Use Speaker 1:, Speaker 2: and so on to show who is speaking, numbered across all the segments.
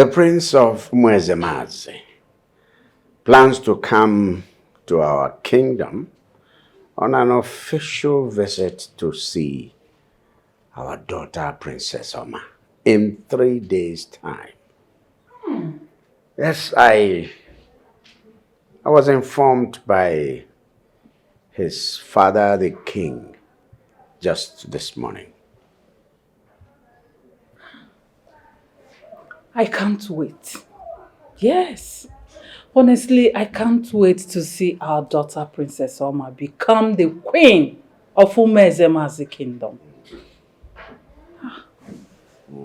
Speaker 1: The Prince of Mwezemazi plans to come to our kingdom on an official visit to see our daughter, Princess Alma, in 3 days' time. Yes, I was informed by his father, the king, just this morning.
Speaker 2: I can't wait. Yes. Honestly, I can't wait to see our daughter, Princess Alma, become the queen of Umezemazi kingdom.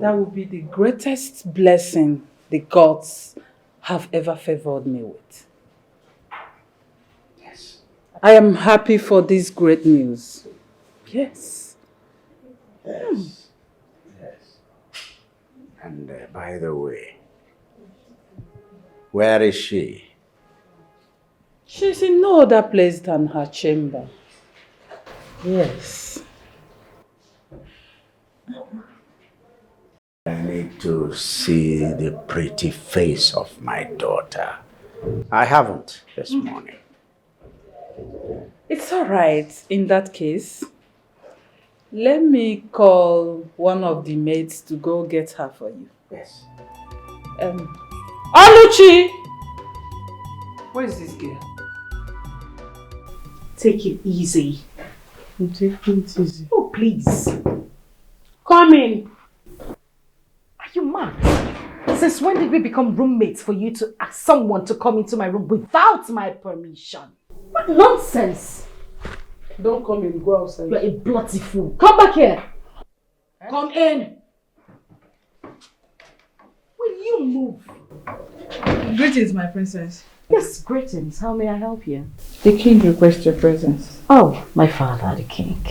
Speaker 2: That will be the greatest blessing the gods have ever favored me with.
Speaker 1: Yes.
Speaker 2: I am happy for this great news. Yes.
Speaker 1: Yes. Yes. And by the way, where is she?
Speaker 2: She's in no other place than her chamber. Yes.
Speaker 1: I need to see the pretty face of my daughter. I haven't this morning.
Speaker 2: It's all right. In that case, let me call one of the maids to go get her for you.
Speaker 1: Yes.
Speaker 2: Oluchi! Where is this girl?
Speaker 3: Take it easy.
Speaker 2: I'm taking it easy.
Speaker 3: Oh, please. Come in. Are you mad? Since when did we become roommates for you to ask someone to come into my room without my permission? What nonsense!
Speaker 2: Don't come in, go outside.
Speaker 3: You're a bloody fool. Come back here. Come in. Will you move?
Speaker 4: Greetings, my princess.
Speaker 3: Yes, greetings. How may I help you?
Speaker 2: The king requests your presence.
Speaker 3: Oh, my father, the king.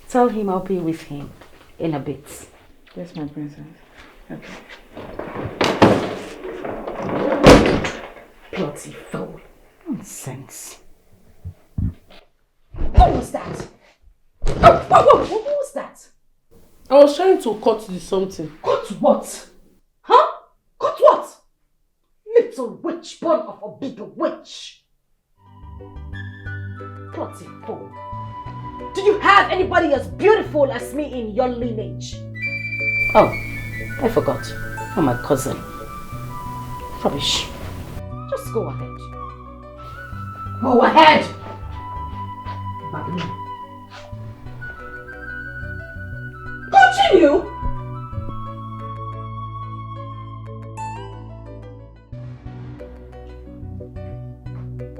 Speaker 3: Tell him I'll be with him in a bit.
Speaker 2: Yes, my princess. Okay.
Speaker 3: Bloody fool. Nonsense. What was that? Oh, what was that?
Speaker 4: I was trying to cut the something.
Speaker 3: Cut what? Huh? Cut what? Little witch, born of a bigger witch. Bloody fool. Do you have anybody as beautiful as me in your lineage? Oh, I forgot. I'm my cousin. Rubbish. Just go ahead. Go ahead! Babbling. Continue!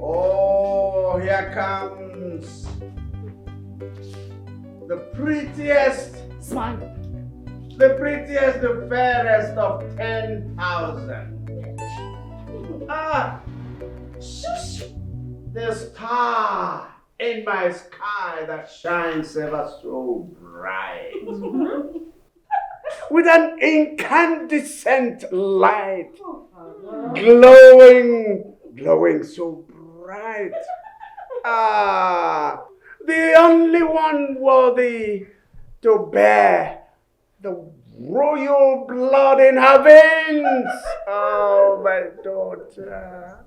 Speaker 1: Oh, here comes the prettiest,
Speaker 3: Smile.
Speaker 1: the prettiest, the fairest of 10,000. Ah, shush! The star in my sky that shines ever so bright. With an incandescent light, glowing so bright. Ah, the only one worthy to bear the royal blood in her veins. Oh, my daughter.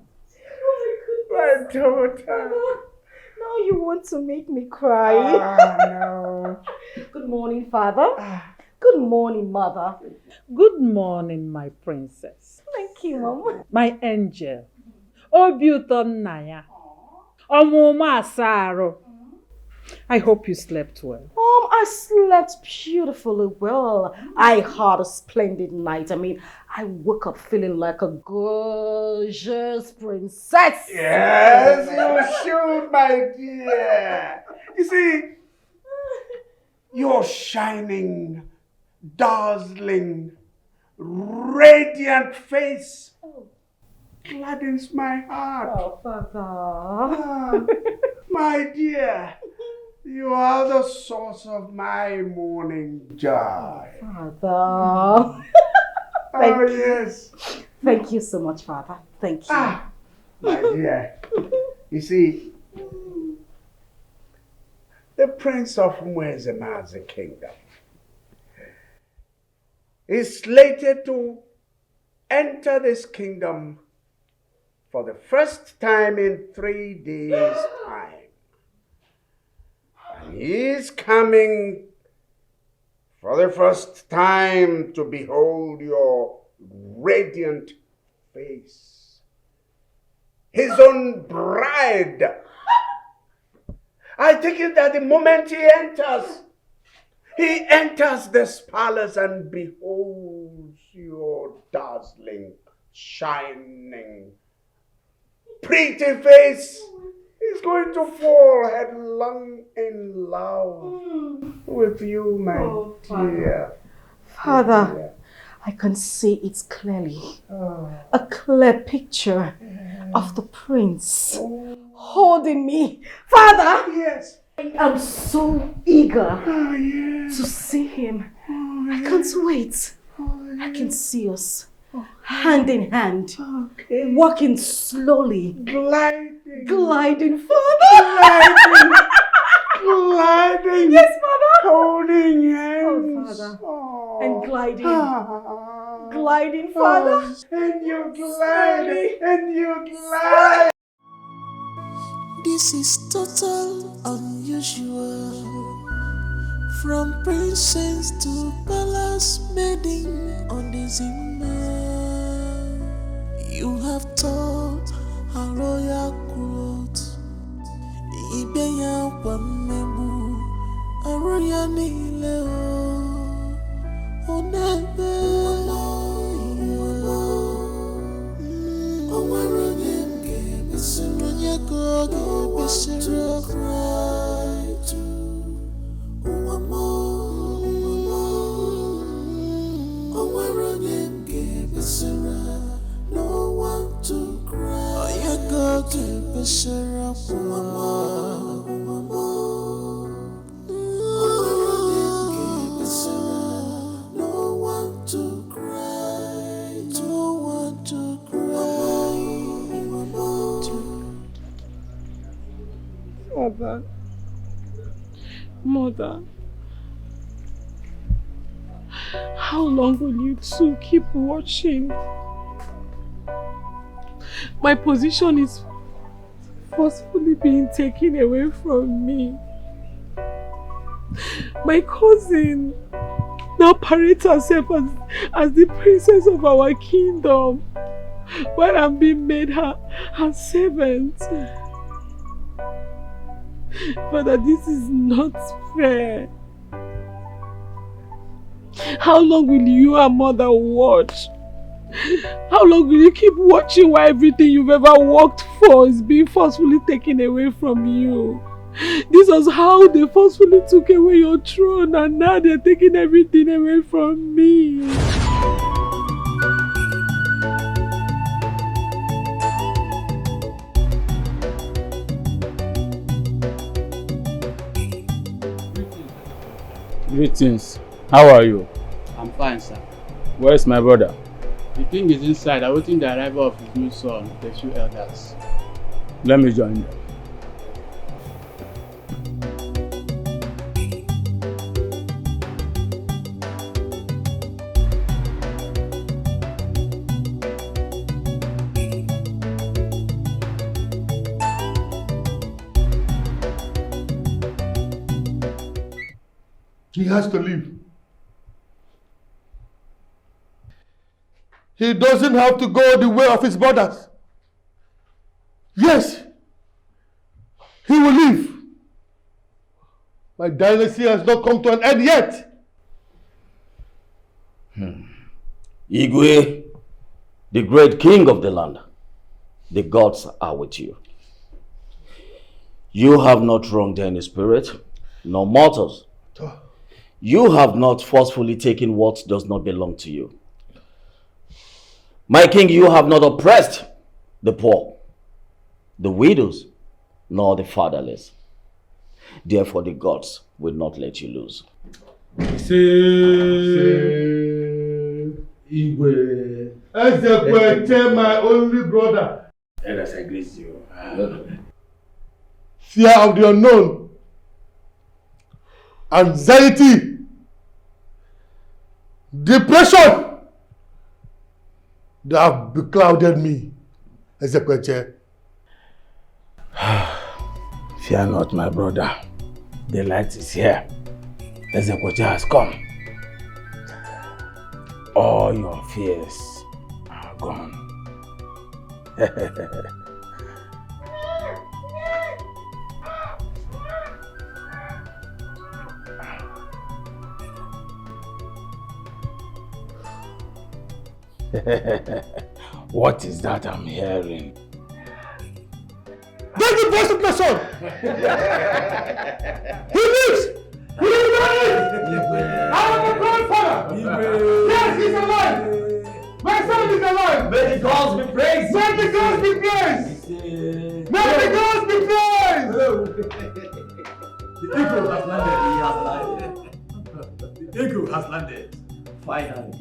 Speaker 1: My daughter.
Speaker 3: Now you want to make me cry.
Speaker 1: No.
Speaker 3: Good morning, Father. Good morning, Mother.
Speaker 2: Good morning, my princess.
Speaker 3: Thank you, Mom.
Speaker 2: My angel. Obiuto Naya. Omuma Asaro. I hope you slept well.
Speaker 3: I slept beautifully well. I had a splendid night. I mean, I woke up feeling like a gorgeous princess.
Speaker 1: Yes, you should, my dear. You see, your shining, dazzling, radiant face gladdens my heart.
Speaker 3: Oh, Father.
Speaker 1: Ah, my dear, you are the source of my morning joy.
Speaker 3: Father.
Speaker 1: Oh, yes.
Speaker 3: Thank you so much, Father. Thank you.
Speaker 1: Ah, my dear, you see, the Prince of Mwezemazi kingdom is slated to enter this kingdom for the first time in 3 days' time. And he is coming for the first time to behold your radiant face. His own bride. I think it that the moment he enters this palace and beholds your dazzling, shining, pretty face, he's going to fall headlong in love with you, my dear.
Speaker 3: Father, I can see it clearly. A clear picture of the prince holding me. Father!
Speaker 1: Yes.
Speaker 3: I am so eager to see him. I can't wait. I can see us hand in hand, walking slowly, gliding, Father.
Speaker 1: Gliding.
Speaker 3: Yes, Father.
Speaker 1: Holding hands.
Speaker 3: Oh, Father. And gliding, Father.
Speaker 1: And you glide. And you glide.
Speaker 5: This is total unusual. From princess to palace maiden on the Zimmer. You have taught a royal growth. Ibeya wamebu a royal nileo. Onebe Owaranyenge Besiranya God Besira cry to no one to cry. You go to Besira no one to cry. No one to cry.
Speaker 4: Father, Mother, how long will you two keep watching? My position is forcefully being taken away from me. My cousin now parades herself as the princess of our kingdom, while I'm being made her servant. Father, this is not fair. How long will you and Mother watch? How long will you keep watching while everything you've ever worked for is being forcefully taken away from you? This was how they forcefully took away your throne, and now they're taking everything away from me.
Speaker 6: Greetings. How are you?
Speaker 7: I'm fine, sir.
Speaker 6: Where is my brother?
Speaker 7: The king is inside, awaiting the arrival of his new son, the two elders.
Speaker 6: Let me join them.
Speaker 8: He has to leave. He doesn't have to go the way of his brothers. Yes, he will leave. My dynasty has not come to an end yet.
Speaker 9: Igwe, the great king of the land, the gods are with you. You have not wronged any spirit, nor mortals. You have not forcefully taken what does not belong to you. My king, you have not oppressed the poor, the widows, nor the fatherless. Therefore, the gods will not let you lose.
Speaker 8: Igwe. Ezekwe, my only brother.
Speaker 7: Elders, I greet you.
Speaker 8: Fear of the unknown. Anxiety. Depression. They have beclouded me, Ezekweche.
Speaker 6: Fear not, my brother. The light is here. Ezekweche has come. All your fears are gone. What is that I'm hearing?
Speaker 8: That's the voice of my son! He lives! He lives! I am a grandfather! Yes, he's alive! My son is alive!
Speaker 9: May the gods be praised!
Speaker 8: May the gods be praised! May the gods be praised!
Speaker 9: The eagle has landed. He has landed. The eagle has landed. Finally.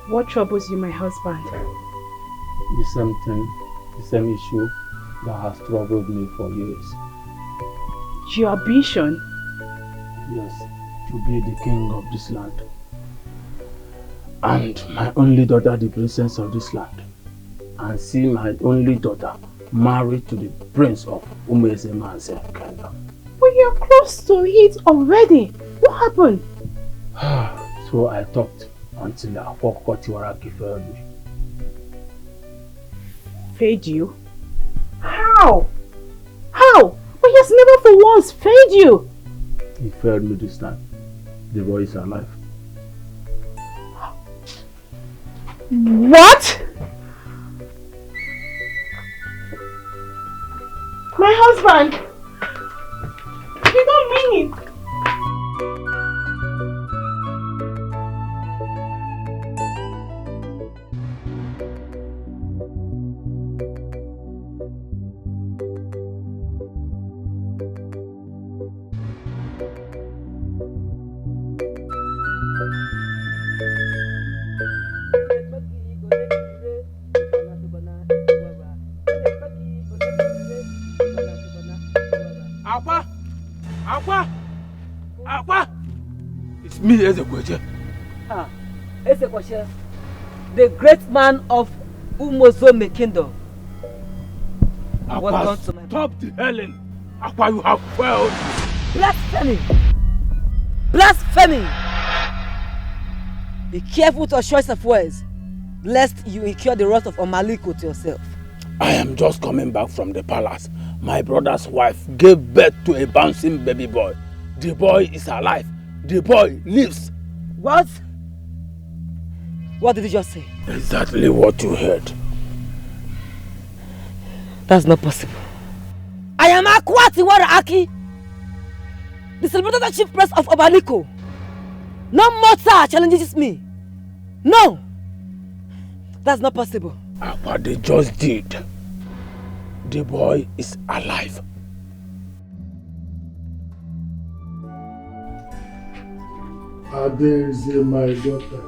Speaker 4: What troubles you, my husband?
Speaker 6: The same thing, the same issue that has troubled me for years.
Speaker 4: Your ambition?
Speaker 6: Yes, to be the king of this land. And my only daughter, the princess of this land. And see my only daughter married to the prince of Umezema's kingdom.
Speaker 4: But you're close to it already. What happened?
Speaker 6: So I talked until Akwokwotiwaraki failed me.
Speaker 4: Failed you? How? How? But he has never for once failed you.
Speaker 6: He failed me this time. The boy is alive.
Speaker 4: What? My husband? You don't mean it.
Speaker 6: It's me, Ezekweche.
Speaker 3: Ezekweche, the great man of Umozome Kingdom.
Speaker 6: Akwa, stop the Helen. Akwa, you have failed.
Speaker 3: Blasphemy! Blasphemy! Be careful with your choice of words, lest you incur the wrath of Omaliko to yourself.
Speaker 6: I am just coming back from the palace. My brother's wife gave birth to a bouncing baby boy. The boy is alive. The boy lives.
Speaker 3: What? What did you just say?
Speaker 6: Exactly what you heard.
Speaker 3: That's not possible. I am Akwatiwara Aki, the celebrated chief priest of Obaliko. No mortal challenges me. No! That's not possible.
Speaker 6: What they just did. The boy is alive.
Speaker 8: Ade is my daughter.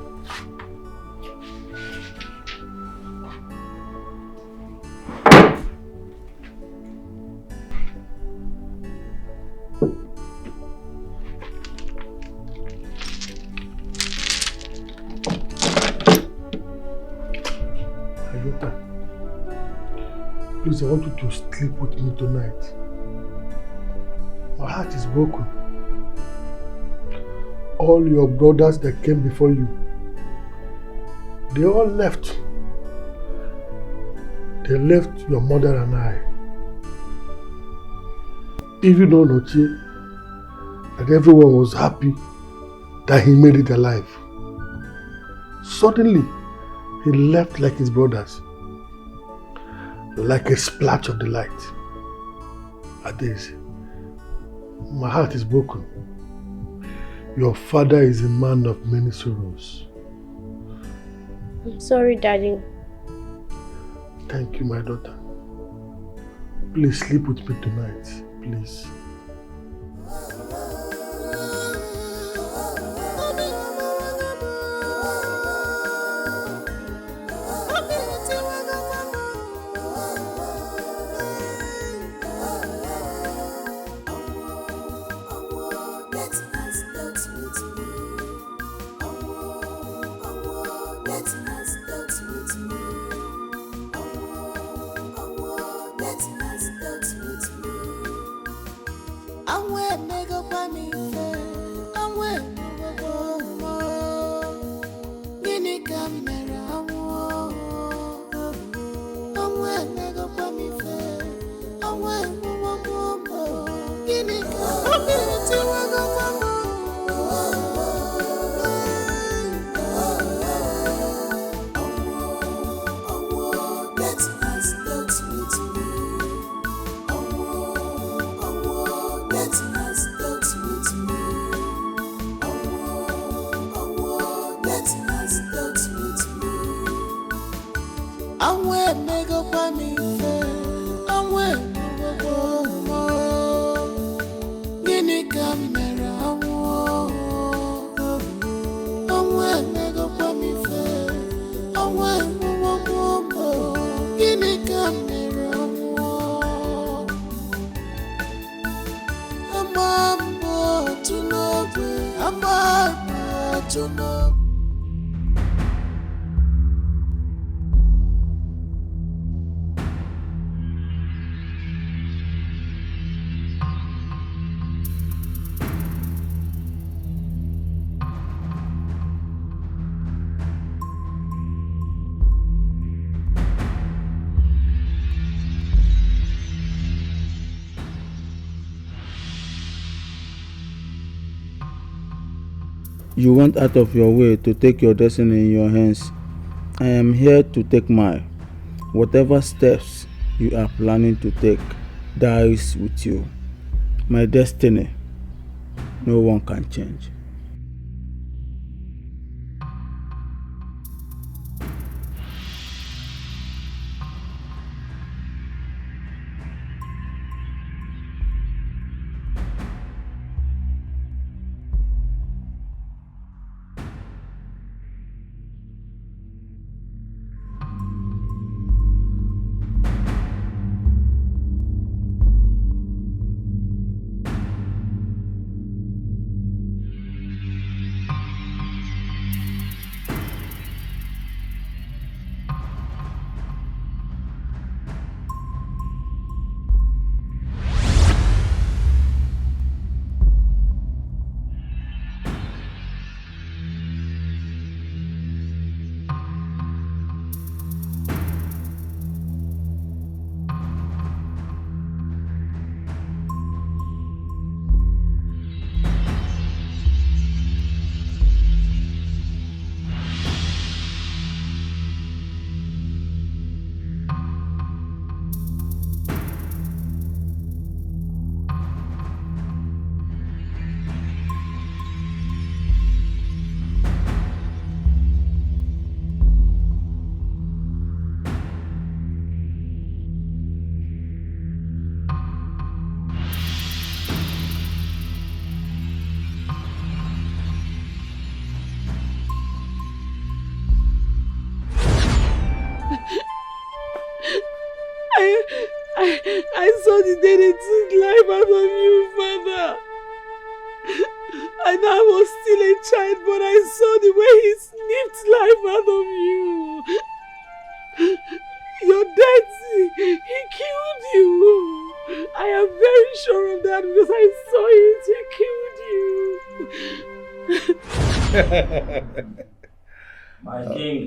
Speaker 8: Please, I want you to sleep with me tonight. My heart is broken. All your brothers that came before you, they all left. They left your mother and I. Even though Nochi, and everyone was happy that he made it alive. Suddenly, he left like his brothers, like a splash of the light. Ades, my heart is broken. Your father is a man of many sorrows.
Speaker 10: I'm sorry, Daddy.
Speaker 8: Thank you, my daughter. Please sleep with me tonight, please.
Speaker 6: You went out of your way to take your destiny in your hands. I am here to take mine. Whatever steps you are planning to take dies with you. My destiny, no one can change.
Speaker 4: I saw the day they took life out of you, Father. I know I was still a child, but I saw the way he snipped life out of you. Your death, he killed you. I am very sure of that because I saw it. He killed you.
Speaker 9: My king.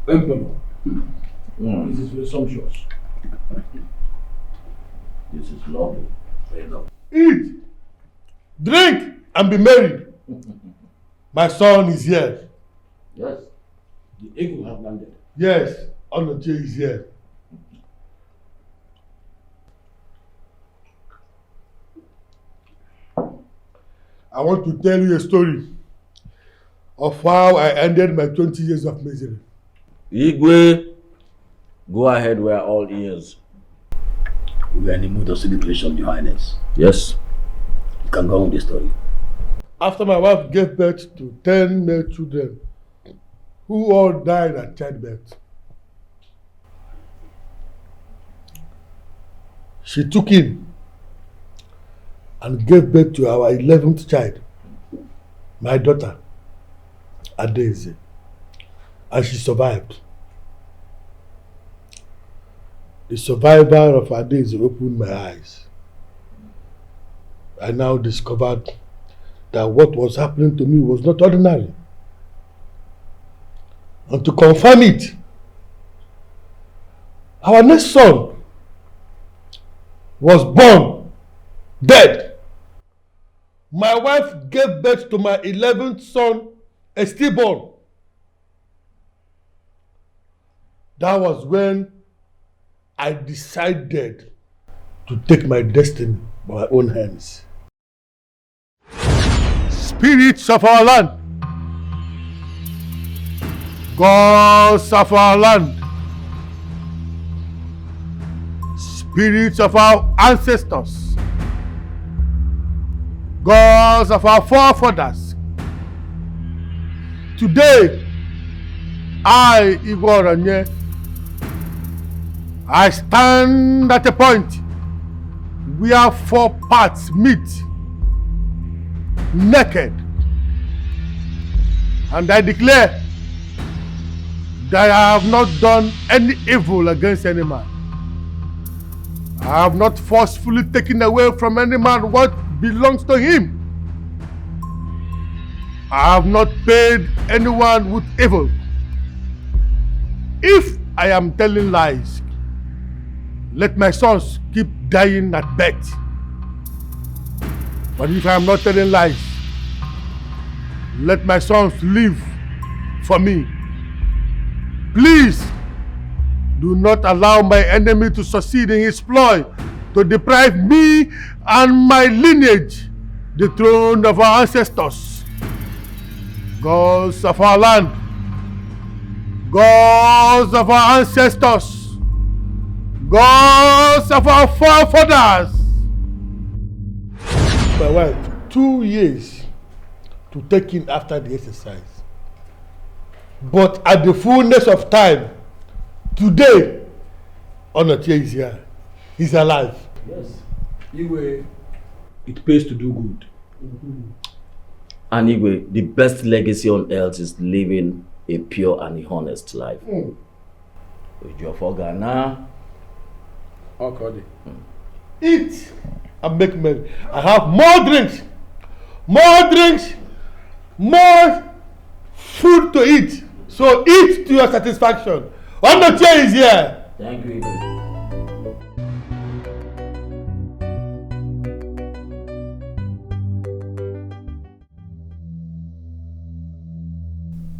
Speaker 8: Emperor, this is presumptuous.
Speaker 9: This is lovely.
Speaker 8: eat, drink, and be merry. My son is here.
Speaker 9: Yes. The eagle have landed.
Speaker 8: Yes, Onoche is here. I want to tell you a story of how I ended my 20 years of misery.
Speaker 9: Igwe, go ahead, we are all ears. We are in the mood of celebration, Your Highness. Yes, you can go on the story.
Speaker 8: After my wife gave birth to 10 male children, who all died at childbirth, she took in and gave birth to our 11th child, my daughter, Adaeze, and she survived. The survival of Adaeze opened my eyes. I now discovered that what was happening to me was not ordinary. And to confirm it, our next son was born dead. My wife gave birth to my 11th son, a stillborn. That was when I decided to take my destiny by my own hands. Spirits of our land, gods of our land, spirits of our ancestors, gods of our forefathers. Today, I, Igwe Oranye, I stand at a point where four parts meet, naked, and I declare that I have not done any evil against any man. I have not forcefully taken away from any man what belongs to him. I have not paid anyone with evil. If I am telling lies, let my sons keep dying at birth. But if I am not telling lies, let my sons live for me. Please do not allow my enemy to succeed in his ploy to deprive me and my lineage the throne of our ancestors. Gods of our land, gods of our ancestors, gods of our forefathers. My wife, 2 years to take in after the exercise. But at the fullness of time, today, Onoche is here. He's alive.
Speaker 9: Yes. Igwe, it pays to do good. And Igwe, the best legacy on earth is living a pure and honest life. With your Ghana.
Speaker 8: Okay. Eat and make merry. I have more drinks, more food to eat. So eat to your satisfaction. Onoche is here.
Speaker 9: Thank you, Igwe.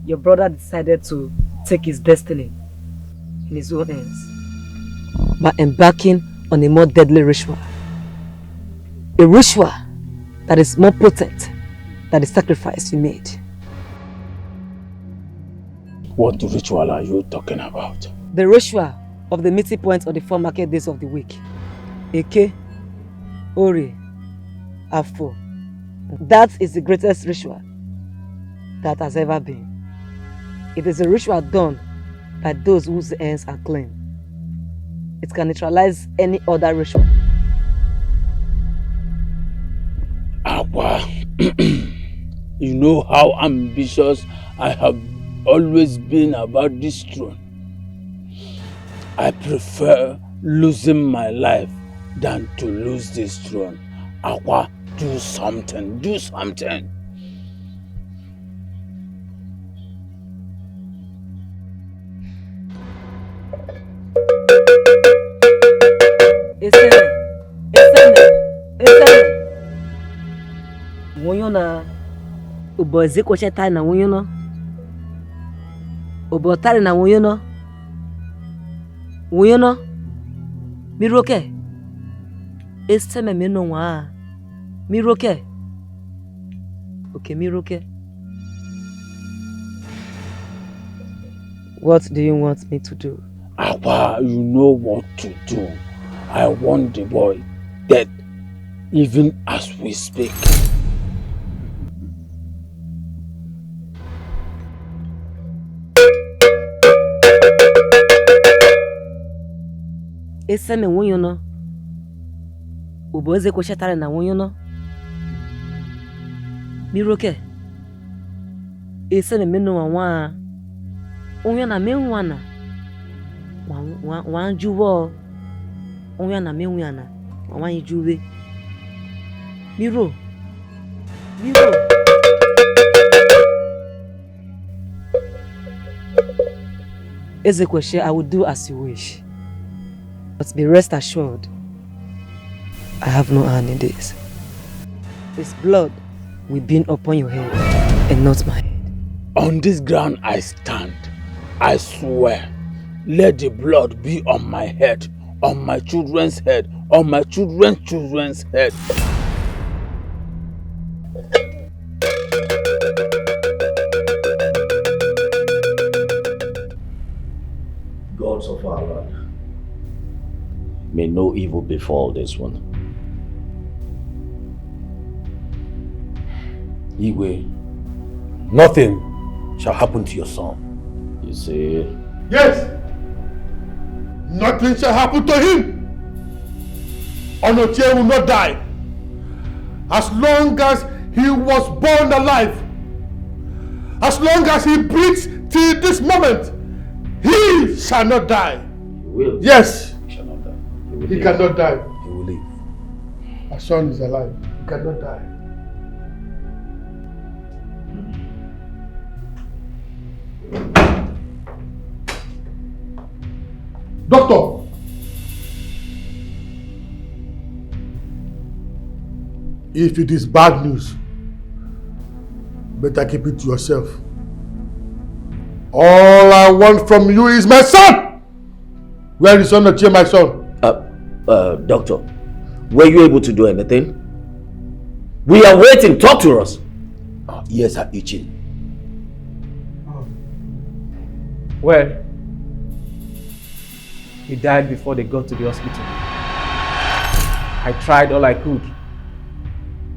Speaker 3: Your brother decided to take his destiny in his own hands by embarking on a more deadly ritual. A ritual that is more potent than the sacrifice you made.
Speaker 6: What ritual are you talking about?
Speaker 3: The ritual of the meeting point of the 4 market days of the week. Eke, Ori, Afo. That is the greatest ritual that has ever been. It is a ritual done by those whose hands are clean. It can neutralize any other ritual.
Speaker 6: Aqua, you know how ambitious I have always been about this throne. I prefer losing my life than to lose this throne. Aqua, do something, do something.
Speaker 3: Esene. na ubozi kocheta na wunyo no. Ubotari na wunyo no. Wunyo no. Miroke. Esteme me no wa. Miroke. Okay, Miroke. What do you want me to do?
Speaker 6: Akwa, you know what to do. I want the boy dead, even as we speak.
Speaker 3: Eseme wunyo no. Uboze koshetare na wunyo no. Miroke. Eseme me no wa. Onye na me nwana. Wan juwo. Onye na me nwana. Wan juwe. Miro. Ezekweshe, I will do as you wish. But be rest assured, I have no hand in this. His blood will be upon your head and not my head.
Speaker 6: On this ground I stand. I swear, let the blood be on my head, on my children's head, on my children's head.
Speaker 9: Gods of our land, may no evil befall this one.
Speaker 8: Igwe, nothing shall happen to your son.
Speaker 9: You see?
Speaker 8: Yes! Nothing shall happen to him! Onochie will not die. As long as he was born alive, as long as he breathes till this moment, he shall not die.
Speaker 9: He will.
Speaker 8: Yes!
Speaker 9: He shall not die.
Speaker 8: He cannot die.
Speaker 9: He will live.
Speaker 8: My son is alive. He cannot die. Doctor! If it is bad news, better keep it to yourself. All I want from you is my son! Where is Onochie, my son?
Speaker 9: Doctor, were you able to do anything? We are waiting. Talk to us.
Speaker 6: Ears are itching.
Speaker 11: Well, he died before they got to the hospital. I tried all I could.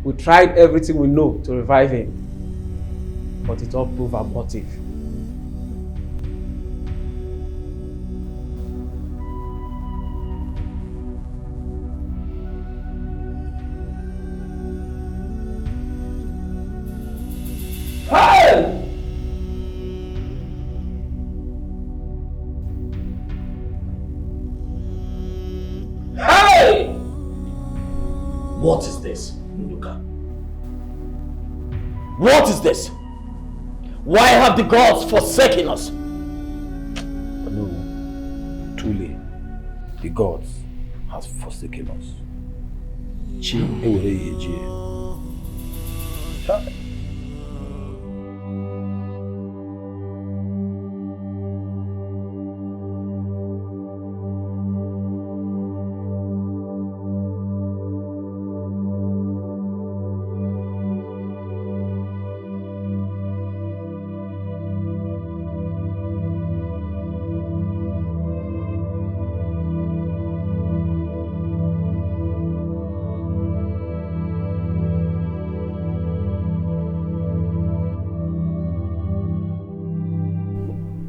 Speaker 11: We tried everything we know to revive him, but it all proved abortive.
Speaker 9: Hey! Hey! What is this, Nduka? What is this? Why have the gods forsaken us?
Speaker 6: No, truly, the gods has forsaken us. Chi ewere yeje.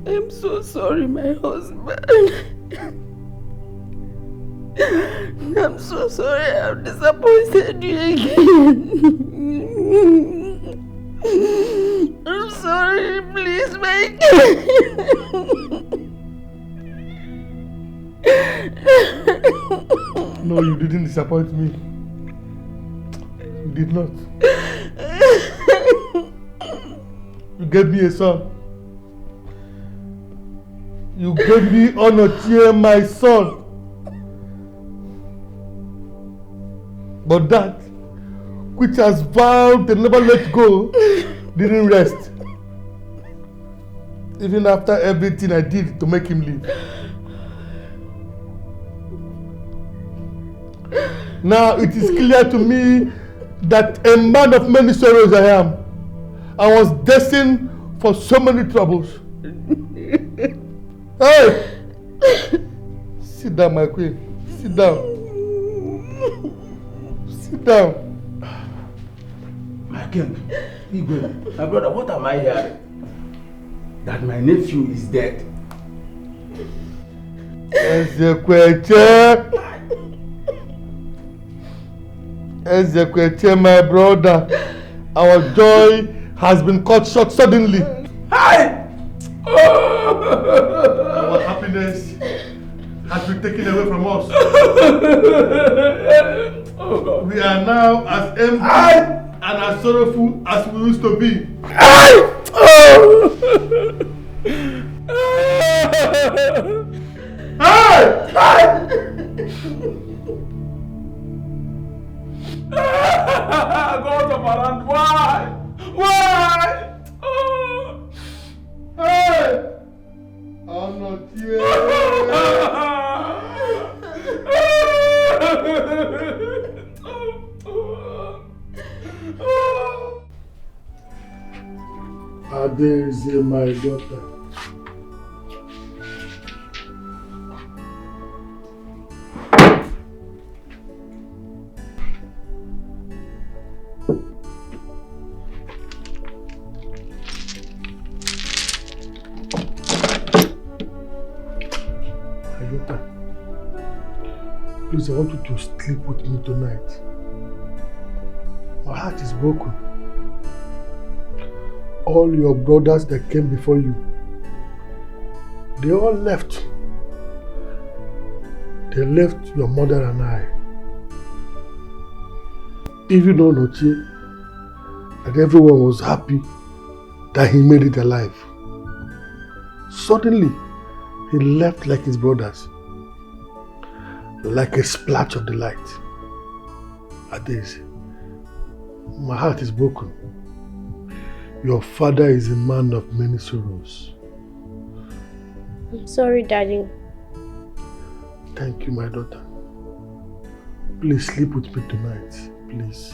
Speaker 4: I'm so sorry, my husband. I'm so sorry I've disappointed you again. I'm sorry, please, my
Speaker 8: No, you didn't disappoint me. You did not. You gave me a son. You gave me Onochie, my son. But that which has vowed to never let go, didn't rest. Even after everything I did to make him leave. Now it is clear to me that a man of many sorrows I am. I was destined for so many troubles. Hey! Sit down, my queen. Sit down. Sit down.
Speaker 6: My king, Igwe, my brother, what am I hearing? That my nephew is dead.
Speaker 8: Ezekweche, my brother, our joy has been cut short suddenly.
Speaker 6: Hi!
Speaker 8: Our happiness has been taken away from us. We are now as empty and as sorrowful as we used to be.
Speaker 6: God of Aran, why? Why?
Speaker 8: Hey! I'm not here. Adeze, my daughter. Please, I want you to sleep with me tonight. My heart is broken. All your brothers that came before you, they all left. They left your mother and I. Even though Noche, that everyone was happy that he made it alive. Suddenly, he left like his brothers. Like a splash of the light. Adeze, my heart is broken. Your father is a man of many sorrows.
Speaker 10: I'm sorry, Daddy.
Speaker 8: Thank you, my daughter. Please sleep with me tonight, please.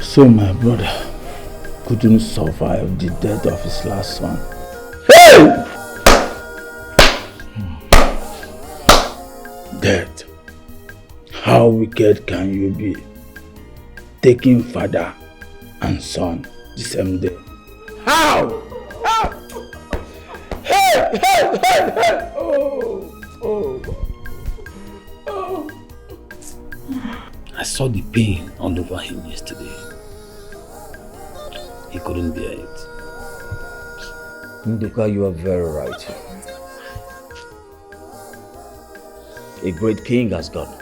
Speaker 6: So my brother couldn't survive the death of his last son. Hey! Death. How wicked can you be? Taking father and son the same day. How? Hey! Hey! Hey! Hey! Oh!
Speaker 12: I saw the pain all over him yesterday. He couldn't bear it.
Speaker 9: Nduka, you are very right. A great king has gone.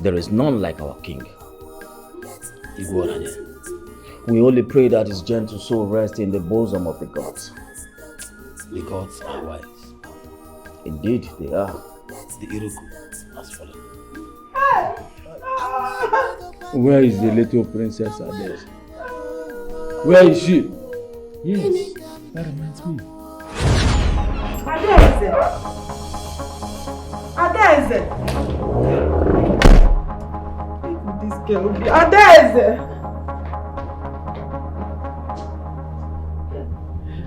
Speaker 9: There is none like our king. We only pray that his gentle soul rest in the bosom of the gods.
Speaker 12: The gods are wise.
Speaker 9: Indeed, they are.
Speaker 12: The Iroku has fallen.
Speaker 6: Where is the little princess Adeze? Where is she?
Speaker 12: Yes, that reminds me.
Speaker 2: Adeze! Adeze! This girl be Adeze!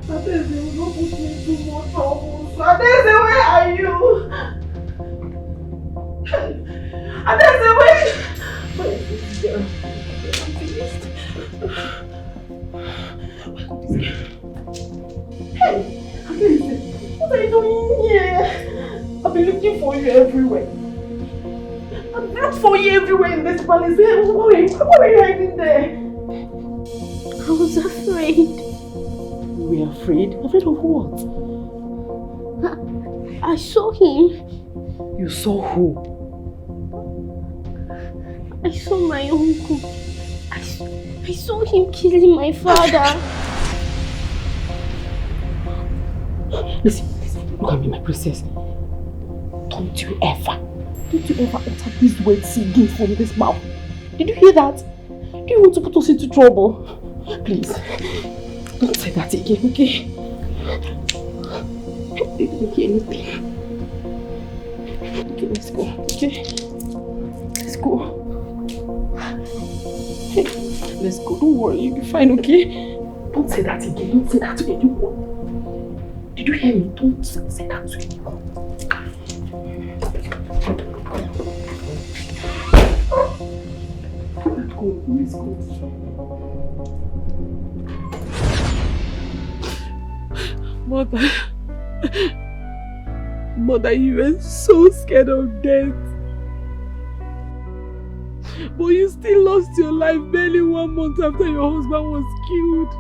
Speaker 2: Adeze, you don't put me in too much trouble. Adeze, where are you? Adeze, where is this girl? I'm finished. Hey, Adeze, what are you doing here? I've been looking for you everywhere. I've looked for you everywhere in this palace. What are you hiding there?
Speaker 10: I was afraid.
Speaker 2: You were afraid? Afraid of what?
Speaker 10: I saw him.
Speaker 2: You saw who?
Speaker 10: I saw my uncle. I saw him killing my father.
Speaker 2: Listen, look at me, my princess. Don't you ever utter these words again from this mouth. Did you hear that? Do you want to put us into trouble? Please, don't say that again, okay? I didn't hear anything. Okay, let's go, okay? Let's go. Hey, let's go, don't worry, you'll be fine, okay? Don't say that again, don't say that to anyone. Did you hear me? Don't say that to anyone. Let's go.
Speaker 4: Mother, you were so scared of death. But you still lost your life barely 1 month after your husband was killed.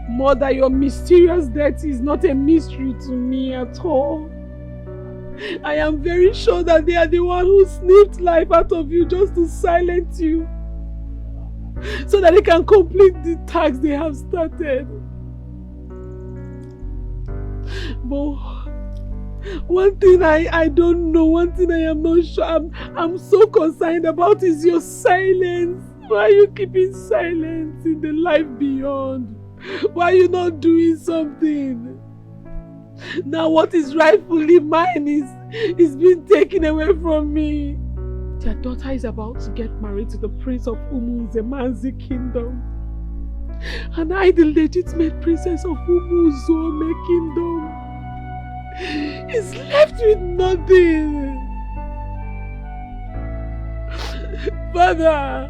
Speaker 4: Mother, your mysterious death is not a mystery to me at all. I am very sure that they are the one who snipped life out of you just to silence you, so that they can complete the task they have started. But one thing I don't know, one thing I am not sure, I'm so concerned about is your silence. Why are you keeping silence in the life beyond? Why are you not doing something? Now what is rightfully mine is being taken away from me. Their daughter is about to get married to the prince of Umunzemanzi kingdom. And I, the legitimate princess of Umuzome kingdom, is left with nothing. Father,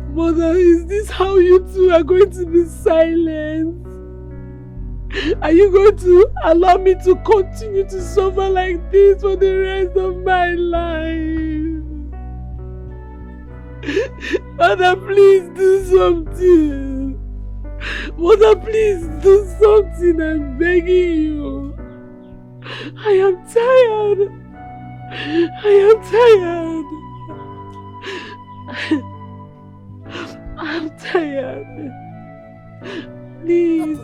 Speaker 4: Mother, is this how you two are going to be silent? Are you going to allow me to continue to suffer like this for the rest of my life? Mother, please do something. Mother, please do something. I'm begging you. I am tired. I am tired. I'm tired. Please.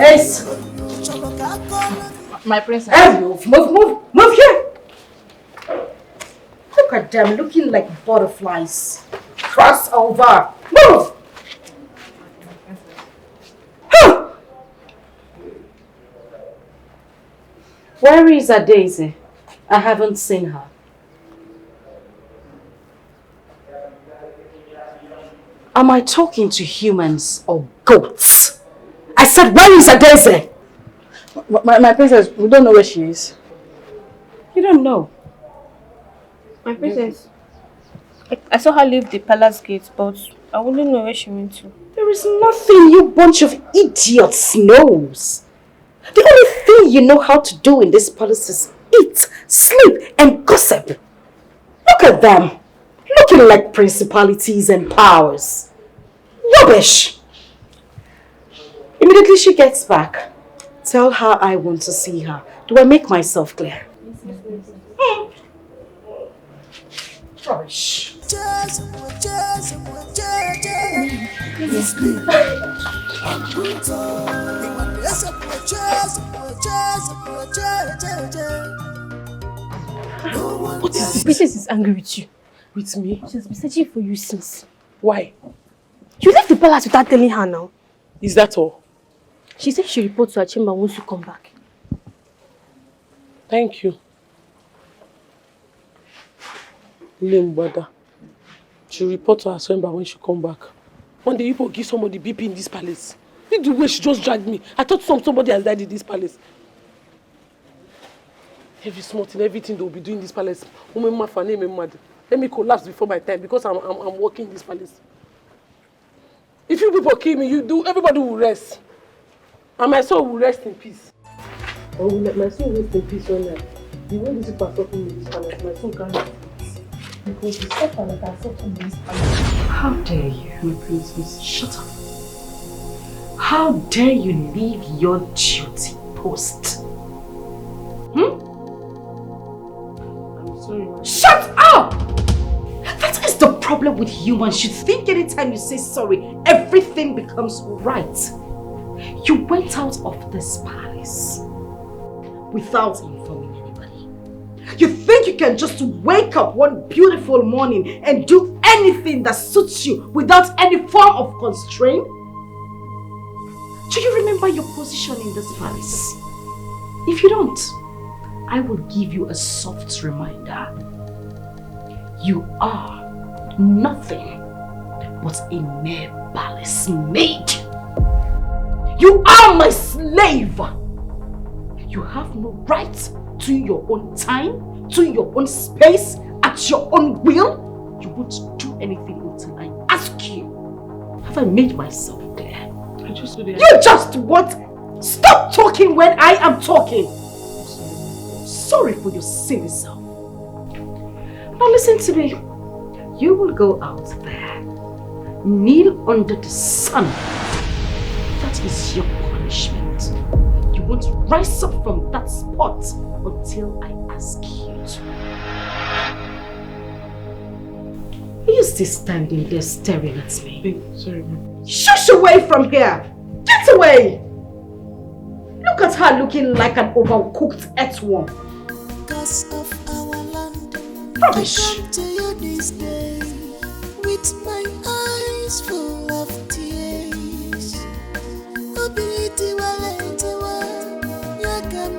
Speaker 3: Ace! My princess. Hey, move here! Look at them looking like butterflies. Cross over. Move! Where is Daisy? I haven't seen her. Am I talking to humans or goats? I said, where is Daisy?
Speaker 2: My princess, we don't know where she is.
Speaker 3: You don't know?
Speaker 10: My princess, I saw her leave the palace gate, but I wouldn't know where she went to.
Speaker 3: There is nothing you bunch of idiots knows. The only thing you know how to do in this palace is eat, sleep, and gossip. Look at them, looking like principalities and powers. Rubbish! Immediately she gets back, tell her I want to see her. Do I make myself clear? Rubbish.
Speaker 10: What is this? Princess is angry with you.
Speaker 4: With me?
Speaker 10: She's been searching for you since.
Speaker 4: Why?
Speaker 10: You left the palace without telling her now.
Speaker 4: Is that all?
Speaker 10: She said she'll report to her chamber once you come back.
Speaker 4: Thank you. Limbada. She'll report to her chamber when she come back. One day people give somebody BP in this palace. Look the way she just dragged me. I thought somebody has died in this palace. Every small thing, everything they will be doing in this palace. Let me collapse before my time because I'm working in this palace. If you people kill me, everybody will rest. And my soul will rest in peace. Or will let my soul rest in peace one night. The way these people are suffering in this palace, my soul can't rest in peace. Because the suffer like I suffer in this palace.
Speaker 3: How dare you?
Speaker 4: My princess,
Speaker 3: shut up. How dare you leave your duty post?
Speaker 4: I'm sorry.
Speaker 3: Shut up! That is the problem with humans. You think anytime you say sorry, everything becomes right. You went out of this palace without informing anybody. You think you can just wake up one beautiful morning and do anything that suits you without any form of constraint? Do you remember your position in this palace? If you don't, I will give you a soft reminder. You are nothing but a mere palace maid. You are my slave. You have no right to your own time, to your own space, at your own will. You won't do anything until I ask you. Have I made myself clear? You just what? Stop talking when I am talking. Sorry for your silly self. Now listen to me. You will go out there, kneel under the sun. That is your punishment. You won't rise up from that spot until I ask you to. Are you still standing there staring at me?
Speaker 4: Sorry, ma'am.
Speaker 3: Shush away from here! Get away! Look at her looking like an overcooked earthworm.
Speaker 5: Because of our land,
Speaker 3: Rubbish!
Speaker 5: I come to you this day with my eyes full of tears. Obiti wale tiwa, yakam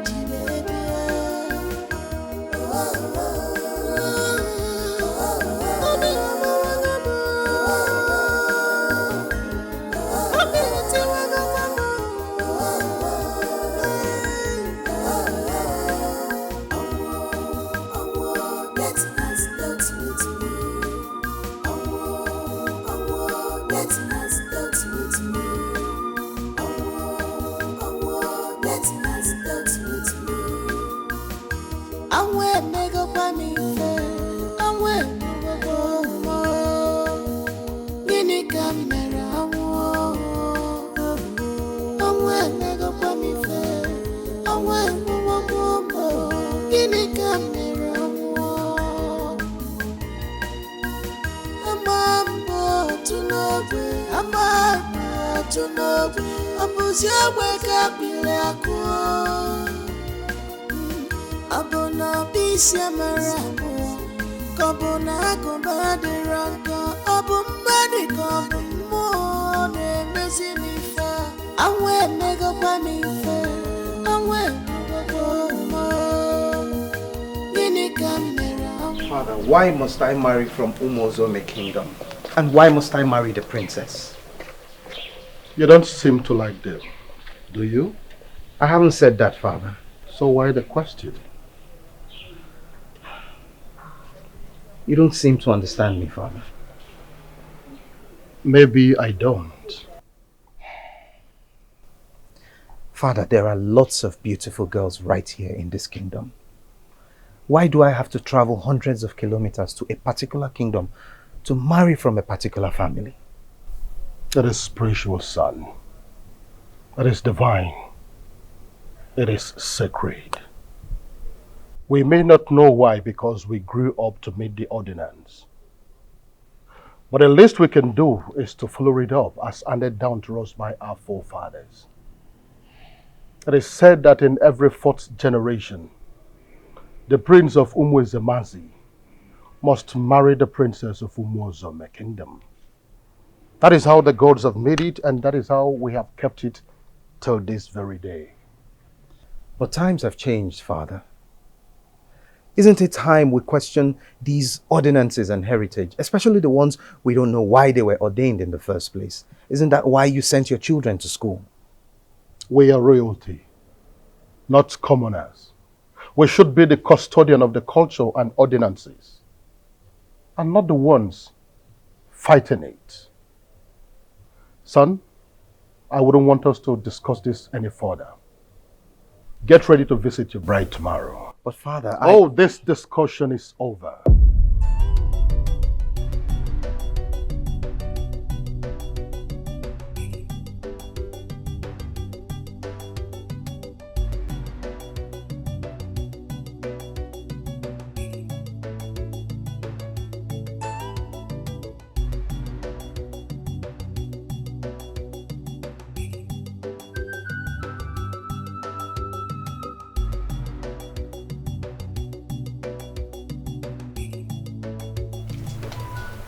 Speaker 13: Father, why must I marry from Umozome Kingdom? And why must I marry the princess?
Speaker 8: You don't seem to like them, do you?
Speaker 13: I haven't said that, Father.
Speaker 8: So why the question?
Speaker 13: You don't seem to understand me, Father.
Speaker 8: Maybe I don't.
Speaker 13: Father, there are lots of beautiful girls right here in this kingdom. Why do I have to travel hundreds of kilometers to a particular kingdom to marry from a particular family?
Speaker 8: It is spiritual, son. It is divine. It is sacred. We may not know why because we grew up to meet the ordinance. But the least we can do is to follow it up as handed down to us by our forefathers. It is said that in every fourth generation, the prince of Umuezemazi must marry the princess of Umuozome kingdom. That is how the gods have made it, and that is how we have kept it till this very day.
Speaker 13: But times have changed, Father. Isn't it time we question these ordinances and heritage, especially the ones we don't know why they were ordained in the first place? Isn't that why you sent your children to school?
Speaker 8: We are royalty, not commoners. We should be the custodian of the culture and ordinances, and not the ones fighting it. Son, I wouldn't want us to discuss this any further. Get ready to visit your bride tomorrow.
Speaker 13: But Father,
Speaker 8: this discussion is over.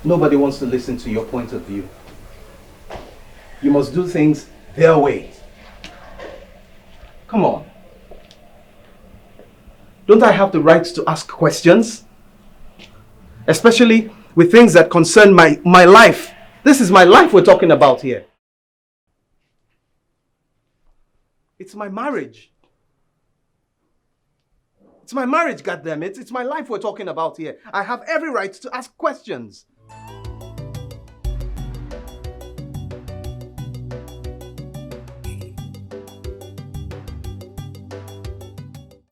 Speaker 13: Nobody wants to listen to your point of view. You must do things their way. Come on. Don't I have the right to ask questions? Especially with things that concern my life. This is my life we're talking about here. It's my marriage. It's my marriage, goddammit. It's my life we're talking about here. I have every right to ask questions.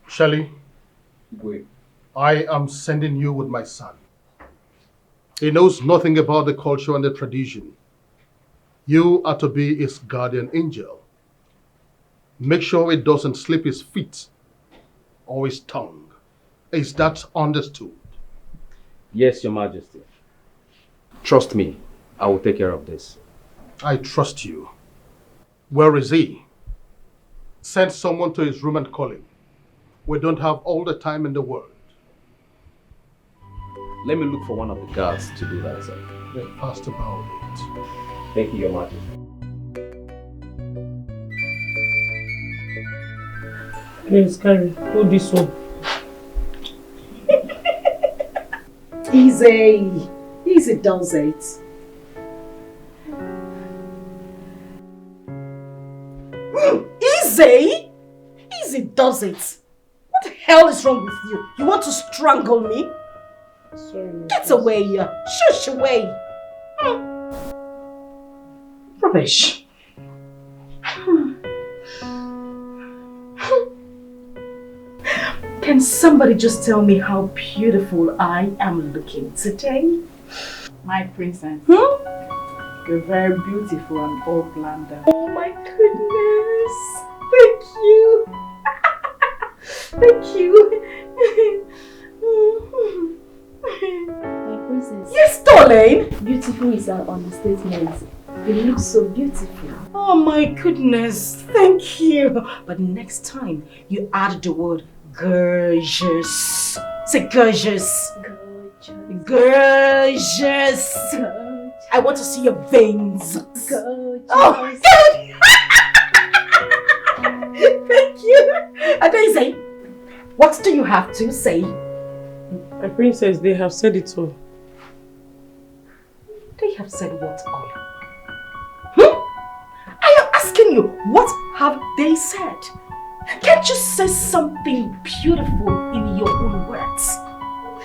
Speaker 8: Shelley, I am sending you with my son. He knows nothing about the culture and the tradition. You are to be his guardian angel. Make sure it doesn't slip his feet or his tongue. Is that understood?
Speaker 11: Yes, Your Majesty. Trust me, I will take care of this.
Speaker 8: I trust you. Where is he? Send someone to his room and call him. We don't have all the time in the world.
Speaker 11: Let me look for one of the guards to do that, sir.
Speaker 8: Be fast about it.
Speaker 11: Thank you, Your Majesty.
Speaker 4: Please, Carrie, do this one.
Speaker 3: Easy does it. Easy does it. What the hell is wrong with you? You want to strangle me?
Speaker 4: Sorry.
Speaker 3: Get away here. Shush away. Rubbish. Can somebody just tell me how beautiful I am looking today?
Speaker 14: My princess. You're very beautiful and all planned out.
Speaker 3: Oh my goodness. Thank you. Thank you.
Speaker 15: My princess.
Speaker 3: Yes, darling.
Speaker 15: Beautiful is an understatement. You look so beautiful.
Speaker 3: Oh my goodness. Thank you. But next time you add the word gorgeous. Say gorgeous. Gorgeous. I want to see your veins.
Speaker 15: Gorgeous.
Speaker 3: Oh my God. Thank you. Adeze, what do you have to say?
Speaker 4: My princess, they have said it all.
Speaker 3: They have said what all? I am asking you, what have they said? Can't you say something beautiful in your own words?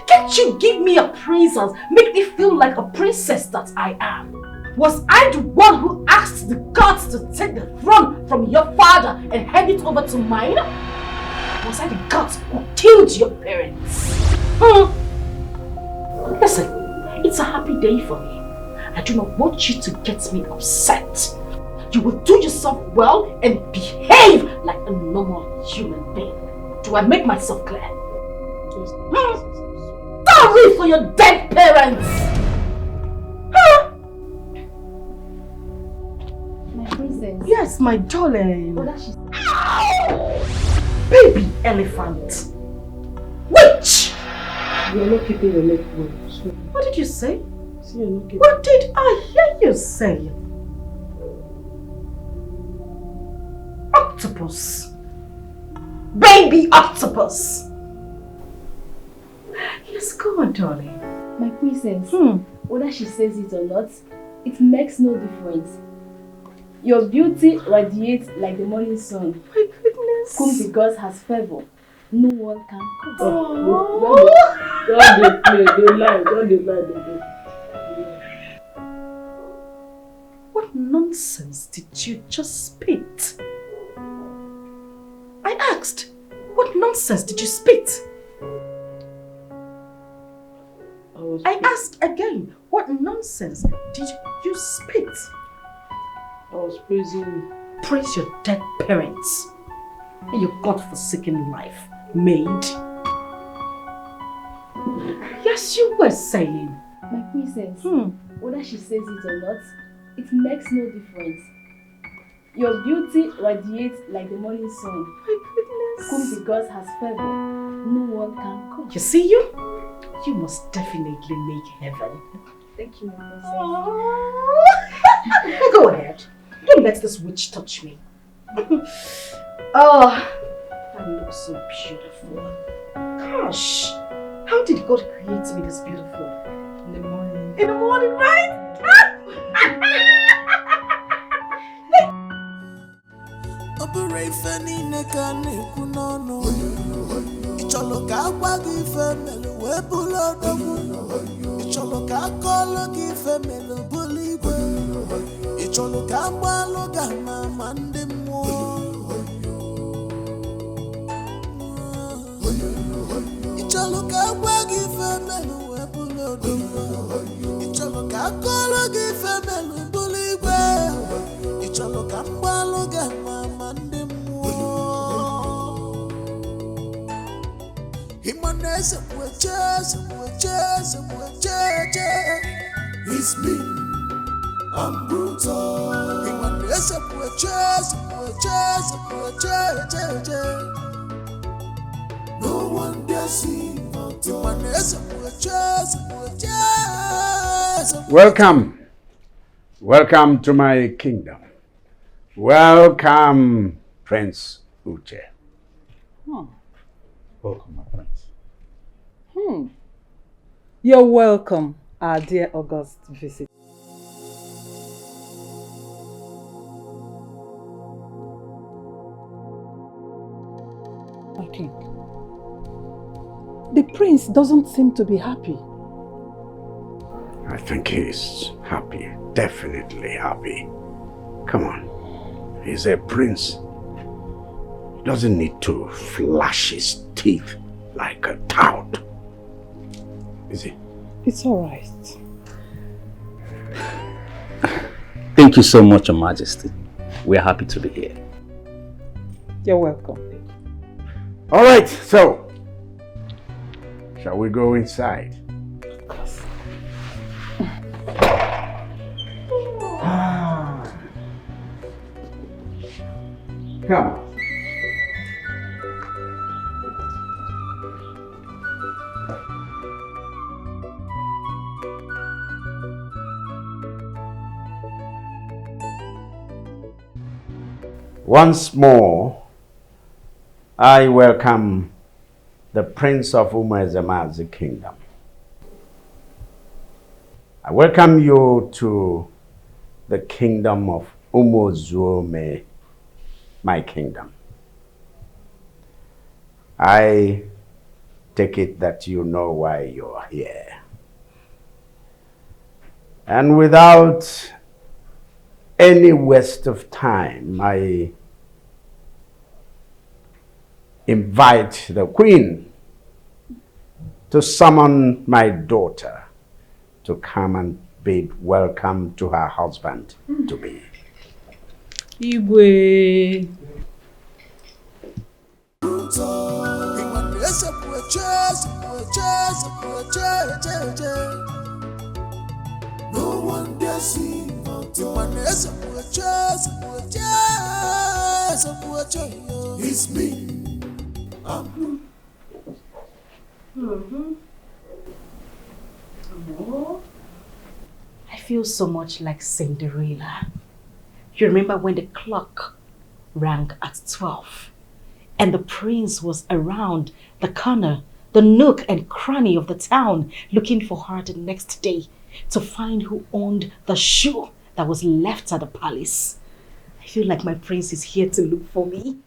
Speaker 3: Can't you give me appraisals, make me feel like a princess that I am? Was I the one who asked the gods to take the throne from your father and hand it over to mine? Was I the gods who killed your parents? Listen, it's a happy day for me. I do not want you to get me upset. You will do yourself well and behave like a normal human being. Do I make myself clear? Sorry for your dead parents!
Speaker 15: My princess.
Speaker 3: Yes, my darling.
Speaker 15: Ow!
Speaker 3: Baby elephant. Witch!
Speaker 4: You're not keeping your leg well. So
Speaker 3: What did you say?
Speaker 4: see, you're not keeping.
Speaker 3: What did I hear you say? Octopus. Baby octopus. Yes, go on, darling.
Speaker 15: My princess. Whether she says it or not, it makes no difference. Your beauty radiates like the morning sun.
Speaker 3: My goodness.
Speaker 15: Whom the gods has favor, no one can cut.
Speaker 4: Don't they play, they lie, don't they lie.
Speaker 3: What nonsense did you just spit? I asked, what nonsense did you spit? I asked again, what nonsense did you spit?
Speaker 4: I was praising you.
Speaker 3: Praise your dead parents and your God-forsaken life, maid. Yes, you were saying.
Speaker 15: My princess, whether she says it or not, it makes no difference. Your beauty radiates like the morning sun.
Speaker 3: My goodness.
Speaker 15: Whom the gods has favor, no one can cut.
Speaker 3: You see you? You must definitely make heaven.
Speaker 15: Thank you, my princess.
Speaker 3: Go ahead. Don't let this witch touch me. Oh, I look so beautiful. Gosh, how did God create me this beautiful?
Speaker 14: In the morning.
Speaker 3: In the morning, right?
Speaker 5: It's me, I'm brutal. No one dare see my
Speaker 1: Welcome. Welcome to my kingdom. Welcome, Prince Uche.
Speaker 12: Welcome, my friends.
Speaker 4: You're welcome, our dear August visit. My king, the prince doesn't seem to be happy.
Speaker 1: I think he's happy, definitely happy. Come on, he's a prince. He doesn't need to flash his teeth like a tout. Is he?
Speaker 4: It's all right.
Speaker 12: Thank you so much, Your Majesty. We're happy to be here.
Speaker 4: You're welcome.
Speaker 1: All right, so shall we go inside?
Speaker 4: Of course.
Speaker 1: Come on. Once more, I welcome the Prince of Umezemazi Kingdom. I welcome you to the kingdom of Umuzuome, my kingdom. I take it that you know why you're here. And without any waste of time, I invite the queen to summon my daughter to come and bid welcome to her husband to be.
Speaker 4: Igwe.
Speaker 5: No one dare see it's me.
Speaker 3: I feel so much like Cinderella. You remember when the clock rang at 12 and the prince was around the corner, the nook and cranny of the town looking for her the next day to find who owned the shoe that was left at the palace. I feel like my prince is here to look for me.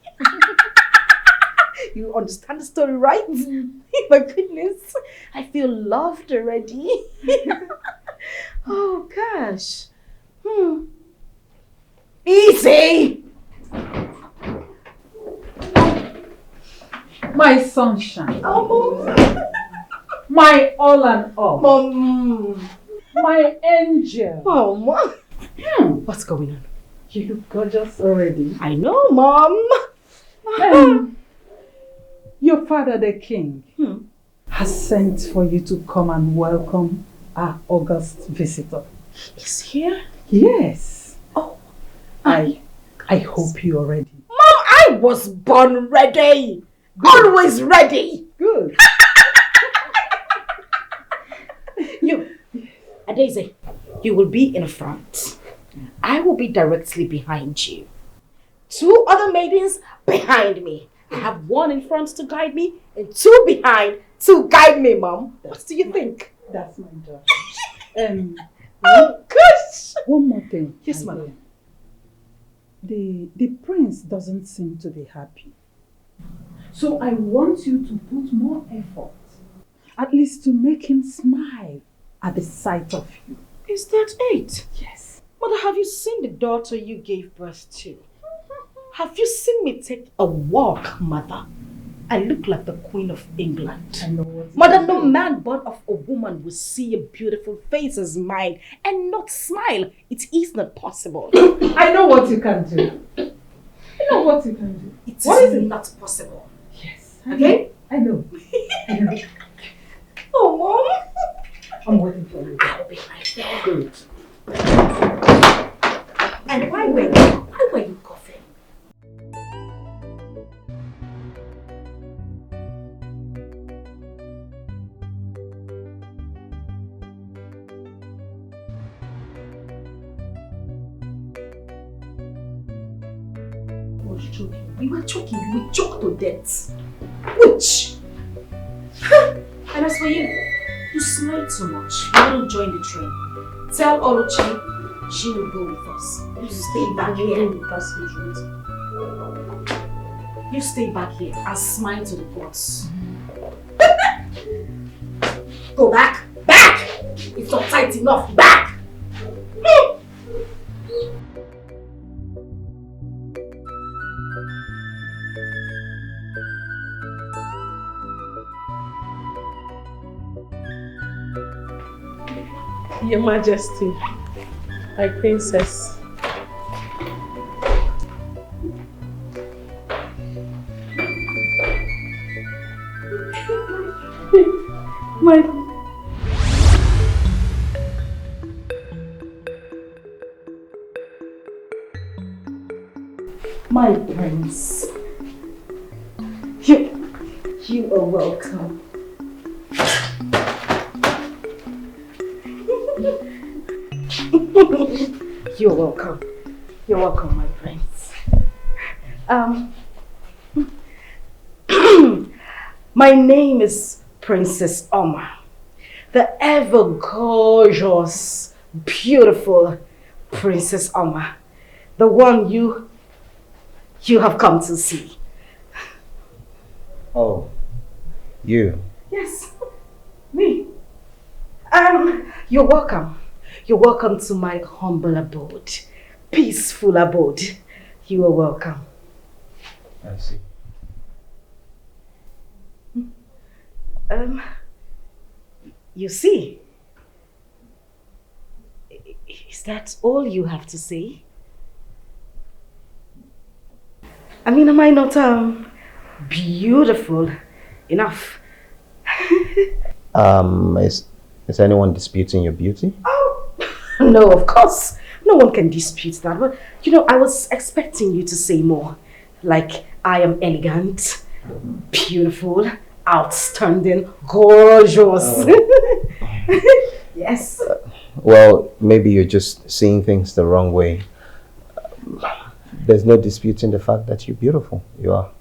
Speaker 3: You understand the story, right? My goodness, I feel loved already. Oh gosh. Easy!
Speaker 14: My sunshine.
Speaker 3: Oh,
Speaker 14: my all and all.
Speaker 3: Mom.
Speaker 14: My angel.
Speaker 3: Oh, Mom. What's going on?
Speaker 14: You look gorgeous already.
Speaker 3: I know, Mom.
Speaker 14: Your father, the king, has sent for you to come and welcome our august visitor.
Speaker 3: He's here?
Speaker 14: Yes.
Speaker 3: Oh.
Speaker 14: I hope you're ready.
Speaker 3: Mom, I was born ready. Good. Always ready.
Speaker 14: Good.
Speaker 3: You, Adeze, you will be in front. I will be directly behind you. 2 other maidens behind me. I have 1 in front to guide me and 2 behind to guide me, Mom. What do you think?
Speaker 14: That's my job.
Speaker 3: Oh, gosh.
Speaker 14: One more thing.
Speaker 3: Yes, Mom.
Speaker 14: The prince doesn't seem to be happy. So I want you to put more effort, at least to make him smile at the sight of you.
Speaker 3: Is that it?
Speaker 14: Yes.
Speaker 3: Mother, have you seen the daughter you gave birth to? Have you seen me take a walk, Mother? I look like the Queen of England.
Speaker 14: I know what.
Speaker 3: Mother, no man born of a woman will see a beautiful face as mine and not smile. It is not possible.
Speaker 14: I know what you can do. I know what you can do.
Speaker 3: It is not possible.
Speaker 14: Yes.
Speaker 3: Okay?
Speaker 14: I know.
Speaker 3: Oh, Mom.
Speaker 14: I'm waiting for you.
Speaker 3: I'll be right there.
Speaker 14: Good.
Speaker 3: And why were you coughing? Choking. You were choking. You were choked to death. Which? And as for you, you smile too much. You wouldn't join the train. Tell Oluchi she will go with us. You stay back here. You stay back here and smile to the boss. Go back. Back! It's not tight enough. Back!
Speaker 4: Your Majesty, my princess.
Speaker 3: My prince. You are welcome. You're welcome. You're welcome, my prince. My name is Princess Alma, the ever gorgeous, beautiful Princess Alma, the one you have come to see.
Speaker 13: Oh, you?
Speaker 3: Yes, me. You're welcome. You're welcome to my humble abode, peaceful abode. You are welcome.
Speaker 13: I see.
Speaker 3: You see, is that all you have to say? I mean, am I not beautiful enough?
Speaker 13: Is anyone disputing your beauty?
Speaker 3: Oh, no, of course. No one can dispute that. But, you know, I was expecting you to say more. Like, I am elegant, beautiful, outstanding, gorgeous. Yes.
Speaker 13: Well, maybe you're just seeing things the wrong way. There's no disputing the fact that you're beautiful. You are.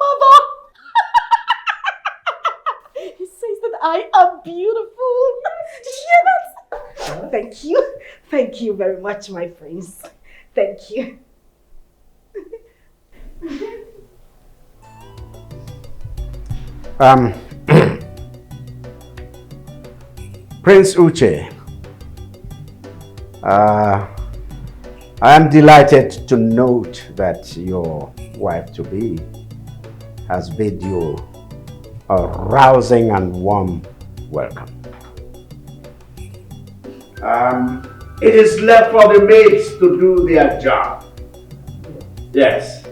Speaker 3: Mother! He says that I am beautiful. Did you hear that? Thank you. Thank you very much, my friends. Thank you.
Speaker 1: Prince Uche, I am delighted to note that your wife-to-be has bid you a rousing and warm welcome. It is left for the maids to do their job. Yes.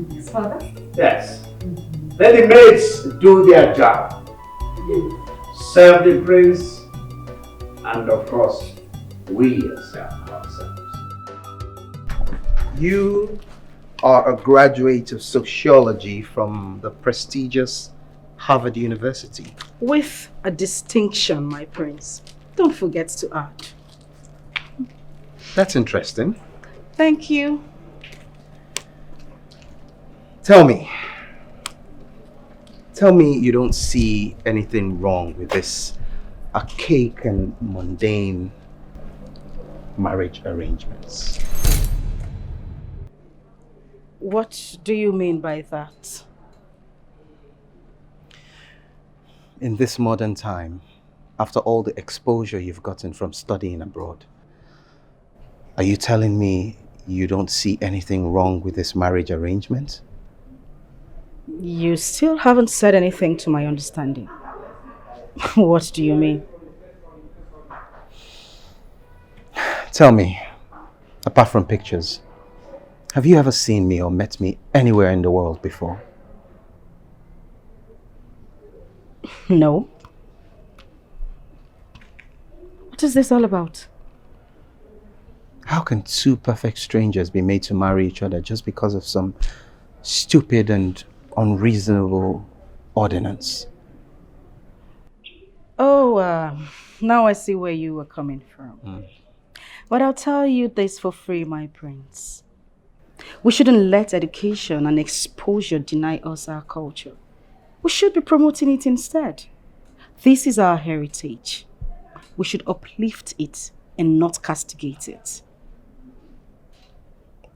Speaker 3: Yes, Father?
Speaker 1: Yes. Let the maids do their job. Serve the prince, and of course, we serve ourselves.
Speaker 13: You are a graduate of sociology from the prestigious Harvard University.
Speaker 3: With a distinction, my prince. Don't forget to add.
Speaker 13: That's interesting.
Speaker 3: Thank you.
Speaker 13: Tell me you don't see anything wrong with this archaic and mundane marriage arrangements.
Speaker 3: What do you mean by that?
Speaker 13: In this modern time, after all the exposure you've gotten from studying abroad, are you telling me you don't see anything wrong with this marriage arrangement?
Speaker 3: You still haven't said anything to my understanding. What do you mean?
Speaker 13: Tell me, apart from pictures, have you ever seen me or met me anywhere in the world before?
Speaker 3: No. What is this all about?
Speaker 13: How can two perfect strangers be made to marry each other just because of some stupid and unreasonable ordinance?
Speaker 3: Oh, now I see where you were coming from. But I'll tell you this for free, my prince. We shouldn't let education and exposure deny us our culture. We should be promoting it instead. This is our heritage. We should uplift it and not castigate it.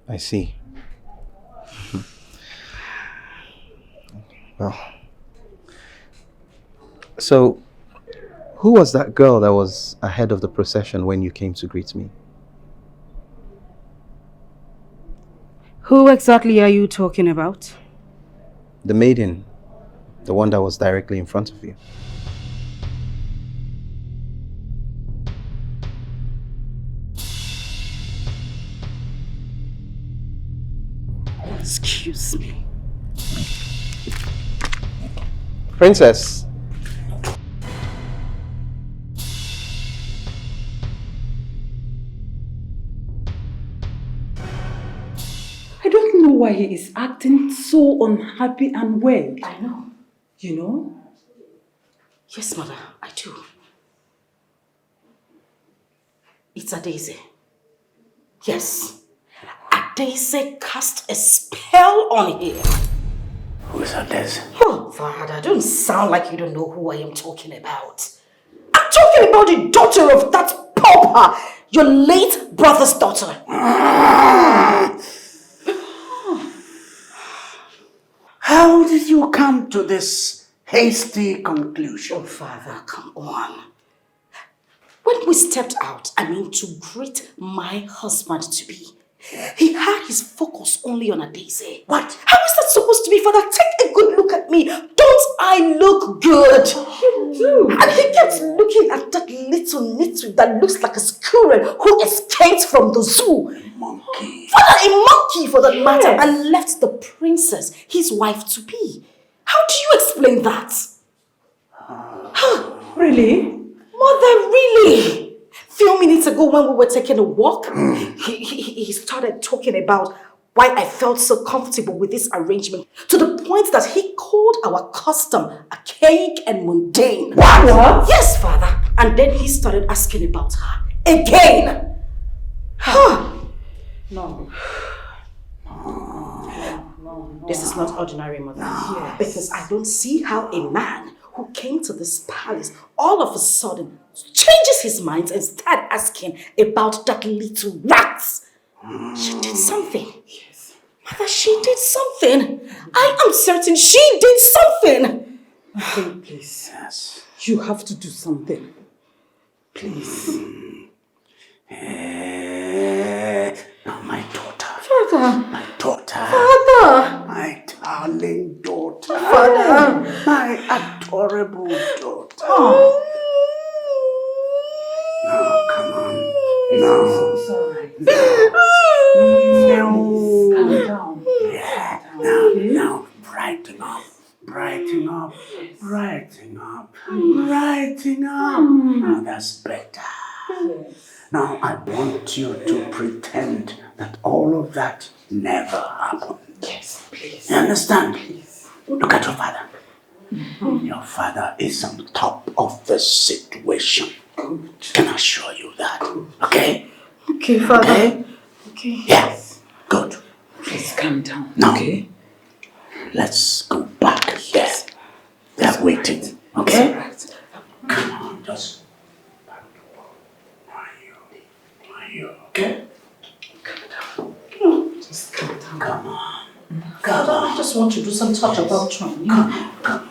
Speaker 13: I see. Well, so who was that girl that was ahead of the procession when you came to greet me?
Speaker 3: Who exactly are you talking about?
Speaker 13: The maiden, the one that was directly in front of you.
Speaker 3: Excuse me.
Speaker 13: Princess.
Speaker 14: I don't know why he is acting so unhappy and weird.
Speaker 3: I know.
Speaker 14: You know?
Speaker 3: Yes, mother, I do. It's Adaeze. Yes. Adaeze cast a spell on him.
Speaker 1: Who is Adaeze?
Speaker 3: Oh, Father, don't sound like you don't know who I am talking about. I'm talking about the daughter of that pauper, your late brother's daughter.
Speaker 1: How did you come to this hasty conclusion?
Speaker 3: Oh, Father, come on. When we stepped out, to greet my husband-to-be, He had his focus only on Adaeze. What? How is that supposed to be, Father? Take a good look at me. Don't I look good?
Speaker 14: You do.
Speaker 3: And he kept looking at that little nitwit that looks like a squirrel who escaped from the zoo.
Speaker 1: Monkey.
Speaker 3: Father, a monkey for that matter, and left the princess, his wife to be. How do you explain that?
Speaker 14: Really?
Speaker 3: Mother, really? Few minutes ago when we were taking a walk, he started talking about why I felt so comfortable with this arrangement, to the point that he called our custom archaic and mundane.
Speaker 14: What?
Speaker 3: Yes, Father. And then he started asking about her again. No. This is not ordinary, Mother.
Speaker 14: Yes.
Speaker 3: Because I don't see how a man who came to this palace all of a sudden changes his mind and starts asking about that little rat. She did something.
Speaker 14: Yes.
Speaker 3: Mother, she did something. I am certain she did something.
Speaker 14: Okay, please.
Speaker 1: Yes.
Speaker 14: You have to do something. Please.
Speaker 1: Now my daughter.
Speaker 3: Father.
Speaker 1: My daughter.
Speaker 3: Father.
Speaker 1: My darling daughter.
Speaker 3: Father.
Speaker 1: My adorable daughter.
Speaker 3: Oh.
Speaker 1: No, come on. No.
Speaker 14: It's all right.
Speaker 1: No.
Speaker 14: Calm down.
Speaker 1: Yeah. Now, brighten up. Brighten up. Brighten up. Brighten up. Now that's better. Now I want you to pretend that all of that never happened.
Speaker 14: Yes, please.
Speaker 1: You understand?
Speaker 14: Please.
Speaker 1: Look at your father. Your father is on top of the situation.
Speaker 14: Good.
Speaker 1: Can I assure you that? Okay?
Speaker 3: Okay, Father.
Speaker 1: Okay?
Speaker 3: Okay.
Speaker 1: Yes. Good.
Speaker 14: Please calm down.
Speaker 1: Now,
Speaker 14: okay?
Speaker 1: let's go back there. They're waiting. Okay?
Speaker 14: Right.
Speaker 1: Come on, just. Are you okay?
Speaker 14: Calm down. Just calm down.
Speaker 1: Come on.
Speaker 3: Father, I just want to do some touch about Tron.
Speaker 1: Come on.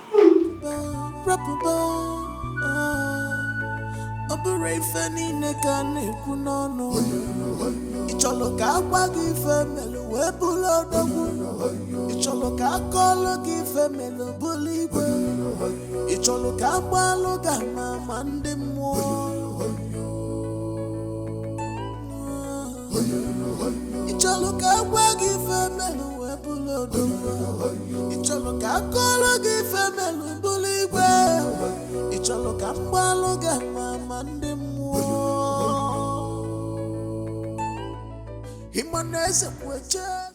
Speaker 5: Icholo ka gwa gị ife melu wee bụrụ odogwu. Icholo ka akọlụ gị ife melu bụrụ igwe. Icholo ka agbalụ gị ama ma ndị mmụọ. Icholo ka agwa gị ife melu wee bụrụ odogwu. Icholo ka akọlụ gị ife melu bụrụ igwe. Icholo ka agbalụ gị ama ma ndị mmụọ.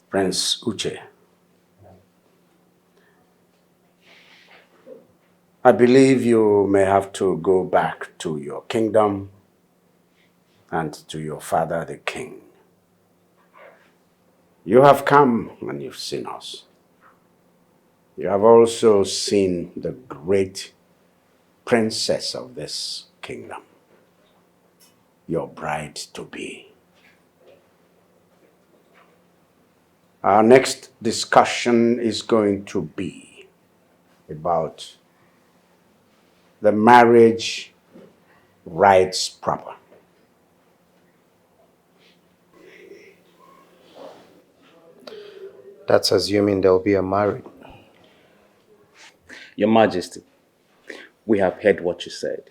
Speaker 1: Prince Uche, I believe you may have to go back to your kingdom and to your father, the king. You have come and you've seen us. You have also seen the great princess of this kingdom, your bride-to-be. Our next discussion is going to be about the marriage rites proper.
Speaker 13: That's assuming there'll be a marriage.
Speaker 12: Your Majesty, we have heard what you said.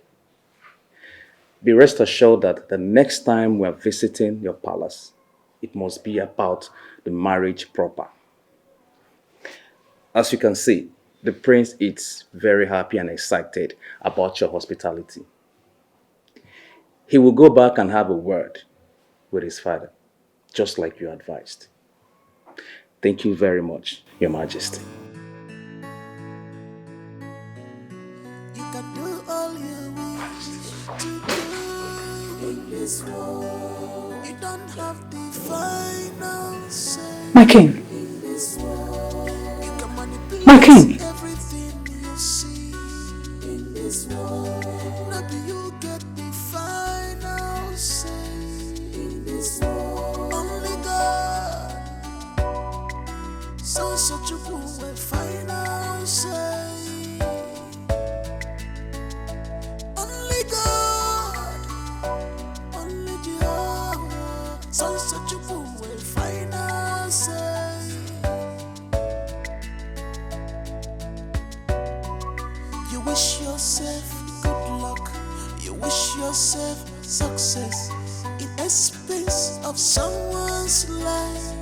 Speaker 12: Be rest assured that the next time we're visiting your palace, it must be about the marriage proper. As you can see, the prince is very happy and excited about your hospitality. He will go back and have a word with his father, just like you advised. Thank you very much, Your Majesty.
Speaker 5: You can do all you wish to do in this world. You don't have the final say.
Speaker 14: My king.
Speaker 5: In this world. You can manipulate
Speaker 14: My king.
Speaker 5: everything you see in this world. Maybe you get the final say in this world. Only God. So such a cool final say. Only God. Only Jehovah. So such a cool yourself success in expense of someone's life.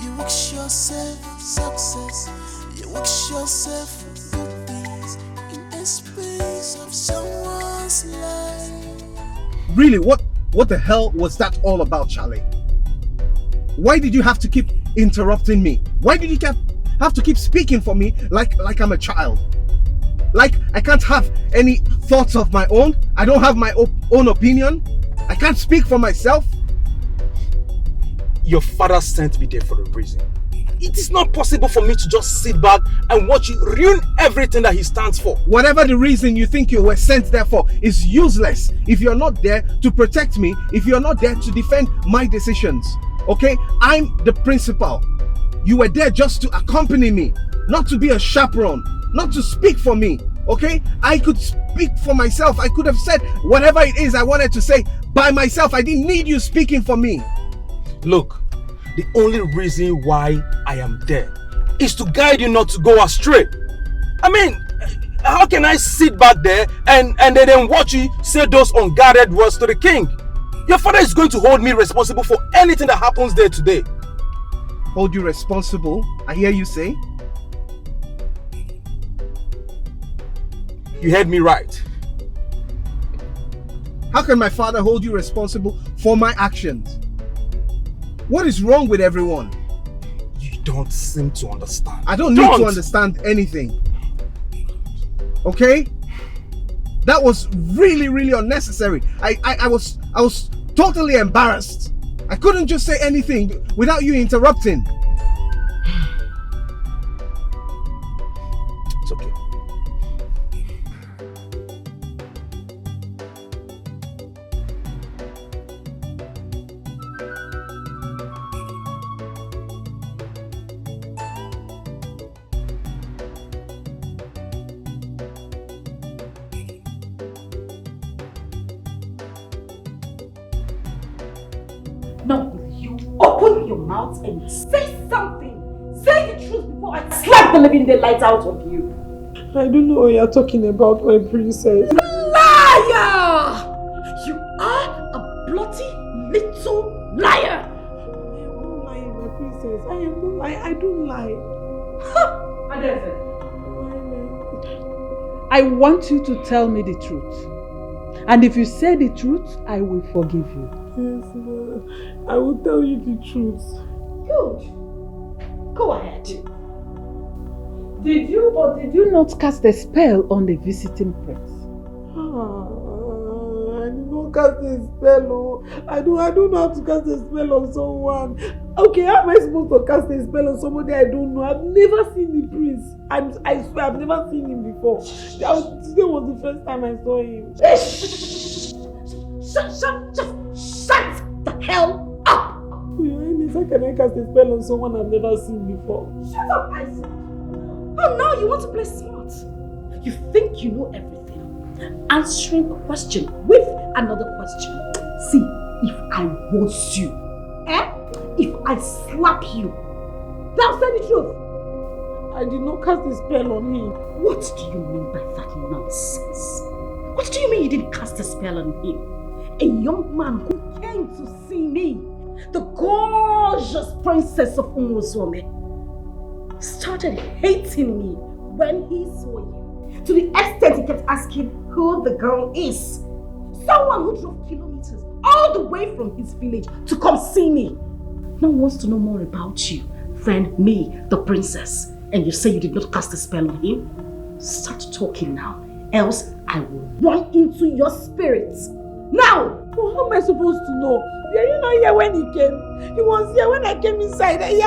Speaker 5: You wish yourself success. You wish yourself good things in expense of someone's life.
Speaker 13: Really, what the hell was that all about, Charlie? Why did you have to keep interrupting me? Why did you have to keep speaking for me like I'm a child? Like I can't have any thoughts of my own? I don't have my own opinion? I can't speak for myself?
Speaker 16: Your father sent me there for a reason. It is not possible for me to just sit back and watch you ruin everything that he stands for.
Speaker 13: Whatever the reason you think you were sent there for is useless if you're not there to protect me, if you're not there to defend my decisions. Okay? I'm the principal. You were there just to accompany me, not to be a chaperone, not to speak for me. Okay? I could speak for myself. I could have said whatever it is I wanted to say by myself. I didn't need you speaking for me.
Speaker 16: Look, the only reason why I am there is to guide you not to go astray. I mean, how can I sit back there and then watch you say those unguarded words to the king? Your father is going to hold me responsible for anything that happens there today.
Speaker 13: Hold you responsible? I hear you say.
Speaker 16: You heard me right.
Speaker 13: How can my father hold you responsible for my actions? What is wrong with everyone?
Speaker 16: You don't seem to understand.
Speaker 13: I don't need to understand anything. Okay? That was really, really unnecessary. I was totally embarrassed. I couldn't just say anything without you interrupting.
Speaker 16: It's okay.
Speaker 3: Now will you open your mouth and say something? Say the truth before I slap the living daylight out of you.
Speaker 4: I don't know what you're talking about, my princess.
Speaker 3: Liar! You are a bloody little liar!
Speaker 4: I am not lying, my princess. I am not lying. I don't lie. I want you to tell me the truth. And if you say the truth, I will forgive you. Yes, ma'am. I will tell you the truth.
Speaker 3: Good. Go ahead.
Speaker 4: Did you or did you not cast a spell on the visiting prince? I did not cast a spell. I don't know how to cast a spell on someone. Okay, how am I supposed to cast a spell on somebody I don't know? I've never seen the prince. I swear I've never seen him before. Today was the first time I saw him.
Speaker 3: Shut the hell up!
Speaker 4: Your Highness, how can I cast a spell on someone I've never seen before?
Speaker 3: Shut up, I said. Oh, now you want to play smart. You think you know everything. Answering a question with another question. See, if I was you, if I slap you, now say the truth.
Speaker 4: I did not cast a spell on him.
Speaker 3: What do you mean by that nonsense? What do you mean you didn't cast a spell on him? A young man who came to see me, the gorgeous princess of Umosome, started hating me when he saw you. To the extent he kept asking who the girl is. Someone who drove kilometers all the way from his village to come see me. Now wants to know more about you than me, the princess. And you say you did not cast a spell on him? Start talking now, else I will run into your spirits. Now!
Speaker 4: Well, how am I supposed to know? Were you not here when he came? He was here when I came inside. He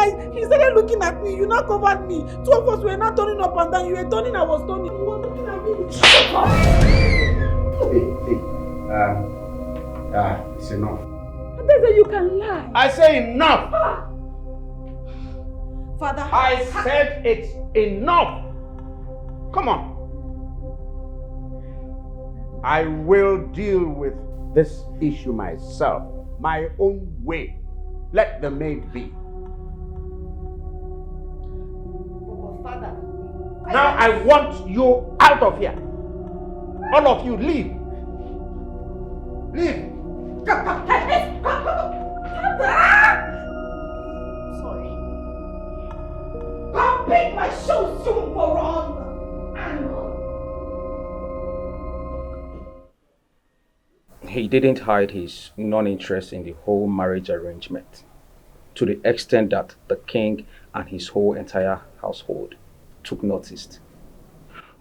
Speaker 4: started looking at me. You not covered me. Two of us were not turning up and down. You were turning, I was turning. You were looking at me. Shut up!
Speaker 1: It's enough.
Speaker 4: And they say you can lie.
Speaker 1: I say enough!
Speaker 3: Father,
Speaker 1: I said it's enough! Come on. I will deal with this issue myself, my own way. Let the maid be.
Speaker 3: Father,
Speaker 1: now I want you out of here.
Speaker 8: All of you, leave. Leave.
Speaker 3: Come. Sorry. Come pick my shoes, you moron!
Speaker 12: He didn't hide his non-interest in the whole marriage arrangement, to the extent that the king and his whole entire household took notice.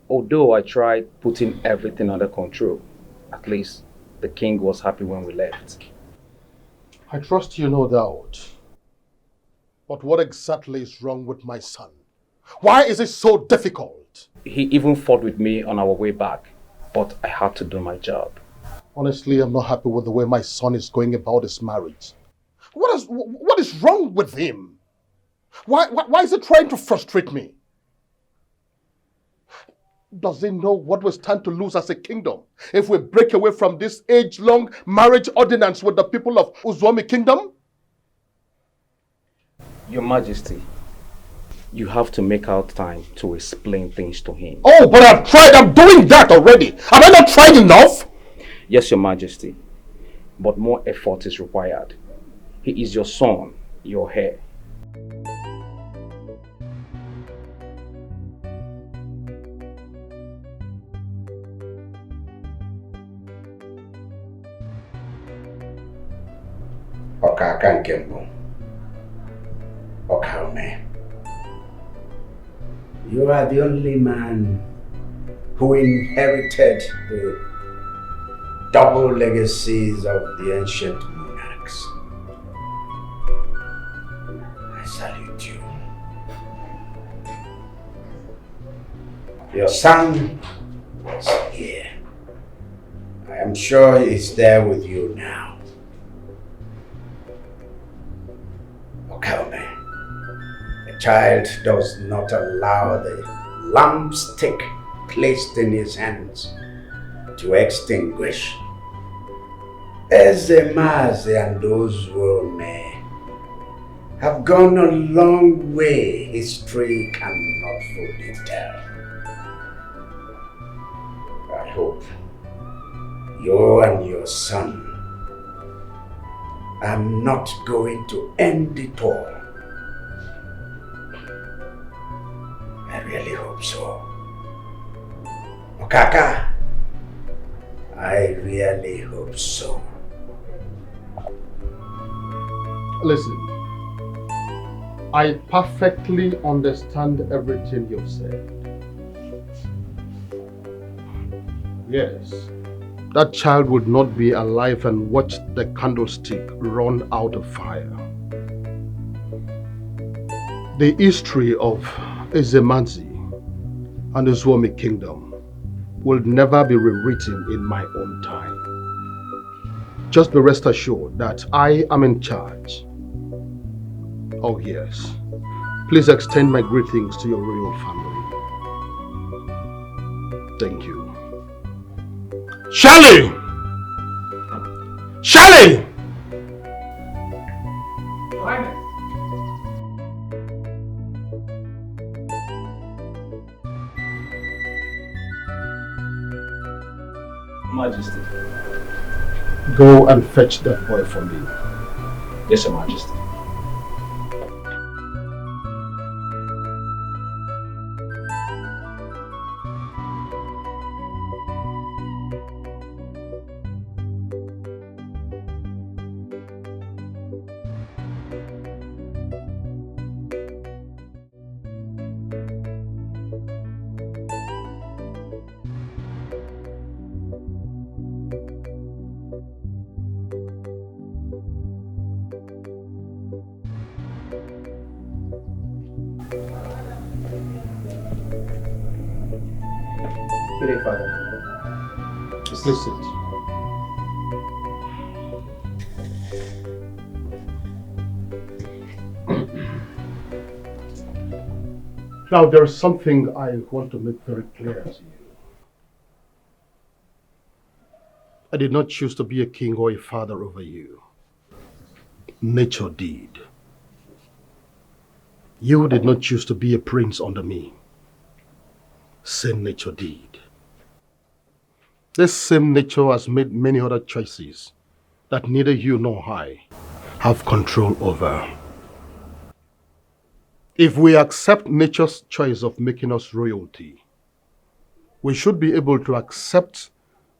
Speaker 12: Although I tried putting everything under control, at least the king was happy when we left.
Speaker 8: I trust you, no doubt. But what exactly is wrong with my son? Why is it so difficult?
Speaker 12: He even fought with me on our way back, but I had to do my job.
Speaker 8: Honestly, I'm not happy with the way my son is going about his marriage. What is wrong with him? Why is he trying to frustrate me? Does he know what we stand to lose as a kingdom if we break away from this age-long marriage ordinance with the people of Uzwami Kingdom?
Speaker 12: Your Majesty, you have to make out time to explain things to him.
Speaker 8: Oh, but I've tried. I'm doing that already. Have I not tried enough?
Speaker 12: Yes, Your Majesty, but more effort is required. He is your son, your heir.
Speaker 1: Okaka Nkembo. Okaume. You are the only man who inherited the double legacies of the ancient monarchs. I salute you. Your son was here. I am sure he's there with you now. Okaume, a child does not allow the lamp stick placed in his hands to extinguish. Ezemazi and those who may have gone a long way, history cannot fully tell. I hope you and your son are not going to end it all. I really hope so. Okaka, I really hope so.
Speaker 8: Listen, I perfectly understand everything you've said. Yes, that child would not be alive and watch the candlestick run out of fire. The history of Ezemanzi and the Uzwami Kingdom will never be rewritten in my own time. Just be rest assured that I am in charge. Oh yes, please extend my greetings to your royal family. Thank you. Shirley! Shirley!
Speaker 12: Majesty.
Speaker 8: Go and fetch that boy for me.
Speaker 12: Yes, Your Majesty.
Speaker 11: Good day, Father.
Speaker 8: Please sit. Now, there is something I want to make very clear to you. I did not choose to be a king or a father over you. Nature did. You did not choose to be a prince under me. Same nature did. This same nature has made many other choices that neither you nor I have control over. If we accept nature's choice of making us royalty, we should be able to accept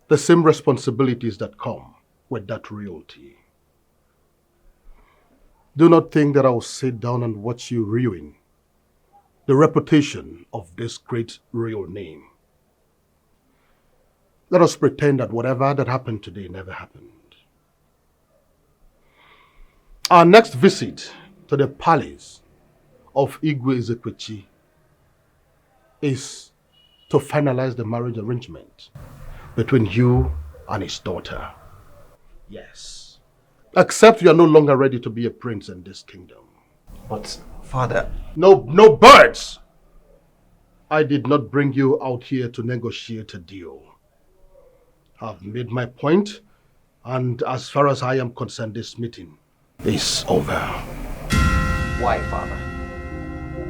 Speaker 8: the same responsibilities that come with that royalty. Do not think that I will sit down and watch you ruin the reputation of this great royal name. Let us pretend that whatever that happened today never happened. Our next visit to the palace of Igwe Ezekwechi is to finalize the marriage arrangement between you and his daughter. Yes. Except you are no longer ready to be a prince in this kingdom.
Speaker 13: But, Father...
Speaker 8: No birds! I did not bring you out here to negotiate a deal. I've made my point, and as far as I am concerned, this meeting is over.
Speaker 13: Why, Father?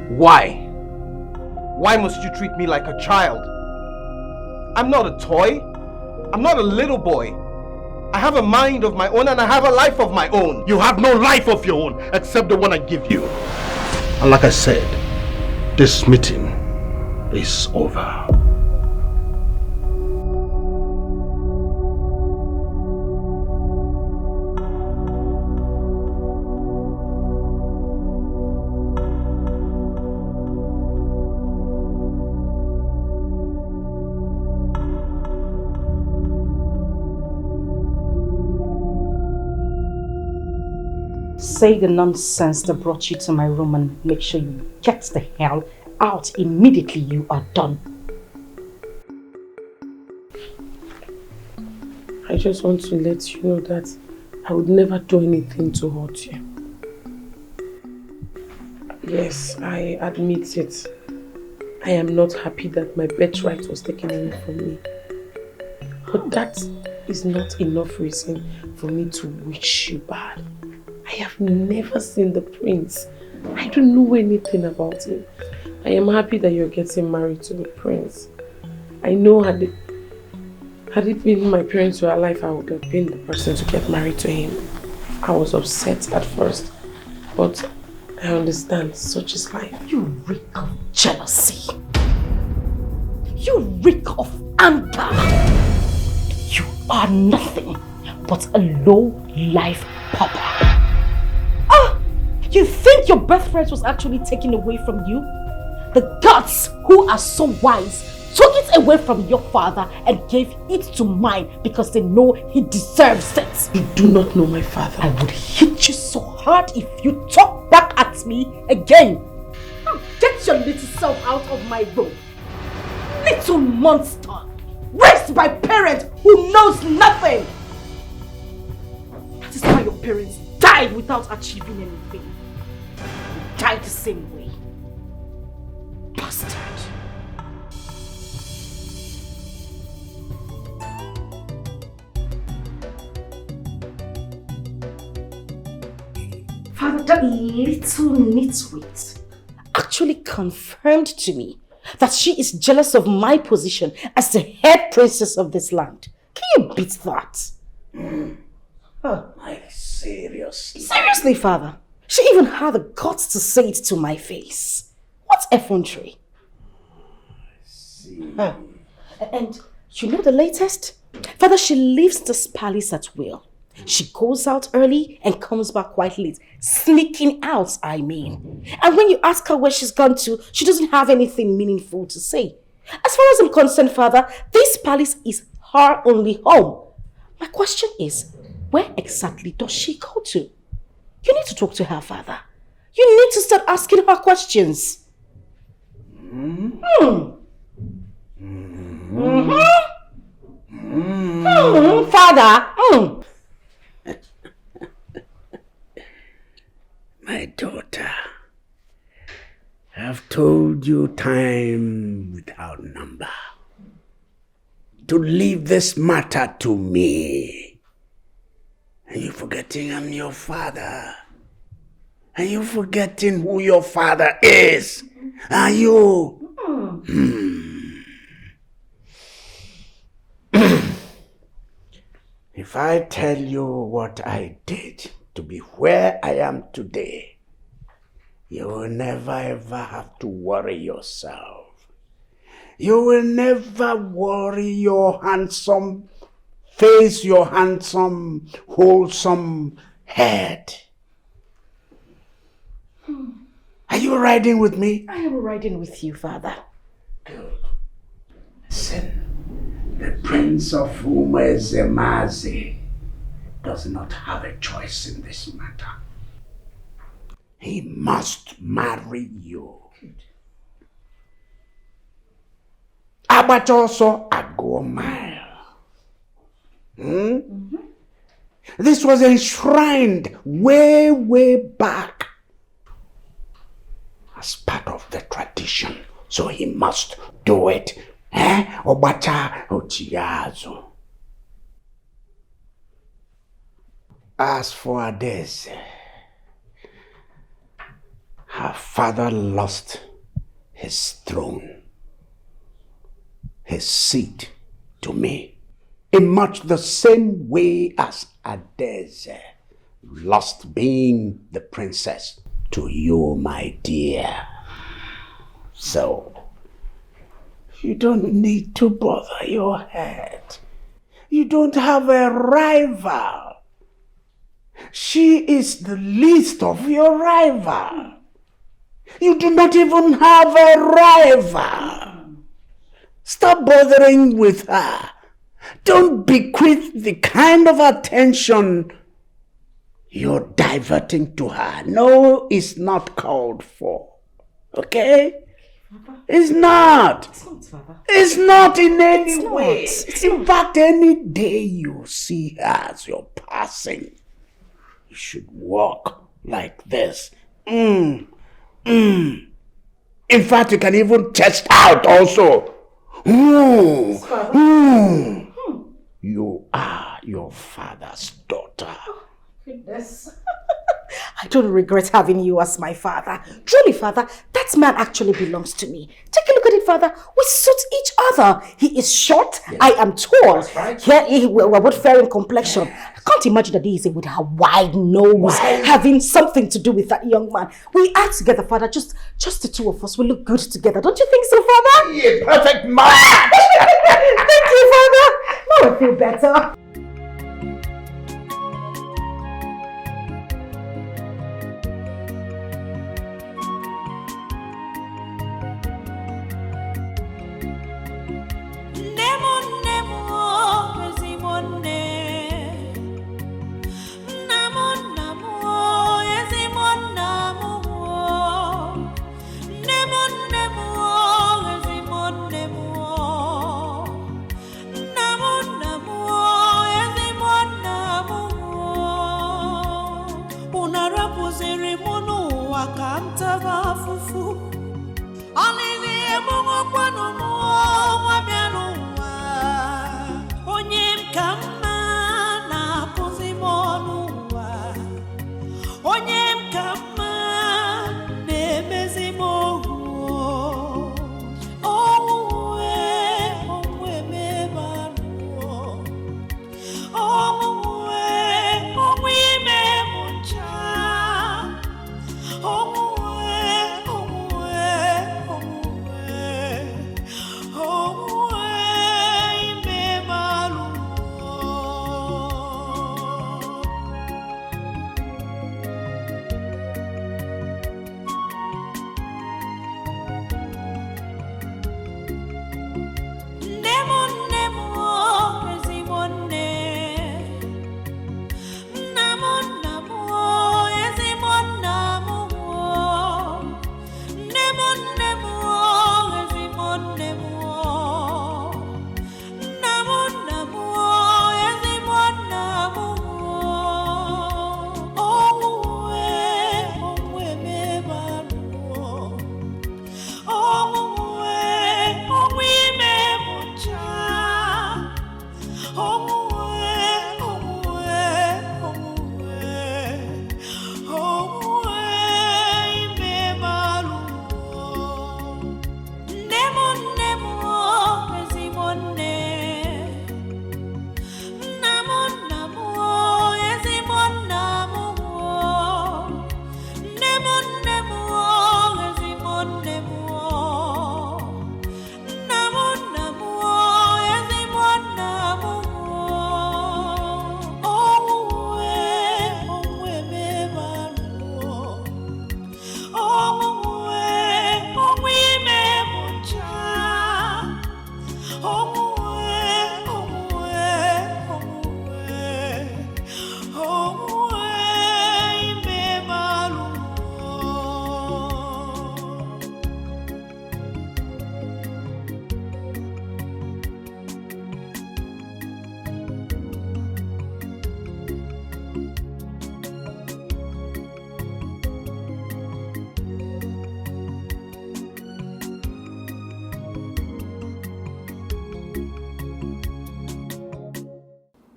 Speaker 13: Why? Why must you treat me like a child? I'm not a toy. I'm not a little boy. I have a mind of my own and I have a life of my own.
Speaker 8: You have no life of your own except the one I give you. And like I said, this meeting is over.
Speaker 3: Say the nonsense that brought you to my room and make sure you get the hell out immediately you are done.
Speaker 4: I just want to let you know that I would never do anything to hurt you. Yes, I admit it. I am not happy that my birthright was taken away from me. But that is not enough reason for me to wish you bad. I have never seen the prince. I don't know anything about him. I am happy that you're getting married to the prince. I know had it been my parents were alive, I would have been the person to get married to him. I was upset at first, but I understand such is life.
Speaker 3: You reek of jealousy. You reek of anger. You are nothing but a low-life pauper. You think your birthright was actually taken away from you? The gods who are so wise took it away from your father and gave it to mine because they know he deserves it.
Speaker 4: You do not know my father.
Speaker 3: I would hit you so hard if you talk back at me again. Now get your little self out of my room. Little monster, raised by parents who knows nothing. That is why your parents died without achieving anything. You died the same way. Bastard. Father, that little nitwit actually confirmed to me that she is jealous of my position as the head princess of this land. Can you beat that?
Speaker 1: Like, seriously?
Speaker 3: Seriously, Father? She even had the guts to say it to my face. What effrontery? And you know the latest? Father, she leaves this palace at will. She goes out early and comes back quite late. Sneaking out, I mean. And when you ask her where she's gone to, she doesn't have anything meaningful to say. As far as I'm concerned, Father, this palace is her only home. My question is, where exactly does she go to? You need to talk to her, Father. You need to start asking her questions. Father.
Speaker 1: My daughter, I've told you time without number to leave this matter to me. And you're forgetting I'm your father. And you're forgetting who your father is. Are you? If I tell you what I did to be where I am today, you will never ever have to worry yourself. You will never worry your handsome face, your handsome, wholesome head. Are you riding with me?
Speaker 3: I am riding with you, Father.
Speaker 1: Good. Listen, the Prince of Umezemazi does not have a choice in this matter. He must marry you. But also a go mile. This was enshrined way, way back as part of the tradition. So he must do it. Obata Ochiazo. As for this, her father lost his throne, his seat to me, in much the same way as Adeze lost being the princess to you, my dear. So, you don't need to bother your head. You don't have a rival. She is the least of your rival. You do not even have a rival. Stop bothering with her. Don't bequeath the kind of attention you're diverting to her. No, it's not called for. Okay? Papa? It's not. It's not, Papa. It's not in any way. In fact, any day you see her as you're passing, you should walk like this. In fact, you can even test out also. You are your father's daughter.
Speaker 3: Goodness. I don't regret having you as my father. Truly, Father, that man actually belongs to me. Take a look at it, Father. We suit each other. He is short, yes. I am tall. That's right. We're both fair in complexion. I can't imagine that Daisy with her wide nose having something to do with that young man. We are together, Father. Just the two of us. We look good together. Don't you think so, Father?
Speaker 1: Yeah, perfect match.
Speaker 3: Thank you, Father. Now I feel better.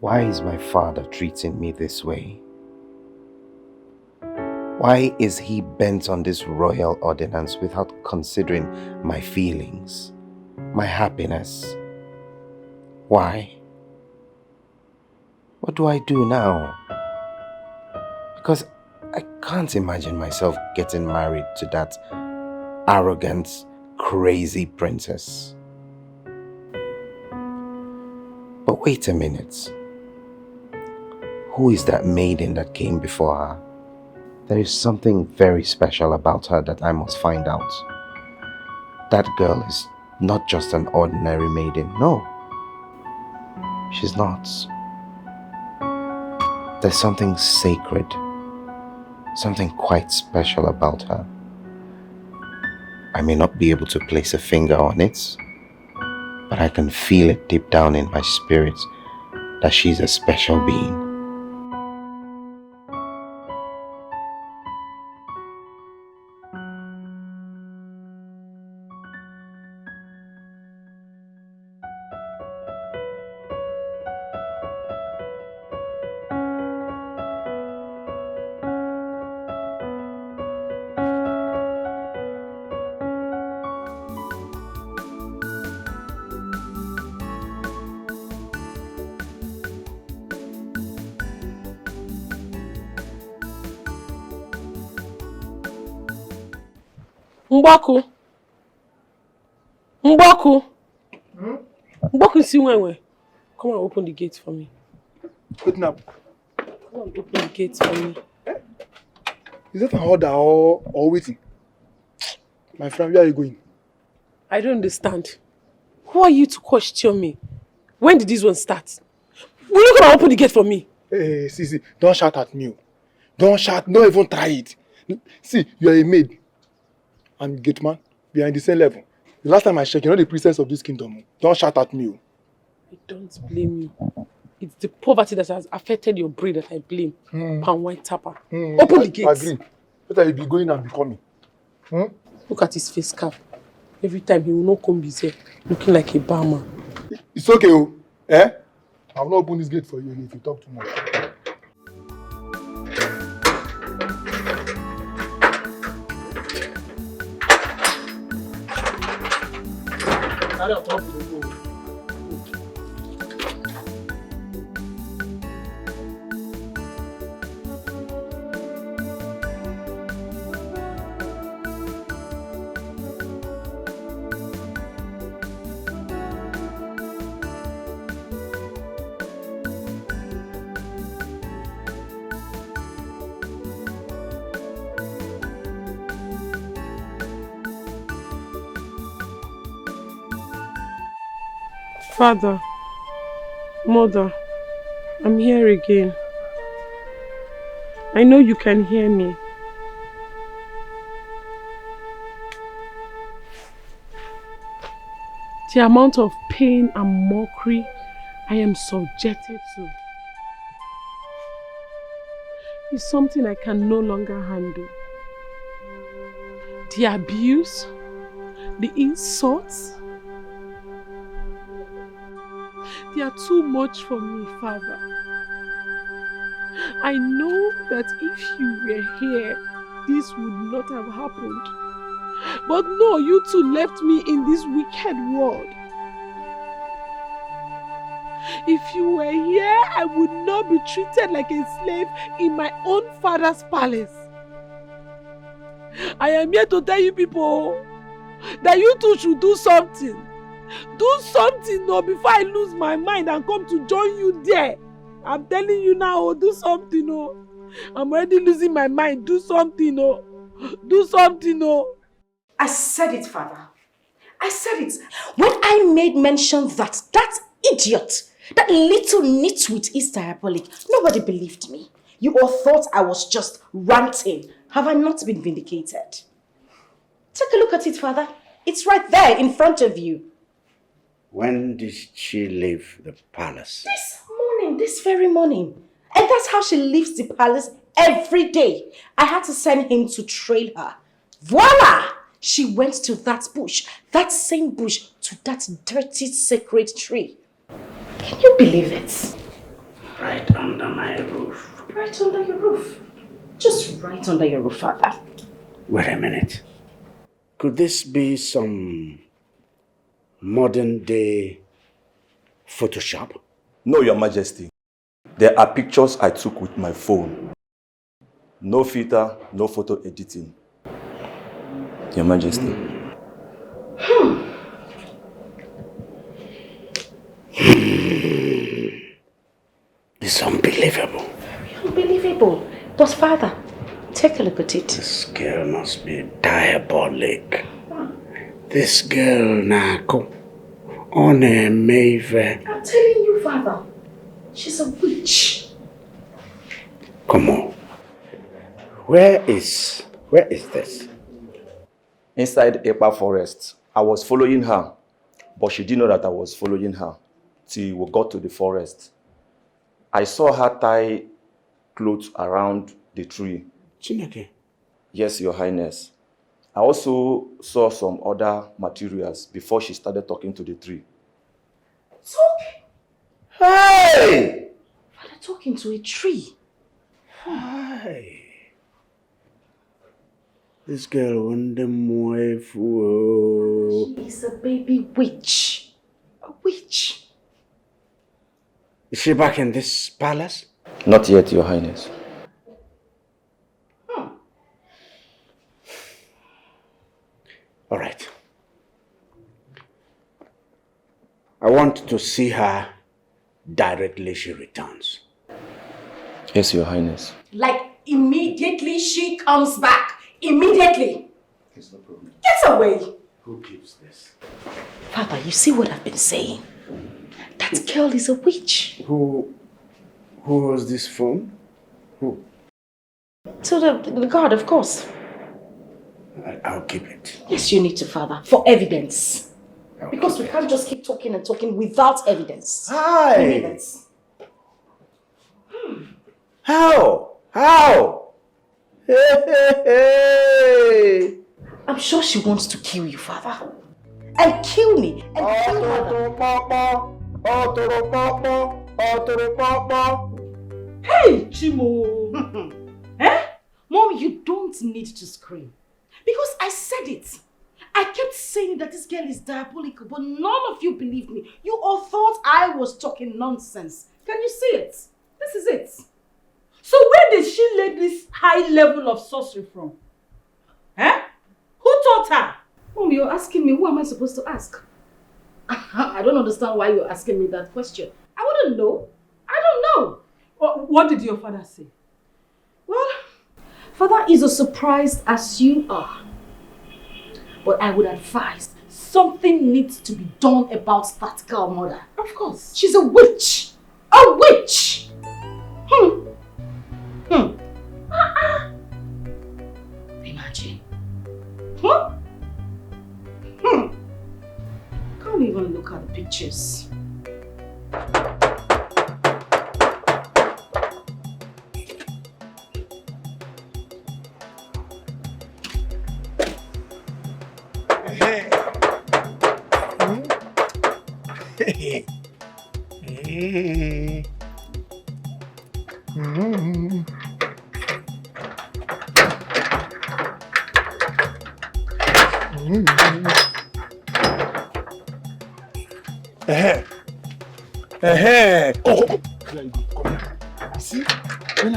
Speaker 13: Why is my father treating me this way? Why is he bent on this royal ordinance without considering my feelings, my happiness? Why? What do I do now? Because I can't imagine myself getting married to that arrogant, crazy princess. But wait a minute. Who is that maiden that came before her? There is something very special about her that I must find out. That girl is not just an ordinary maiden. No, she's not. There's something sacred, something quite special about her. I may not be able to place a finger on it, but I can feel it deep down in my spirit that she's a special being.
Speaker 4: Mboku. Mboku Siwenwe. Come and open the gate for me.
Speaker 16: Open up.
Speaker 4: Come and open the gate for me.
Speaker 16: Is that an order or waiting? My friend, where are you going?
Speaker 4: I don't understand. Who are you to question me? When did this one start? Will you come and open the gate for me?
Speaker 16: Hey, see, don't shout at me. Don't shout, don't even try it. See, you are a maid. I'm gate man. We are in the same level. The last time I checked, you're not the princess of this kingdom. Don't shout at me.
Speaker 4: I don't blame you. It's the poverty that has affected your breed that I blame. Pan white tapper. Open the gates.
Speaker 16: Agree. Better you be going and be coming.
Speaker 4: Look at his face cap. Every time he will not come his hair, looking like a barman.
Speaker 16: It's okay, oh. Eh? I will not open this gate for you if you talk too much. Carry on top of the road.
Speaker 4: Father, Mother, I'm here again. I know you can hear me. The amount of pain and mockery I am subjected to is something I can no longer handle. The abuse, the insults, they are too much for me, Father. I know that if you were here, this would not have happened. But no, you two left me in this wicked world. If you were here, I would not be treated like a slave in my own father's palace. I am here to tell you people that you two should do something. Do something no, before I lose my mind and come to join you there. I'm telling you now, do something. No. I'm already losing my mind. Do something. No. Do something. No.
Speaker 3: I said it, Father. I said it. When I made mention that idiot, that little nitwit is diabolic, nobody believed me. You all thought I was just ranting. Have I not been vindicated? Take a look at it, Father. It's right there in front of you.
Speaker 1: When did she leave the palace?
Speaker 3: This morning, this very morning. And that's how she leaves the palace every day. I had to send him to trail her. Voila! She went to that bush, that same bush, to that dirty sacred tree. Can you believe it?
Speaker 1: Right under my roof.
Speaker 3: Right under your roof. Just right under your roof, Father.
Speaker 1: Wait a minute. Could this be some modern day Photoshop?
Speaker 16: No, Your Majesty. There are pictures I took with my phone. No filter, no photo editing. Your Majesty.
Speaker 1: It's unbelievable.
Speaker 3: Very unbelievable. But Father, take a look at it.
Speaker 1: This girl must be diabolic. This girl, Nako, on a Mave.
Speaker 3: I'm telling you, Father, she's a witch.
Speaker 1: Come on. Where is this?
Speaker 16: Inside Epa Forest. I was following her, but she didn't know that I was following her till we got to the forest. I saw her tie clothes around the tree.
Speaker 1: Chineke?
Speaker 16: Yes, Your Highness. I also saw some other materials before she started talking to the tree.
Speaker 3: Talking?
Speaker 1: Hey!
Speaker 3: Father, talking to a tree.
Speaker 1: Hi. This girl won the moifu.
Speaker 3: She is a baby witch. A witch.
Speaker 1: Is she back in this palace?
Speaker 16: Not yet, Your Highness.
Speaker 1: All right. I want to see her directly she returns.
Speaker 16: Yes, Your Highness.
Speaker 3: Like immediately she comes back. Immediately.
Speaker 1: It's no problem.
Speaker 3: Get away.
Speaker 1: Who gives this?
Speaker 3: Papa, you see what I've been saying? That girl is a witch.
Speaker 1: Who was this phone? Who?
Speaker 3: To the guard, of course.
Speaker 1: I'll keep it.
Speaker 3: Yes, you need to, Father, for evidence. Because we can't just keep talking and talking without evidence.
Speaker 1: Hi.
Speaker 3: Evidence.
Speaker 1: How? Hey.
Speaker 3: I'm sure she wants to kill you, Father. And kill me. And kill Mother. Hey, Chimo. Eh? Mom, you don't need to scream. Because I said it. I kept saying that this girl is diabolical, but none of you believed me. You all thought I was talking nonsense. Can you see it? This is it.
Speaker 14: So where did she learn this high level of sorcery from? Eh? Who taught her?
Speaker 3: Mom, you're asking me, who am I supposed to ask? I don't understand why you're asking me that question. I wouldn't know. I don't know.
Speaker 14: What did your father say?
Speaker 3: Well, Father is as surprised as you are. But I would advise something needs to be done about that girl, Mother.
Speaker 14: Of course.
Speaker 3: She's a witch. A witch! Imagine. Can't even look at the pictures.
Speaker 8: See, when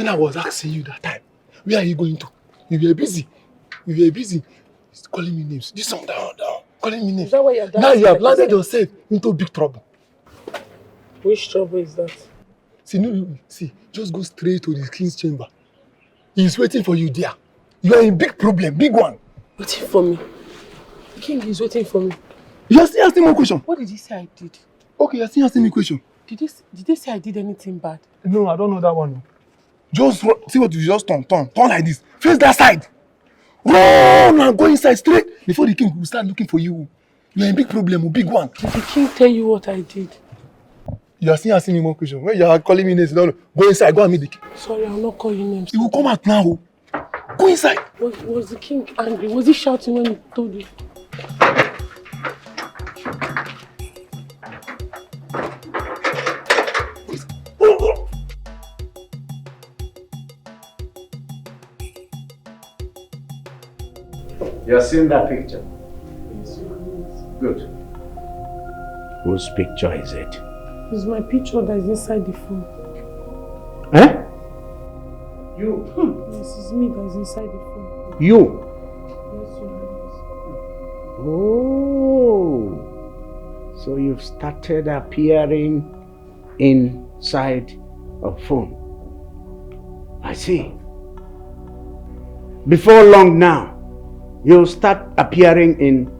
Speaker 8: I was asking you that time, where are you going to? You were busy. He's calling me names. This one down. Calling me names.
Speaker 4: Is that why your dad
Speaker 8: now you have landed yourself into big trouble.
Speaker 4: Which trouble is that?
Speaker 8: See, just go straight to the king's chamber. He's waiting for you there. You are in big problem, big one.
Speaker 4: Waiting for me? The king is waiting for me.
Speaker 8: You are still asking me a question.
Speaker 4: What did he say I did?
Speaker 8: Okay, you are still asking me a question.
Speaker 4: Did they say I did anything bad?
Speaker 8: No, I don't know that one. Just see what you just turn like this. Face that side. Run and go inside straight before the king will start looking for you. You are in big problem, a big one.
Speaker 4: Did the king tell you what I did?
Speaker 8: You are still asking me more questions. When you are calling me names, go inside, go and meet the king.
Speaker 4: Sorry, I'll not call you names.
Speaker 8: He will come out now. Go inside.
Speaker 4: Was the king angry? Was he shouting when he told you?
Speaker 1: You're seeing that picture? Good. Whose picture is it?
Speaker 4: It's my picture that is inside the phone.
Speaker 1: Eh? You?
Speaker 4: Yes, it's me that is inside the phone.
Speaker 1: You?
Speaker 4: Yes, Your Highness.
Speaker 1: Oh. So you've started appearing inside a phone. I see. Before long now, you'll start appearing in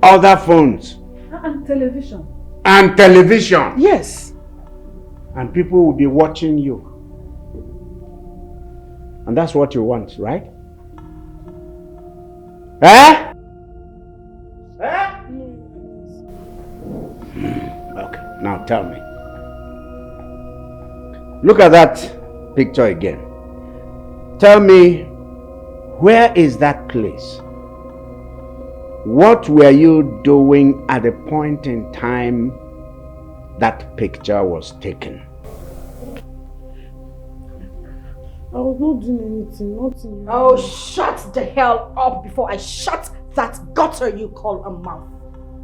Speaker 1: other phones.
Speaker 14: And television.
Speaker 1: And television.
Speaker 14: Yes.
Speaker 1: And people will be watching you. And that's what you want, right? Eh? Okay, now tell me. Look at that picture again. Tell me, where is that place? What were you doing at the point in time that picture was taken?
Speaker 4: I was not doing anything, nothing.
Speaker 3: Oh, shut the hell up before I shut that gutter you call a mouth.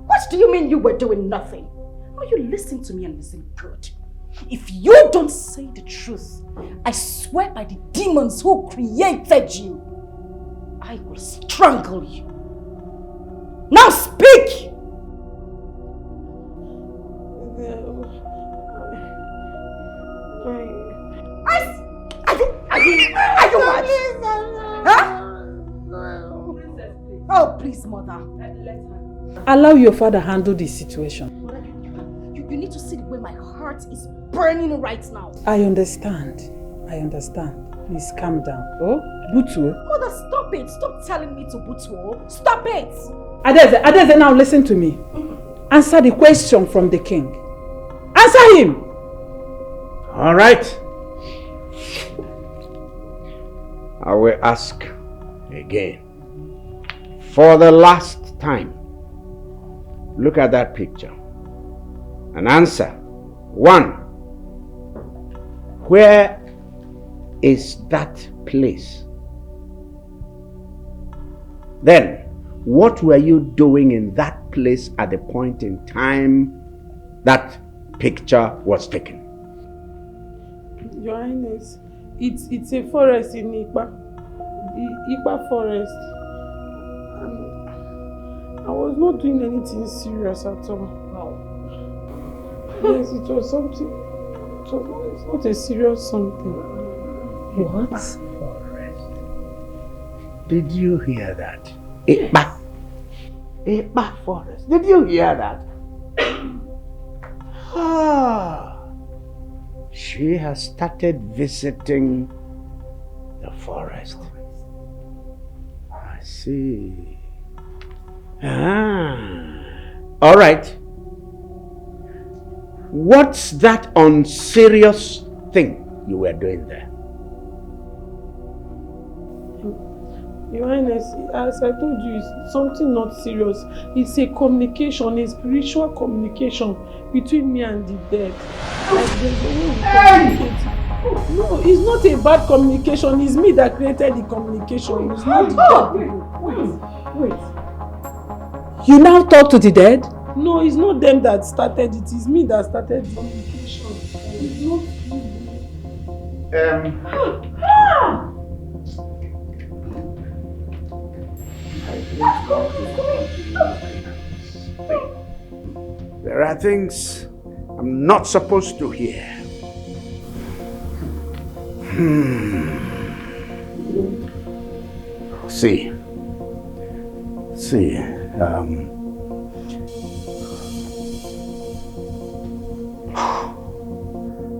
Speaker 3: What do you mean you were doing nothing? Now you listen to me and listen good. If you don't say the truth, I swear by the demons who created you, I will strangle you. Now speak! Are you mad? Huh? Oh, please, mother.
Speaker 14: Allow your father handle the situation.
Speaker 3: You need to see the way my heart is burning right now.
Speaker 14: I understand. Please calm down. Oh, Butu.
Speaker 3: Mother, stop it. Stop telling me to Butu. Stop it.
Speaker 14: Adeze, now listen to me. Answer the question from the king. Answer him.
Speaker 1: All right. I will ask again. For the last time, look at that picture and answer. 1. Where is that place? Then, what were you doing in that place at the point in time that picture was taken?
Speaker 4: Your Highness, it's a forest in Ipa forest. I was not doing anything serious at all. Yes, it was something. It's not a serious something.
Speaker 1: What? Forest. Did you hear that? Ipa forest. Did you hear that? She has started visiting the forest. I see. All right. What's that unserious thing you were doing there?
Speaker 4: Your Highness, as I told you, it's something not serious. It's a communication, a spiritual communication between me and the dead. Like there's a way we communicate. No, it's not a bad communication. It's me that created the communication. It's not the dead people.
Speaker 14: Wait. You now talk to the dead?
Speaker 4: No, it's not them that started it. It's me that started the communication. It's not
Speaker 1: There are things I'm not supposed to hear. See,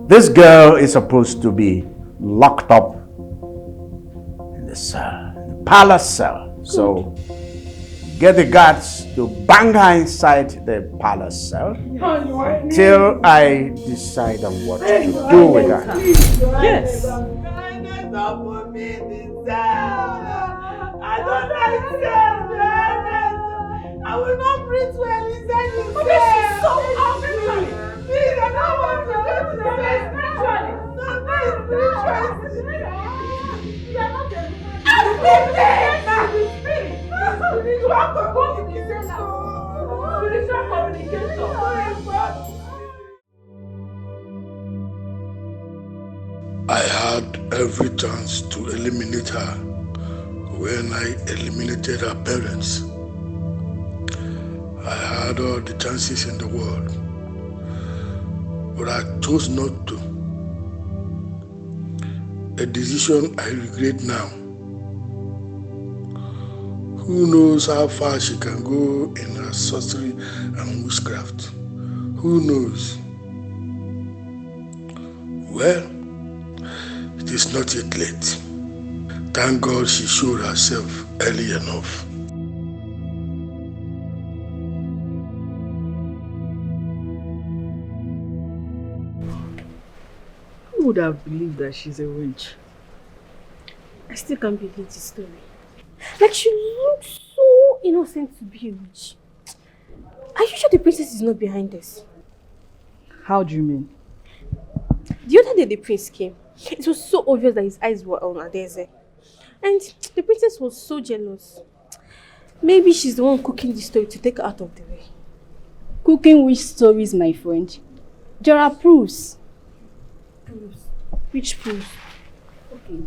Speaker 1: this girl is supposed to be locked up in the cell, in the palace cell. So get the guards to bang her inside the palace cell till I decide on what to do with her.
Speaker 4: Yes.
Speaker 17: Don't put me in this cell. I don't like cell. I will not breathe well inside this cell. She's so ugly. Please, I don't want to go to the bed.
Speaker 8: I had every chance to eliminate her when I eliminated her parents. I had all the chances in the world, but I chose not to. A decision I regret now. Who knows how far she can go in her sorcery and witchcraft? Who knows? Well, it is not yet late. Thank God she showed herself early enough.
Speaker 14: Who would have believed that she's a witch?
Speaker 10: I still can't believe this story. Like, she looks so innocent to be a witch. Are you sure the princess is not behind this?
Speaker 14: How do you mean?
Speaker 10: The other day the prince came. It was so obvious that his eyes were on Adeze. And the princess was so jealous. Maybe she's the one cooking the story to take her out of the way.
Speaker 15: Cooking which stories, my friend? There are proofs.
Speaker 10: Proofs? Which proofs?
Speaker 15: Okay.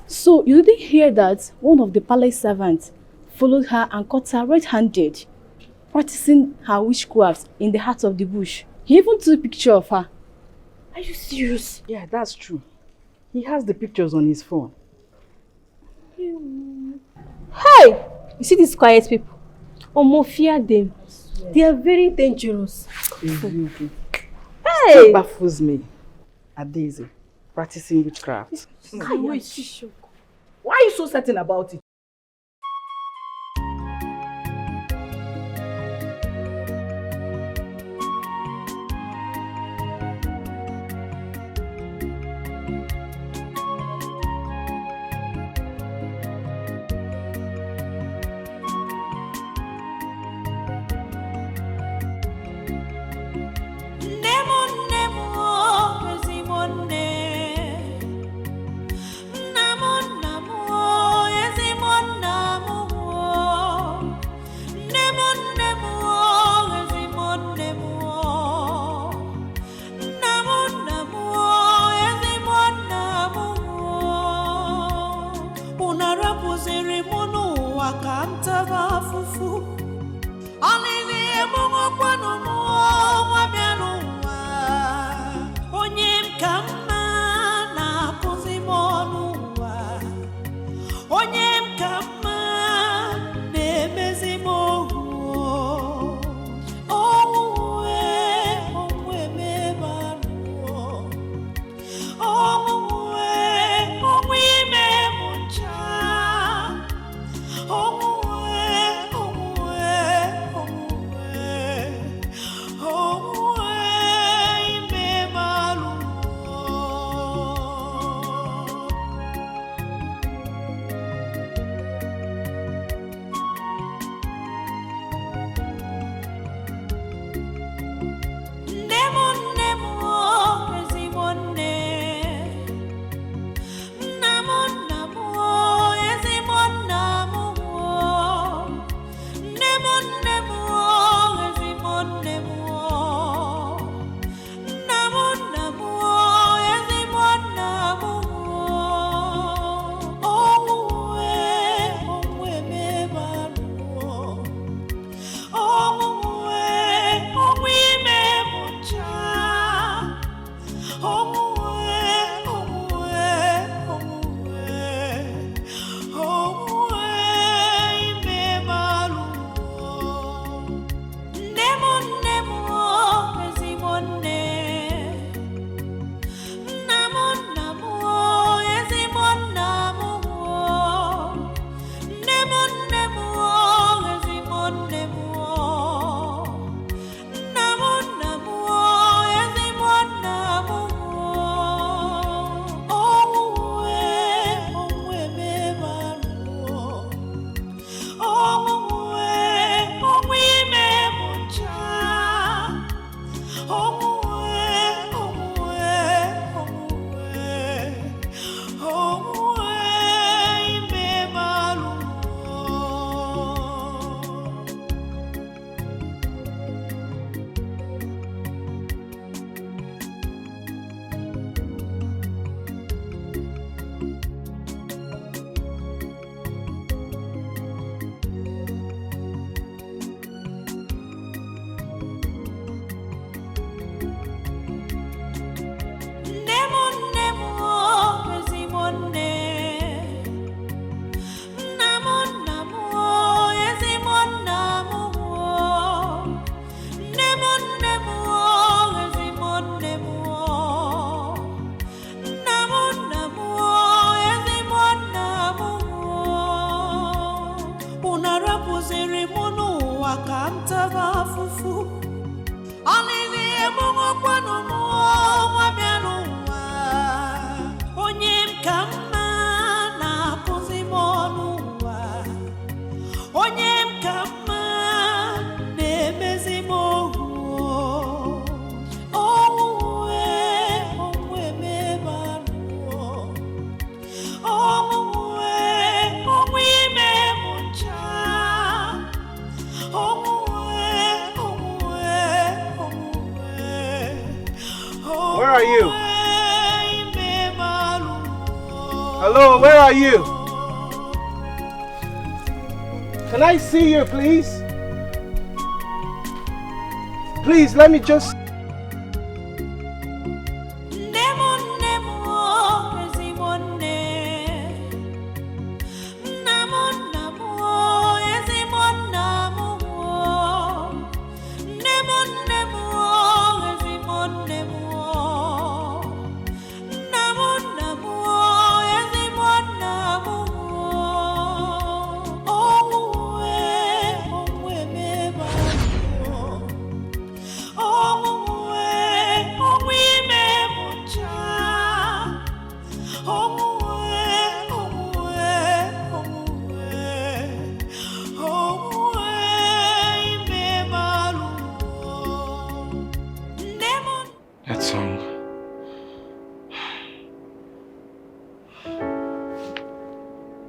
Speaker 15: So, you didn't hear that one of the palace servants followed her and caught her red-handed, practicing her witchcraft in the heart of the bush. He even took a picture of her.
Speaker 10: Are you serious?
Speaker 14: Yeah, that's true. He has the pictures on his phone.
Speaker 10: Hey! You see these quiet people? Omo, fear them. They are very dangerous.
Speaker 14: Hey!
Speaker 10: Hey!
Speaker 14: It baffles me. Adeze, practicing witchcraft. Why are you so certain about it?
Speaker 13: where are you? Hello, where are you? Can I see you, please? Please, let me just...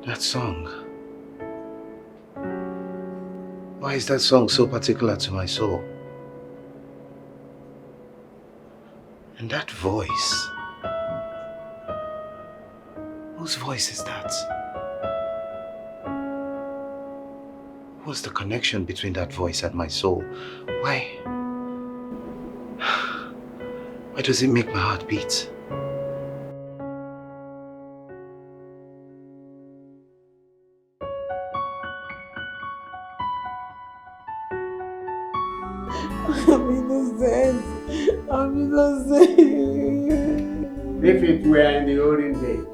Speaker 18: That song. Why is that song so particular to my soul? And that voice. Whose voice is that? What's the connection between that voice and my soul? Why does it make my heart beat?
Speaker 4: I'm innocent. I'm innocent.
Speaker 1: If it were in the olden days,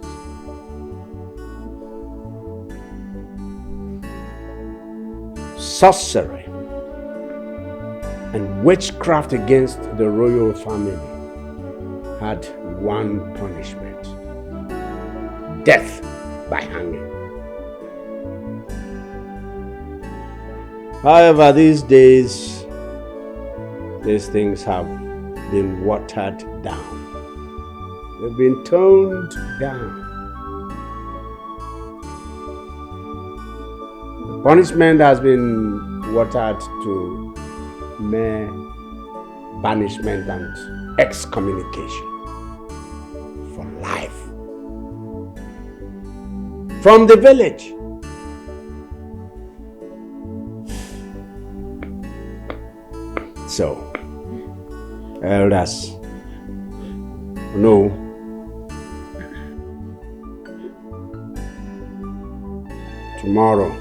Speaker 1: sorcery and witchcraft against the royal family had one punishment: death by hanging. However, these days, these things have been watered down. They've been toned down. The punishment has been watered to mere banishment and excommunication for life from the village. So, elders, no. Tomorrow,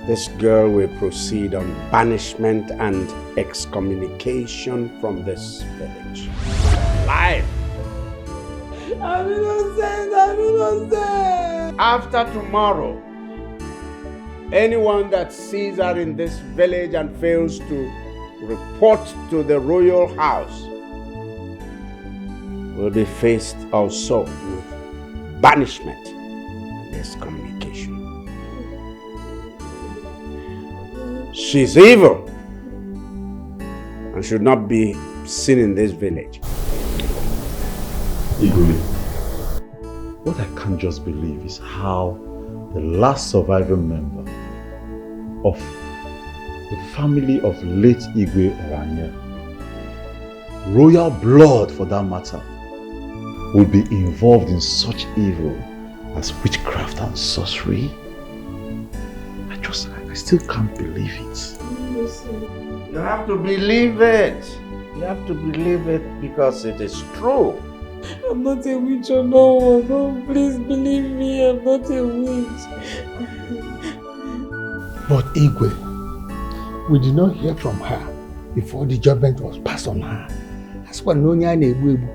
Speaker 1: this girl will proceed on banishment and excommunication from this village. Life.
Speaker 4: I'm innocent. I'm innocent.
Speaker 1: After tomorrow, anyone that sees her in this village and fails to report to the royal house will be faced also with banishment and excommunication. She's evil and should not be seen in this village.
Speaker 19: Igwe, what I can't just believe is how the last surviving member of the family of late Igwe Oranye, royal blood for that matter, would be involved in such evil as witchcraft and sorcery. I still can't believe it.
Speaker 1: You have to believe it. You have to believe it because it is true.
Speaker 4: I'm not a witch or no one. No, please believe me. I'm not a witch.
Speaker 8: But Igwe, we did not hear from her before the judgment was passed on her. That's why no one EBUBE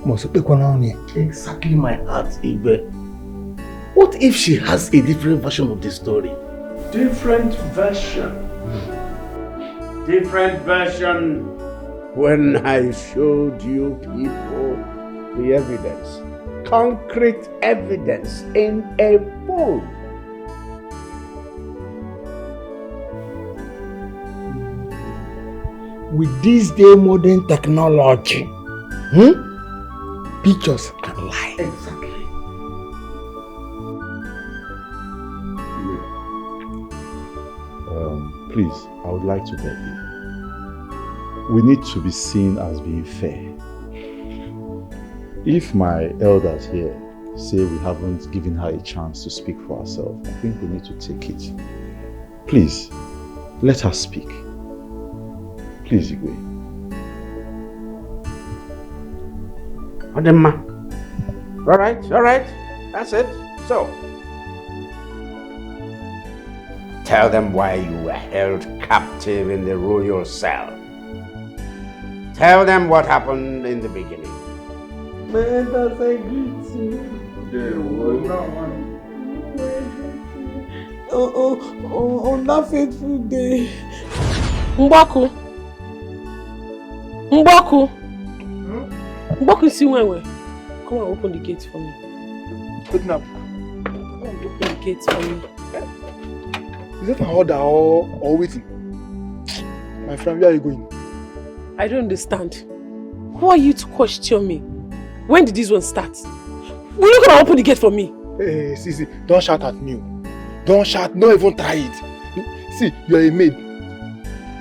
Speaker 8: must speak on it.
Speaker 9: Exactly my heart, Igwe. What if she has a different version of the story?
Speaker 1: Different version. Different version. When I showed you people the evidence, concrete evidence in a phone.
Speaker 8: With this day modern technology, pictures can lie.
Speaker 1: Exactly.
Speaker 19: Please, I would like to beg you. we need to be seen as being fair. If my elders here say we haven't given her a chance to speak for herself, I think we need to take it. Please, let her speak. Please, Igwe.
Speaker 1: Odemma. All right. That's it. So, tell them why you were held captive in the royal cell. Tell them what happened in the beginning.
Speaker 4: Man, that's a good thing. On that fateful day.
Speaker 2: Mboku, see when. Come and open the gate for me.
Speaker 20: Open up.
Speaker 2: Come and open the gate for me.
Speaker 20: Is that an order or waiting? My friend, where are you going?
Speaker 2: I don't understand. Who are you to question me? When did this one start? Will you come and open the gate for me?
Speaker 20: Hey, see, don't shout at me. Don't shout, don't even try it. See, you are a maid.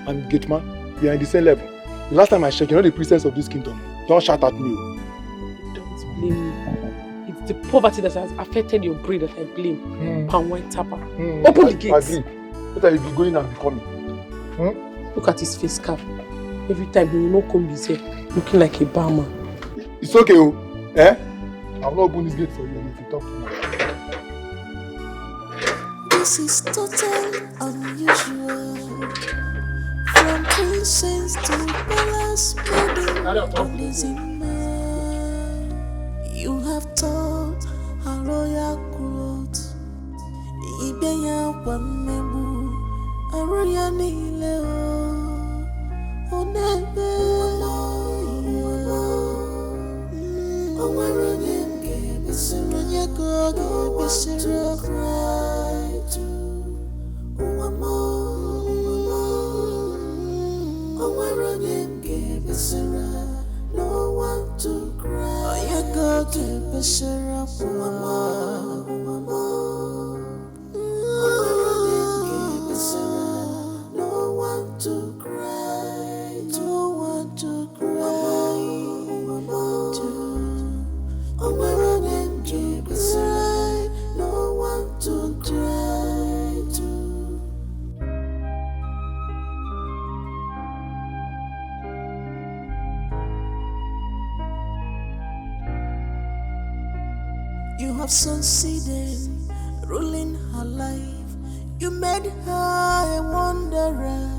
Speaker 20: And gate man, you are in the same level. The last time I checked, you're not the princess of this kingdom. Don't shout at me.
Speaker 2: Don't blame me. It's the poverty that has affected your brain that I blame. Palm white tapper. Open the gate.
Speaker 20: Agree. What are you going and becoming?
Speaker 2: Look at his face cap. Every time he will not come his hair, looking like a barman.
Speaker 20: It's okay, oh. Eh? I'll not open this gate for you if you talk to me.
Speaker 5: This is totally unusual. From princess to palace, you have taught a royal cloth. Ibeya wamebu, a royal nileo. Onebe, no one to cry. Oh, you go to Bishara, no one to cry, no one to cry. Oh, where are them keepers? No one to try to. You have succeeded, ruling her life. You made her a wanderer,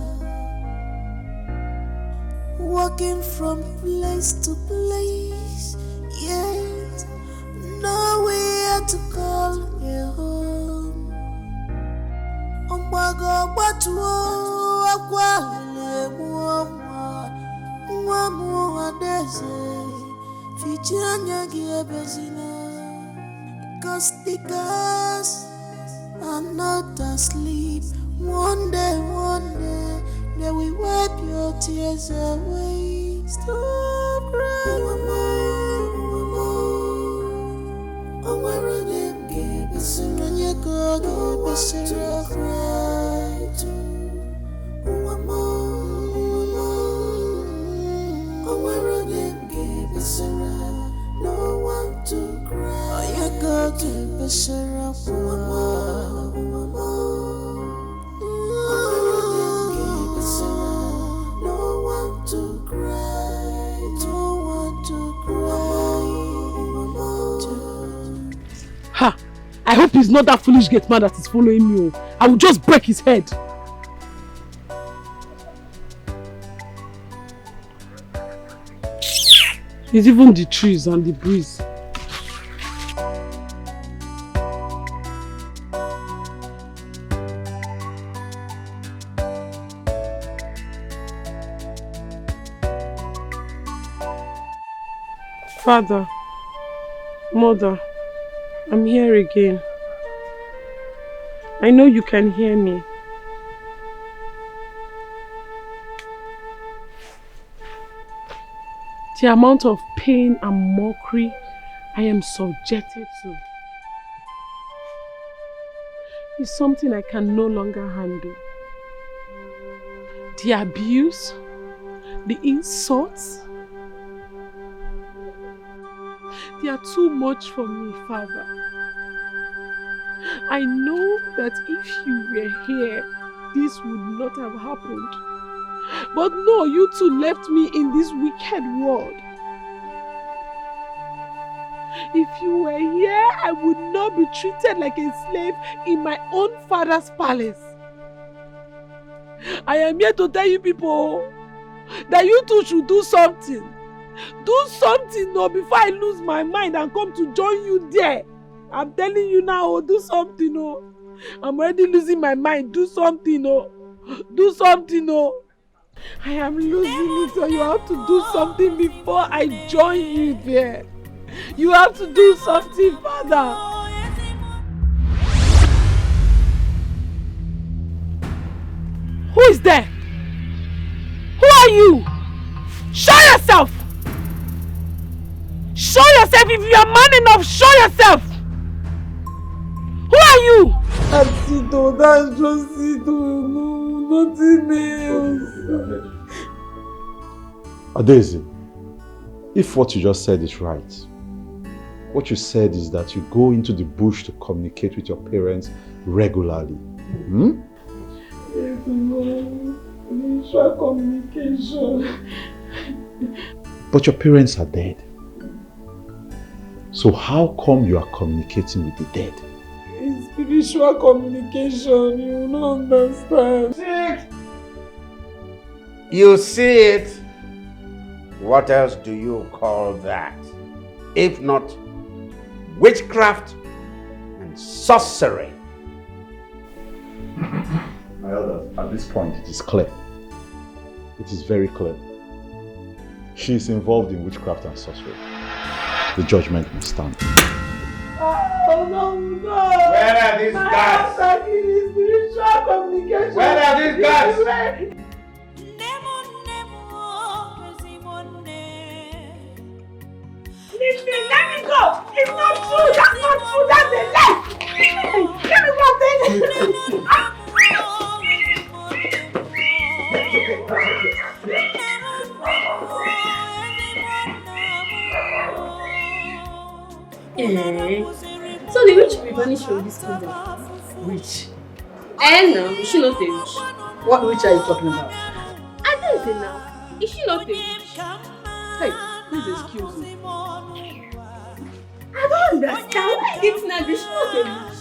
Speaker 5: walking from place to place, yet nowhere to call her home. Ombago batuo akwale muamwa adeze fichanya giebezina. Cause the girls are not asleep. One day, they will wipe your tears away. Stop crying, oh, where are them? Give us a run, you go, give us a cry too. Oh, where are them? Give us a run, no one to cry. Oh, you go, give us a run, no one to cry, no one to cry.
Speaker 2: Ha! I hope he's not that foolish gate man that is following me. I will just break his head. It's even the trees and the breeze. Father, Mother, I'm here again. I know you can hear me. The amount of pain and mockery I am subjected to is something I can no longer handle. The abuse,
Speaker 4: the insults. They are too much for me, Father. I know that if you were here, this would not have happened. But no, you two left me in this wicked world. If you were here, I would not be treated like a slave in my own father's palace. I am here to tell you people that you two should do something. Do something no, before I lose my mind and come to join you there. I'm telling you now, do something. No. I'm already losing my mind. Do something. No. Do something. No. I am losing it, so you have to do something before I join you there. You have to do something, Father. Who is there? Who are you? Show yourself! Show yourself! If you are man enough, show yourself! Who are you? That's it, oh, that's just it, oh, no, nothing else.
Speaker 19: Adeze, if what you just said is right, what you said is that you go into the bush to communicate with your parents regularly. Hmm?
Speaker 4: Yes, no, mutual communication.
Speaker 19: But your parents are dead. So how come you are communicating with the dead?
Speaker 4: It's spiritual communication, you don't understand.
Speaker 1: You see it? What else do you call that? If not witchcraft and sorcery.
Speaker 19: My elder, at this point it is clear. It is very clear. She is involved in witchcraft and sorcery. The judgment must stand.
Speaker 4: Oh no, no!
Speaker 1: Where are these guys?
Speaker 4: Spiritual communication.
Speaker 1: Where are these guys?
Speaker 4: Leave me, let me go! It's not true! That's not true! That's a lie! Let me go, then!
Speaker 10: So the witch will be banished from this kingdom.
Speaker 3: Witch?
Speaker 10: And now, is she not a witch?
Speaker 3: What witch are you talking about?
Speaker 10: I don't know now. Is she not a witch?
Speaker 3: Hey, please excuse me.
Speaker 10: I don't understand. Why is it now? Is she not a witch?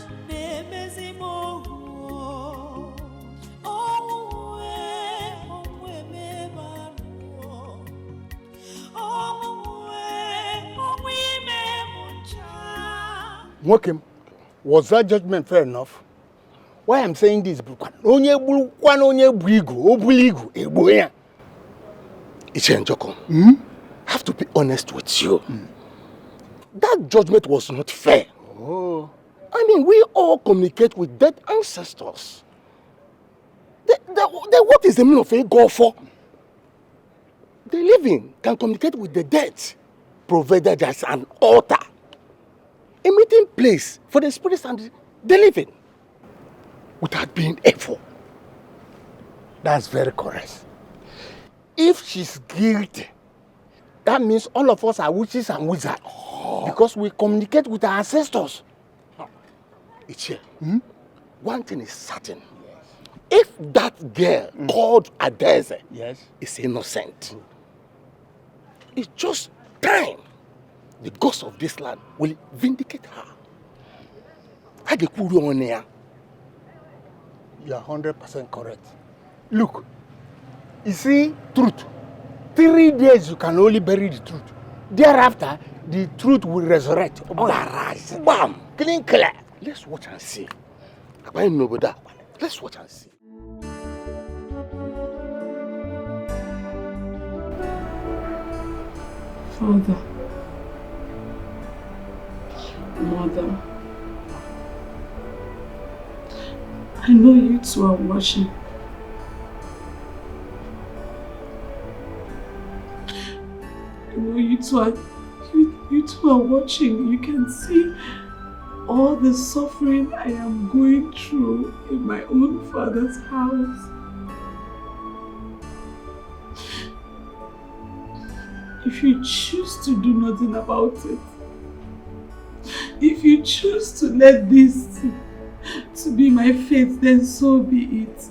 Speaker 20: Nwokem, was that judgment fair enough? Why I'm saying this, have to be honest with you. That judgment was not fair. Oh. I mean, we all communicate with dead ancestors. What is the meaning of a go for? The living can communicate with the dead, provided there's an altar, a meeting place for the spirits and the living, without being evil. That's very correct. If she's guilty, that means all of us are witches and wizards, because we communicate with our ancestors. It's here. One thing is certain. If that girl called Adeze is innocent, it's just time the ghost of this land will vindicate her. You are 100% correct. Look, you see, truth. 3 days you can only bury the truth. Thereafter, the truth will resurrect. Bam! Clean, clear. Let's watch and see. Let's watch and see.
Speaker 4: Father, Mother, I know you two are watching. I know you two are watching. You can see all the suffering I am going through in my own father's house. If you choose to do nothing about it, if you choose to let this to be my fate, then so be it.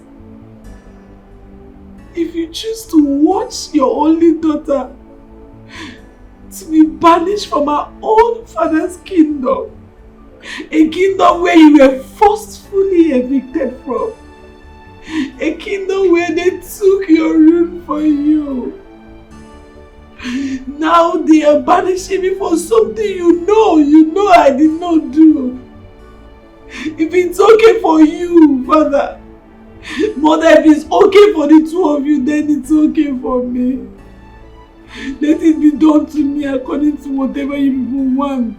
Speaker 4: If you choose to watch your only daughter to be banished from her own father's kingdom, a kingdom where you were forcefully evicted from, a kingdom where they took your room for you, now they are banishing me for something you know I did not do. If it's okay for you, Father, Mother, if it's okay for the two of you, then it's okay for me. Let it be done to me according to whatever you people want.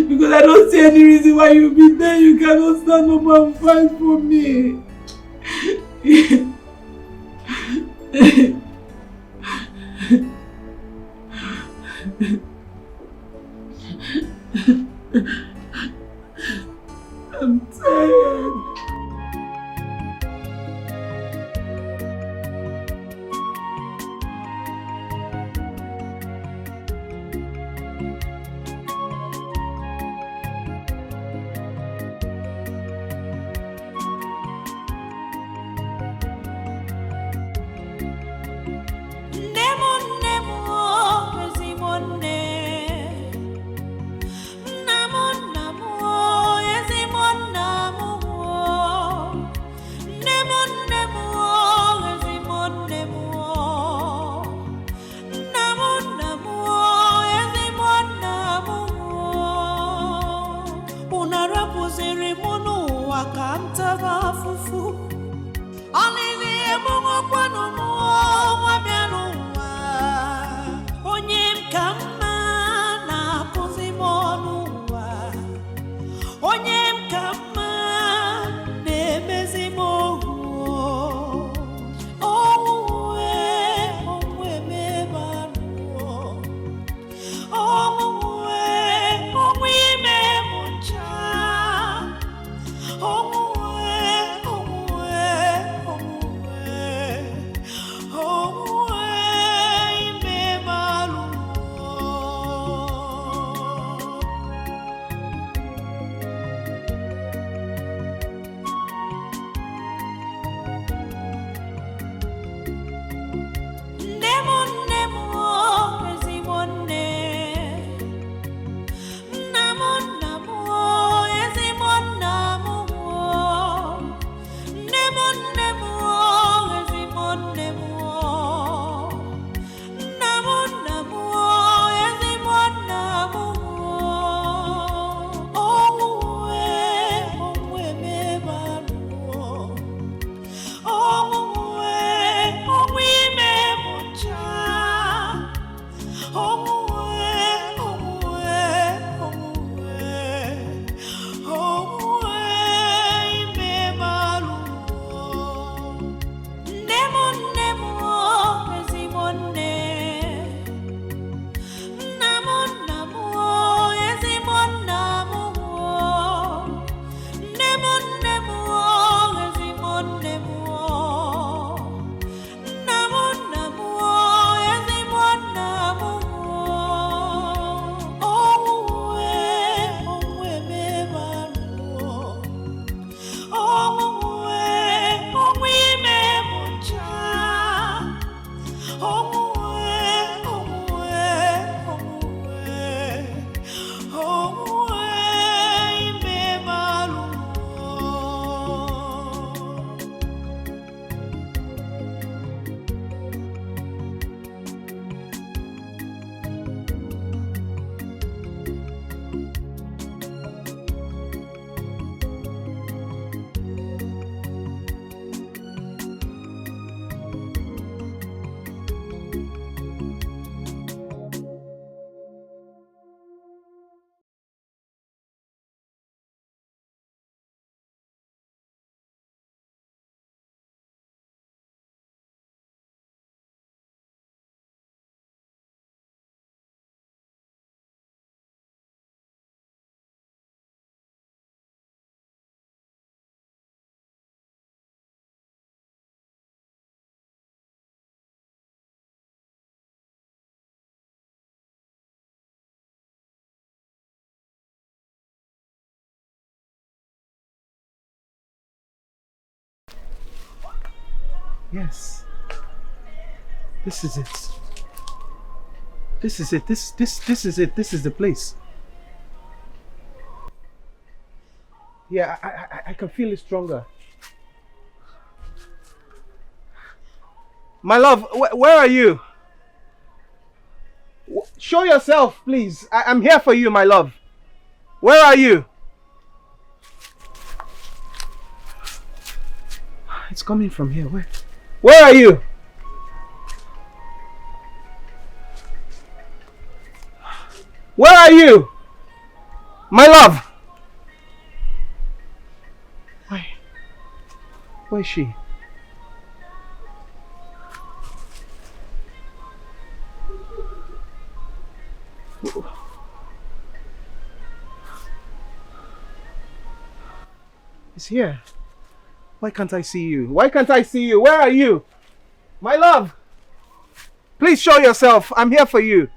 Speaker 4: Because I don't see any reason why you'll be there. You cannot stand up and fight for me. I'm tired.
Speaker 13: Yes. This is it. This is it. This is it. This is the place. Yeah, I can feel it stronger. My love, where are you? Show yourself, please. I'm here for you, my love. Where are you? It's coming from here. Where are you? Where are you? My love. Where is she? It's here. Why can't I see you? Why can't I see you? Where are you? My love! Please show yourself. I'm here for you.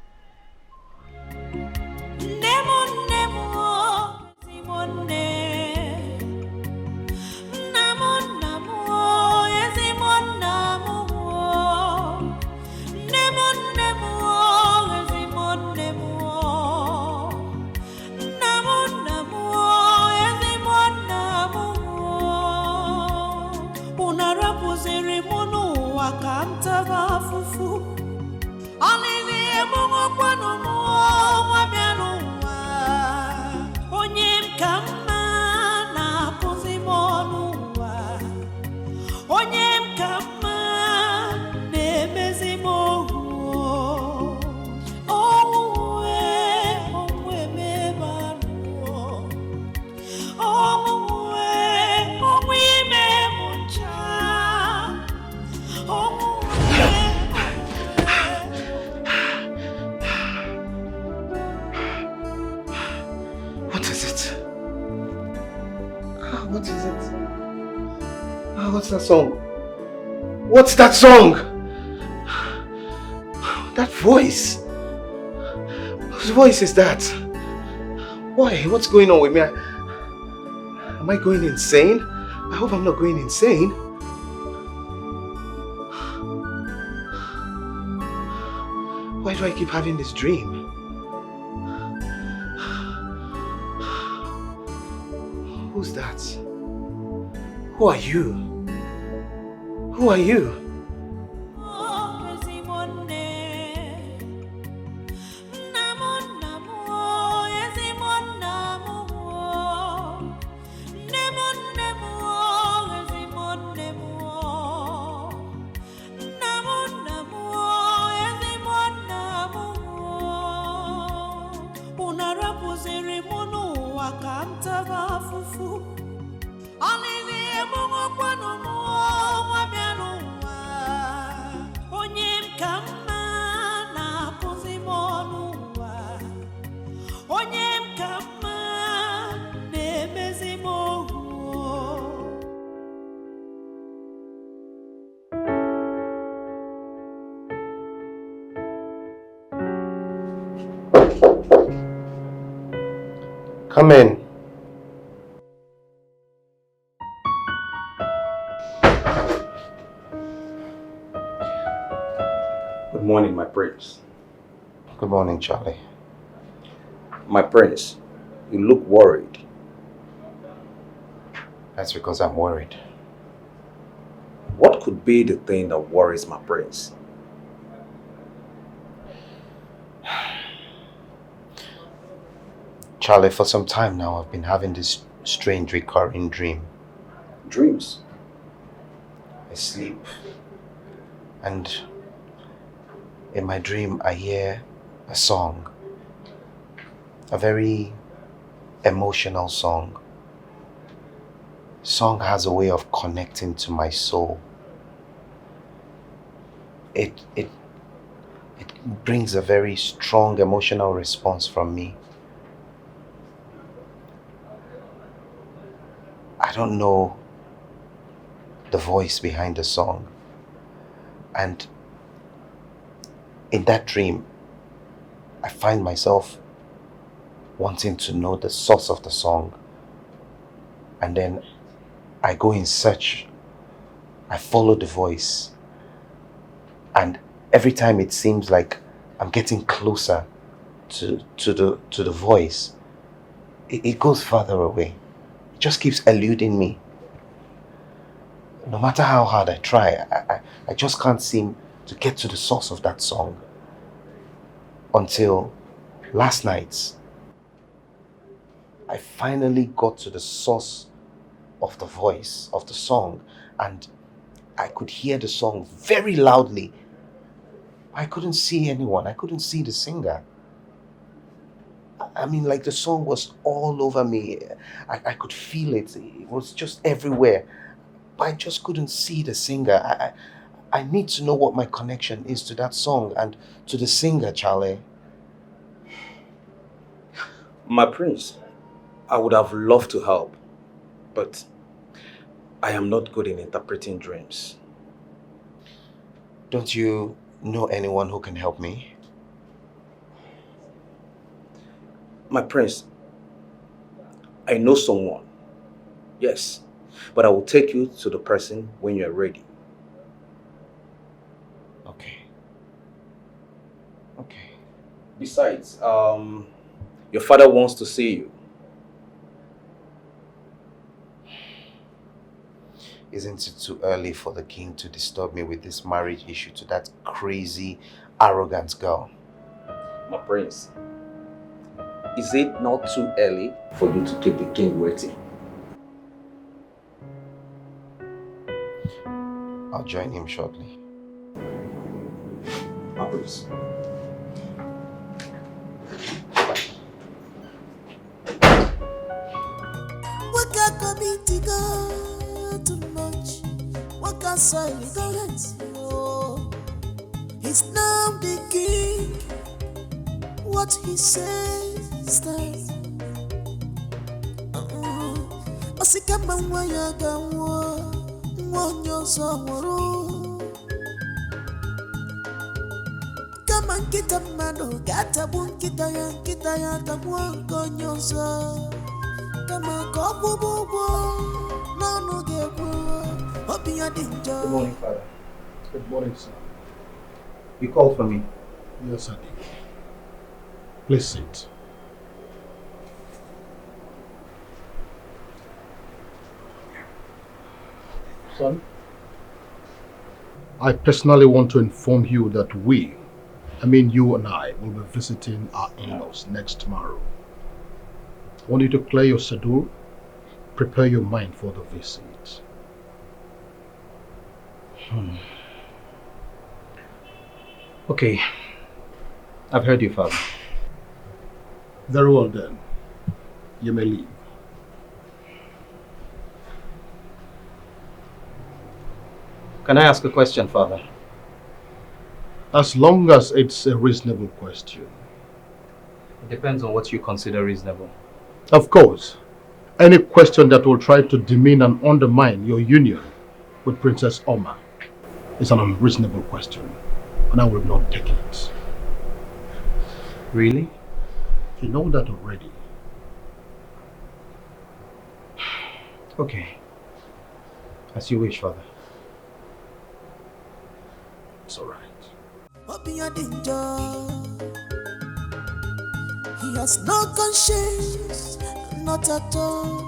Speaker 13: What's that song? What's that song? That voice. Whose voice is that? Why? What's going on with me? Am I going insane? I hope I'm not going insane. Why do I keep having this dream? Who's that? Who are you? Who are you? Come in.
Speaker 12: Good morning, my prince.
Speaker 13: Good morning, Charlie.
Speaker 12: My prince, you look worried.
Speaker 13: That's because I'm worried.
Speaker 12: What could be the thing that worries my prince?
Speaker 13: Charlie, for some time now, I've been having this strange recurring dream.
Speaker 12: Dreams?
Speaker 13: I sleep, and in my dream, I hear a song. A very emotional song. Song has a way of connecting to my soul. It brings a very strong emotional response from me. I don't know the voice behind the song. And in that dream, I find myself wanting to know the source of the song. And then I go in search I follow the voice. And every time it seems like I'm getting closer to the voice, it goes further away. It just keeps eluding me. No matter how hard I try, I just can't seem to get to the source of that song. Until last night, I finally got to the source of the voice of the song, and I could hear the song very loudly. I couldn't see anyone. I couldn't see the singer. I mean, like the song was all over me. I could feel it. It was just everywhere. But I just couldn't see the singer. I need to know what my connection is to that song and to the singer, Charlie.
Speaker 9: My prince, I would have loved to help, but I am not good in interpreting dreams.
Speaker 13: Don't you know anyone who can help me?
Speaker 9: My prince, I know someone. Yes, but I will take you to the person when you are ready.
Speaker 13: Okay. Okay.
Speaker 9: Besides, your father wants to see you.
Speaker 13: Isn't it too early for the king to disturb me with this marriage issue to that crazy, arrogant girl?
Speaker 9: My prince, is it not too early for you to keep the king waiting?
Speaker 13: I'll join him shortly.
Speaker 9: My prince.
Speaker 5: He's now the king. What he says stands. Osikama waya gawo ngonyo somoro. Kama kita mano gata bun kita ya tamwa ngonyo so. Kama kobu bubu no gebu obi adinjo.
Speaker 13: Good morning, Father. Good morning, sir. You called for me?
Speaker 8: Yes, I did. Please sit. Son, I personally want to inform you that you and I, will be visiting our in-laws next tomorrow. I want you to clear your schedule, prepare your mind for the visit.
Speaker 13: Okay. I've heard you, Father.
Speaker 8: Very well then. You may leave.
Speaker 13: Can I ask a question, Father?
Speaker 8: As long as it's a reasonable question.
Speaker 13: It depends on what you consider reasonable.
Speaker 8: Of course. Any question that will try to demean and undermine your union with Princess Alma is an unreasonable question, and I will not take it.
Speaker 13: Really?
Speaker 8: You know that already.
Speaker 13: Okay. As you wish, Father.
Speaker 8: It's alright.
Speaker 5: He has no conscience, not at all.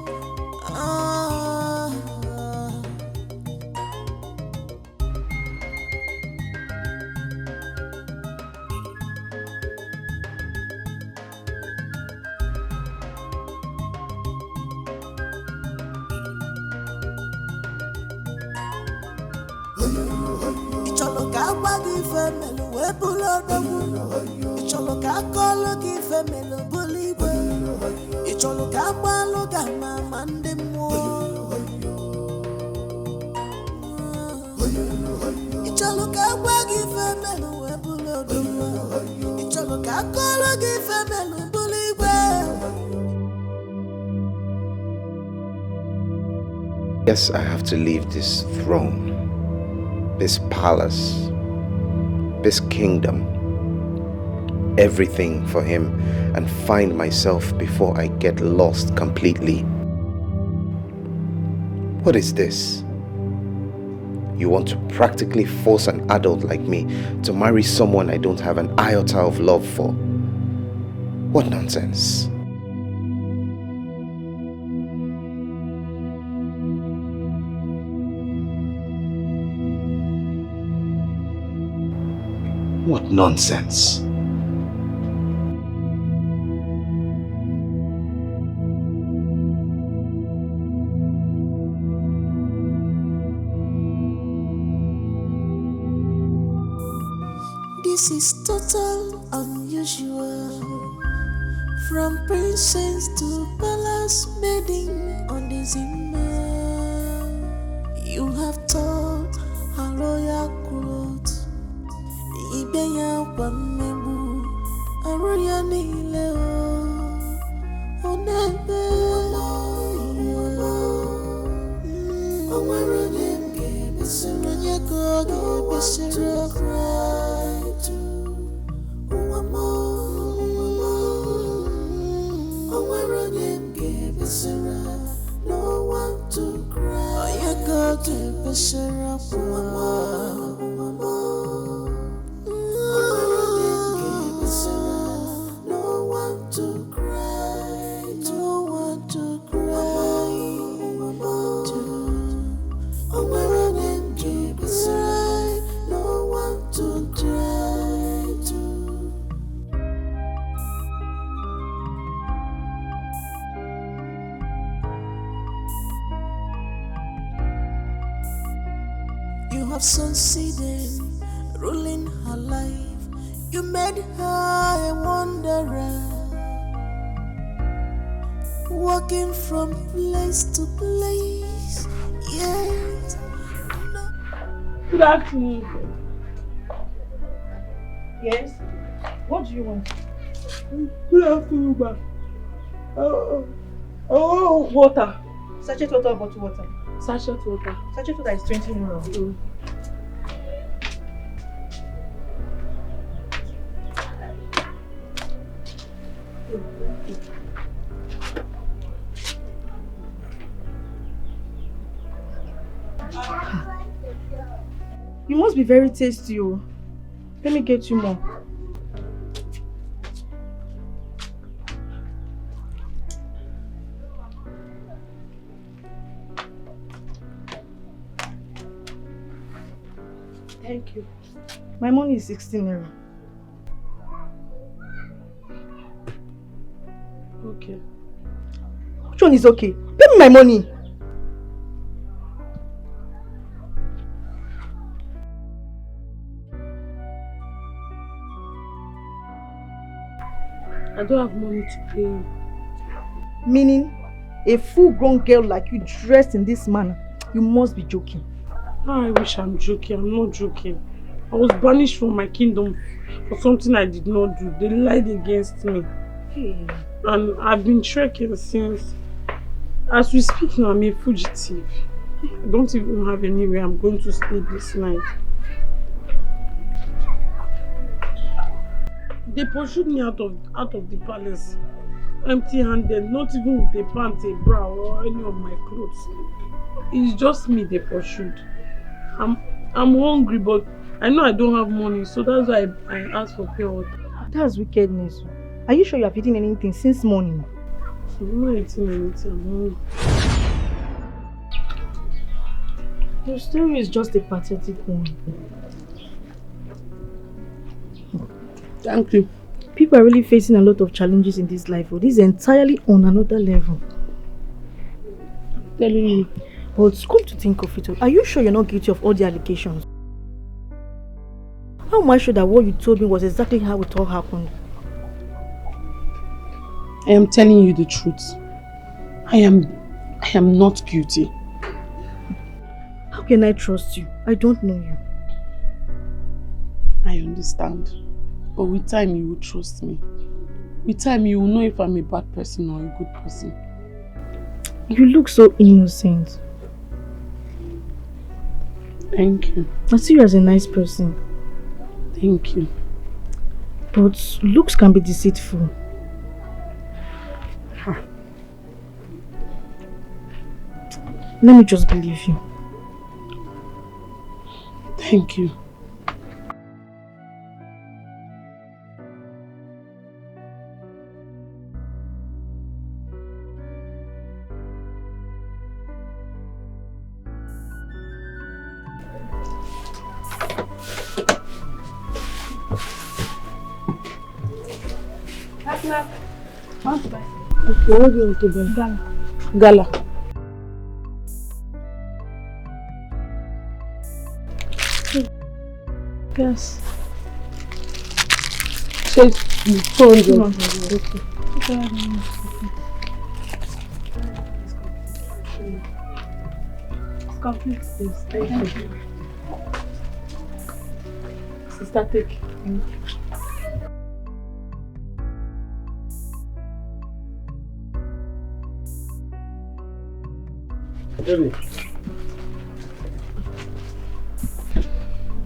Speaker 13: Yes, I have to leave this throne, this palace, this kingdom, everything for him, and find myself before I get lost completely. What is this? You want to practically force an adult like me to marry someone I don't have an iota of love for. What nonsense. What nonsense.
Speaker 5: This is total unusual. From princess to palace maiden on the Zimmer. You have taught a royal clothes. Ibeya Wamebu, a royal Nileo. Onebe, Omarane, Besseranya Gogi, Besseranya cry to Uwamo. No one to cry. You go to Beshara no one to cry. No one to cry. No one to cry to. You have succeeded, ruling her life. You made her a wanderer, walking from place to place. Yet,
Speaker 4: Good afternoon.
Speaker 2: Yes? What do you want?
Speaker 4: Good afternoon, ma. Oh, water.
Speaker 2: Sachet water or bottle water?
Speaker 4: Sachet water.
Speaker 2: Sachet water is 20 euro. You must be very tasty. Oh. Let me get you more. Thank you. My money is 16 euro.
Speaker 4: Okay.
Speaker 2: Which one is okay? Pay me my money.
Speaker 4: I don't have money to pay you.
Speaker 2: Meaning, a full-grown girl like you dressed in this manner, you must be joking.
Speaker 4: I wish I'm joking. I'm not joking. I was banished from my kingdom for something I did not do. They lied against me.
Speaker 2: Hey.
Speaker 4: And I've been trekking since. As we speak now, I'm a fugitive. I don't even have anywhere I'm going to stay this night. They pursued me out of the palace, empty-handed, not even with a pants, a bra, or any of my clothes. It's just me they pursued. I'm hungry, but I know I don't have money, so that's why I asked for pure water.
Speaker 2: That's wickedness. Are you sure you have eaten anything since morning?
Speaker 4: I'm not eating anything. I'm hungry.
Speaker 2: Your story is just a pathetic one.
Speaker 4: Thank you.
Speaker 2: People are really facing a lot of challenges in this life. This is entirely on another level.
Speaker 4: I'm telling you.
Speaker 2: But come to think of it, are you sure you're not guilty of all the allegations? How am I sure that what you told me was exactly how it all happened?
Speaker 4: I am telling you the truth. I am not guilty.
Speaker 2: How can I trust you? I don't know you.
Speaker 4: I understand. But with time you will trust me. With time you will know if I'm a bad person or a good person.
Speaker 2: You look so innocent.
Speaker 4: Thank you.
Speaker 2: I see you as a nice person.
Speaker 4: Thank you.
Speaker 2: But looks can be deceitful.
Speaker 19: Let me just believe you.
Speaker 4: Thank you. Okay, what do you want to buy? Gala. Yes. Say 200. Okay. Complete this. Thank you. Sister, take.
Speaker 16: Baby.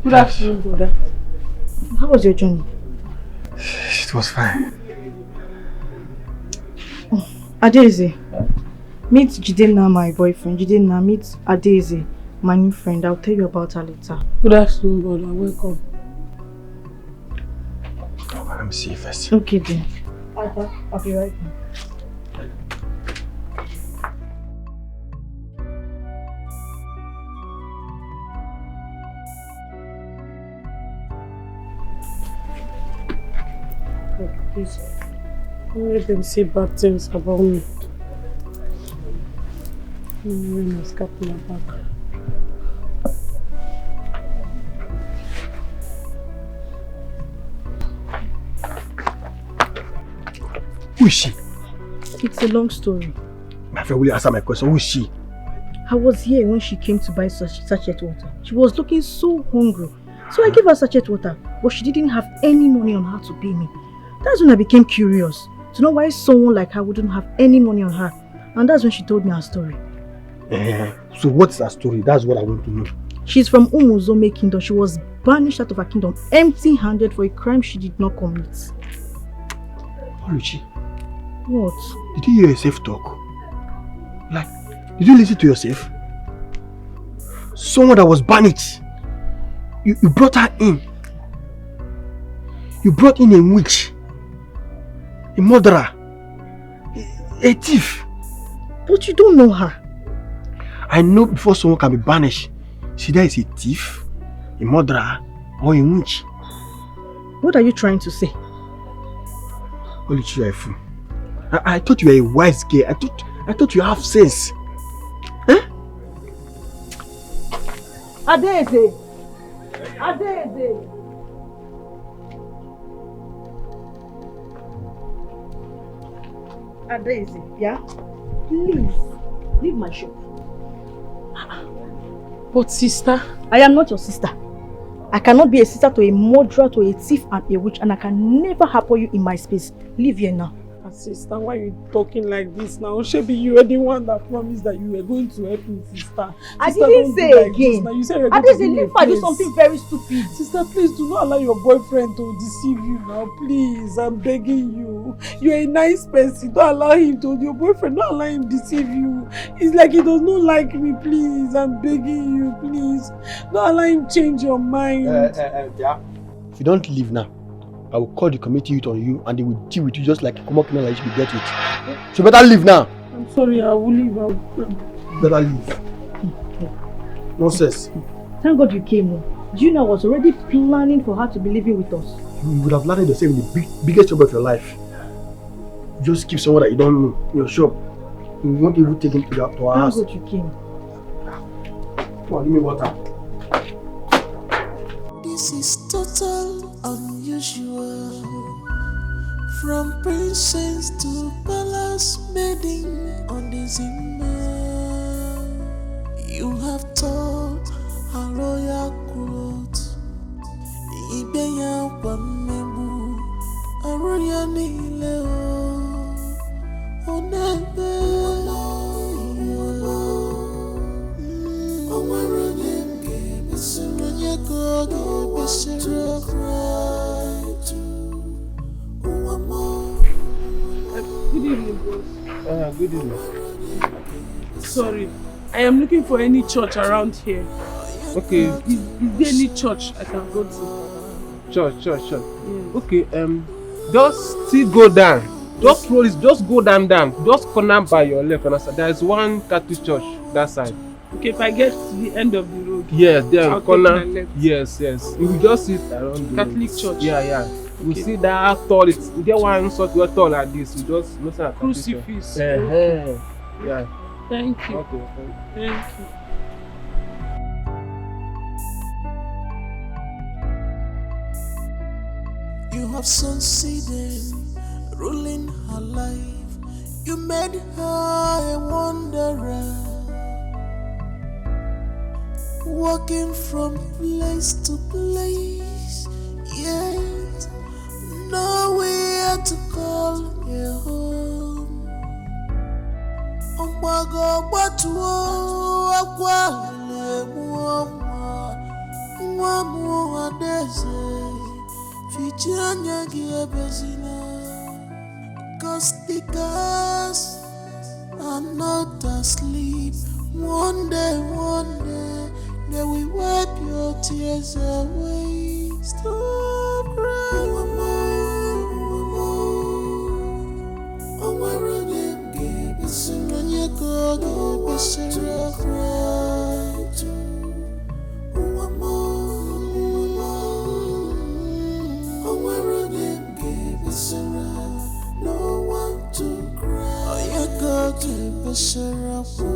Speaker 2: Good afternoon, brother. How was your journey?
Speaker 16: It was fine.
Speaker 2: Adeze, meet Jidenna, my boyfriend. Jidenna, meet Adeze, my new friend. I'll tell you about her later.
Speaker 4: Good afternoon, brother. Welcome.
Speaker 16: Let me see you first.
Speaker 2: Okay, then. I'll be right back.
Speaker 4: Please, don't let them say bad things about me. I'm wearing my scarf in my back.
Speaker 16: Who is she?
Speaker 2: It's a long story.
Speaker 16: My friend, will you answer my question? Who is she?
Speaker 2: I was here when she came to buy sachet water. She was looking so hungry. So I gave her sachet water, but she didn't have any money on her to pay me. That's when I became curious to know why someone like her wouldn't have any money on her. And that's when she told me her story.
Speaker 16: So what's her story? That's what I want to know.
Speaker 2: She's from Umuzome Kingdom. She was banished out of her kingdom empty-handed for a crime she did not commit.
Speaker 16: Oluchi,
Speaker 2: What?
Speaker 16: did you hear yourself talk? Like, did you listen to yourself? Someone that was banished. You brought her in. You brought in a witch. A murderer. A thief.
Speaker 2: But you don't know her.
Speaker 16: I know before someone can be banished, see that is a thief, a murderer, or a witch.
Speaker 2: What are you trying to say?
Speaker 16: Oluchi, you are a fool. I thought you were a wise girl. I thought you have sense. Huh?
Speaker 2: Adeze! Adeze! Adeze, yeah? Please, leave my shop.
Speaker 4: But sister?
Speaker 2: I am not your sister. I cannot be a sister to a murderer, to a thief and a witch, and I can never harbour you in my space. Leave here now.
Speaker 4: Sister, why are you talking like this now? Shebi, you were the one that promised that you were going to help me, sister.
Speaker 2: I didn't say
Speaker 4: like
Speaker 2: again.
Speaker 4: You said you were
Speaker 2: I
Speaker 4: going to
Speaker 2: didn't
Speaker 4: give me
Speaker 2: leave her do something very stupid.
Speaker 4: Sister, please do not allow your boyfriend to deceive you now. Please, I'm begging you. You're a nice person. Don't allow him to. Your boyfriend, don't allow him deceive you. It's like he does not like me. Please, I'm begging you. Please, don't allow him change your mind.
Speaker 16: Yeah. If you don't leave now, I will call the committee youth on you and they will deal with you just like a common criminal that you should be dealt with. So better leave now.
Speaker 4: I'm sorry, I will leave.
Speaker 16: Better leave. Nonsense.
Speaker 2: Thank God you came. Do you know I was already planning for her to be living with us?
Speaker 16: You would have landed yourself in the biggest trouble of your life. Just keep someone that you don't know in your shop. You won't even take him to our house.
Speaker 2: Thank God you came.
Speaker 16: Come on, give me water.
Speaker 5: This is total unusual. From princess to palace maiden on the Zimmer. You have taught a royal growth. Ibeya wamebu a royal nileo. Onebe
Speaker 4: Good evening, boss.
Speaker 16: Good evening.
Speaker 4: Sorry, I am looking for any church around here.
Speaker 11: Okay, is there any church I can go to? Church. Yes. Okay, just still go down. Just roll it, just go down. Just corner by your left and there is one Catholic church that side.
Speaker 4: Okay, if I get to the end of the road.
Speaker 11: Yes, there
Speaker 4: I'll
Speaker 11: corner.
Speaker 4: take my left.
Speaker 11: Yes. You will just sit around the
Speaker 4: Catholic church.
Speaker 11: Yeah. You see that tall, you get one sort of tall like this. You just listen at
Speaker 4: Crucifix.
Speaker 11: Yeah.
Speaker 4: Thank you.
Speaker 11: Okay.
Speaker 4: Thank you.
Speaker 5: You have succeeded, ruling her life. You made her a wanderer, walking from place to place, yet nowhere to call a home. Ombago batuo akwale muamua deze. Fichanya giabezina, cause the girls are not asleep. One day, they will wipe your tears away. Stop crying, oh my rhythm, give us a run, you go, give us a cry to. No one to cry. Oh, you go to the syrup, no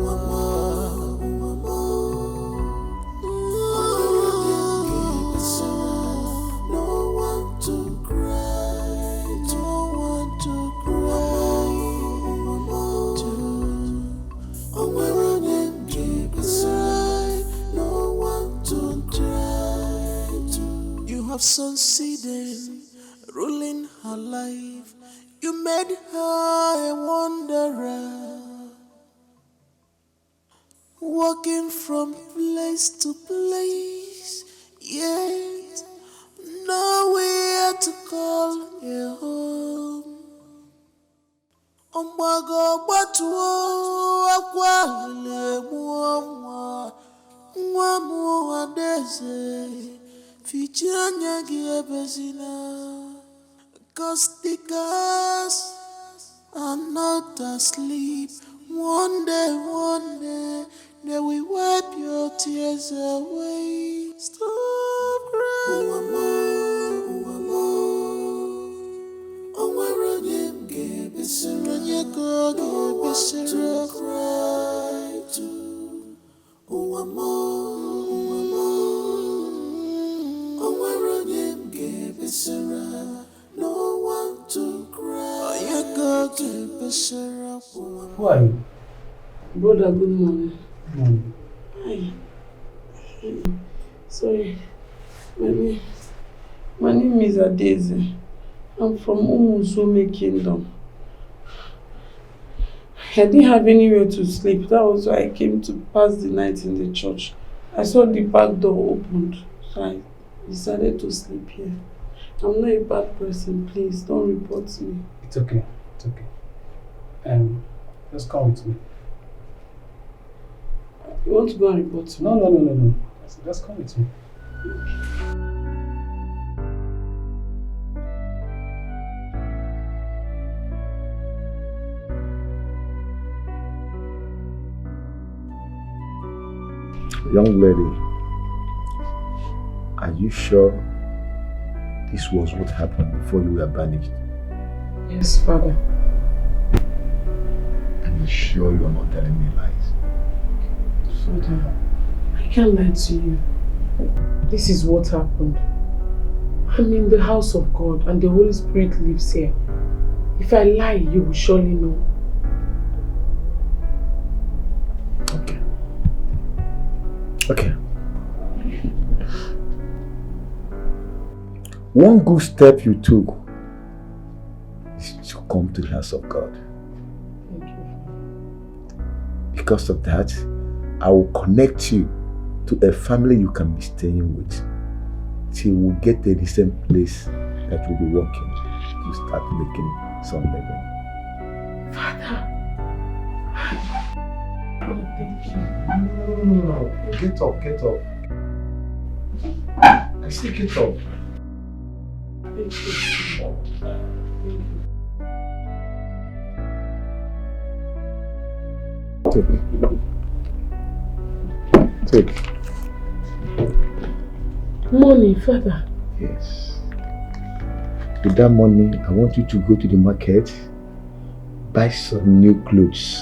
Speaker 5: one to cry. No one to cry. Oh, where them keep aside. No one to try to. You have succeeded, ruling her life. You made her a wanderer, walking from place to place, yet nowhere to call a home. Ombago batuo akwale muamua deze. Fichanya giabezina. Cause the girls are not asleep. One day, they will wipe your tears away. Stop crying, oh, where them give us a run, you go, give us a cry to. Oh, where them give us a run. No one to cry. You go to the syrup.
Speaker 4: Who are you? Brother, good morning.
Speaker 7: Good morning.
Speaker 4: Hi. Sorry. My name is Adeze. I'm from Umuzume Kingdom. I didn't have anywhere to sleep. That was why I came to pass the night in the church. I saw the back door opened, so I decided to sleep here. I'm not a bad person, please don't report me.
Speaker 7: It's okay. Just come with me.
Speaker 4: You want to go and report me?
Speaker 7: No. Just come with me.
Speaker 19: Young lady, are you sure this was what happened before you were banished?
Speaker 4: Yes, Father.
Speaker 19: Are you sure you are not telling me lies?
Speaker 4: Father, I can't lie to you. This is what happened. I'm in the house of God and the Holy Spirit lives here. If I lie, you will surely know.
Speaker 19: Okay. One good step you took is to come to the house of God.
Speaker 4: Thank you.
Speaker 19: Because of that, I will connect you to a family you can be staying with till we get to the same place that you'll be working to start making some living.
Speaker 4: Father. Oh, thank you.
Speaker 19: No. Get up. I still get up.
Speaker 4: Thank you.
Speaker 19: Take.
Speaker 4: Money, Father.
Speaker 19: Yes. With that money, I want you to go to the market, buy some new clothes.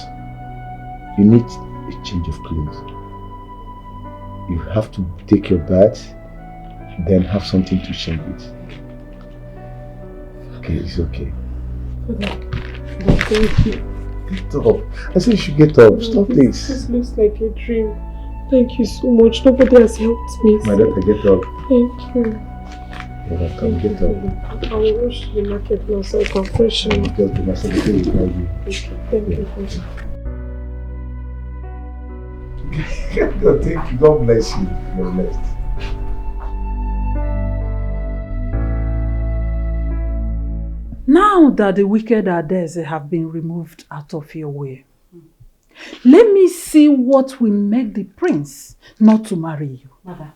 Speaker 19: You need a change of clothes. You have to take your bath, then have something to change with. Okay, it's okay.
Speaker 4: Father, thank you.
Speaker 19: Get up. I said you should get up. Stop this.
Speaker 4: This looks like a dream. Thank you so much. Nobody has helped me.
Speaker 19: My daughter, get up.
Speaker 4: Thank you.
Speaker 19: You're welcome. Get up.
Speaker 4: I will rush to the market now so I can freshen up.
Speaker 19: Just do my secretary will guide you.
Speaker 4: Thank you, Father.
Speaker 19: God, thank you. God bless you. You're blessed.
Speaker 14: Now that the wicked Adeze have been removed out of your way, let me see what will make the prince not to marry you.
Speaker 3: Mother,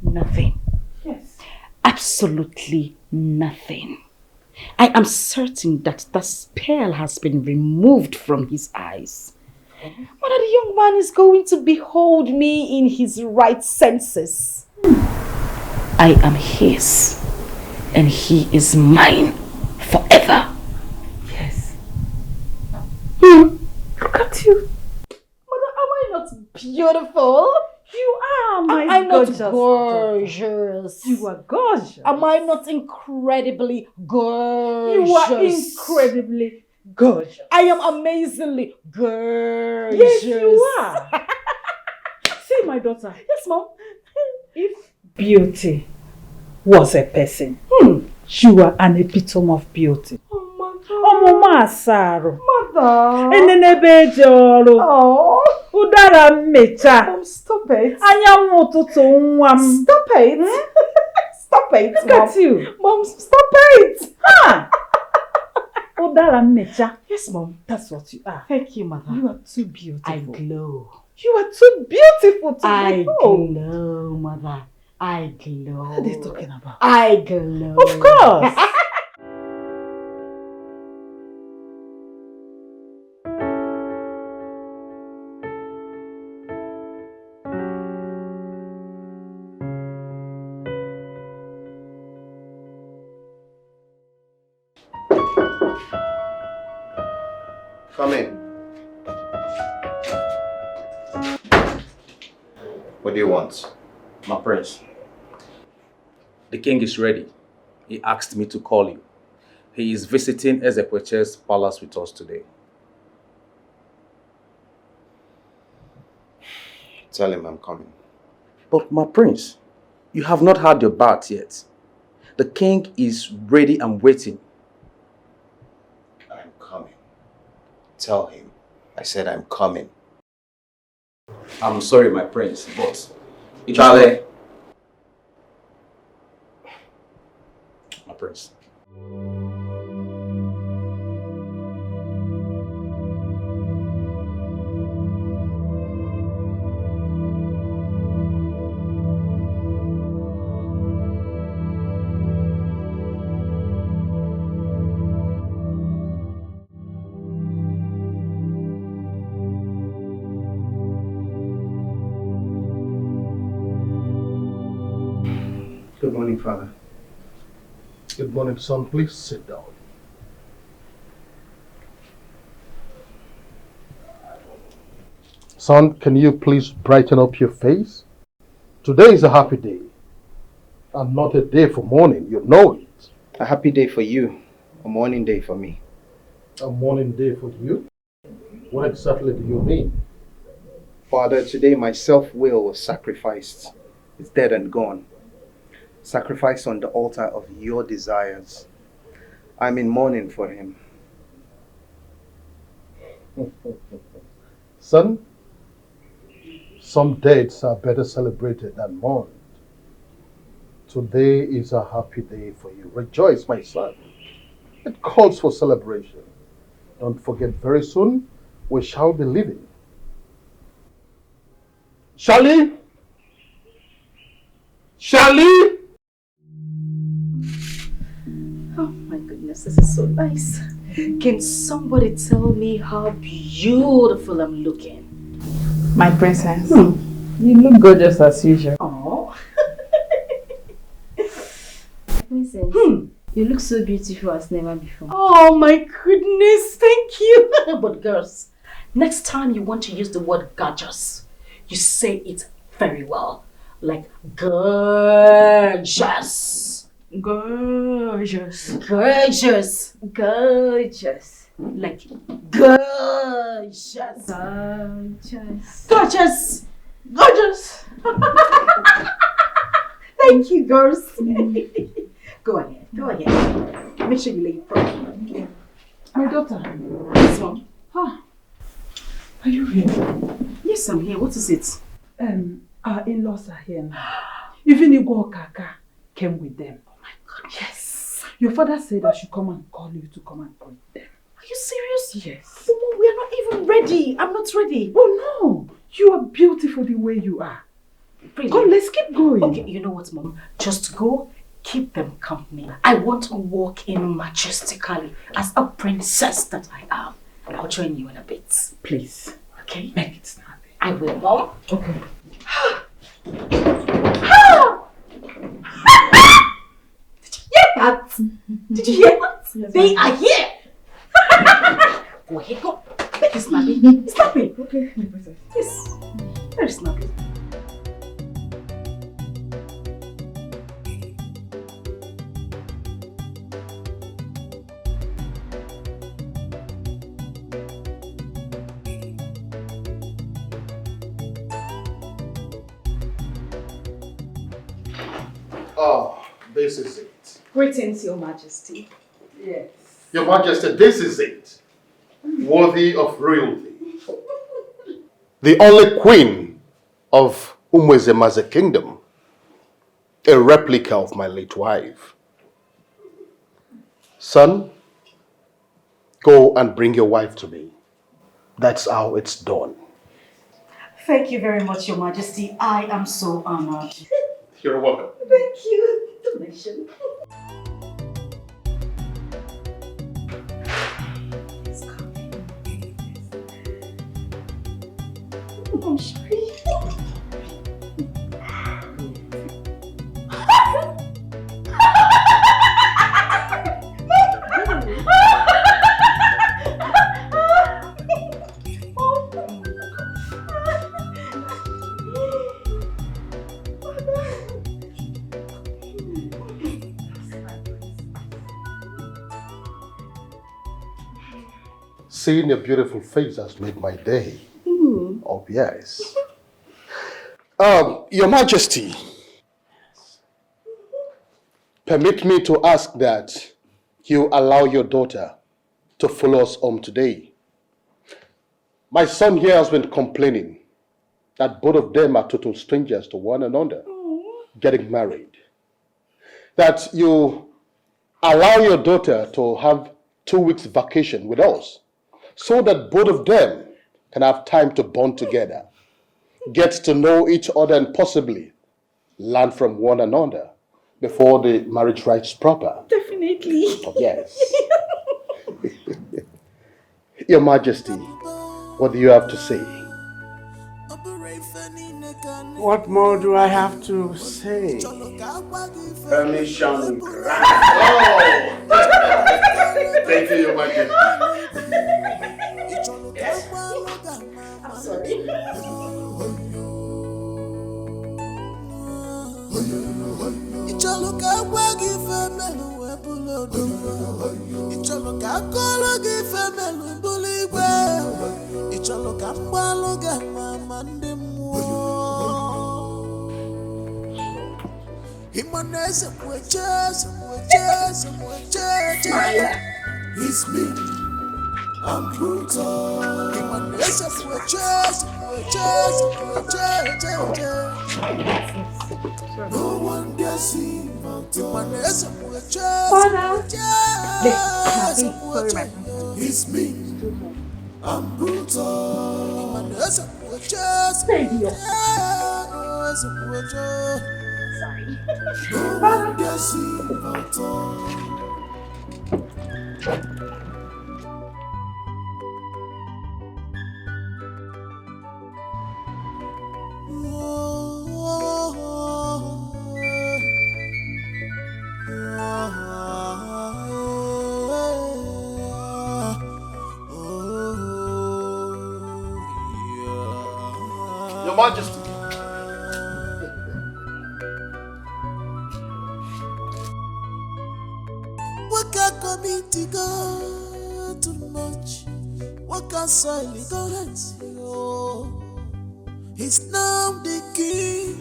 Speaker 3: nothing.
Speaker 14: Yes.
Speaker 3: Absolutely nothing. I am certain that the spell has been removed from his eyes. Mother, the young man is going to behold me in his right senses. I am his, and he is mine forever.
Speaker 14: Yes. Look at you.
Speaker 3: Mother, am I not beautiful?
Speaker 14: You are, my
Speaker 3: I'm
Speaker 14: gorgeous
Speaker 3: not gorgeous.
Speaker 14: daughter. You are gorgeous.
Speaker 3: Am I not incredibly gorgeous?
Speaker 14: You are incredibly gorgeous.
Speaker 3: I am amazingly gorgeous.
Speaker 14: Yes, you are. See, my daughter.
Speaker 3: Yes, Mom.
Speaker 14: If beauty was a person, you are an epitome of beauty. Mama Asaro.
Speaker 3: Mother.
Speaker 14: Enenebe Joro.
Speaker 3: Oh.
Speaker 14: Udara mecha.
Speaker 3: Mom, stop it.
Speaker 14: Anyanwụ ụtụtụ nwa m.
Speaker 3: Stop it. Stop it,
Speaker 14: Look
Speaker 3: Mom.
Speaker 14: at you.
Speaker 3: Mom, stop it.
Speaker 14: Ha! Udara mecha.
Speaker 3: Yes, Mom.
Speaker 14: That's what you are.
Speaker 3: Thank you, Mother.
Speaker 14: You are too beautiful.
Speaker 3: I glow.
Speaker 14: You are too beautiful to
Speaker 3: I
Speaker 14: behold.
Speaker 3: glow, Mother. I glow.
Speaker 14: What are they talking about?
Speaker 3: I glow.
Speaker 14: Of course.
Speaker 18: Come in. What do you want?
Speaker 12: My prince, the king is ready. He asked me to call you. He is visiting Ezekweche's palace with us today.
Speaker 18: Tell him I'm coming.
Speaker 12: But my prince, you have not had your bath yet. The king is ready and waiting.
Speaker 18: I'm coming. Tell him. I said I'm coming.
Speaker 12: I'm sorry, my prince, but...
Speaker 18: Charlie!
Speaker 12: My prince.
Speaker 13: Good morning, Father.
Speaker 8: Good morning, son. Please sit down. Son, can you please brighten up your face? Today is a happy day. And not a day for mourning, you know it.
Speaker 13: A happy day for you, a mourning day for me.
Speaker 8: A mourning day for you? What exactly do you mean?
Speaker 13: Father, today my self-will was sacrificed. It's dead and gone. Sacrificed on the altar of your desires. I'm in mourning for him.
Speaker 8: Son, some dates are better celebrated than mourned. Today is a happy day for you. Rejoice, my son. It calls for celebration. Don't forget, very soon we shall be leaving. Charlie? Charlie?
Speaker 3: Oh my goodness, this is so nice. Can somebody tell me how beautiful I'm looking?
Speaker 2: My princess, you look gorgeous as usual.
Speaker 3: Oh.
Speaker 15: Princess, you look so beautiful as never before.
Speaker 3: Oh my goodness, thank you. But girls, next time you want to use the word gorgeous, you say it very well. Like gorgeous.
Speaker 15: Gorgeous.
Speaker 3: Gorgeous.
Speaker 15: Gorgeous.
Speaker 3: Like gorgeous.
Speaker 15: Gorgeous.
Speaker 3: Gorgeous. Gorgeous. Thank you, girls. Go ahead. Go ahead. Make sure you lay it properly.
Speaker 14: My daughter.
Speaker 3: This one.
Speaker 14: Huh. Are you here?
Speaker 3: Yes, I'm here. What is it?
Speaker 14: Our in-laws are here now. Even Igwe Kaka came with them.
Speaker 3: Oh my God.
Speaker 14: Yes. Your father said I should come and call you to come and greet them.
Speaker 3: Are you serious?
Speaker 14: Yes.
Speaker 3: Oh, we are not even ready. I'm not ready.
Speaker 14: Oh no. You are beautiful the way you are.
Speaker 3: Really?
Speaker 14: Come, let's keep going.
Speaker 3: Okay, you know what, Mom? Just go, keep them company. I want to walk in majestically as a princess that I am. I'll join you in a bit.
Speaker 14: Please.
Speaker 3: Okay?
Speaker 14: Make it snappy.
Speaker 3: I will, Mom.
Speaker 14: Okay.
Speaker 3: Did you hear that? Did you hear that?
Speaker 14: Yes,
Speaker 3: they are here. Go ahead, go. Make it snappy. Snappy.
Speaker 14: Okay, my princess.
Speaker 3: Yes. Very snappy.
Speaker 8: Oh, this is it.
Speaker 3: Greetings, Your Majesty.
Speaker 14: Yes.
Speaker 8: Your Majesty, this is it. Worthy of royalty. The only queen of Umwezemaze kingdom. A replica of my late wife. Son, go and bring your wife to me. That's how it's done.
Speaker 3: Thank you very much, Your Majesty. I am so honored.
Speaker 8: You're welcome.
Speaker 3: Thank you. Donation. I'm sorry.
Speaker 8: Seeing your beautiful face has made my day. Oh, yes. Your Majesty, permit me to ask that you allow your daughter to follow us home today. My son here has been complaining that both of them are total strangers to one another, getting married. That you allow your daughter to have 2 weeks vacation with us, so that both of them can have time to bond together, get to know each other, and possibly learn from one another before the marriage rites proper.
Speaker 3: Definitely.
Speaker 8: Oh, yes. Your Majesty, what do you have to say?
Speaker 1: What more do I have to say? Permission granted.
Speaker 8: Oh! Thank you, Your Majesty.
Speaker 3: I'm sorry.
Speaker 5: It's me, I'm brutal. No one dare see
Speaker 3: Father.
Speaker 5: It's me, I'm brutal.
Speaker 3: Thank you.
Speaker 5: No one dare see
Speaker 20: Your Majesty.
Speaker 5: What can committee go too much? What can soil ignorance? He's now the king.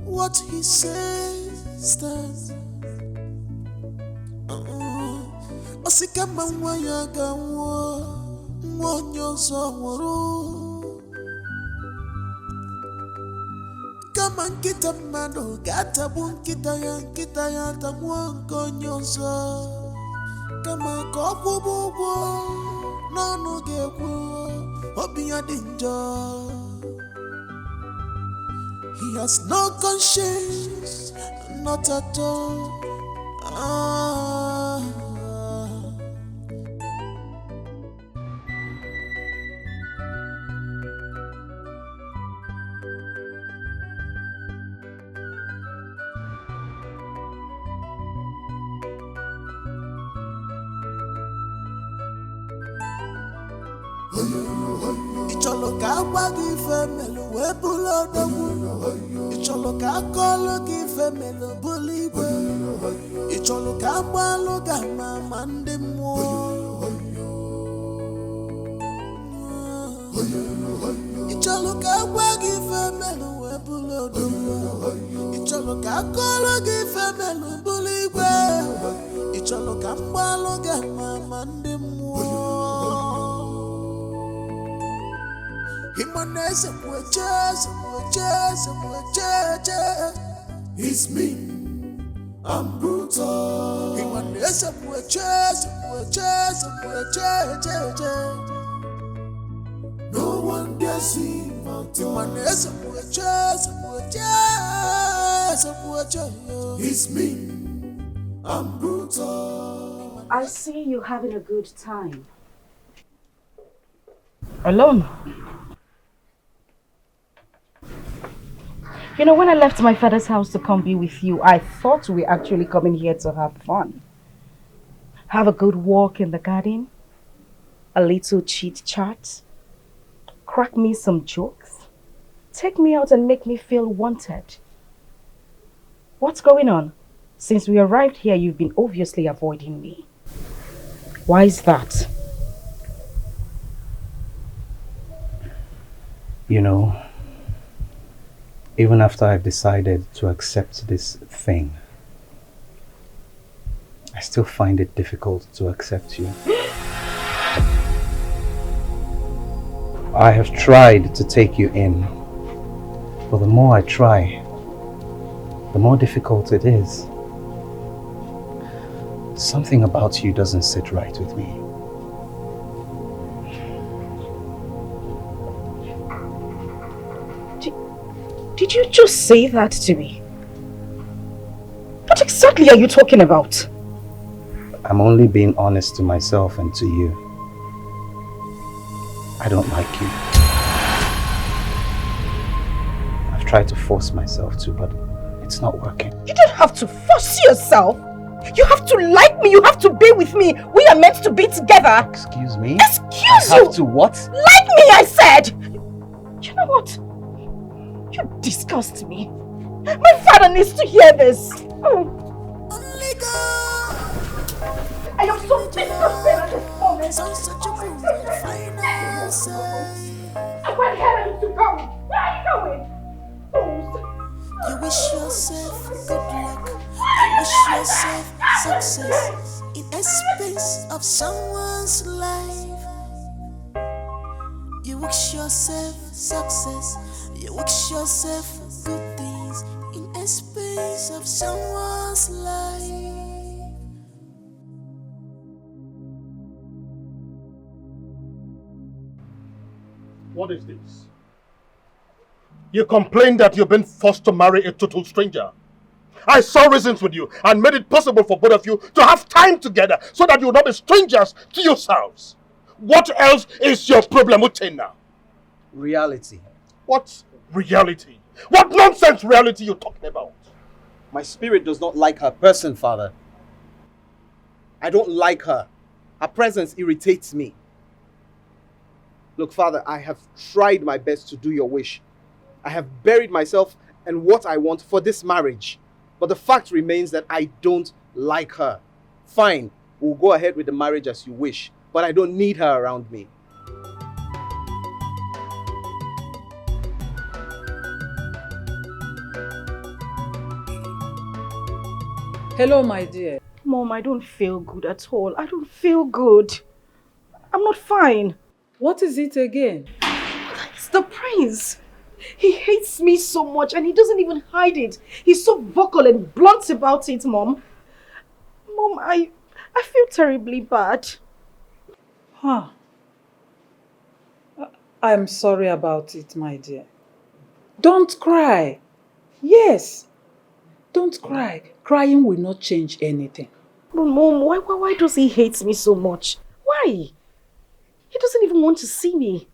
Speaker 5: What he says stands. Osikama mwayaga mwonyo somoro. Kama nkita mano gata bunkita ya tamwanko nyonso. Kama kopu bubu nono geku obi ya dinjo. He has no conscience, not at all. Icholo ka wagi femelo we bulo dogu. Icholo ka kolo ki femelo buli we. Icholo ka balo ga mama ndemo. Icholo ka wagi femelo we bulo dogu. Icholo ka kolo ki femelo buli we. Icholo ka balo ga mama ndemo. It's me, I'm brutal. No one dare see my tongue. It's me, I'm brutal.
Speaker 3: I see you having a good time. Alone. You know, when I left my father's house to come be with you, I thought we were actually coming here to have fun. Have a good walk in the garden, a little chit-chat, crack me some jokes, take me out and make me feel wanted. What's going on? Since we arrived here, you've been obviously avoiding me. Why is that?
Speaker 13: You know, even after I've decided to accept this thing, I still find it difficult to accept you. I have tried to take you in, but the more I try, the more difficult it is. Something about you doesn't sit right with me.
Speaker 3: Did you just say that to me? What exactly are you talking about?
Speaker 13: I'm only being honest to myself and to you. I don't like you. I've tried to force myself to, but it's not working.
Speaker 3: You don't have to force yourself. You have to like me. You have to be with me. We are meant to be together.
Speaker 13: Excuse me?
Speaker 3: Excuse
Speaker 13: I
Speaker 3: you!
Speaker 13: have to what?
Speaker 3: Like me, I said! You know what? You disgust me. My father needs to hear this. Oh. I am so disgusted at this moment. Where the hell are you two going? Where are you going?
Speaker 5: You wish yourself good luck. You wish yourself success in expense of someone's life. You wish yourself success. You wish yourself good things in expense of someone's life.
Speaker 8: What is this? You complain that you've been forced to marry a total stranger. I saw reasons with you and made it possible for both of you to have time together so that you will not be strangers to yourselves. What else is your problem with now?
Speaker 13: Reality.
Speaker 8: What reality? What nonsense reality you talking about?
Speaker 13: My spirit does not like her person, Father. I don't like her. Her presence irritates me. Look, Father, I have tried my best to do your wish. I have buried myself and what I want for this marriage. But the fact remains that I don't like her. Fine, we'll go ahead with the marriage as you wish, but I don't need her around me.
Speaker 14: Hello, my dear.
Speaker 2: Mom, I don't feel good at all. I don't feel good. I'm not fine.
Speaker 14: What is it again?
Speaker 2: It's the prince. He hates me so much and he doesn't even hide it. He's so vocal and blunt about it, Mom. Mom, I feel terribly bad.
Speaker 14: Huh. I'm sorry about it, my dear. Don't cry. Yes. Don't cry. Crying will not change anything.
Speaker 2: But Mom, why does he hate me so much? Why? He doesn't even want to see me.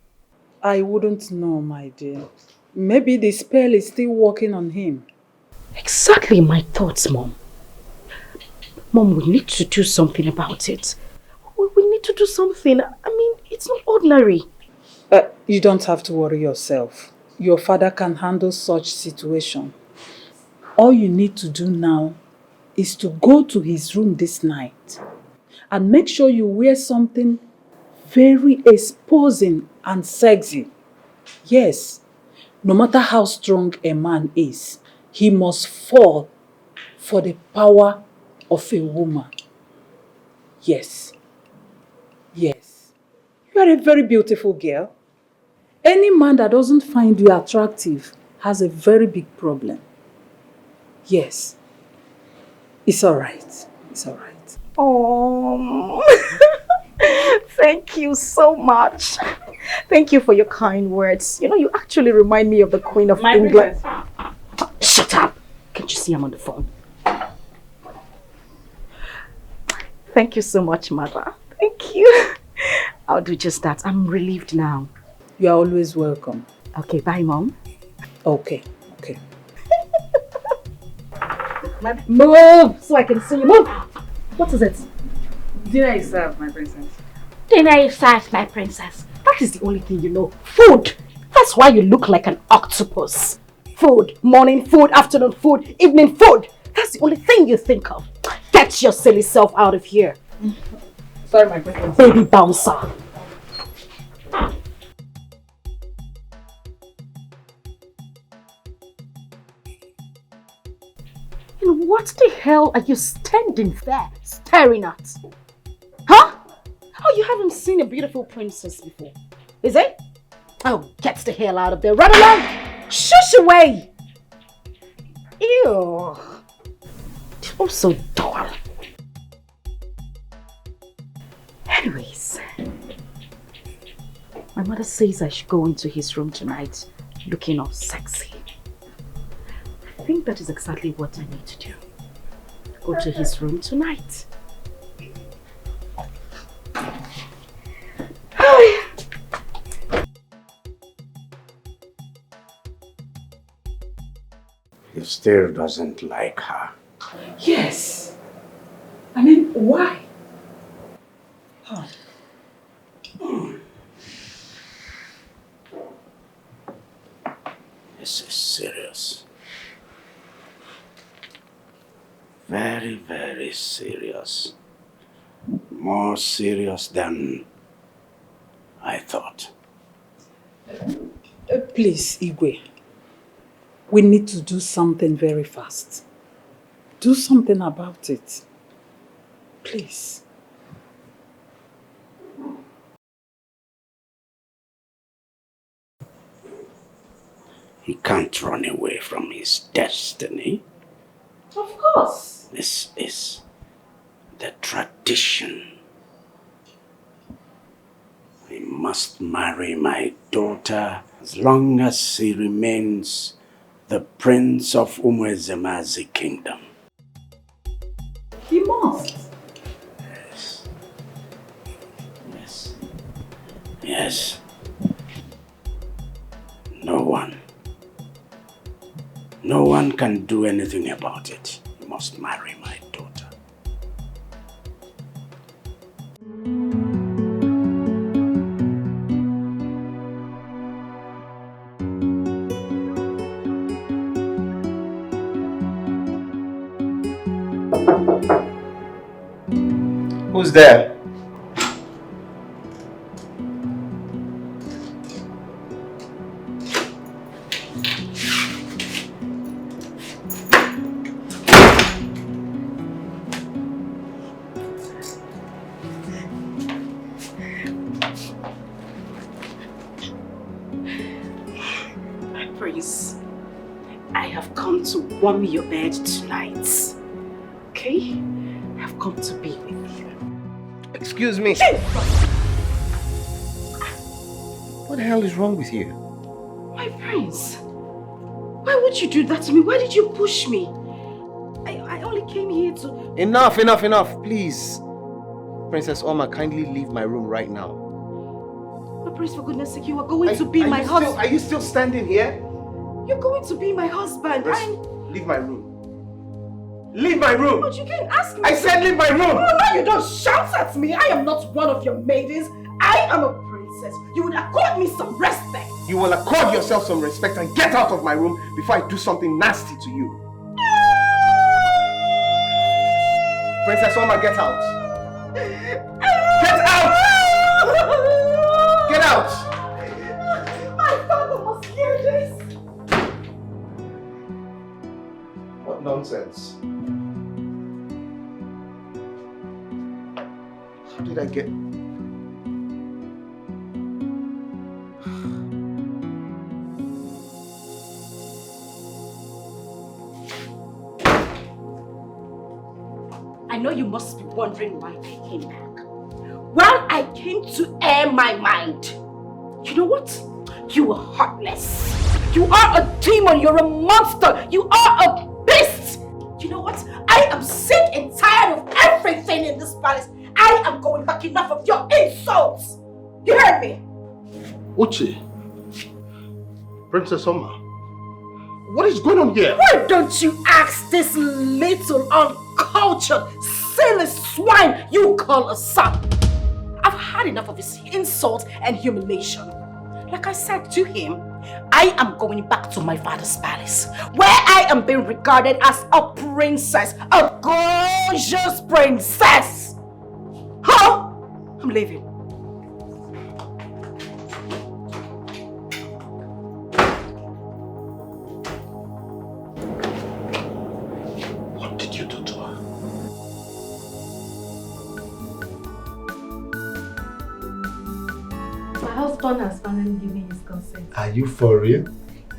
Speaker 14: I wouldn't know, my dear. Maybe the spell is still working on him.
Speaker 2: Exactly my thoughts, Mom. Mom, we need to do something about it. We need to do something. I mean, it's not ordinary.
Speaker 14: You don't have to worry yourself. Your father can handle such situation. All you need to do now is to go to his room this night and make sure you wear something very exposing and sexy. Yes, no matter how strong a man is, he must fall for the power of a woman. Yes. Yes. You are a very beautiful girl. Any man that doesn't find you attractive has a very big problem. Yes. It's all right. It's all right.
Speaker 2: Oh, thank you so much. Thank you for your kind words. You know, you actually remind me of the Queen of England. Shut up. Can't you see I'm on the phone? Thank you so much, Mother. Thank you. I'll do just that. I'm relieved now.
Speaker 14: You are always welcome.
Speaker 2: Okay, bye, Mom.
Speaker 14: Okay, okay.
Speaker 2: Move so I can see you. Move. What is it?
Speaker 21: Dinner is served, my princess.
Speaker 2: Dinner is served, my princess. That is the only thing you know. Food. That's why you look like an octopus. Food. Morning food, afternoon food, evening food. That's the only thing you think of. Get your silly self out of here.
Speaker 21: Sorry, my princess.
Speaker 2: Baby bouncer. And what the hell are you standing there staring at? Huh? Oh, you haven't seen a beautiful princess before, is it? Oh, get the hell out of there. Run along! Shush away! Ew. I'm so dull. Anyways, my mother says I should go into his room tonight looking all sexy. I think that is exactly what I need to do. Go to his room tonight.
Speaker 1: He still doesn't like her.
Speaker 14: Yes. I mean, why? Huh.
Speaker 1: This is serious. Very, very serious. More serious than I thought.
Speaker 14: Please, Igwe. We need to do something very fast. Do something about it. Please.
Speaker 1: He can't run away from his destiny.
Speaker 14: Of course.
Speaker 1: This is the tradition. I must marry my daughter as long as he remains the prince of Umwezemazi kingdom.
Speaker 14: He must.
Speaker 1: Yes. No one can do anything about it. You must marry my daughter.
Speaker 13: Who's there?
Speaker 3: Prince, I have come to warm your bed tonight. Okay? I have come to be with you.
Speaker 13: Excuse me. What the hell is wrong with you?
Speaker 3: My prince, why would you do that to me? Why did you push me? I only came here to...
Speaker 13: Enough, please. Princess Alma, kindly leave my room right now.
Speaker 3: My prince, for goodness sake, you are going to be my husband.
Speaker 13: Are you still standing here?
Speaker 3: You're going to be my husband.
Speaker 13: Leave my room. Leave my room!
Speaker 3: But you can't ask me.
Speaker 13: I said leave my room!
Speaker 3: Oh, no, you don't shout at me. I am not one of your maidens. I am a princess. You would accord me some respect.
Speaker 13: You will accord yourself some respect and get out of my room before I do something nasty to you. Princess Alma, get out. Get out! Get out!
Speaker 3: My father must hear this.
Speaker 13: What nonsense. How did I get...
Speaker 3: I know you must be wondering why I came back. Well, I came to air my mind. You know what? You are heartless. You are a demon. You're a monster. You are a beast. You know what? I am sick and tired of everything in this palace. I am going back. Enough of your insults. You heard me?
Speaker 8: Uche, Princess Alma, what is going on here?
Speaker 3: Why don't you ask this little uncultured, silly swine you call a son? I've had enough of his insult and humiliation. Like I said to him, I am going back to my father's palace, where I am being regarded as a princess, a gorgeous princess. Huh? I'm leaving.
Speaker 8: What did you do to her?
Speaker 10: My husband has finally given his consent.
Speaker 8: Are you for real?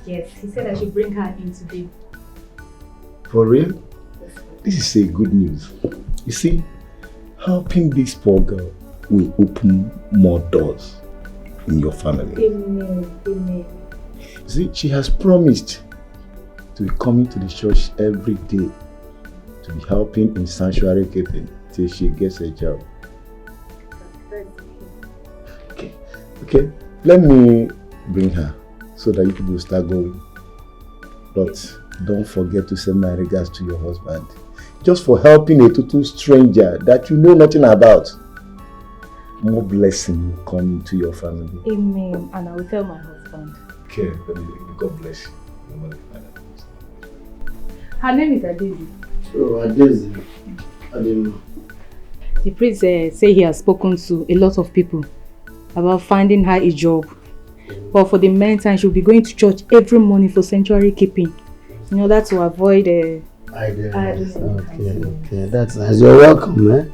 Speaker 10: Yes, he said I should bring her in today.
Speaker 6: For real? This is a good news. You see, helping this poor girl will open more doors in your family.
Speaker 10: Amen. Amen.
Speaker 6: You see, she has promised to be coming to the church every day to be helping in sanctuary keeping till she gets a job. Okay, let me bring her so that you people start going. But don't forget to send my regards to your husband. Just for helping a total stranger that you know nothing about. More blessing will come into your family.
Speaker 10: Amen. And I will tell my husband.
Speaker 6: Okay, God bless you.
Speaker 10: Her name is Adezi.
Speaker 6: Oh, Adezi. Adema.
Speaker 10: The priest say he has spoken to a lot of people about finding her a job. But for the meantime, she'll be going to church every morning for sanctuary keeping. In order to avoid
Speaker 22: Okay, that's nice. You're welcome, man.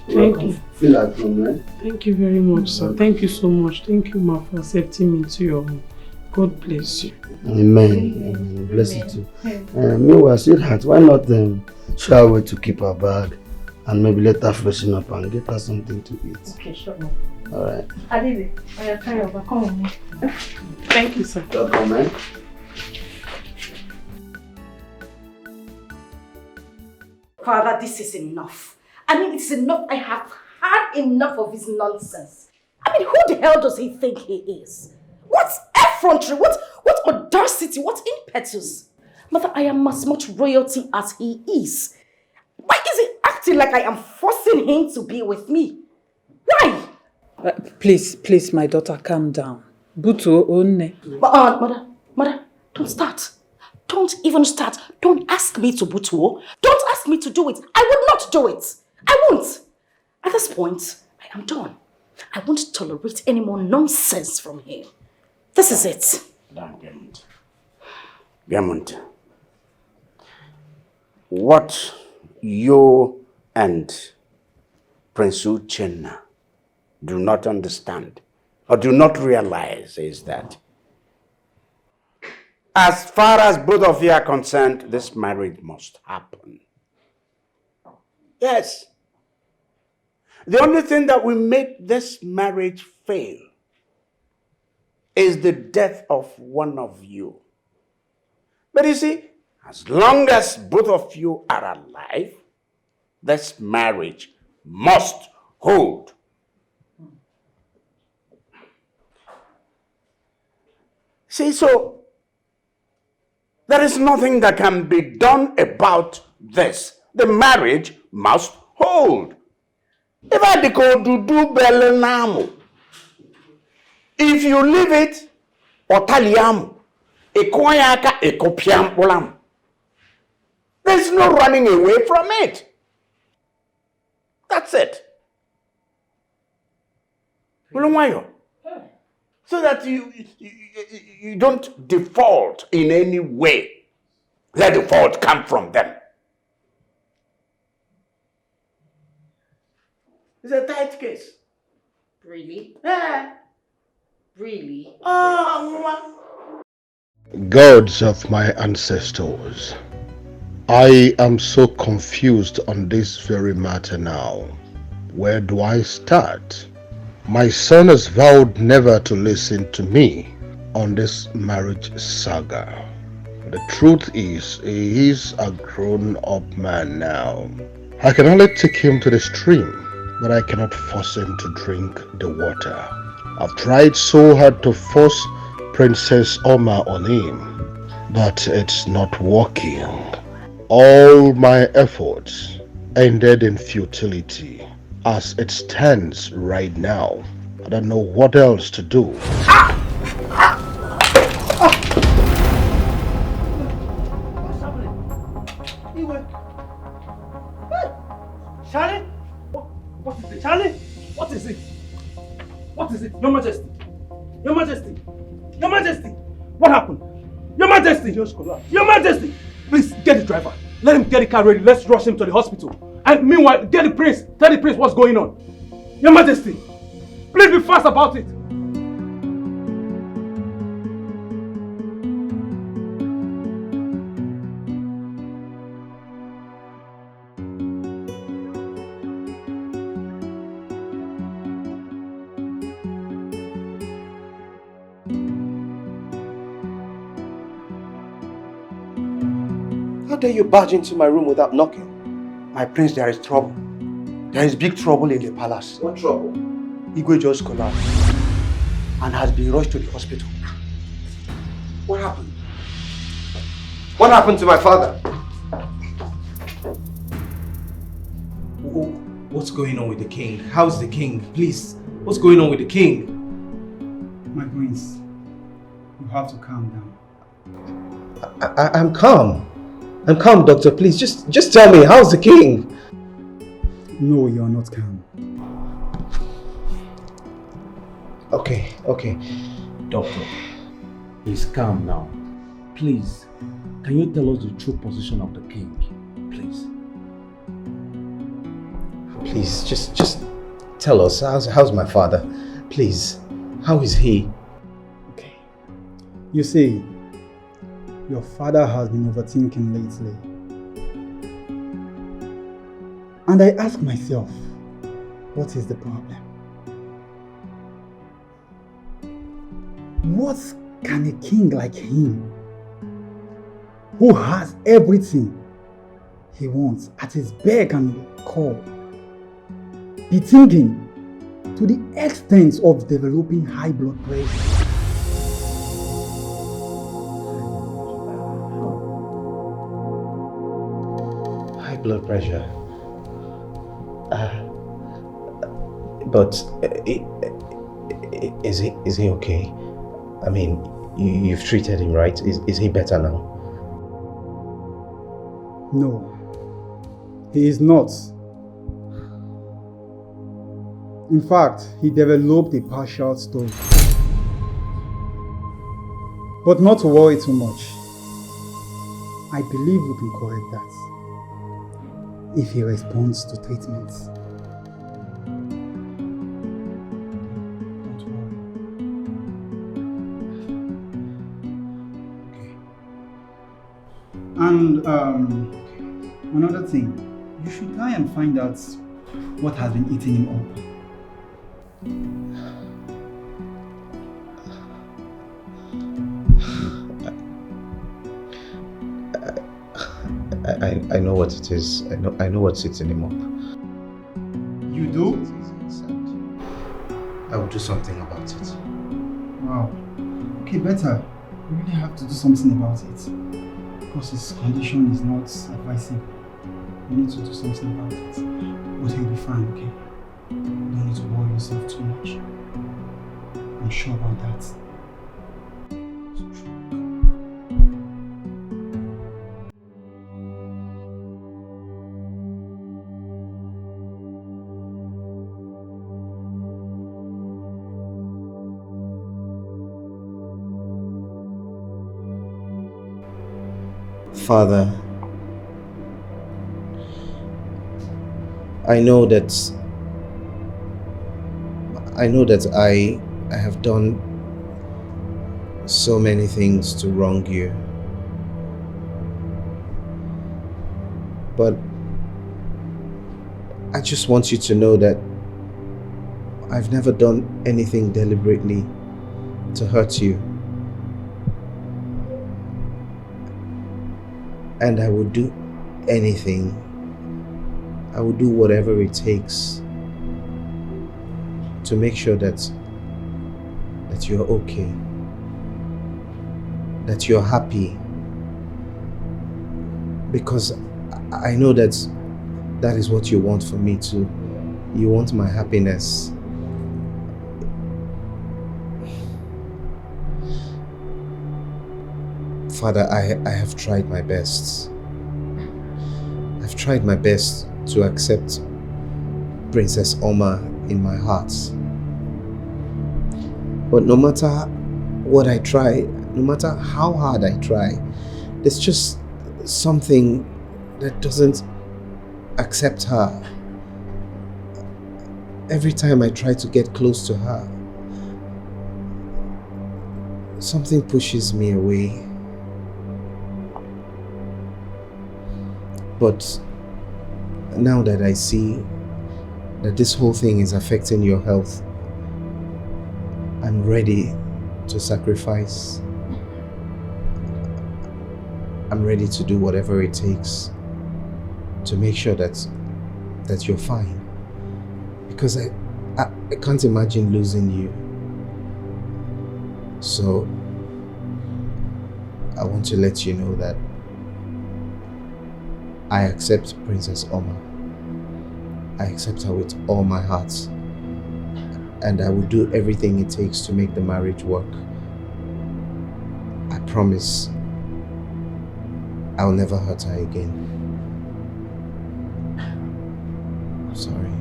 Speaker 4: Thank you.
Speaker 22: Feel at home, man.
Speaker 4: Thank you very much, sir. Thank you so much. Thank you, ma, for accepting me into your home. God bless you.
Speaker 22: Amen. Bless you too. Meanwhile, sweetheart, why not show her way to keep her bag and maybe let her freshen up and get her something to eat?
Speaker 10: Okay, sure.
Speaker 22: Alright.
Speaker 10: Adezi, I will carry over. Come on.
Speaker 4: Thank you, sir.
Speaker 22: Welcome, man.
Speaker 3: Father, this is enough. I mean, it's enough. I have had enough of his nonsense. I mean, who the hell does he think he is? What effrontery, what audacity, what impetus? Mother, I am as much royalty as he is. Why is he acting like I am forcing him to be with me? Why?
Speaker 14: Please, my daughter, calm down. Butu onne.
Speaker 3: Mother, don't start. Don't even start. Don't ask me to butuo. Don't ask me to do it. I will not do it. I won't. At this point, I am done. I won't tolerate any more nonsense from him. This is it.
Speaker 1: Gamont, what you and Prince Uchenna do not understand or do not realize is that as far as both of you are concerned, this marriage must happen. Yes. The only thing that will make this marriage fail is the death of one of you. But you see, as long as both of you are alive, this marriage must hold. See, so there is nothing that can be done about this. The marriage must hold. If I decode to do belenamu, if you leave it, otaliamu, ekoyaka ekopiampulam. There's no running away from it. That's it. So that you don't default in any way. Let the fault come from them. It's a tight case.
Speaker 3: Really?
Speaker 1: Yeah.
Speaker 3: Really?
Speaker 8: Gods of my ancestors, I am so confused on this very matter now. Where do I start? My son has vowed never to listen to me on this marriage saga. The truth is, he is a grown-up man now. I can only take him to the stream, but I cannot force him to drink the water. I've tried so hard to force Princess Alma on him, but it's not working. All my efforts ended in futility. As it stands right now, I don't know what else to do.
Speaker 16: Charlie? What is it? Charlie? What is it? What is it? Your Majesty? Your Majesty? Your Majesty? What happened? Your Majesty! Just collapsed. Your Majesty! Please, get the driver. Let him get the car ready. Let's rush him to the hospital. And meanwhile, get the prince. Tell the prince what's going on. Your Majesty! Please be fast about it.
Speaker 13: How dare you barge into my room without knocking? My prince, there is trouble. There is big trouble in the palace. What trouble? Igwe just collapsed and has been rushed to the hospital. What happened? What happened to my father?
Speaker 18: What's going on with the king? How's the king? Please, what's going on with the king?
Speaker 9: My prince, you have to calm down.
Speaker 13: I'm calm. I'm calm, doctor. Please, just tell me, how's the king?
Speaker 9: No, you're not calm.
Speaker 13: Okay.
Speaker 17: Doctor, he's calm now. Please, can you tell us the true position of the king? Please.
Speaker 13: Please, just tell us, how's my father? Please, how is he?
Speaker 9: Okay. You see, your father has been overthinking lately. And I ask myself, what is the problem? What can a king like him, who has everything, he wants at his beck and call. Be thinking to the extent of developing high blood pressure.
Speaker 13: High blood pressure. But is he okay? I mean, you've treated him, right? Is he better now?
Speaker 9: No, he is not. In fact, he developed a partial stroke. But not to worry too much. I believe we can correct that if he responds to treatment. Don't worry. And another thing, you should try and find out what has been eating him up.
Speaker 13: I know what it is. I know what's eating him up.
Speaker 9: You do?
Speaker 13: I will do something about it.
Speaker 9: Wow. Okay, better. You really have to do something about it. Because his condition is not advisable. You need to do something about it. But he'll be fine, okay? You don't need to worry yourself too much. I'm sure about that.
Speaker 13: Father, I know that I have done so many things to wrong you. But I just want you to know that I've never done anything deliberately to hurt you. And I would do anything. I would do whatever it takes to make sure that you're okay, that you're happy, because I know that is what you want for me too. You want my happiness. Father, I have tried my best. I've tried my best to accept Princess Alma in my heart. But no matter what I try, no matter how hard I try, there's just something that doesn't accept her. Every time I try to get close to her, something pushes me away. But now that I see that this whole thing is affecting your health, I'm ready to sacrifice. I'm ready to do whatever it takes to make sure that you're fine. Because I can't imagine losing you. So I want to let you know that I accept Princess Alma. I accept her with all my heart. And I will do everything it takes to make the marriage work. I promise I'll never hurt her again. I'm sorry.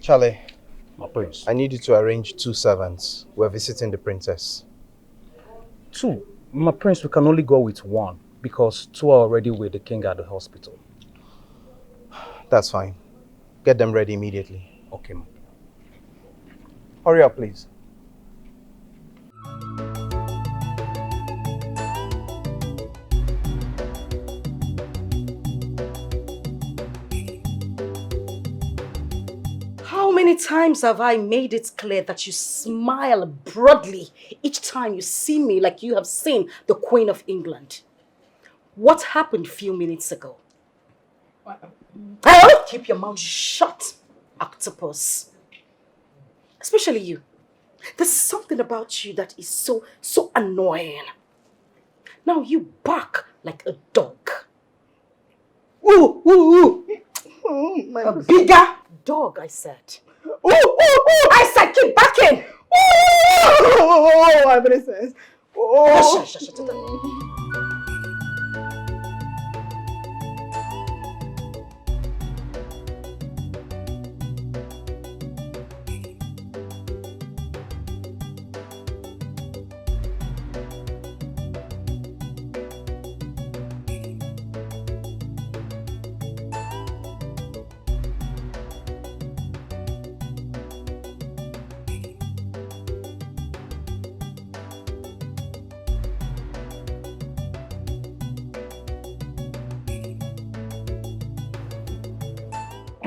Speaker 7: Charlie,
Speaker 17: My prince.
Speaker 13: I need you to arrange 2 servants. We're visiting the princess.
Speaker 17: 2? My prince, we can only go with 1 because 2 are already with the king at the hospital.
Speaker 13: That's fine. Get them ready immediately.
Speaker 17: Okay, ma.
Speaker 13: Hurry up, please.
Speaker 3: How many times have I made it clear that you smile broadly each time you see me like you have seen the Queen of England? What happened a few minutes ago? Oh, keep your mouth shut, octopus. Especially you. There's something about you that is so annoying. Now you bark like a dog. Ooh, ooh, ooh. A bigger dog, I said. Ooh, ooh, ooh. I said keep barking.
Speaker 4: Oh, my princess. Oh.
Speaker 3: Shut.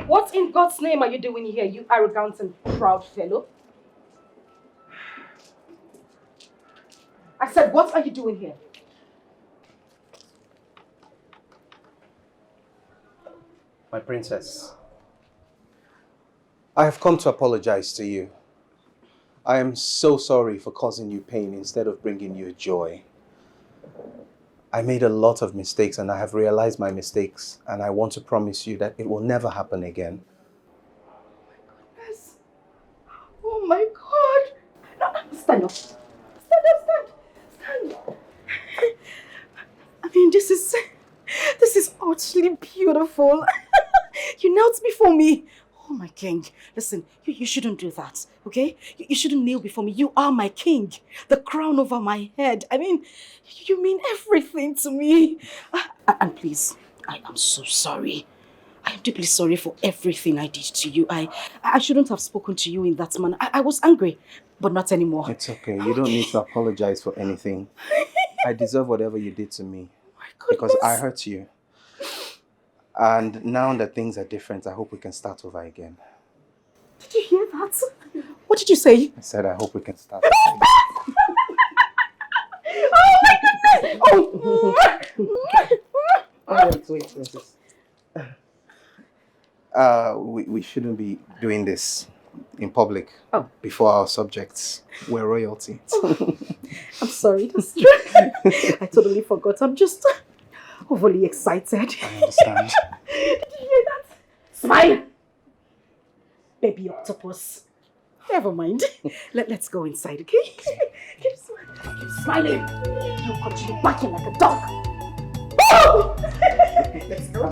Speaker 3: What in God's name are you doing here, you arrogant and proud fellow? I said, what are you doing here?
Speaker 13: My princess, I have come to apologize to you. I am so sorry for causing you pain instead of bringing you joy. I made a lot of mistakes and I have realized my mistakes, and I want to promise you that it will never happen again.
Speaker 3: Yes. Oh my God. No, stand up. Stand. I mean, this is utterly beautiful. You knelt before me. Oh my king. Listen, you shouldn't do that, okay? You shouldn't kneel before me. You are my king. The crown over my head. I mean, you mean everything to me. And please, I am so sorry. I am deeply sorry for everything I did to you. I shouldn't have spoken to you in that manner. I was angry, but not anymore.
Speaker 13: It's okay. You don't need to apologize for anything. I deserve whatever you did to me. Because I hurt you. And now that things are different, I hope we can start over again.
Speaker 3: Did you hear that? What did you say?
Speaker 13: I said I hope we can start over again.
Speaker 3: Oh my goodness! Oh!
Speaker 13: Wait, princess. We shouldn't be doing this in public before our subjects. We're royalty.
Speaker 3: I'm sorry, that's true. I totally forgot. I'm just overly excited.
Speaker 13: I understand.
Speaker 3: Did you hear that? Smile! Baby octopus. Never mind. Let's go inside, okay? Keep smiling. You continue barking like a dog. Oh! Let's go.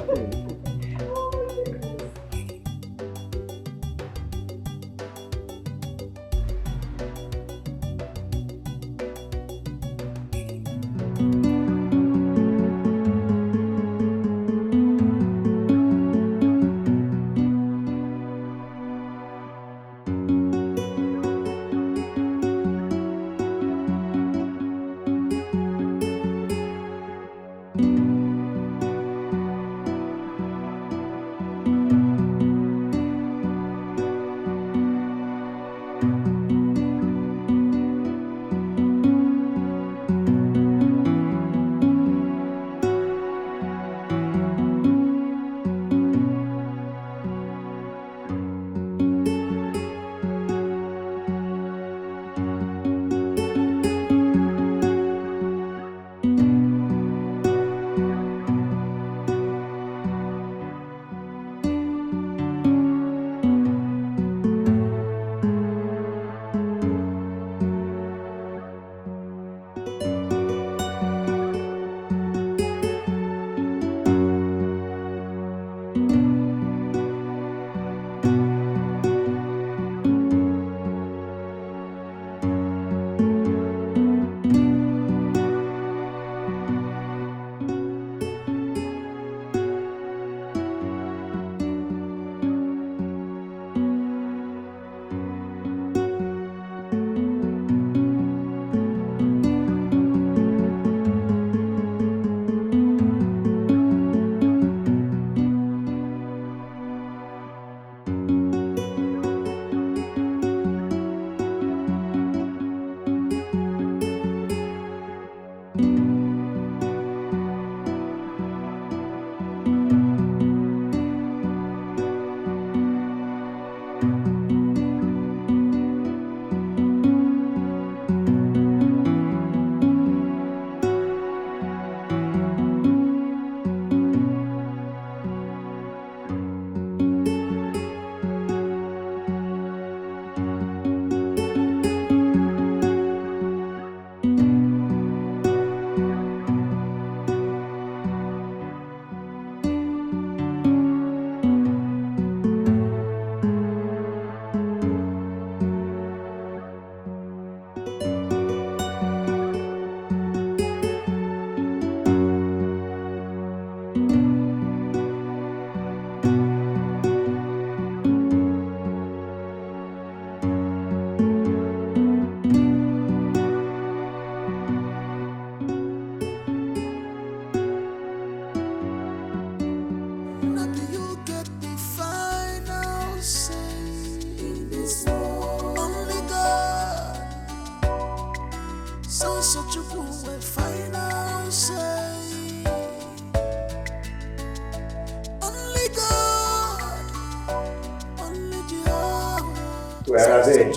Speaker 1: Where are they?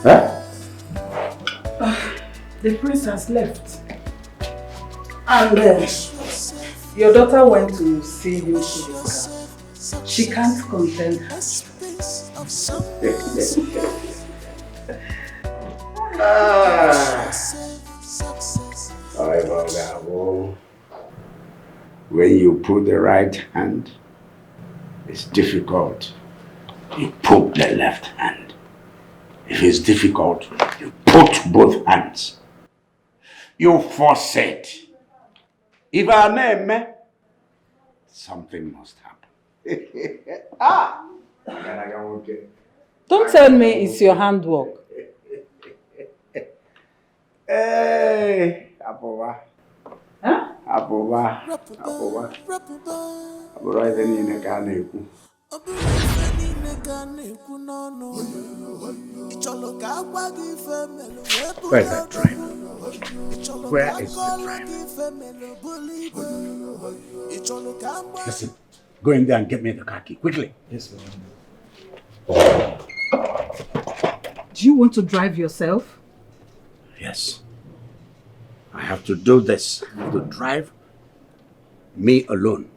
Speaker 1: Huh?
Speaker 14: The prince has left. And your daughter went to see him to his car. She can't contain her.
Speaker 1: When you put the right hand, it's difficult. You put the left hand. If it's difficult, you put both hands. You force it. If our name, something must happen.
Speaker 14: Don't tell me it's your handwork.
Speaker 1: Hey, Apowa.
Speaker 14: Huh?
Speaker 1: Apowa. Apowa is in the Ghana. Where's that driver? Where is the driver? Listen, go in there and get me the car key, quickly.
Speaker 16: Yes, ma'am.
Speaker 14: Do you want to drive yourself?
Speaker 1: Yes. I have to do this. I have to drive me alone.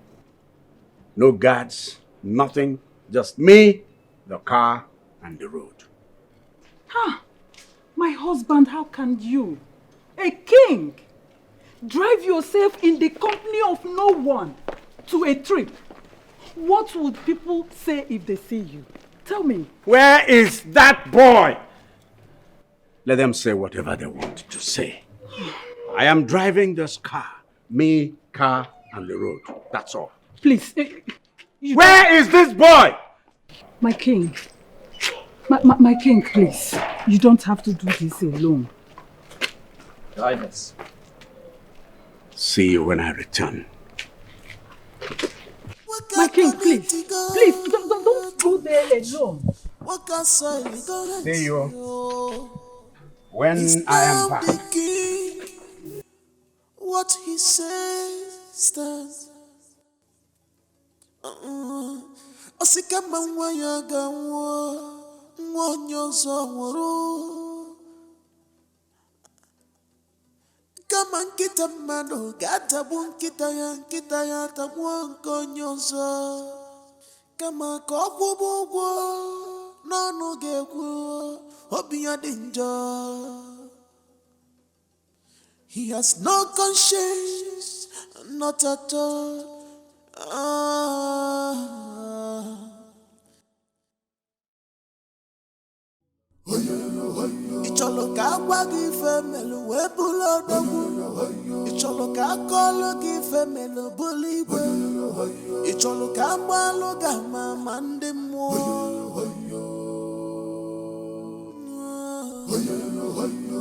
Speaker 1: No guards, nothing. Just me, the car, and the road.
Speaker 14: My husband, how can you, a king, drive yourself in the company of no one to a trip? What would people say if they see you? Tell me.
Speaker 1: Where is that boy? Let them say whatever they want to say. I am driving this car. Me, car, and the road. That's all.
Speaker 14: Please.
Speaker 1: Where is this boy?
Speaker 14: My king. My king, please. You don't have to do this alone.
Speaker 16: Guidance.
Speaker 1: See you when I return.
Speaker 14: My king, please. Please, don't go there alone.
Speaker 1: See you when I am back.
Speaker 5: What he says stands. Osikama nwaya gawo nwonyozo nworo. Kama nkita mmadụ ga-atagbu nkịta ya tagbuo nke onye ọzọ. Kama ka ọ kwụba ụgwọ n'ọnụ ga-ekwu obi ya dị njọ. He has no conscience, not at all. Icholo ka agwa gị ife melu wee bụrụ odogwu. Icholo ka akọlụ gị ife melu bụrụ igwe. Icholo ka agbalụ gị ama ma ndị mmụọ.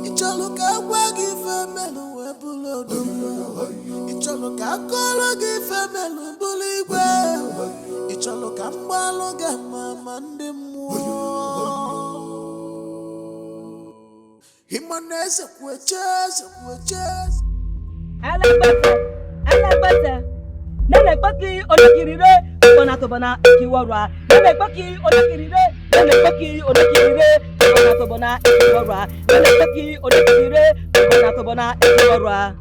Speaker 5: Icholo ka agwa gị ife melu wee bụrụ odogwu. Icholo ka akọlụ gị ife melu bụrụ igwe. Icholo ka agbalụ gị ama ma ndị mmụọ. Himaneze kuecheze.
Speaker 3: Alagbata. Nene paki onakirire, bonatobona ikiwarwa. Nene paki onakirire, bonatobona ikiwarwa. Nene paki onakirire, bonatobona ikiwarwa.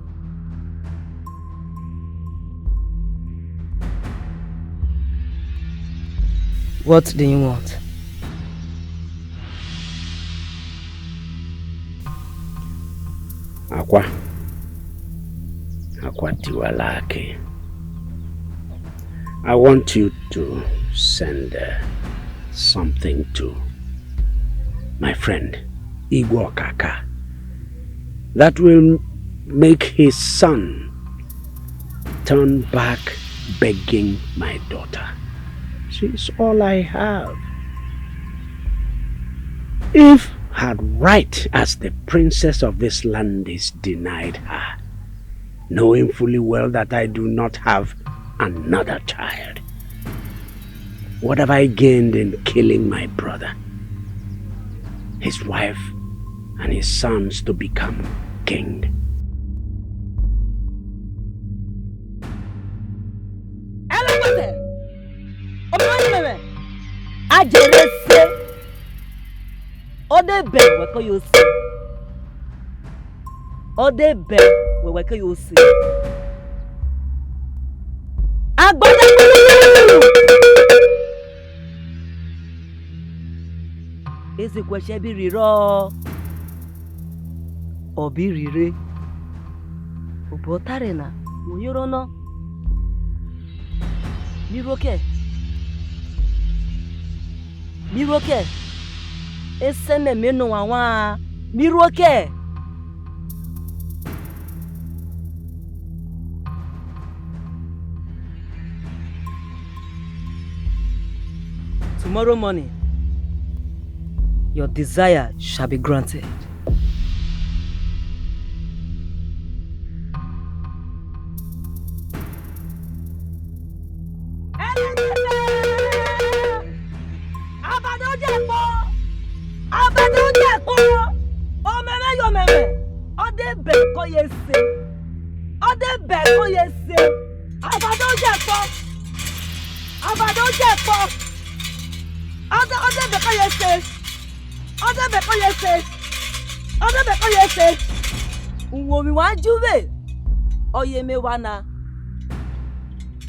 Speaker 3: What do you want?
Speaker 1: Akwa Tiwalake. I want you to send something to my friend Igwe Kaka that will make his son turn back begging my daughter. She's all I have. If her right as the princess of this land is denied her, knowing fully well that I do not have another child, what have I gained in killing my brother, his wife, and his sons to become king?
Speaker 3: Ajerese
Speaker 7: Ode be weko you see. Ode be weko you see. Agbada. Ese kwese bi riro. Obi rire. Obotare na oyoro no. Miroke. Miroke. Ese me menu wawa. Miroke. Tomorrow morning, your desire shall be granted. Unwomi wa juwe oye me wana.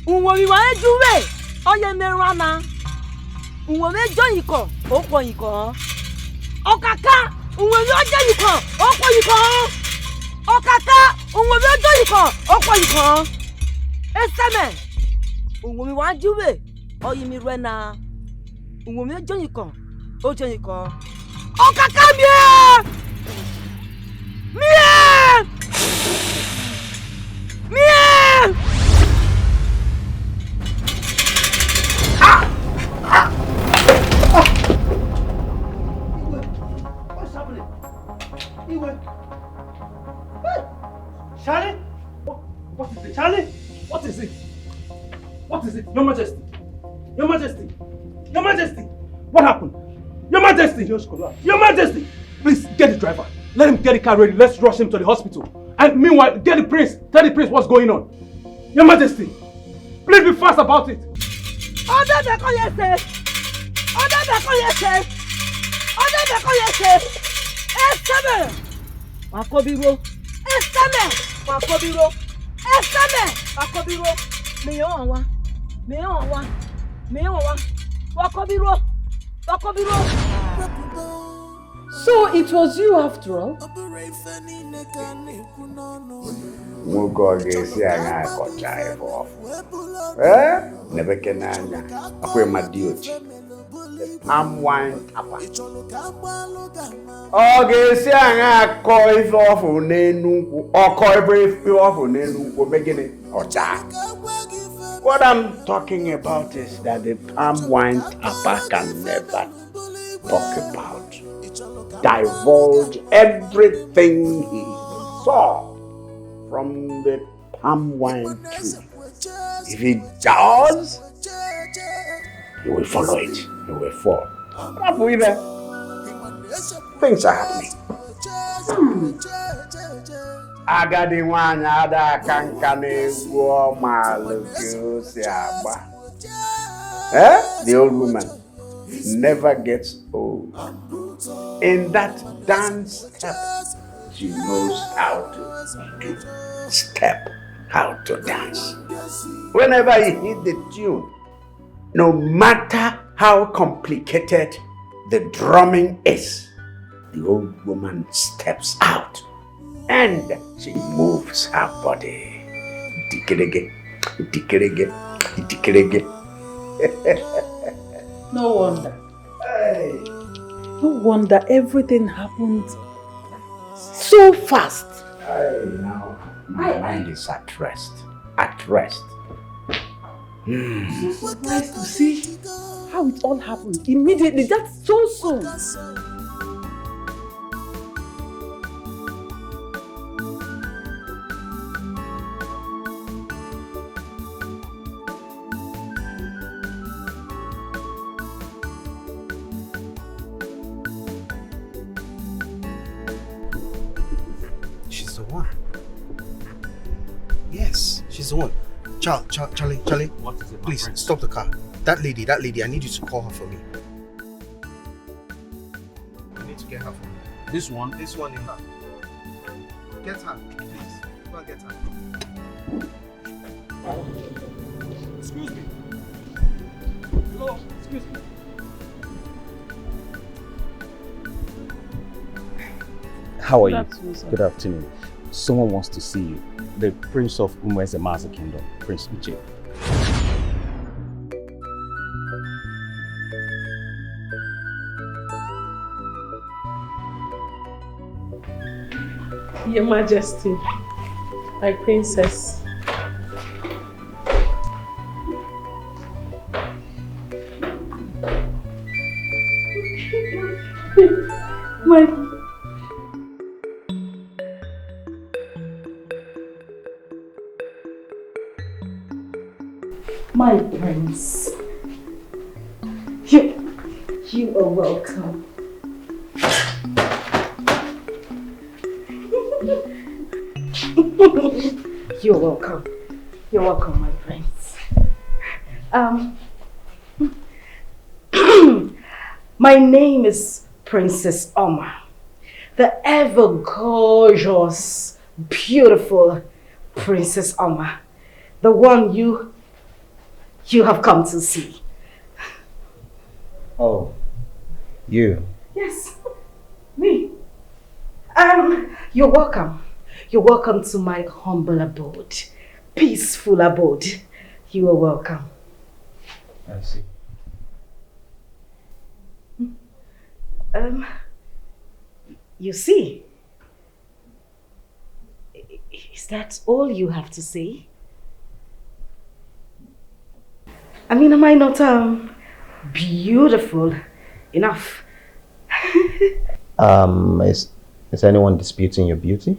Speaker 7: Unwomi wa juwe oye me wana. Unwomi joyiko okwo yiko. Okaka unwomi ojoyiko okwo yiko. Okaka unwomi ojoyiko okwo yiko. Eseme unwomi wa juwe oye mi rena. Unwomi ojoyiko ojoyiko. Okaka mie. Mie! Mie!
Speaker 16: What's happening? Iwe. Hey! Charlie? What is it? Charlie? What is it? What is it? Your Majesty. Your Majesty. Your Majesty. What happened? Your Majesty. Just collapsed. Your Majesty. Please get the driver. Let him get the car ready. Let's rush him to the hospital. And meanwhile, get the prince. Tell the prince what's going on. Your Majesty, please be fast about it.
Speaker 7: Order the call. Order the call. Order the call. Estame. Wakobiro. Estame. Wakobiro. Estame. Wakobiro. Meyowa. Meyowa. Meyowa. Wakobiro. Wakobiro.
Speaker 14: So it was you after all?
Speaker 1: Mugo gesi anga kocha efo. Never can anya. Akwe madiochi. Palm wine tapa. Gesi anga ko ifo ofu nenunku. Oko ifo ofu nenunku begini ocha. What I'm talking about is that the palm wine tapa can never talk about. Divulge everything he saw from the palm wine tree. If he does, he will follow it. He will fall. Things are happening. Agadi wanya ada kankane go maluku siaba. The old woman never gets old. In that dance step, she knows how to step, how to dance. Whenever he hit the tune, no matter how complicated the drumming is, the old woman steps out and she moves her body. Dikeh, dikeh, dikeh.
Speaker 14: No wonder. No wonder everything happened so fast.
Speaker 1: Now my mind is at rest. At rest.
Speaker 14: I'm so surprised to see how it all happened immediately. That's so soon.
Speaker 18: She's the one. Charlie,
Speaker 16: what is it,
Speaker 18: please stop the car. That lady, I need you to call her for me. I need to
Speaker 13: get her for me.
Speaker 16: This one?
Speaker 13: This one in her. Get her, please. Go and get her.
Speaker 16: Excuse me. Hello, excuse me.
Speaker 12: How are
Speaker 16: Good
Speaker 12: you?
Speaker 16: afternoon, sir.
Speaker 12: Good afternoon. Someone wants to see you. The Prince of Umwezemazi Kingdom, Prince Uche.
Speaker 4: Your Majesty, my princess.
Speaker 3: My prince. You are welcome. You're welcome. You're welcome, my prince. My name is Princess Alma, the ever gorgeous, beautiful Princess Alma, the one you have come to see.
Speaker 13: Oh, you.
Speaker 3: Yes, me. You're welcome. You're welcome to my humble abode, peaceful abode. You are welcome.
Speaker 13: I see.
Speaker 3: You see? Is that all you have to say? I mean, am I not beautiful enough?
Speaker 13: Is anyone disputing your beauty?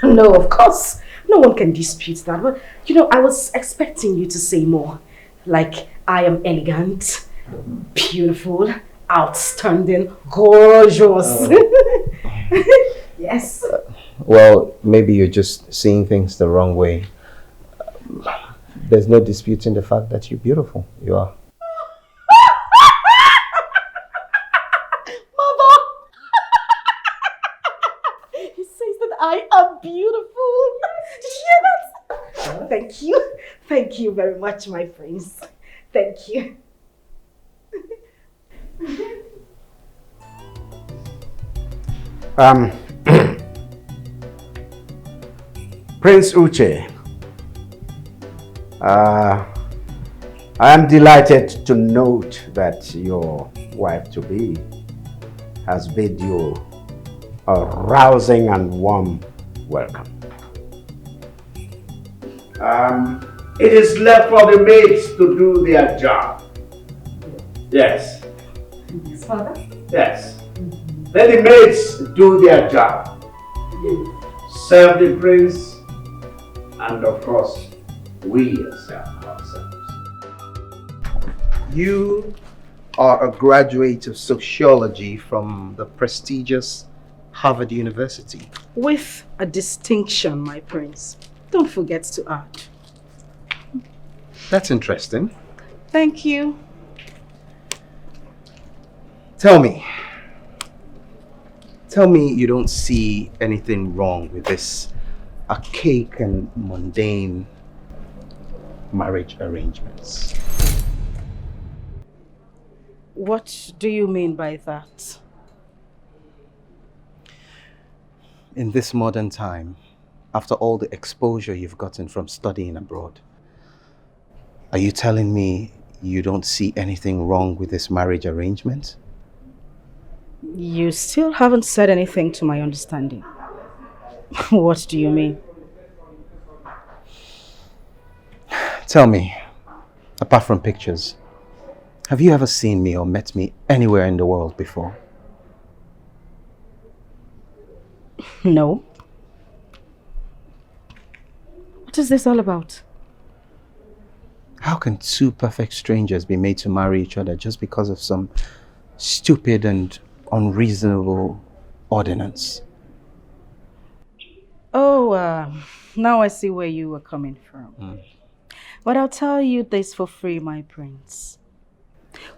Speaker 3: No, of course. No one can dispute that. But, you know, I was expecting you to say more. Like, I am elegant, beautiful, outstanding, gorgeous. Yes.
Speaker 13: Well, maybe you're just seeing things the wrong way. There's no disputing the fact that you're beautiful. You are.
Speaker 3: He says that I am beautiful. Did you hear that? Thank you. Thank you very much, my prince. Thank you.
Speaker 1: Prince Uche, I am delighted to note that your wife-to-be has bid you a rousing and warm welcome. It is left for the maids to do their job. Yes.
Speaker 3: Yes, Father?
Speaker 1: Yes. Let the maids do their job. Serve the prince, and of course, we serve ourselves.
Speaker 13: You are a graduate of sociology from the prestigious Harvard University.
Speaker 3: With a distinction, my prince. Don't forget to add.
Speaker 13: That's interesting.
Speaker 3: Thank you.
Speaker 13: Tell me you don't see anything wrong with this archaic and mundane marriage arrangements.
Speaker 3: What do you mean by that?
Speaker 13: In this modern time, after all the exposure you've gotten from studying abroad, are you telling me you don't see anything wrong with this marriage arrangement?
Speaker 3: You still haven't said anything to my understanding. What do you mean?
Speaker 13: Tell me, apart from pictures, have you ever seen me or met me anywhere in the world before?
Speaker 3: No. What is this all about?
Speaker 13: How can two perfect strangers be made to marry each other just because of some stupid and unreasonable ordinance?
Speaker 3: Oh, now I see where you were coming from. But I'll tell you this for free, my prince.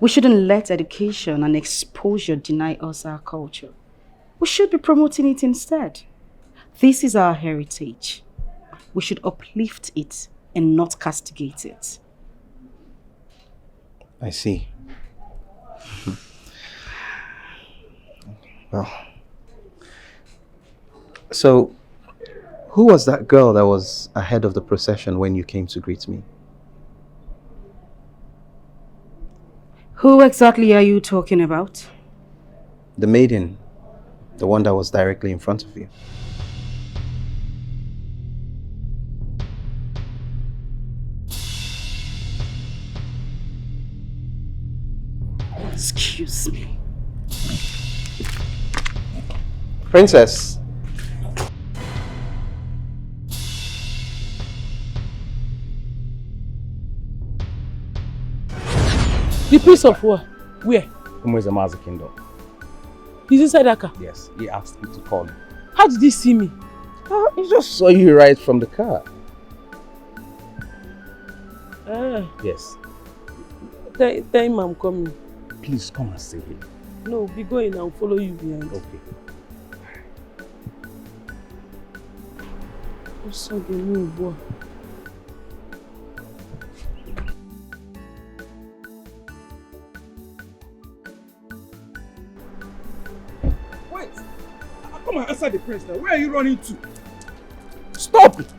Speaker 3: We shouldn't let education and exposure deny us our culture. We should be promoting it instead. This is our heritage. We should uplift it and not castigate it.
Speaker 13: I see. Well, so who was that girl that was ahead of the procession when you came to greet me?
Speaker 3: Who exactly are you talking about?
Speaker 13: The maiden, the one that was directly in front of you.
Speaker 3: Excuse me.
Speaker 13: Princess.
Speaker 4: The prince of war? Where?
Speaker 17: Umwezema's kingdom.
Speaker 4: He's inside that car?
Speaker 17: Yes, he asked me to call you.
Speaker 4: How did he see me?
Speaker 17: He just saw you right from the car.
Speaker 4: Ah.
Speaker 17: Yes.
Speaker 4: Tell him I'm coming.
Speaker 17: Please come and say it.
Speaker 4: No, be going. I'll follow you behind.
Speaker 17: Okay.
Speaker 4: Also, the new boy.
Speaker 16: Wait! Come and answer the prince now. Where are you running to? Stop it!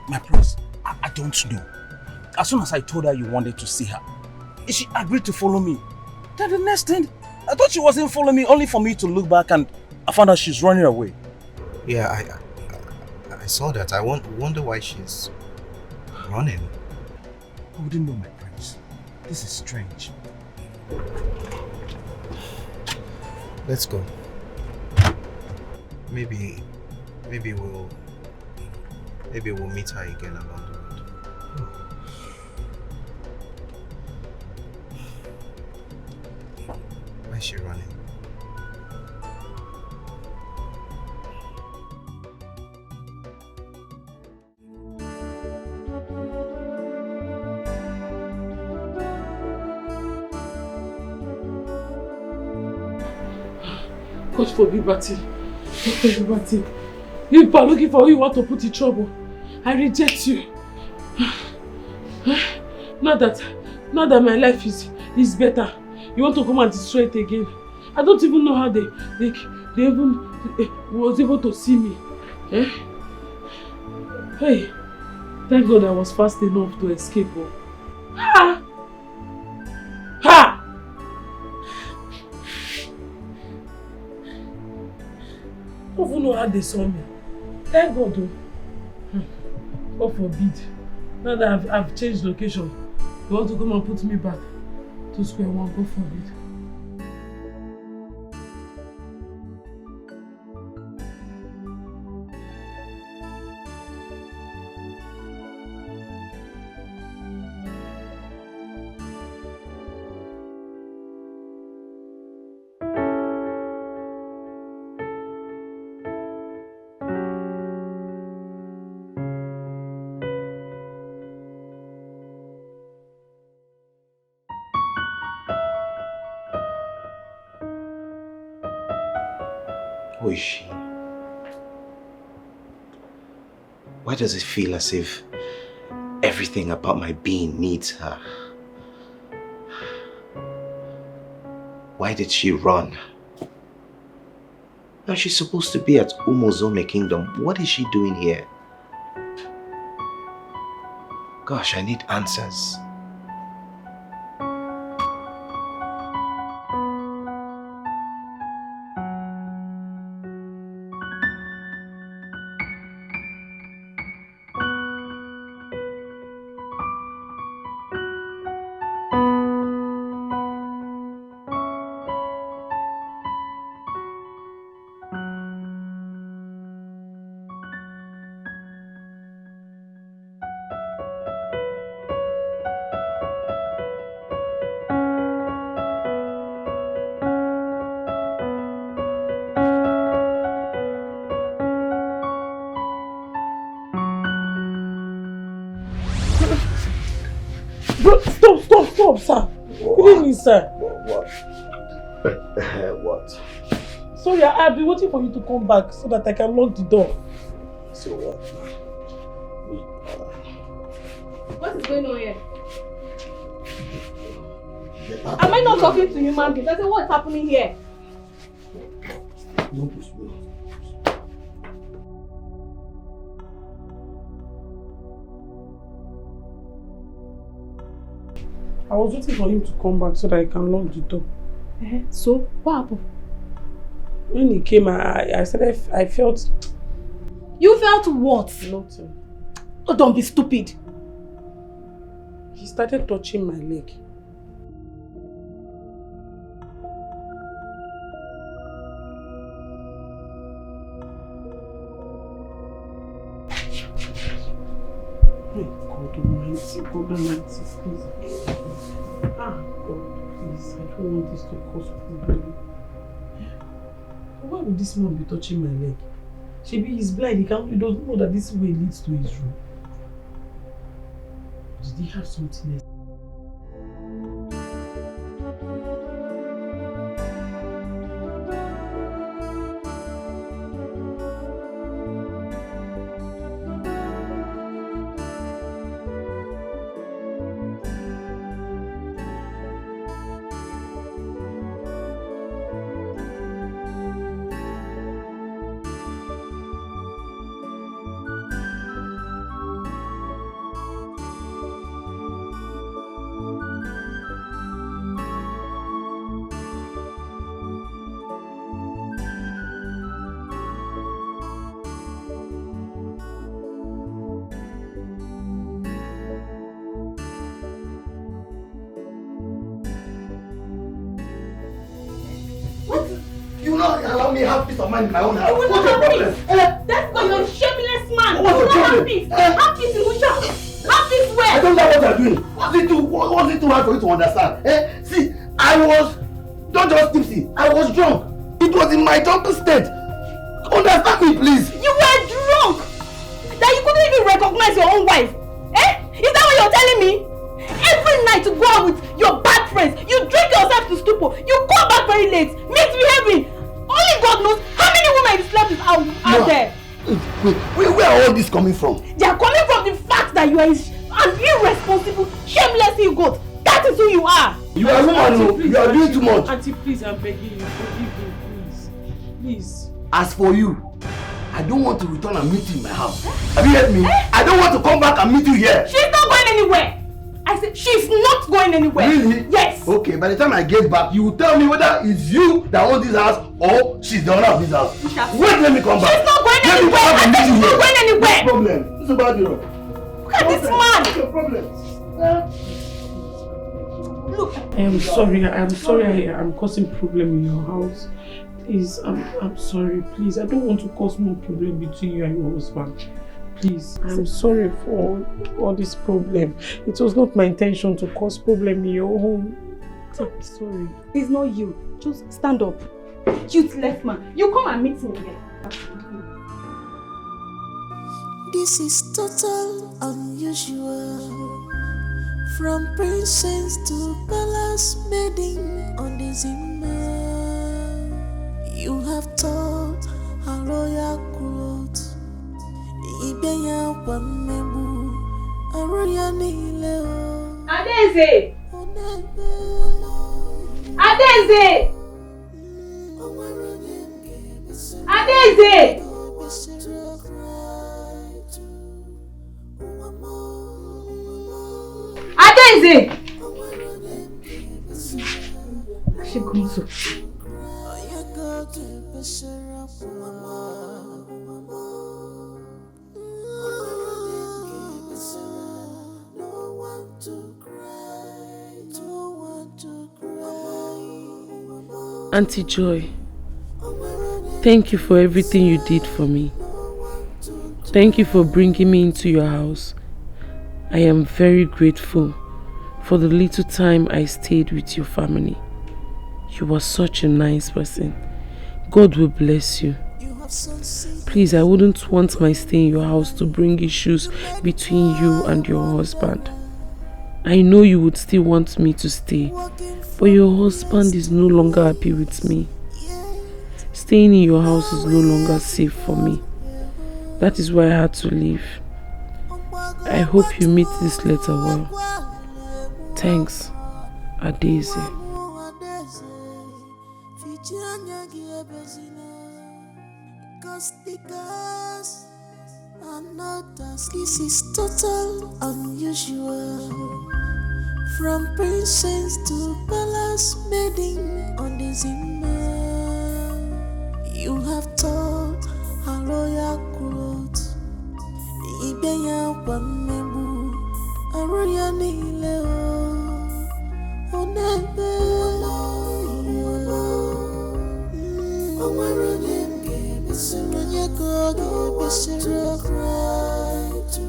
Speaker 17: My prince, I don't know. As soon as I told her you wanted to see her, she agreed to follow me. Then the next thing, I thought she wasn't following me, only for me to look back and I found out she's running away.
Speaker 18: Yeah, I saw that. I wonder why she's running.
Speaker 17: I wouldn't know, my prince. This is strange.
Speaker 18: Let's go. Maybe we'll meet her again along the road. Why is she running?
Speaker 4: God forbid, Batty. God forbid, Batty. If I'm looking for who you want to put in trouble, I reject you. Now that my life is better, you want to come and destroy it again. I don't even know how they even was able to see me. Eh? Hey, thank God I was fast enough to escape. Oh. Ha! Ha! I don't even know how they saw me. Thank God though. God forbid. Now that I've changed location, you want to come and put me back to square one. God forbid.
Speaker 18: Who is she? Why does it feel as if everything about my being needs her? Why did she run? Now she's supposed to be at Umozome Kingdom. What is she doing here? Gosh, I need answers.
Speaker 4: Bro, stop, sir. Good evening, sir.
Speaker 22: What?
Speaker 4: Sorry, I've been waiting for you to come back so that I can lock the door.
Speaker 22: So what?
Speaker 10: What is going on here? Am I not talking to human beings? I said, what's happening here?
Speaker 4: I was waiting for him to come back so that I can lock the door.
Speaker 10: So, what happened?
Speaker 4: When he came, I said I felt...
Speaker 10: You felt what?
Speaker 4: Nothing.
Speaker 10: Oh, don't be stupid.
Speaker 4: He started touching my leg. God Almighty, please. God, please. I don't want this to cause problem. Why would this man be touching my leg? Maybe he's blind. He doesn't know that this way leads to his room. Did he have something else?
Speaker 22: Allow me to have peace of mind in my own house.
Speaker 10: You will
Speaker 22: What's
Speaker 10: not
Speaker 22: your
Speaker 10: have
Speaker 22: problem?
Speaker 10: peace. That's why you're a shameless man.
Speaker 22: What's
Speaker 10: you
Speaker 22: your
Speaker 10: will not
Speaker 22: problem?
Speaker 10: have peace. Have peace in which house? Have peace where?
Speaker 22: I don't know what you're doing. What's it too hard for you to understand? See, I was not just tipsy. I was drunk. It was in my drunken state. Understand me, please.
Speaker 10: You were drunk. That you couldn't even recognize your own wife. Is that what you're telling me? Every night you go out with your bad friends. You drink yourself to stupor. You come back very late. Misbehaving. Only God knows how many women you slept with out there.
Speaker 22: Wait, where are all this coming from?
Speaker 10: They are coming from the fact that you are an irresponsible, shameless ego. That is who you are.
Speaker 22: You are a woman, you are doing too much.
Speaker 4: Auntie, please, I'm begging you, forgive me, please. Please.
Speaker 22: As for you, I don't want to return and meet you in my house. Have you heard me? I don't want to come back and meet you here.
Speaker 10: She's not going anywhere. I said she's not going anywhere.
Speaker 22: Really?
Speaker 10: Yes.
Speaker 22: Okay, by the time I get back, you will tell me whether it's you that owns this house or she's the owner of this house. Wait, let me come back.
Speaker 10: She's not going anywhere. I said she's not going anywhere.
Speaker 22: No problem. It's about you.
Speaker 10: Look at this man.
Speaker 22: What's your problem?
Speaker 10: Look.
Speaker 4: I'm sorry I'm causing problem in your house. Please, I'm sorry, please. I don't want to cause more problem between you and your husband. Please, I'm sorry for all this problem. It was not my intention to cause problem in your home. I'm sorry.
Speaker 10: It's not you. Just stand up. Useless man. You come and meet me here.
Speaker 5: This is total unusual. From princess to palace maiden on the Zimmer. You have taught a royal cloth. Ibeya Wamebu, Aroya Nile.
Speaker 10: Adeze! Adeze! Adeze! Adeze! She comes up.
Speaker 4: Auntie Joy, thank you for everything you did for me. Thank you for bringing me into your house. I am very grateful for the little time I stayed with your family. You were such a nice person. God will bless you. Please, I wouldn't want my stay in your house to bring issues between you and your husband. I know you would still want me to stay, but your husband is no longer happy with me. Staying in your house is no longer safe for me. That is why I had to leave. I hope you meet this letter well. Thanks, Adeze.
Speaker 5: This is total unusual. From princess to palace maiden on the Zimmer. You have taught a royal growth. Ibeya Wamebu, a royal Nileo. Onebe, Omaranyem, Besiranyako, Besira cry to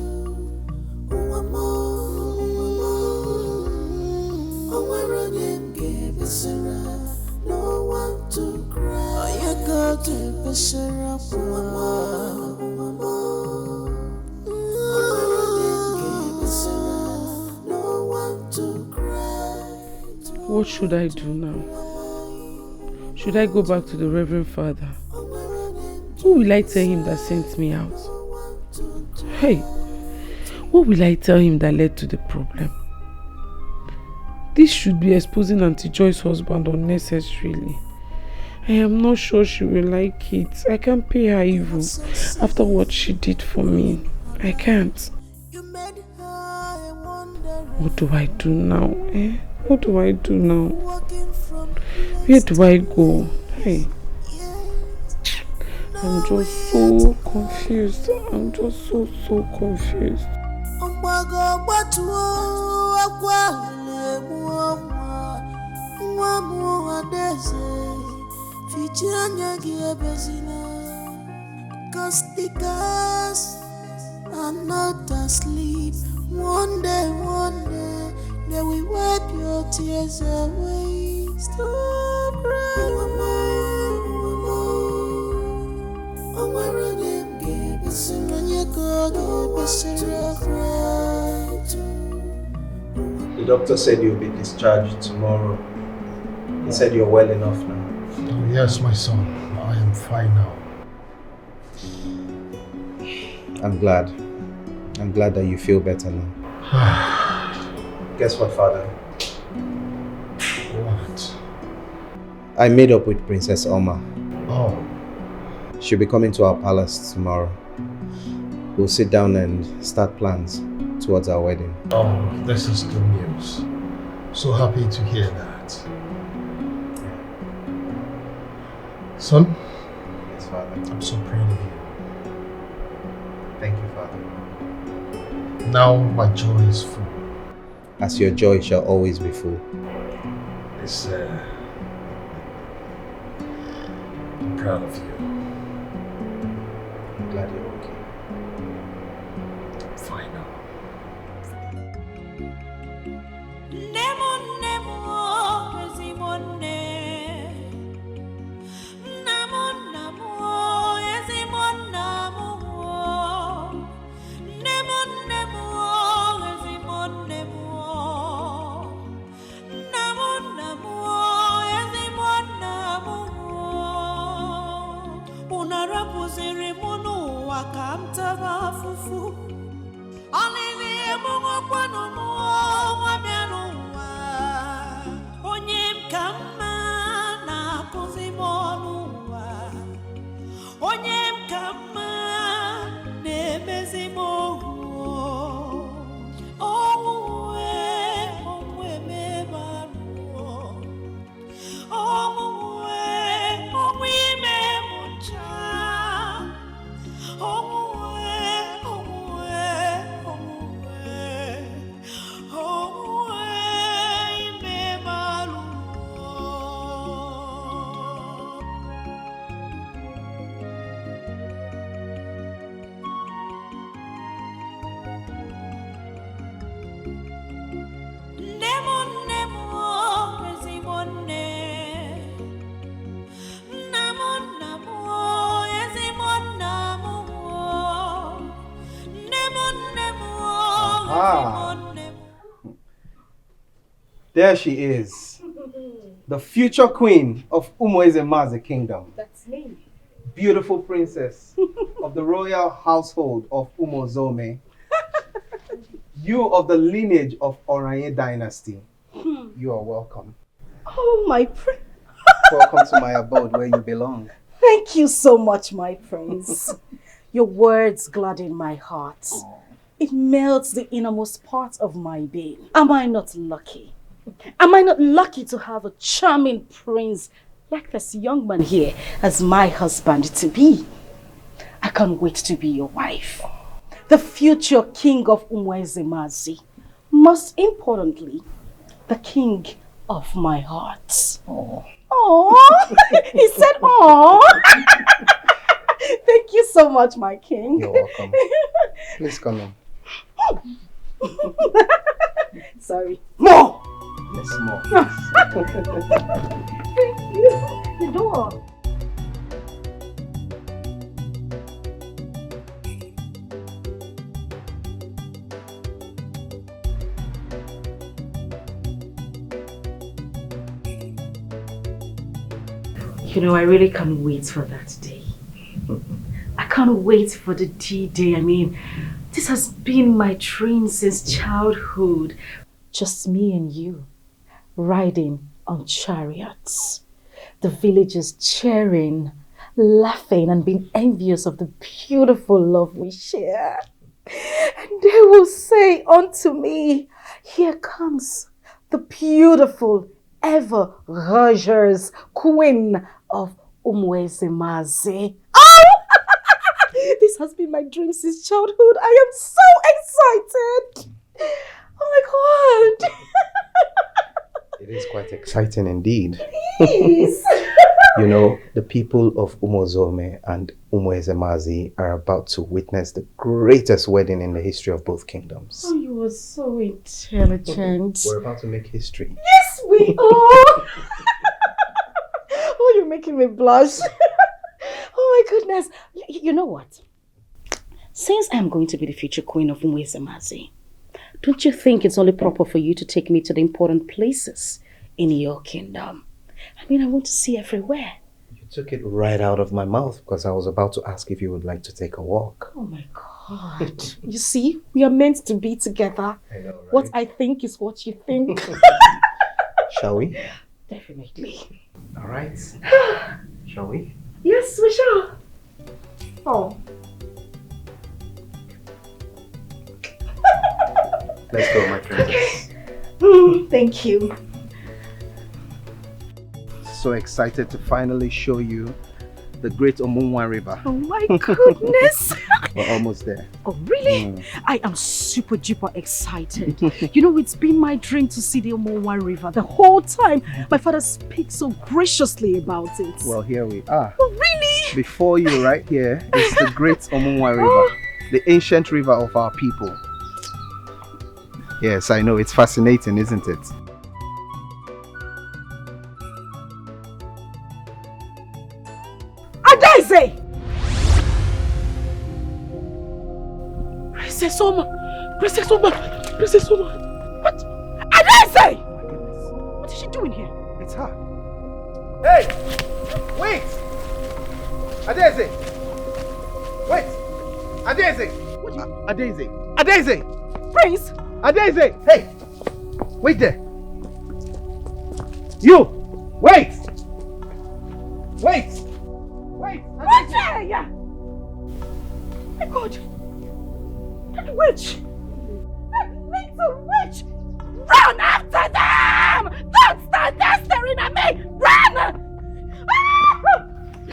Speaker 5: no one to cry. You go to Besira, no one to cry.
Speaker 4: What should I do now? Should I go back to the Reverend Father? Who will I tell him that sent me out? Hey, what will I tell him that led to the problem? This should be exposing Auntie Joy's husband unnecessarily. I am not sure she will like it. I can't pay her evil after what she did for me. I can't. What do I do now? What do I do now? Where do I go? Hey, I'm just so confused. I'm just so confused.
Speaker 5: Cause the girls are not asleep. One day, they will wipe your tears away. Stop crying,
Speaker 13: The doctor said you'll be discharged tomorrow. He said you're well enough now.
Speaker 20: Oh, yes, my son. I am fine now.
Speaker 13: I'm glad. I'm glad that you feel better now. Guess what, Father?
Speaker 20: What?
Speaker 13: I made up with Princess Alma.
Speaker 20: Oh.
Speaker 13: She'll be coming to our palace tomorrow. We'll sit down and start plans towards our wedding.
Speaker 20: Oh, this is good news. So happy to hear that. Son?
Speaker 13: Yes, Father.
Speaker 20: I'm so proud of you.
Speaker 13: Thank you, Father.
Speaker 20: Now my joy is full.
Speaker 13: As your joy shall always be full.
Speaker 20: It's, I'm proud of you.
Speaker 13: I'm glad you're okay.
Speaker 20: I'm fine now.
Speaker 5: Oh
Speaker 13: There she is. The future queen of Umuezema's kingdom.
Speaker 10: That's me.
Speaker 13: Beautiful princess of the royal household of Umozome. You of the lineage of Oranye dynasty. You are welcome.
Speaker 15: Oh, my prince.
Speaker 13: Welcome to my abode where you belong.
Speaker 3: Thank you so much, my prince. Your words gladden my heart. It melts the innermost part of my being. Am I not lucky? Am I not lucky to have a charming prince like this young man here as my husband-to-be? I can't wait to be your wife. The future king of Umuezemazi. Most importantly, the king of my heart. Oh, he said, "Oh." Thank you so much, my king.
Speaker 13: You're welcome. Please come in.
Speaker 3: Sorry. More!
Speaker 13: Yes, more.
Speaker 3: Thank you. The door. You know, I really can't wait for that day. I can't wait for the D-Day. I mean, this has been my dream since childhood. Just me and you, riding on chariots. The villagers cheering, laughing, and being envious of the beautiful love we share. And they will say unto me, "Here comes the beautiful ever Rogers, queen of Umuezemazi." Oh! This has been my dream since childhood. I am so excited. Oh my God.
Speaker 13: It is quite exciting indeed.
Speaker 3: Please.
Speaker 13: You know, the people of Umozome and Umuezemazi are about to witness the greatest wedding in the history of both kingdoms.
Speaker 3: Oh, you are so intelligent.
Speaker 13: We're about to make history.
Speaker 3: Yes, we are. Oh, you're making me blush. Oh my goodness. You know what? Since I'm going to be the future queen of Umuezemazi, don't you think it's only proper for you to take me to the important places in your kingdom? I mean, I want to see everywhere.
Speaker 13: You took it right out of my mouth because I was about to ask if you would like to take a walk.
Speaker 3: Oh my God. You see, we are meant to be together.
Speaker 13: I know, right?
Speaker 3: What I think is what you think.
Speaker 13: Shall we?
Speaker 3: Definitely.
Speaker 13: All right. Shall we?
Speaker 3: Yes, we shall. Oh.
Speaker 13: Let's go, my friend.
Speaker 3: Okay. Thank you.
Speaker 13: So excited to finally show you the great Omunwa River.
Speaker 3: Oh my goodness.
Speaker 13: We're almost there.
Speaker 3: Oh really? I am super duper excited. You know, it's been my dream to see the Omunwa River the whole time. My father speaks so graciously about it.
Speaker 13: Well, here we are.
Speaker 3: Oh really?
Speaker 13: Before you right here is the great Omunwa River, the ancient river of our people. Yes, I know, it's fascinating, isn't it?
Speaker 3: Adaeze! Princess Oma! Princess Oma! Princess Oma! What? Adaeze! What is she doing here?
Speaker 13: It's her. Hey! Wait! Adaeze! Wait! Adaeze! Adaeze! Adaeze!
Speaker 3: Prince!
Speaker 13: Adaeze! Hey! Wait there! You! Wait! Wait! Wait!
Speaker 3: Adaeze! Yeah! My God! That witch! That little witch! Run after them! Don't stand there staring at me! Run! Ah!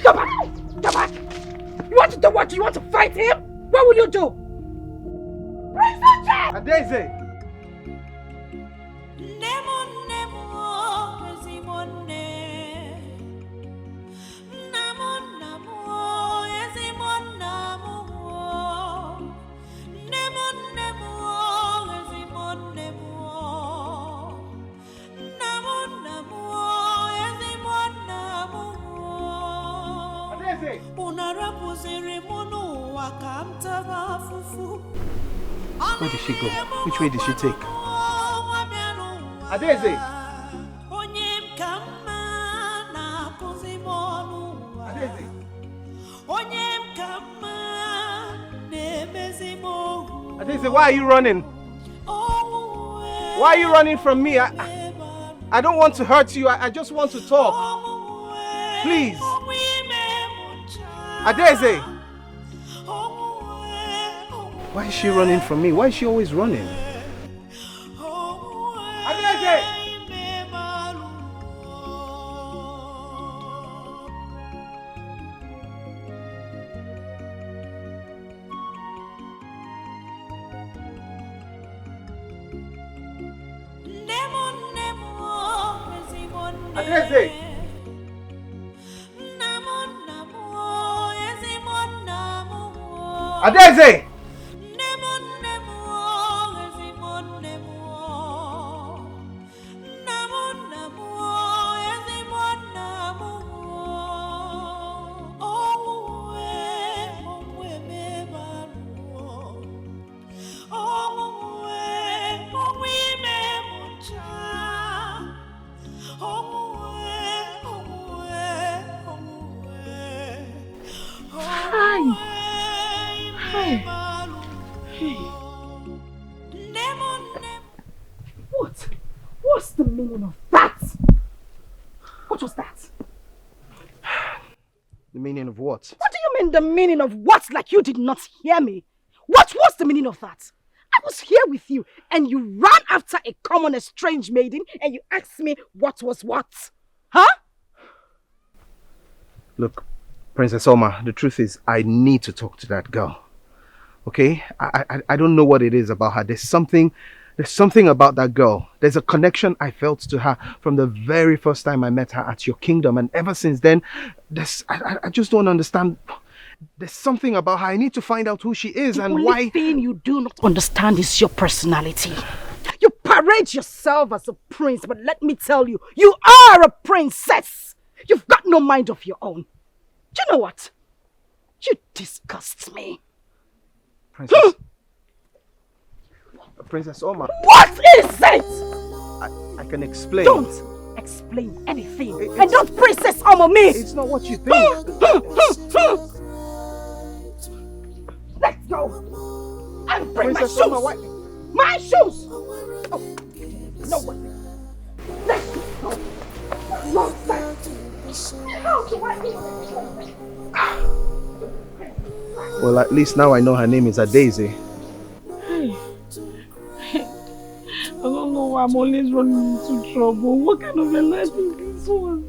Speaker 3: Go back! Go back! You want to do what? You want to fight him? What will you do? Prince
Speaker 13: Adaeze! Where did she go? Which way did she take? Adeze! Adeze, why are you running? Why are you running from me? I don't want to hurt you. I just want to talk. Please. Adeze! Why is she running from me? Why is she always running? Adeze! Adeze! Adeze!
Speaker 2: What's the meaning of that? What was that?
Speaker 13: The meaning of what?
Speaker 2: What do you mean the meaning of what? Like you did not hear me. What was the meaning of that? I was here with you and you ran after a common estranged maiden and you asked me what was what. Huh?
Speaker 13: Look, Princess Alma, the truth is I need to talk to that girl. Okay? I don't know what it is about her. There's something about that girl. There's a connection I felt to her from the very first time I met her at your kingdom. And ever since then, I just don't understand. There's something about her. I need to find out who she is and why.
Speaker 2: The only thing you do not understand is your personality. You parade yourself as a prince, but let me tell you, you are a princess. You've got no mind of your own. Do you know what? You disgust me.
Speaker 13: Princess Alma.
Speaker 2: What is it?
Speaker 13: I can explain.
Speaker 2: Don't explain anything. And don't Princess Alma me.
Speaker 13: It's not what you think.
Speaker 2: Let's go. And bring
Speaker 13: Princess
Speaker 2: my shoes.
Speaker 13: Alma,
Speaker 2: my shoes. Oh, no way. Let's go. How do I even?
Speaker 13: Well, at least now I know her name is Adeze.
Speaker 4: I don't know why I'm always running into trouble. What kind of a life is this one?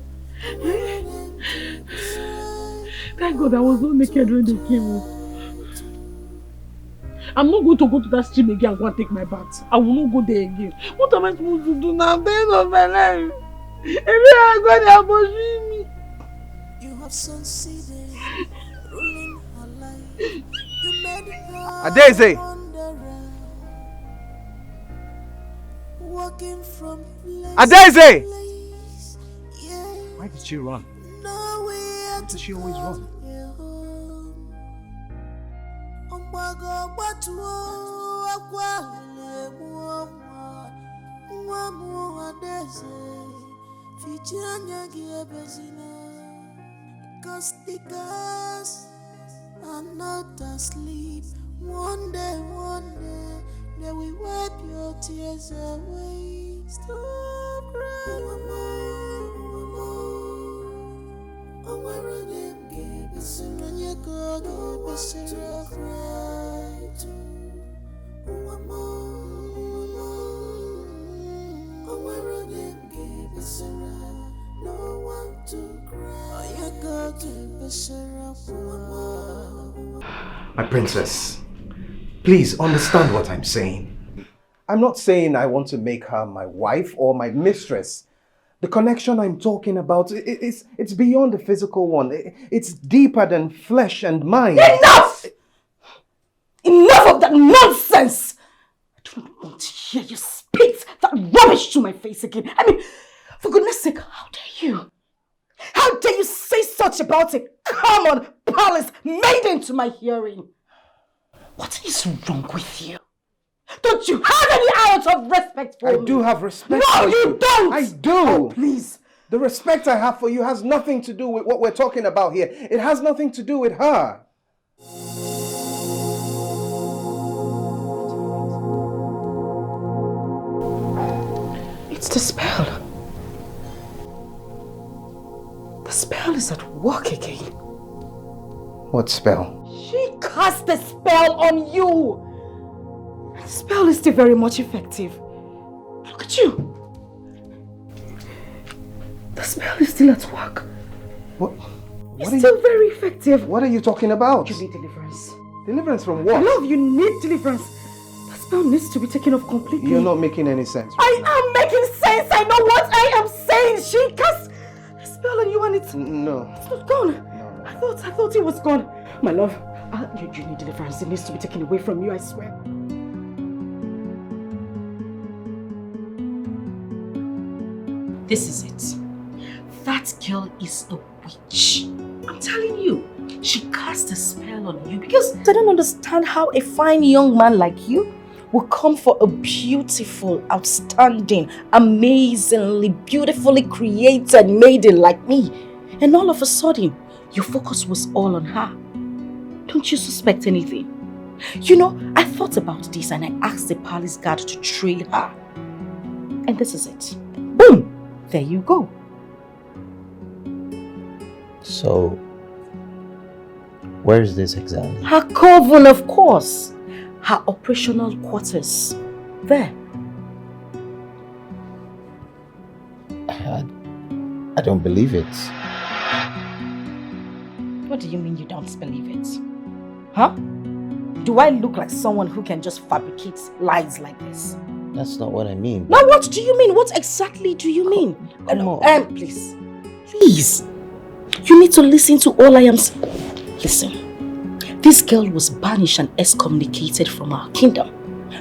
Speaker 4: Thank God I was not naked when they came up. I'm not going to go to that stream again and go and take my bath. I will not go there again. What am I supposed to do now? At the end of my life. Every I go there, I'm pushing me.
Speaker 5: You have succeeded, ruling her life. You made her
Speaker 13: Adeze!
Speaker 5: walking from place
Speaker 13: Adeze!
Speaker 5: to place. Yeah.
Speaker 13: Why did she run? Why does she always run?
Speaker 5: Cause the girls are not asleep. One day, they will wipe your tears away. Stop crying, mama. Oh, where are them? Give us a run, you go, give us a cry too. Oh, mama. Oh, where are them? Give us a run. No one to cry. Oh, you go, give us a run.
Speaker 13: My princess, please understand what I'm saying. I'm not saying I want to make her my wife or my mistress. The connection I'm talking about, it's beyond the physical one. It's deeper than flesh and mind.
Speaker 2: Enough! Enough of that nonsense! I do not want to hear you spit that rubbish to my face again. I mean, for goodness sake, how dare you? How dare you say such about a common palace maiden to my hearing? What is wrong with you?
Speaker 3: Don't you have any ounce of respect for me?
Speaker 13: I do have respect
Speaker 3: No,
Speaker 13: for you.
Speaker 3: you don't!
Speaker 13: I do!
Speaker 3: Oh, please.
Speaker 13: The respect I have for you has nothing to do with what we're talking about here. It has nothing to do with her.
Speaker 3: It's the spell. The spell is at work again.
Speaker 13: What spell?
Speaker 3: She cast a spell on you. The spell is still very much effective. Look at you. The spell is still at work. It's still very effective.
Speaker 13: What are you talking about?
Speaker 3: You need deliverance.
Speaker 13: Deliverance from what?
Speaker 3: Love, you need deliverance. The spell needs to be taken off completely.
Speaker 13: You're not making any sense.
Speaker 3: I am making sense. I know what I am saying. She cast a spell on you and it's not gone. No. I thought it was gone. My love, you need deliverance. It needs to be taken away from you, I swear. This is it. That girl is a witch. I'm telling you. She cast a spell on you because I don't understand how a fine young man like you will come for a beautiful, outstanding, amazingly, beautifully created maiden like me. And all of a sudden, your focus was all on her. Don't you suspect anything? You know, I thought about this and I asked the palace guard to trail her. And this is it. Boom! There you go.
Speaker 11: So, where is this exactly?
Speaker 3: Her coven, of course. Her operational quarters. There.
Speaker 11: I don't believe it.
Speaker 3: What do you mean you don't believe it? Huh? Do I look like someone who can just fabricate lies like this?
Speaker 11: That's not what I mean.
Speaker 3: Now what do you mean? What exactly do you mean?
Speaker 11: Come on.
Speaker 3: Please. Please. You need to listen to all I am saying. Listen. This girl was banished and excommunicated from our kingdom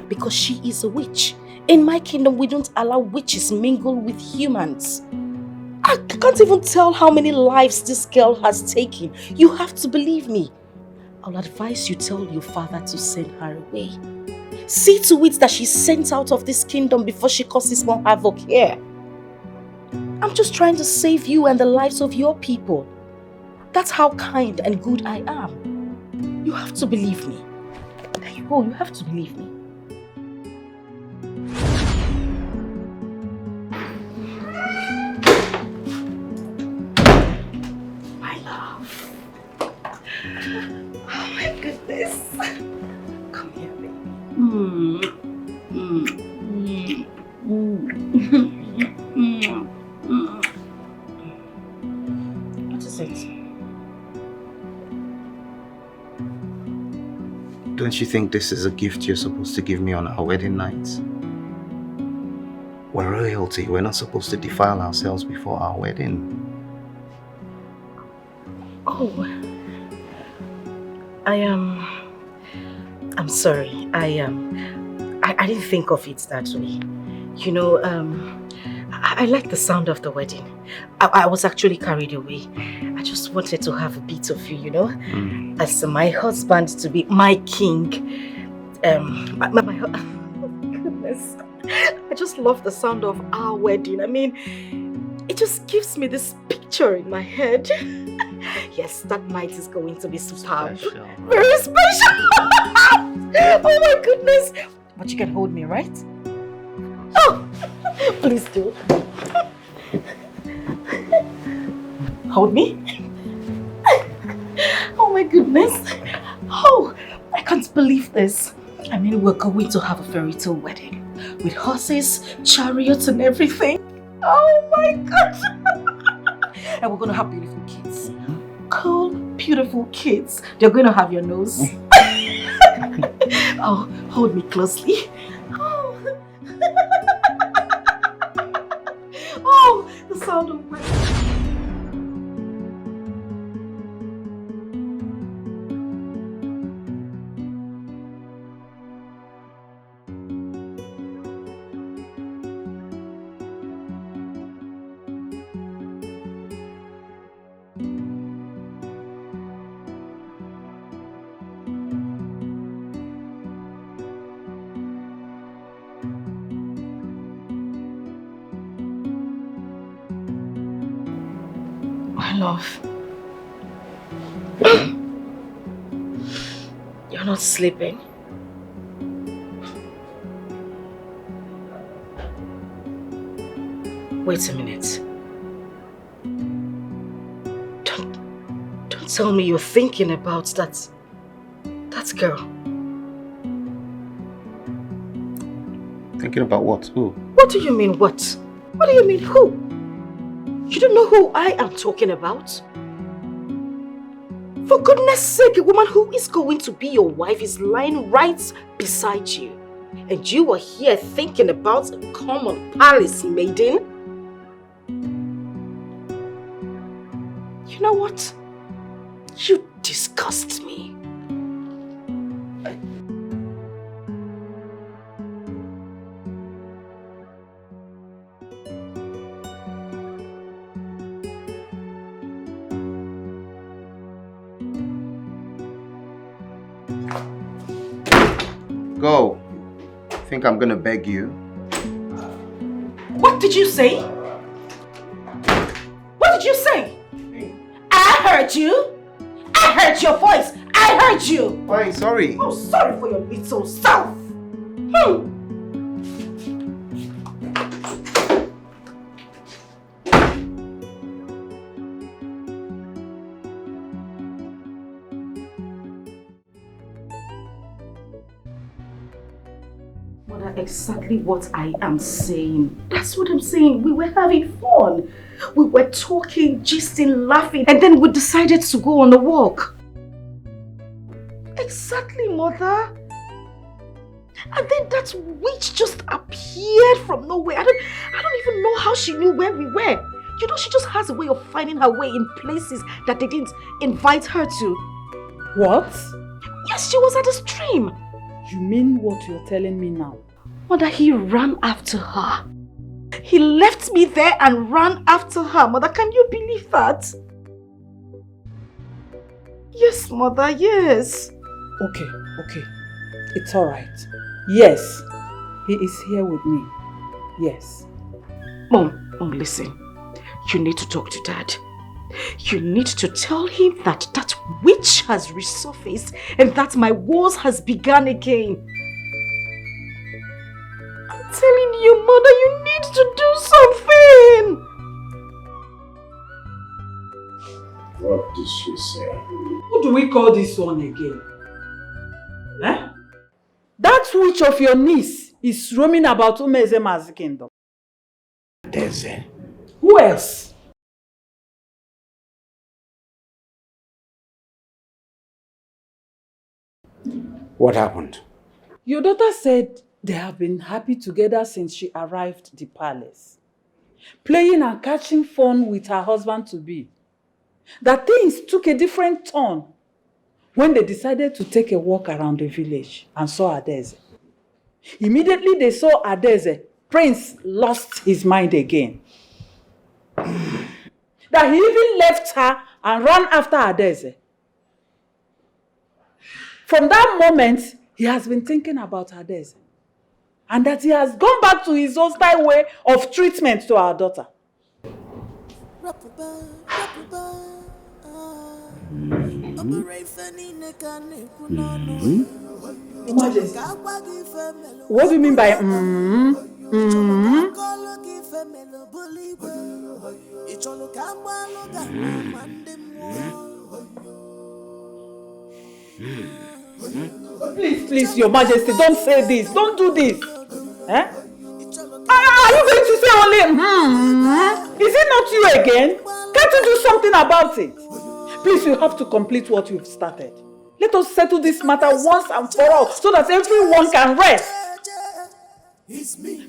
Speaker 3: because she is a witch. In my kingdom, we don't allow witches mingle with humans. I can't even tell how many lives this girl has taken. You have to believe me. I'll advise you tell your father to send her away. See to it that she's sent out of this kingdom before she causes more havoc here. I'm just trying to save you and the lives of your people. That's how kind and good I am. You have to believe me. There you go, you have to believe me. My love. Oh my goodness. Come here, baby. What is it?
Speaker 13: Don't you think this is a gift you're supposed to give me on our wedding night? We're royalty. We're not supposed to defile ourselves before our wedding.
Speaker 3: Oh, I'm sorry. I didn't think of it that way. You know, I like the sound of the wedding. I was actually carried away. I just wanted to have a bit of you, you know, as my husband to be my king. Goodness, I just love the sound of our wedding. I mean, it just gives me this picture in my head. Yes, that night is going to be superb. Special. Very special. Oh my goodness. But you can hold me, right? Oh, please do. Hold me. Oh my goodness. Oh, I can't believe this. I mean, we're going to have a fairy tale wedding with horses, chariots and everything. Oh my God. And we're going to have beautiful kids. Cool, beautiful kids. They're going to have your nose. Oh, hold me closely. Oh, oh, the sound of my... My love. You're not sleeping. Wait a minute. Don't tell me you're thinking about that girl.
Speaker 18: Thinking about what? Who?
Speaker 3: What do you mean what? What do you mean who? You don't know who I am talking about? For goodness sake, a woman who is going to be your wife is lying right beside you. And you are here thinking about a common palace maiden? You know what? You disgust me.
Speaker 18: Go. Think I'm gonna beg you?
Speaker 3: What did you say? What did you say? I heard you. I heard your voice. I heard you.
Speaker 18: Fine, sorry.
Speaker 3: Oh, sorry for your little self. Exactly what I am saying. That's what I'm saying. We were having fun. We were talking, gisting, laughing, and then we decided to go on a walk. Exactly, mother. And then that witch just appeared from nowhere. I don't even know how she knew where we were. You know, she just has a way of finding her way in places that they didn't invite her to.
Speaker 14: What?
Speaker 3: Yes, she was at the stream.
Speaker 14: You mean what you're telling me now?
Speaker 3: Mother, he ran after her. He left me there and ran after her. Mother, can you believe that? Yes, Mother, yes.
Speaker 14: Okay. It's alright. Yes, he is here with me. Yes.
Speaker 3: Mom, listen. You need to talk to Dad. You need to tell him that that witch has resurfaced and that my wars has begun again. I'm telling you, Mother, you need to do something.
Speaker 1: What did she say?
Speaker 14: Who do we call this one again? Eh? That witch of your niece is roaming about Umezema's kingdom.
Speaker 1: Deze.
Speaker 14: Who else?
Speaker 1: What happened?
Speaker 14: Your daughter said they have been happy together since she arrived at the palace. Playing and catching fun with her husband-to-be. That things took a different turn when they decided to take a walk around the village and saw Adeze. Immediately they saw Adeze, Prince lost his mind again. That he even left her and ran after Adeze. From that moment, he has been thinking about Adeze. And that he has gone back to his hostile way of treatment to our daughter. Majesty, what do you mean by Please, Your Majesty, don't say this. Don't do this. Eh? Are you going to say only Is it not you again? Can't you do something about it? Please, you have to complete what you've started. Let us settle this matter once and for all so that everyone can rest.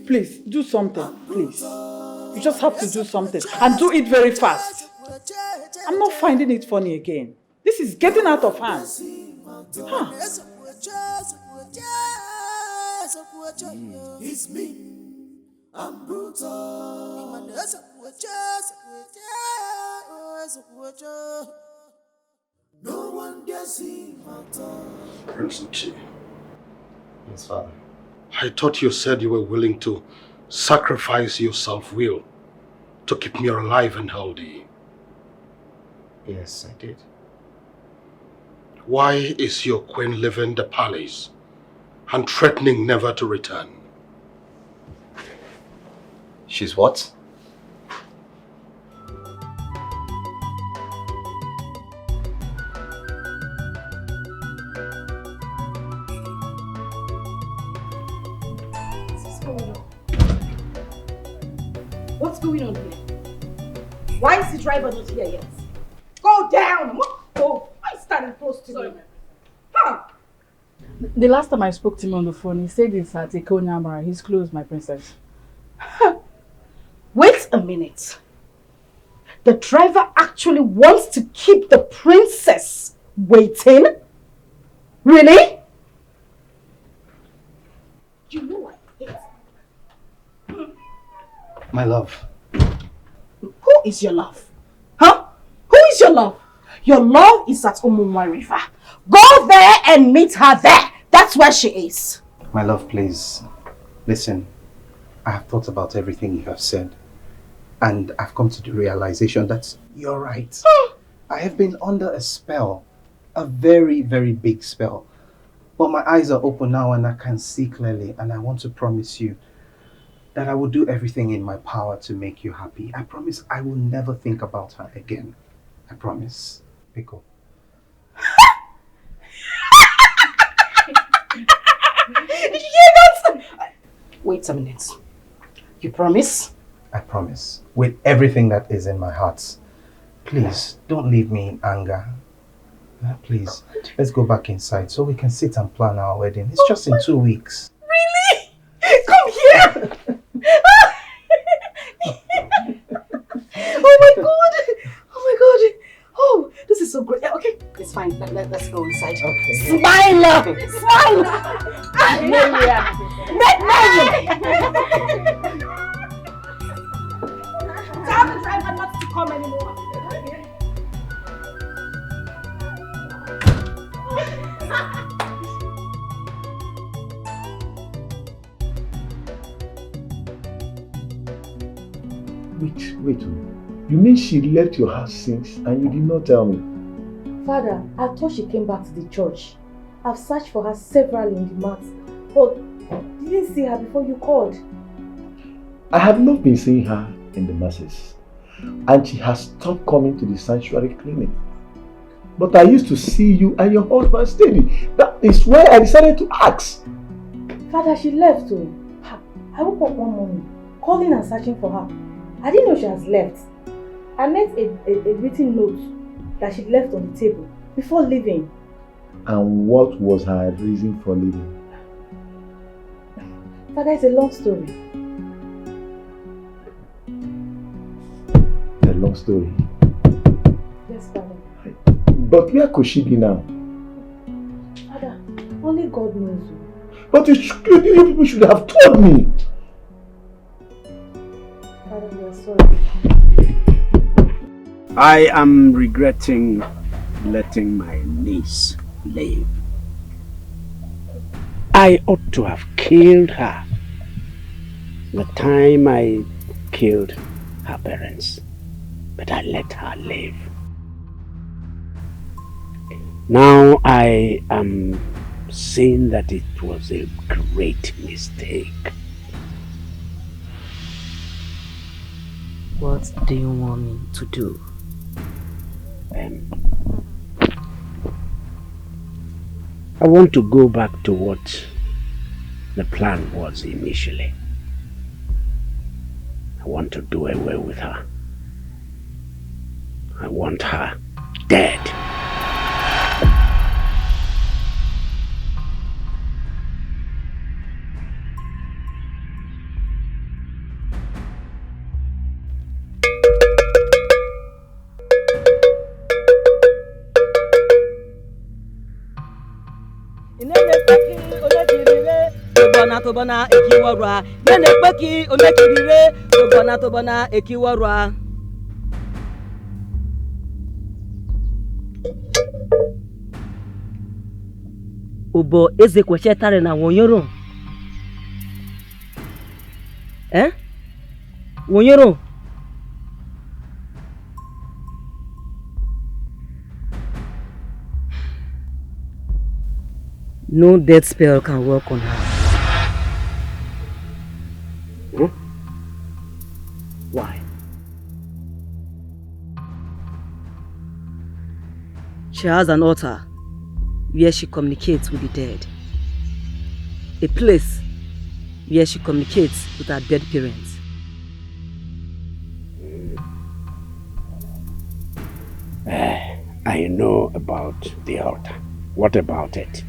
Speaker 14: Please, do something, please. You just have to do something and do it very fast. I'm not finding it funny again. This is getting out of hand. Huh.
Speaker 5: It's me. I'm brutal. No one dare see my tongue.
Speaker 8: Prince Nchi,
Speaker 18: Yes, Father.
Speaker 8: I thought you said you were willing to sacrifice your self-will to keep me alive and healthy.
Speaker 13: Yes, I did.
Speaker 8: Why is your queen leaving the palace and threatening never to return?
Speaker 18: She's what?
Speaker 3: What's going on here? Why is the driver not here yet? Go down! Oh, I'm standing close to you. Huh?
Speaker 4: The last time I spoke to him on the phone, he said it's at Ekonyamara. He's closed, my princess.
Speaker 3: Wait a minute. The driver actually wants to keep the princess waiting? Really? You know I hate.
Speaker 13: My love.
Speaker 3: Who is your love? Huh? Who is your love? Your love is at Umumwa River. Go there and meet her there. That's where she is.
Speaker 13: My love, please. Listen, I have thought about everything you have said. And I've come to the realization that you're right. I have been under a spell. A very, very big spell. But my eyes are open now and I can see clearly. And I want to promise you that I will do everything in my power to make you happy. I promise I will never think about her again. I promise. Pico.
Speaker 3: Did you hear that? Wait a minute. You promise?
Speaker 13: I promise. With everything that is in my heart. Please, don't leave me in anger. Please, let's go back inside so we can sit and plan our wedding. It's just in 2 weeks.
Speaker 3: Really? Come here! Oh my god! Oh my god! Oh, this is so great. Yeah, okay, it's fine. Let's go inside. Okay. Smile! Smile! Tell the driver not to come anymore.
Speaker 6: Wait. You mean she left your house since and you did not tell me?
Speaker 3: Father, I thought she came back to the church. I've searched for her severally in the mats, but didn't see her before you called.
Speaker 6: I have not been seeing her in the masses, and she has stopped coming to the sanctuary clinic. But I used to see you and your husband steady. That is why I decided to ask.
Speaker 3: Father, she left too. I woke up one morning, calling and searching for her. I didn't know she has left. I met a written note that she left on the table before leaving.
Speaker 6: And what was her reason for leaving?
Speaker 3: Father, it's a long story.
Speaker 6: A long story?
Speaker 3: Yes, Father.
Speaker 6: But where could she be now?
Speaker 3: Father, only God knows.
Speaker 6: But you people should have told me.
Speaker 3: Father, we are sorry.
Speaker 1: I am regretting letting my niece live. I ought to have killed her the time I killed her parents, but I let her live. Now I am saying that it was a great mistake.
Speaker 7: What do you want me to do?
Speaker 1: I want to go back to what the plan was initially. I want to do away with her. I want her dead.
Speaker 7: Tobana ekiwarwa nene peki onekirire tobana ekiwarwa Ubo eze kwechetare na wonyoro wonyoro No death spell can work on her.
Speaker 1: Why?
Speaker 7: She has an altar where she communicates with the dead. A place where she communicates with her dead parents.
Speaker 1: I know about the altar. What about it?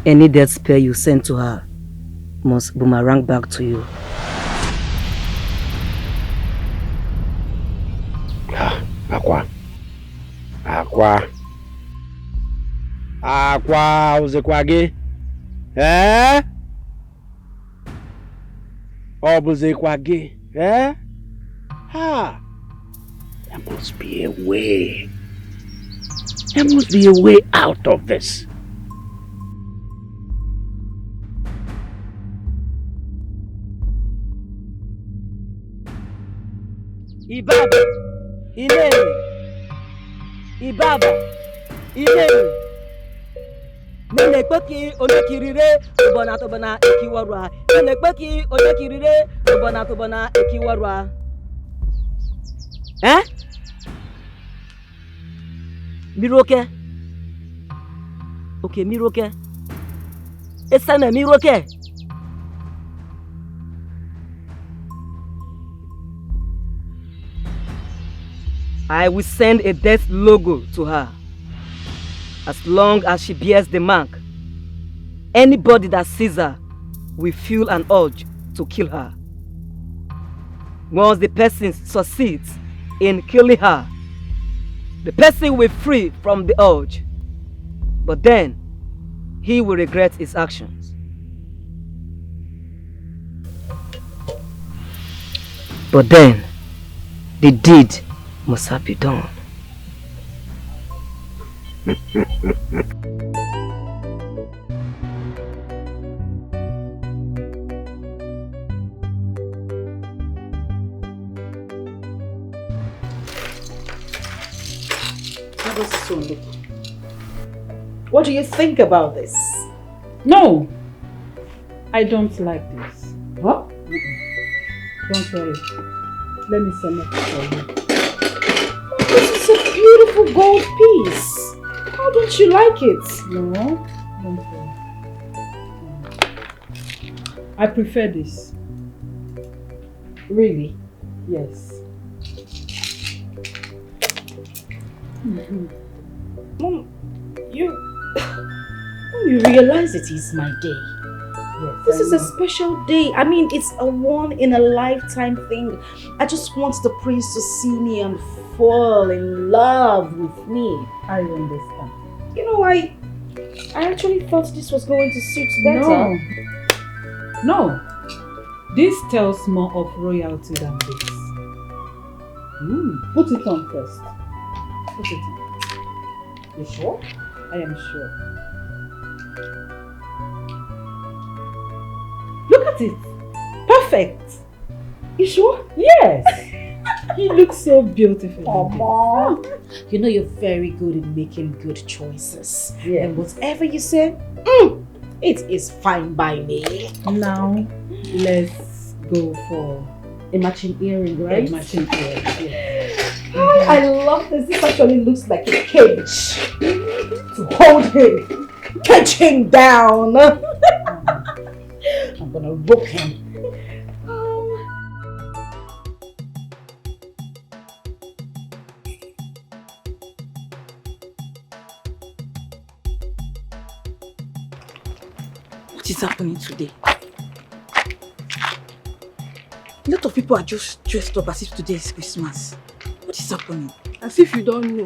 Speaker 7: Any death spell you send to her must boomerang back to you.
Speaker 1: Aqua uzekwa gị? Ọ bụzikwa gị? There must be a way. There must be a way out of this.
Speaker 7: Ibaba, Inemi, Ibaba, Inemi. Nenekpeki onekirire tobana ekiwarwa. Nenekpeki onekirire tobana ekiwarwa. Miroke? Okay, Miroke. Esame Miroke. I will send a death logo to her. As long as she bears the mark, anybody that sees her will feel an urge to kill her. Once the person succeeds in killing her, the person will free from the urge. But then, he will regret his actions. But then, the deed must have been done.
Speaker 2: What do you think about this?
Speaker 14: No, I don't like this.
Speaker 2: What?
Speaker 14: Don't worry. Let me select it for you.
Speaker 2: This is a beautiful gold piece. How don't you like it?
Speaker 14: No, don't worry. I prefer this.
Speaker 2: Really?
Speaker 14: Yes.
Speaker 2: Mom, you realize it is my day.
Speaker 14: Yes,
Speaker 2: This is a special day. I mean, it's a one-in-a-lifetime thing. I just want the prince to see me and fall in love with me.
Speaker 14: I understand.
Speaker 2: You know, I actually thought this was going to suit better.
Speaker 14: No. This tells more of royalty than this. Put it on first. Put it on.
Speaker 2: You sure?
Speaker 14: I am sure.
Speaker 2: Look at it. Perfect. You sure?
Speaker 14: Yes. He looks so beautiful.
Speaker 2: Mom. You know you're very good at making good choices.
Speaker 14: Yeah.
Speaker 2: And whatever you say, it is fine by me.
Speaker 14: Now, let's go for
Speaker 2: a matching earring, right?
Speaker 14: A matching earring, yes.
Speaker 2: I love this. This actually looks like a cage to hold him, catch him down. I'm gonna rope him.
Speaker 3: What is happening today? A lot of people are just dressed up as if today is Christmas. What is happening?
Speaker 10: As if you don't know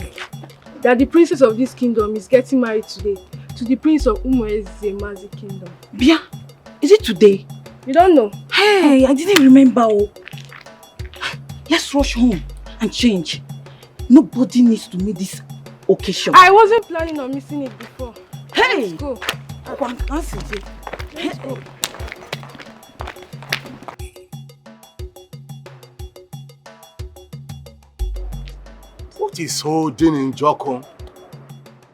Speaker 10: that the princess of this kingdom is getting married today to the prince of Umuezemazi kingdom.
Speaker 3: Bia, is it today?
Speaker 10: You don't know?
Speaker 3: Hey, I didn't remember. Oh. Let's rush home and change. Nobody needs to meet this occasion.
Speaker 10: I wasn't planning on missing it before.
Speaker 3: Hey!
Speaker 10: Let's go. Let's go.
Speaker 8: What is holding in Joko?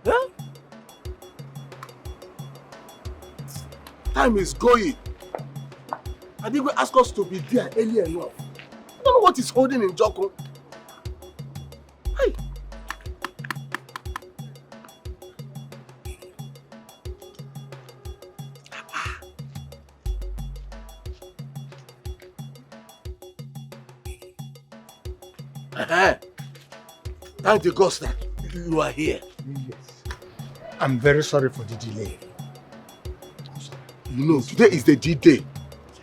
Speaker 8: Huh? Time is going. I didn't ask us to be there early enough. I don't know what is holding in Joko. Hey. Thank the gods that you are here.
Speaker 20: Yes. I'm very sorry for the delay.
Speaker 8: You know, today is the D-Day.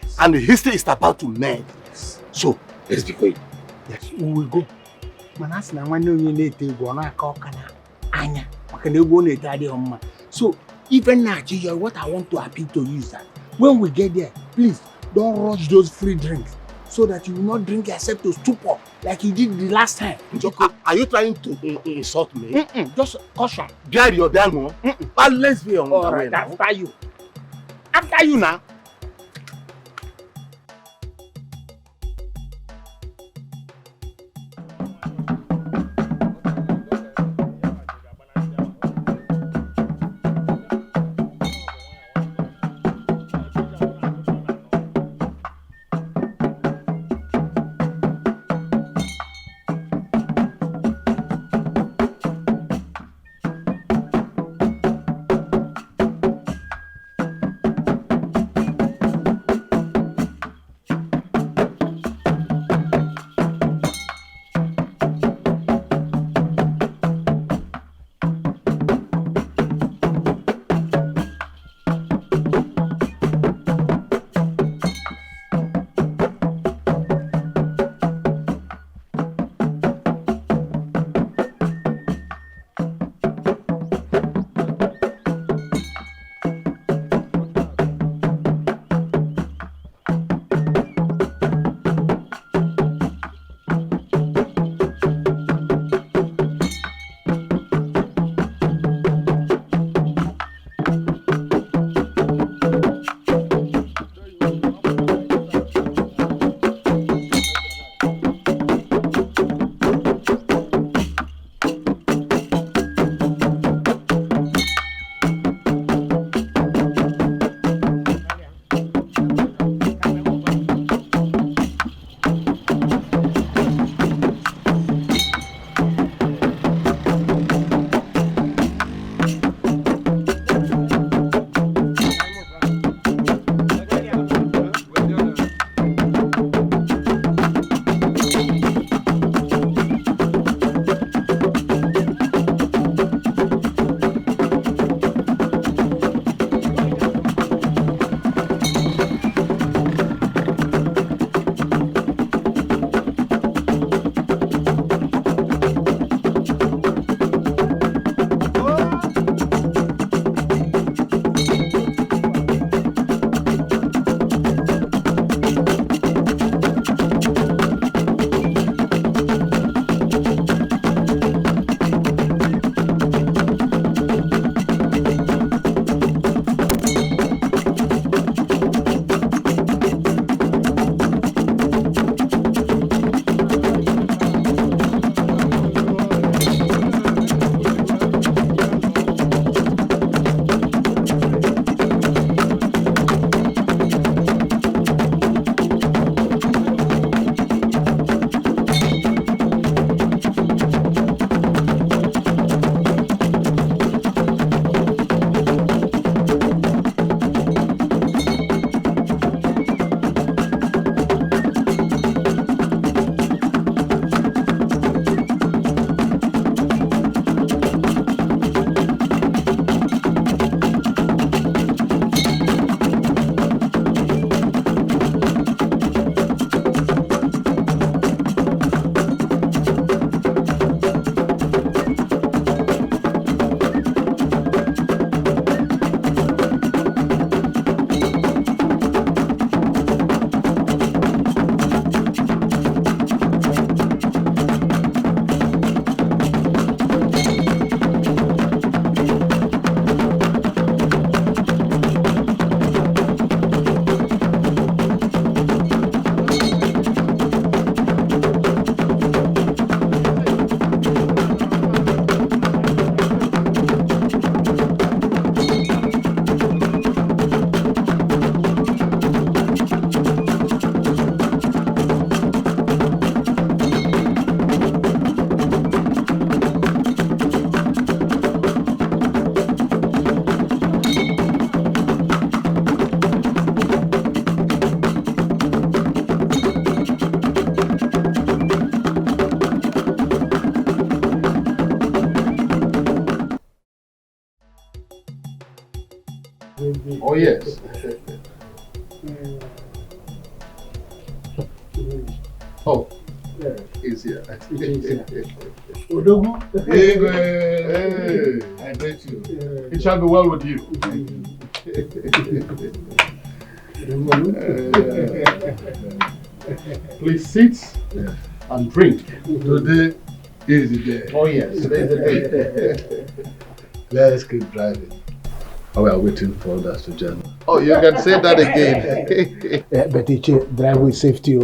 Speaker 8: Yes. And the history is about to mend. Yes. So, let's be going.
Speaker 20: Yes, we will go. Manas na one you need to go na kokana anya. Makane go na tadi homma. So, even Nigeria, what I want to appeal to you is that when we get there, please don't rush those free drinks so that you will not drink yourself to stupor like you did the last time.
Speaker 8: Are you trying to insult me?
Speaker 20: Just caution.
Speaker 8: Get your damn one. But let's be on
Speaker 20: the way now. After you. After you now.
Speaker 8: Oh, yes. Oh, he's here.
Speaker 22: Odogu.
Speaker 8: Hey, I met you. It shall be well with you. Please sit and drink. Today is the day.
Speaker 22: Oh, yes. Today's the day.
Speaker 8: Let's keep driving. Oh, we are waiting for others to join. Oh, you can say that again.
Speaker 22: But drive with safety.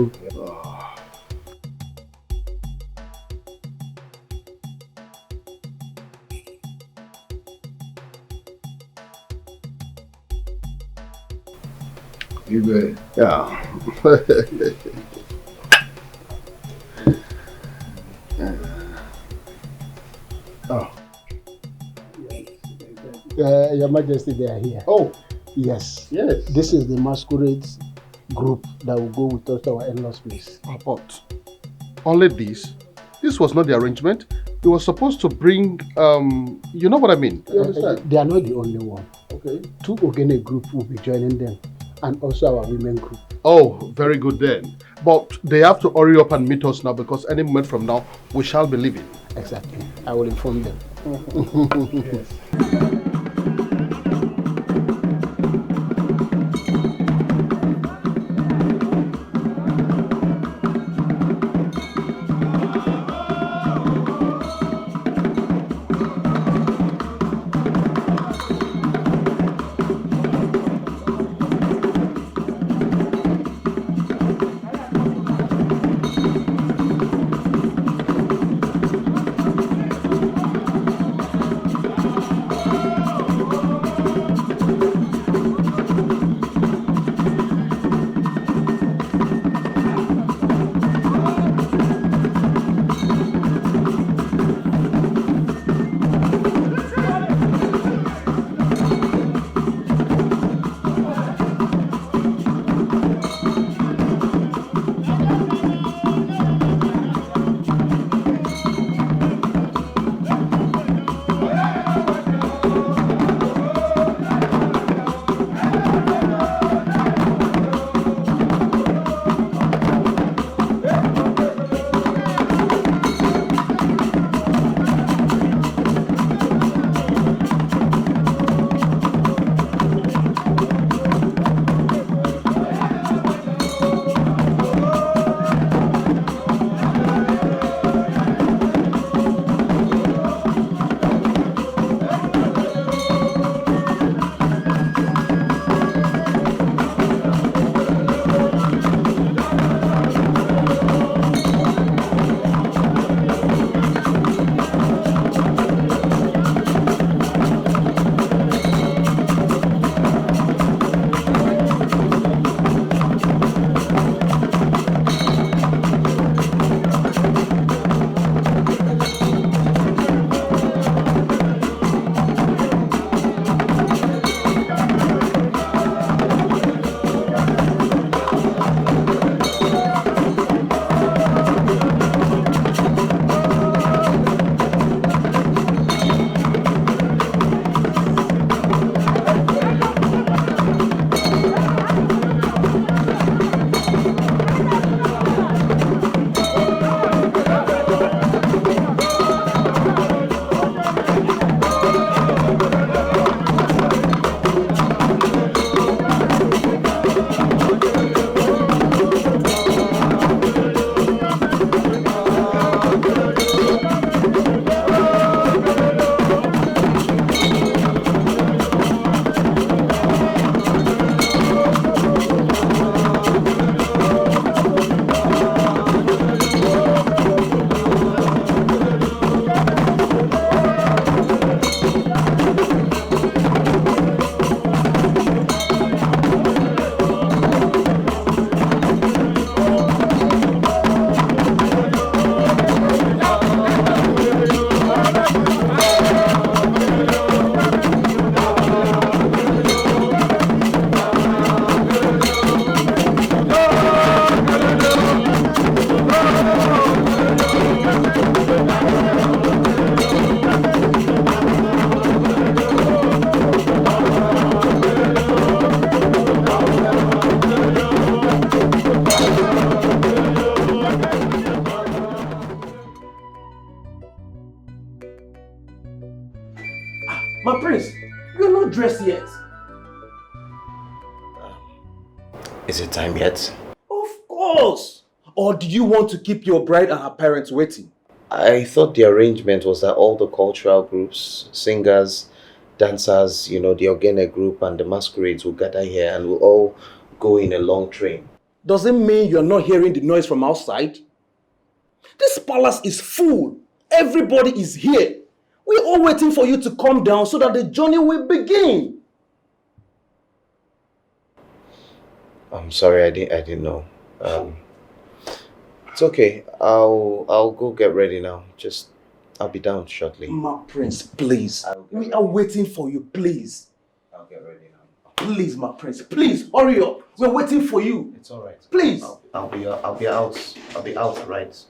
Speaker 8: Yeah.
Speaker 22: Oh. Your Majesty, they are here.
Speaker 8: Oh.
Speaker 22: Yes.
Speaker 8: Yes.
Speaker 22: This is the masquerade group that will go with us to our in-laws place.
Speaker 8: But only this. This was not the arrangement. It was supposed to bring, you know what I mean? You understand?
Speaker 22: They are not the only one.
Speaker 8: Okay.
Speaker 22: 2 Ogene group will be joining them, and also our women group.
Speaker 8: Oh, very good then. But they have to hurry up and meet us now because any moment from now, we shall be leaving.
Speaker 22: Exactly. I will inform them.
Speaker 8: Yes.
Speaker 16: My prince, you're not dressed yet.
Speaker 18: Is it time yet?
Speaker 16: Of course. Or do you want to keep your bride and her parents waiting?
Speaker 18: I thought the arrangement was that all the cultural groups, singers, dancers, the Ogene group and the masquerades will gather here and we'll all go in a long train.
Speaker 16: Does it mean you're not hearing the noise from outside? This palace is full. Everybody is here. We're all waiting for you to come down so that the journey will begin.
Speaker 18: I'm sorry, I didn't know. It's okay. I'll go get ready now. I'll be down shortly.
Speaker 16: My prince, please. We are waiting for you, please.
Speaker 18: I'll get ready now.
Speaker 16: Please, my prince, please hurry up. We're waiting for you.
Speaker 18: It's all right.
Speaker 16: Please.
Speaker 18: I'll be out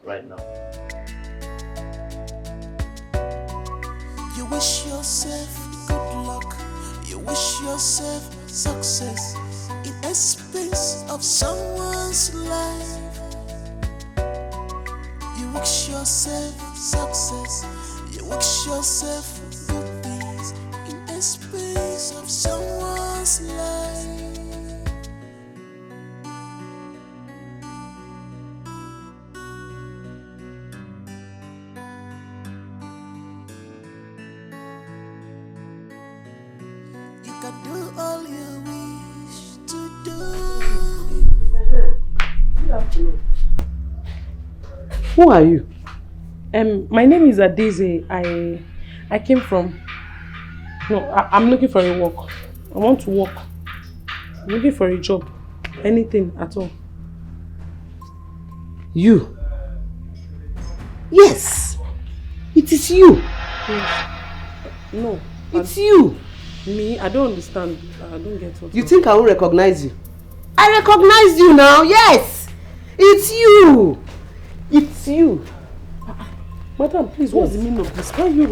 Speaker 18: right now.
Speaker 5: You wish yourself good luck. You wish yourself success in a space of someone's life. You wish yourself success. You wish yourself good things in a space of someone's life. You can do all you wish to do.
Speaker 2: Good afternoon. Who are you? My name is Adeze. I came from... No, I'm looking for a work. I want to work. I'm looking for a job. Anything at all.
Speaker 19: You? Yes! It is you!
Speaker 2: Yes. No.
Speaker 19: It's you!
Speaker 2: Me? I don't understand. I don't get what.
Speaker 19: You think I will recognize you? I recognize you now, yes! It's you! It's you!
Speaker 2: Madam, please, what's the meaning of this? Are you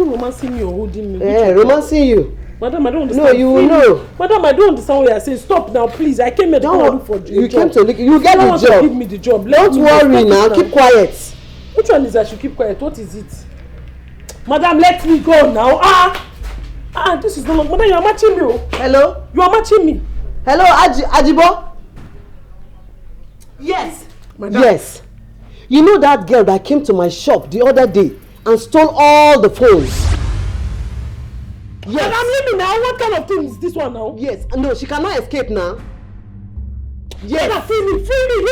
Speaker 2: romancing me or holding me?
Speaker 19: Romancing you.
Speaker 2: Madam, I don't understand.
Speaker 19: No, you will know.
Speaker 2: Madam, I don't understand what you are saying. Stop now, please. I came here to look for a job.
Speaker 19: You came to look. You get the job.
Speaker 2: Give me the job.
Speaker 19: Don't worry now. Keep quiet.
Speaker 2: Which one is I should keep quiet? What is it? Madam, let me go now. This is no long. Madam, you are matching me.
Speaker 19: Hello?
Speaker 2: You are matching me.
Speaker 19: Hello, Ajibo? Yes.
Speaker 2: Madam.
Speaker 19: Yes. You know that girl that came to my shop the other day and stole all the phones?
Speaker 2: Yes. Madam, leave me now. What kind of thing is this one now?
Speaker 19: Yes. No, she cannot escape now.
Speaker 2: Yes. Madam, free me.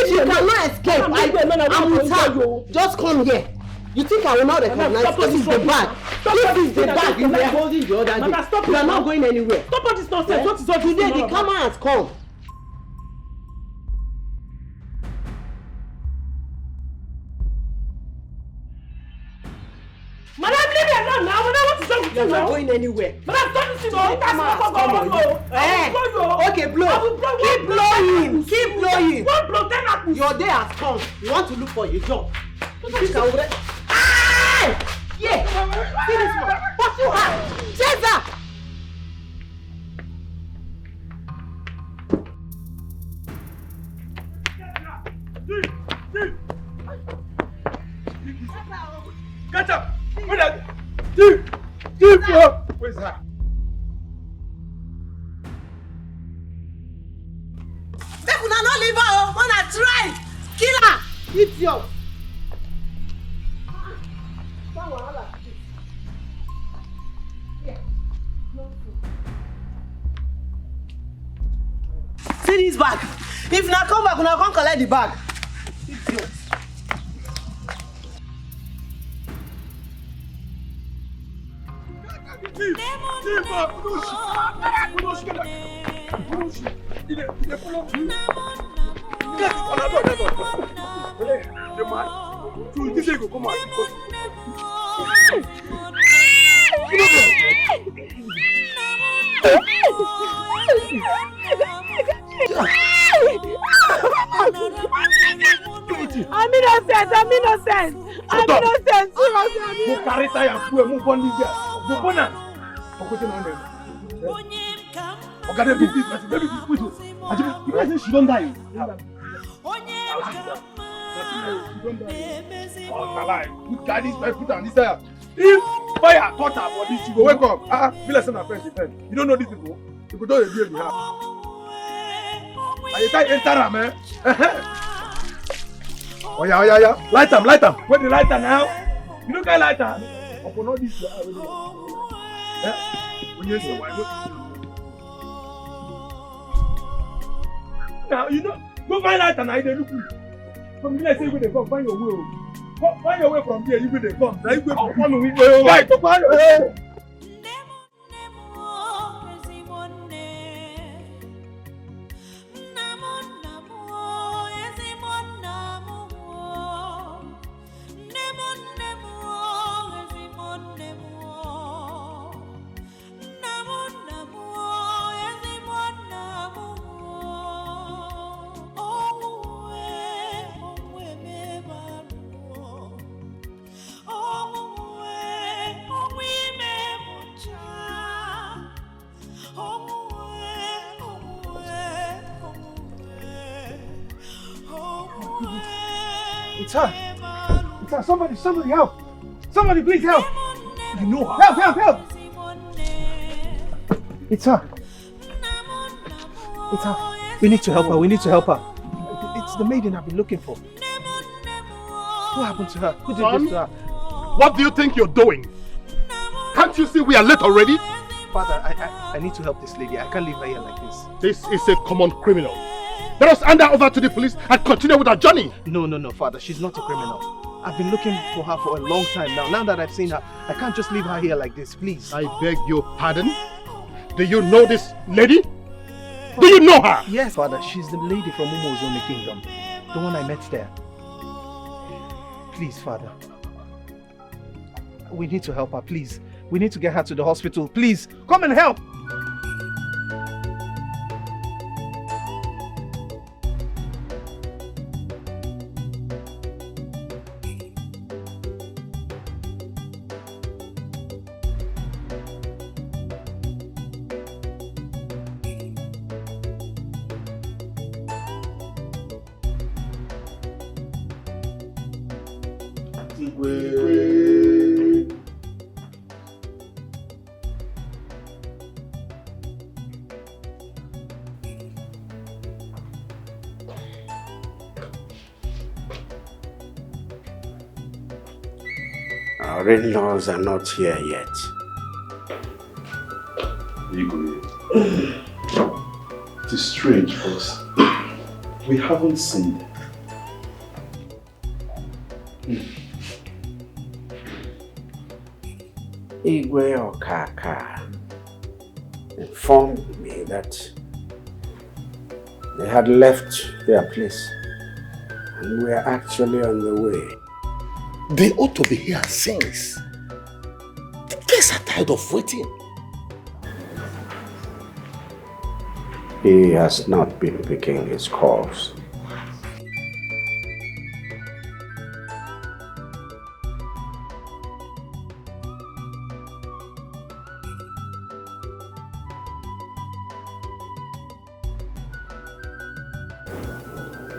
Speaker 19: She cannot escape. I'm with her. Just come here. You think I will not recognize? This is the bag. This is the bag you were holding the other day.
Speaker 2: Stop
Speaker 19: you are not going anywhere.
Speaker 2: Stop all this nonsense. What is all this?
Speaker 19: Today the camera has come.
Speaker 2: Madam, leave me alone now. Madam, what is wrong with you now?
Speaker 19: You're not going anywhere.
Speaker 2: Madam, stop this thing.
Speaker 19: Okay, blow. Keep blowing. Keep blowing.
Speaker 2: One blow, 10 apples.
Speaker 19: Your day has come. You want to look for your job. Yeah. See this one. What you have? Chase
Speaker 16: Get up! Where's that?
Speaker 19: Make una no leave her, wanna try! Kill her! Idiot! See this bag. If na come back, una come collect the bag. Idiot.
Speaker 4: I'm innocent.
Speaker 20: She don't die. Good guy, this put on this. fire, touch her body, she go wake up. Be like my friend, you don't know these people. You go do the deal you have. And you can't enter them, eh? Oh yeah. Light them. Where the lighter now? You don't get lighter. Upon all this, when you say why? Now you know, go find lighter now. They look you. From here, say where they come, find your way. Find your way from here. You will they come. Now you go follow me. Right, to find. It's her. Somebody help. Somebody please help. You know her. Help. It's her. We need to help her. It's the maiden I've been looking for. What happened to her? Who did this to her?
Speaker 8: What do you think you're doing? Can't you see we are late already?
Speaker 20: Father, I need to help this lady. I can't leave her here like this.
Speaker 8: This is a common criminal. Let us hand her over to the police and continue with our journey.
Speaker 20: No, Father. She's not a criminal. I've been looking for her for a long time now. Now that I've seen her, I can't just leave her here like this, please.
Speaker 8: I beg your pardon? Do you know this lady? Do you know her?
Speaker 20: Yes, Father. She's the lady from Umozome Kingdom. The one I met there. Please, Father. We need to help her, please. We need to get her to the hospital. Please, come and help.
Speaker 1: Our in-laws are not here yet.
Speaker 6: It is strange for us. We haven't seen them.
Speaker 1: Igwe Okaka informed me that they had left their place and were actually on the way.
Speaker 22: They ought to be here since. The guests are tired of waiting.
Speaker 1: He has not been picking his calls.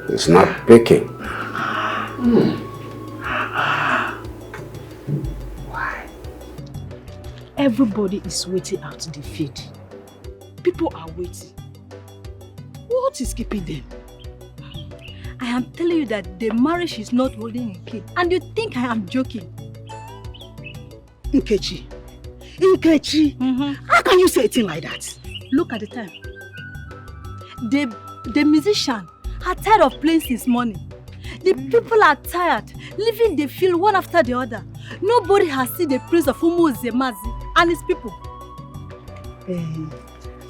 Speaker 1: He's not picking.
Speaker 3: Why? Everybody is waiting out the field. People are waiting. What is keeping them?
Speaker 15: I am telling you that the marriage is not holding in key. And you think I am joking?
Speaker 3: Nkechi, how can you say a thing like that?
Speaker 15: Look at the time. The musician are tired of playing since morning. The people are tired, leaving the field one after the other. Nobody has seen the praise of Umu Zemazi and his people.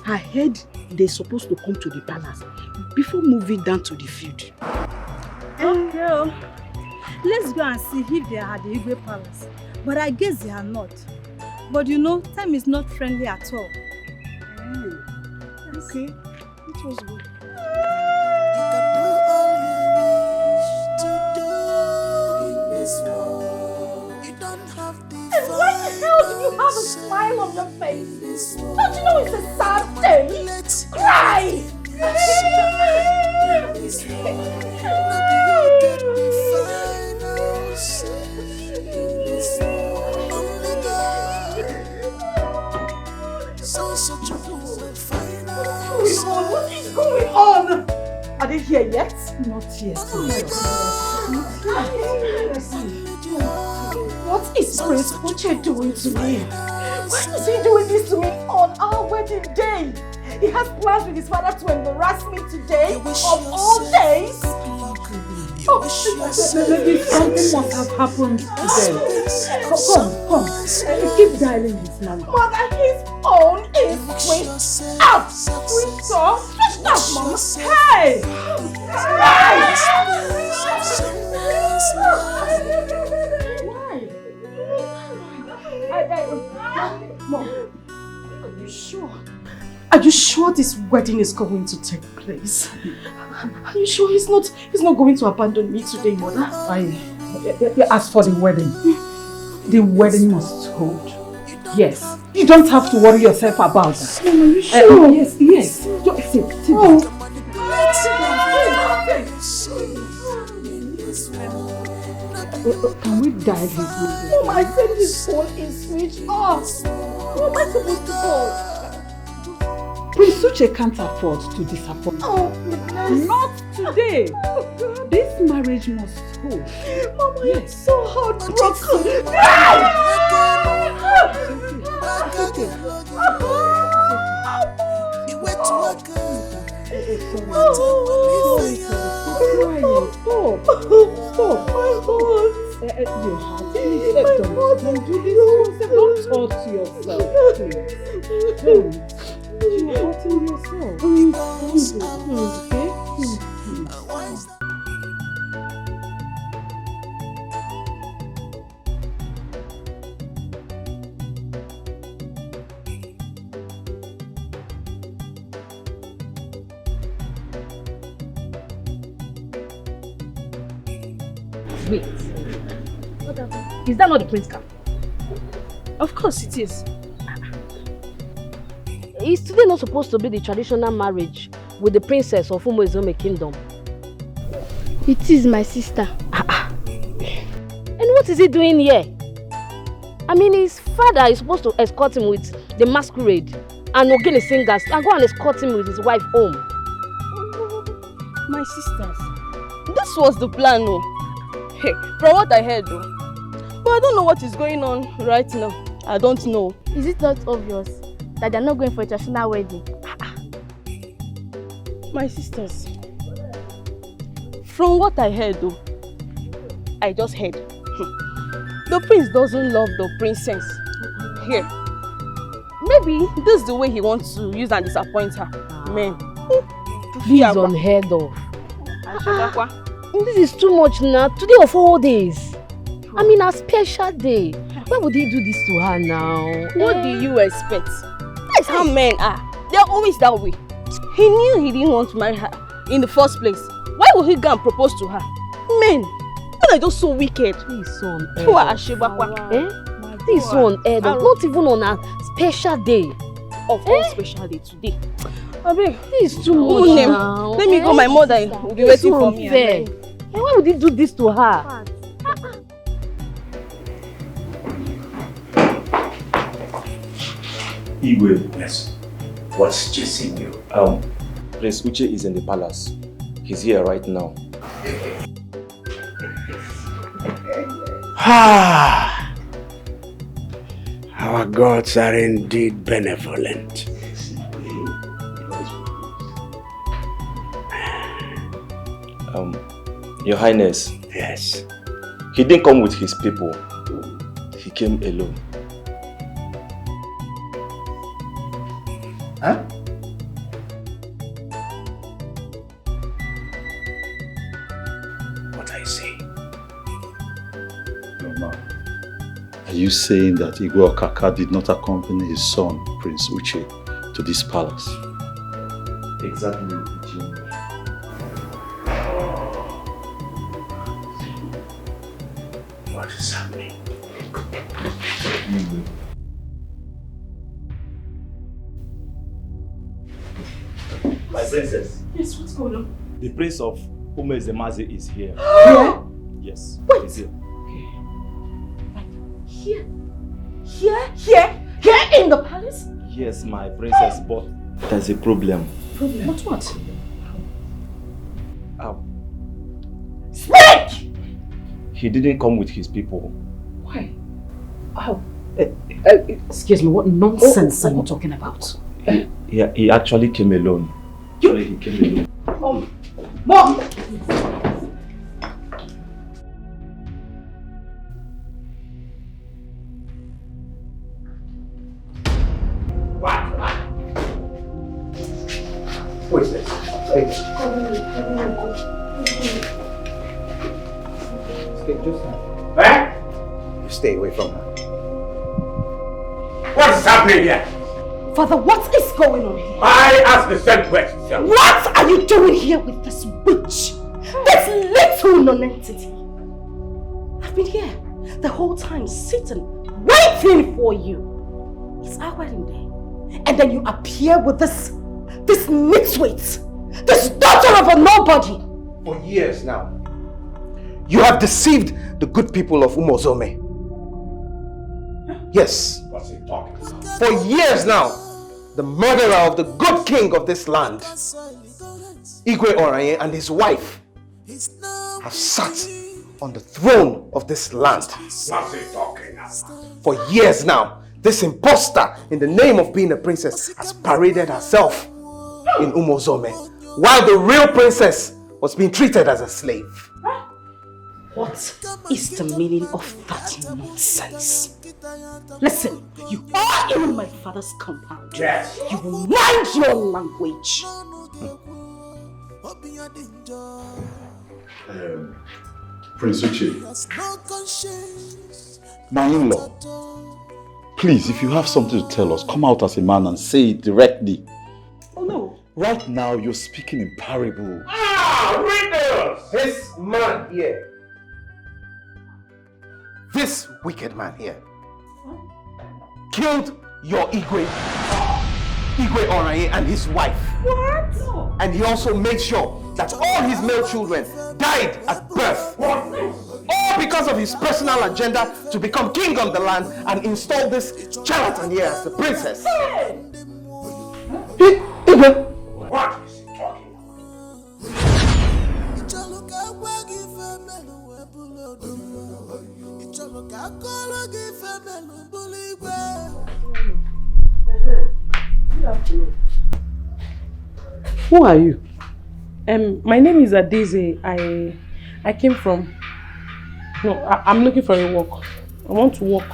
Speaker 3: I heard they're supposed to come to the palace before moving down to the field.
Speaker 15: Okay, let's go and see if they are at the Igwe Palace. But I guess they are not. But you know, time is not friendly at all.
Speaker 3: Okay, it was good.
Speaker 10: And why the hell do you have a smile on your face? Don't you know it's a sad day? Cry!
Speaker 5: Only God
Speaker 2: What is going on? Are they here yet?
Speaker 14: Not yet.
Speaker 2: Oh my God. What is Prince Uche doing to me? Why is he doing this to me on our wedding day? He has plans with his father to embarrass me today, of all days.
Speaker 14: Maybe something must have happened today. Come. Keep dialing his number.
Speaker 2: Mother, his phone is switched off. Switched off? Switched off, Mama. Hey! Mom, are you sure? Are you sure this wedding is going to take place? Are you sure he's not going to abandon me today, Mother?
Speaker 14: As for the wedding must hold. Yes. You don't have to worry yourself about that.
Speaker 2: Mom, are you sure?
Speaker 14: Yes. Just sit down. Can we dial his number?
Speaker 2: Mom, I said his phone is switched off. What am I supposed to call?
Speaker 14: Prince Uche can't afford to disappoint.
Speaker 2: Oh,
Speaker 14: not today. This marriage must hold.
Speaker 2: Mama, I'm so heartbroken. Stop.
Speaker 14: Don't talk to yourself, please. Don't. You're hurting yourself. Okay?
Speaker 3: Wait. Is that not the prince car?
Speaker 10: Of course it is.
Speaker 3: Is today not supposed to be the traditional marriage with the princess of Umuezome kingdom?
Speaker 15: It is, my sister.
Speaker 3: And what is he doing here? I mean, his father is supposed to escort him with the masquerade and Ogene singers and go and escort him with his wife home.
Speaker 10: My sisters, this was the plan, no? Hey, from what I heard, though. But I don't know what is going on right now. I don't know.
Speaker 15: Is it not obvious that they're not going for a traditional wedding?
Speaker 10: My sisters, from what I heard, though, I just heard. The prince doesn't love the princess. Here. Maybe this is the way he wants to use and disappoint her. Man.
Speaker 3: This is unheard of. This is too much now. Today of all days. I mean, a special day. Why would he do this to her now?
Speaker 10: What do you expect? That's how men are. They're always that way. He knew he didn't want to marry her in the first place. Why would he go and propose to her? Men are just so wicked.
Speaker 3: This is so unheard of. This is so unheard of. Not even on a special day.
Speaker 10: Of all special day today.
Speaker 3: This is too much now.
Speaker 10: Let me go. My mother will be waiting for me.
Speaker 3: Why would he do this to her?
Speaker 9: Igwe, yes. What's chasing you?
Speaker 17: Prince Uche is in the palace. He's here right now.
Speaker 1: Our gods are indeed benevolent.
Speaker 17: Your Highness.
Speaker 1: Yes.
Speaker 17: He didn't come with his people. He came alone.
Speaker 1: Huh? What I say?
Speaker 21: Are you saying that Igwe Okaka did not accompany his son, Prince Uche, to this palace?
Speaker 17: Exactly.
Speaker 1: What is happening?
Speaker 9: My princess.
Speaker 2: Yes, what's going on?
Speaker 9: The prince of Umuezemaze is here.
Speaker 2: Here?
Speaker 9: Yes.
Speaker 2: Wait.
Speaker 9: He's here.
Speaker 2: Here in the palace?
Speaker 9: Yes, my princess, but there's a problem.
Speaker 3: Problem? What?
Speaker 9: Speak! He didn't come with his people.
Speaker 3: Why? Oh, excuse me, what nonsense are you talking about?
Speaker 9: He actually came alone. He came alone.
Speaker 3: Mom!
Speaker 13: Who is this? Stay away from her.
Speaker 1: What is happening here?
Speaker 3: Father, what is going on here?
Speaker 1: I ask the same question.
Speaker 3: What are you doing here with this witch? This little non-entity? I've been here the whole time, sitting, waiting for you. It's our wedding day. And then you appear with this nitwit, this daughter of a nobody.
Speaker 13: For years now, you have deceived the good people of Umozome. Yes.
Speaker 1: What's he talking about?
Speaker 13: For years now, the murderer of the good king of this land, Igwe Oranye, and his wife have sat on the throne of this land.
Speaker 1: What's he talking about?
Speaker 13: For years now, this imposter, in the name of being a princess, has paraded herself in Umozome, while the real princess was being treated as a slave.
Speaker 3: What is the meaning of that nonsense? Listen, you are in my father's compound.
Speaker 1: Yes.
Speaker 3: You will mind your language.
Speaker 21: Prince Uche, my in-law, please, if you have something to tell us, come out as a man and say it directly.
Speaker 3: Oh no.
Speaker 21: Right now, you're speaking in parable.
Speaker 1: Riddles!
Speaker 13: This man here, this wicked man here, killed your Igwe Oranye and his wife.
Speaker 3: What?
Speaker 13: And he also made sure that all his male children died at birth. All because of his personal agenda to become king of the land and install this charlatan here as the princess.
Speaker 1: What is he talking
Speaker 4: Who are you? My name is Adeze. I came from... No, I'm looking for a work. I want to work.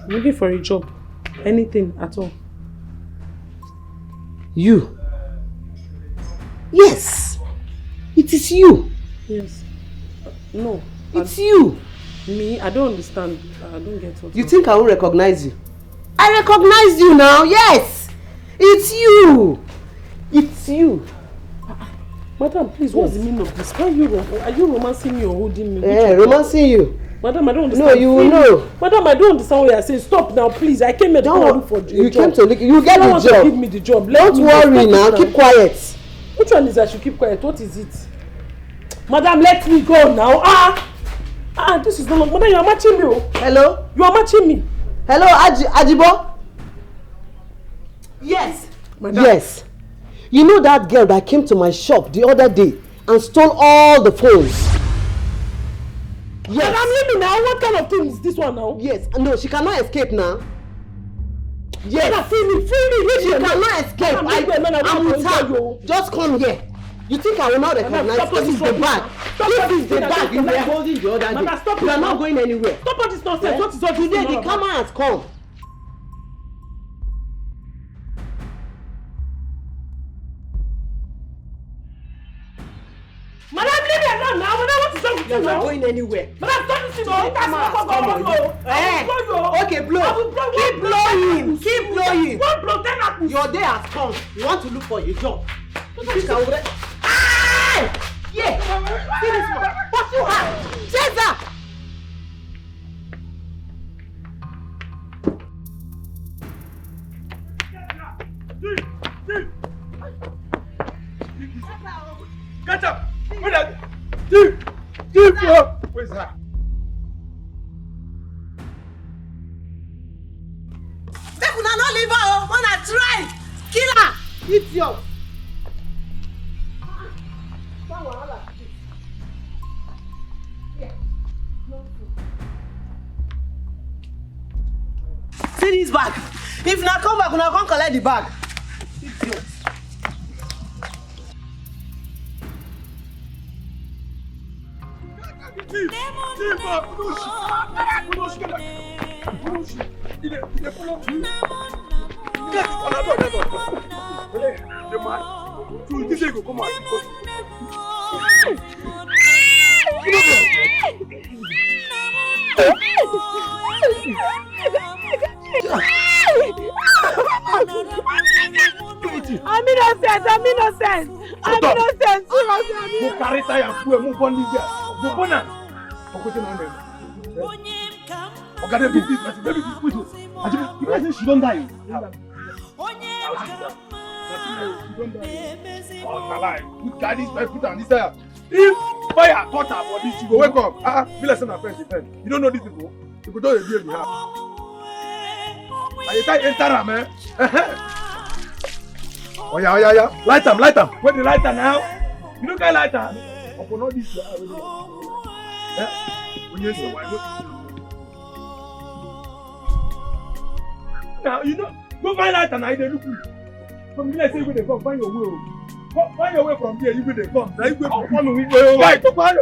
Speaker 4: I'm looking for a job. Anything at all.
Speaker 19: You? Yes. It is you.
Speaker 4: Yes. No.
Speaker 19: It's you.
Speaker 4: Me? I don't understand. I don't get what.
Speaker 19: You think I won't recognize you? I recognize you now. Yes. It's you. It's you.
Speaker 4: Madam, please, what's the meaning of this? Why are you romancing me or holding me?
Speaker 19: Romancing you.
Speaker 4: Madam, I don't understand.
Speaker 19: No, you will know.
Speaker 4: Madam, I don't understand what you are saying. Stop now, please. I came here to look for a job.
Speaker 19: You came to look. You get the job.
Speaker 4: Give me the job.
Speaker 19: Don't worry now. Keep quiet.
Speaker 4: Which one is I should keep quiet? What is it? Madam, let me go now. This is no longer. Madam, you are matching me.
Speaker 19: Hello?
Speaker 4: You are matching me.
Speaker 19: Hello, Ajibo?
Speaker 4: Yes.
Speaker 19: Madam. Yes. You know that girl that came to my shop the other day and stole all the phones?
Speaker 4: Yes. Madam, leave me now. What kind of thing is this one now?
Speaker 19: Yes. No, she cannot escape now. Yes.
Speaker 4: Madam, free me.
Speaker 19: She cannot escape. I'm with her. Just come here. You think I will not recognize this is the bag? This is the bag you were holding the other day. You are not going anywhere.
Speaker 4: Stop all this nonsense. What is all this?
Speaker 19: Today the camera has come.
Speaker 4: Madam, leave me alone now. Madam, what is wrong with you now?
Speaker 19: You are not going anywhere.
Speaker 4: Madam, stop this.
Speaker 19: Okay, blow. Keep blowing. Keep blowing.
Speaker 4: What blow? Then happens.
Speaker 19: Your day has come. You want to look for a job. Yeah. See this one. What you have? Caesar.
Speaker 16: Catch up! Where's that?
Speaker 19: Make una no leave her. Idiot! See this bag. If na come back, una come collect the bag. Idiot.
Speaker 4: I'm innocent. I'm innocent. I'm innocent.
Speaker 20: Mo carry tire fuel, mo burn this girl. Mo burn am. Okote na ndem. Oga dey beat this person, baby this widow. Ajibi, you guys say she don die. She don die. Oh, my life. Put guy this man, put am this tire. If fire touch her body, she go wake up. Be like say na friend she friend. You don't know these people. You go don dey deal with her. And you can't enter am, eh? Oh yeah. Light am. Where the lighter now? You don't get lighter. Upon all this, when you say why? Now you know, go find lighter now. They look good. From here, say where they come. Find your way. Find your way from here. You where they come. Now you go from me. Right, to find.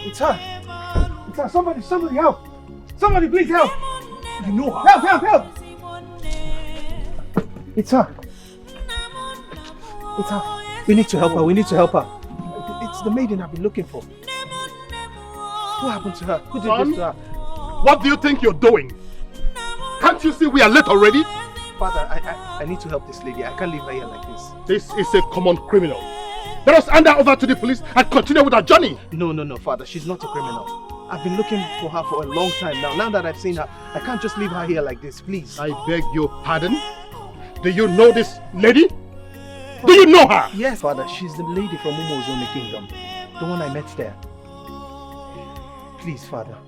Speaker 20: It's her. Somebody help. Somebody please help. You know her. Help. It's her. We need to help her. It's the maiden I've been looking for. What happened to her? Who did this to her?
Speaker 8: What do you think you're doing? Can't you see we are late already?
Speaker 13: Father, I need to help this lady. I can't leave her here like this.
Speaker 8: This is a common criminal. Let us hand her over to the police and continue with our journey.
Speaker 13: No, Father. She's not a criminal. I've been looking for her for a long time now. Now that I've seen her, I can't just leave her here like this, please.
Speaker 8: I beg your pardon? Do you know this lady? Do you know her?
Speaker 13: Yes, Father. She's the lady from Umozome Kingdom. The one I met there. Please, Father.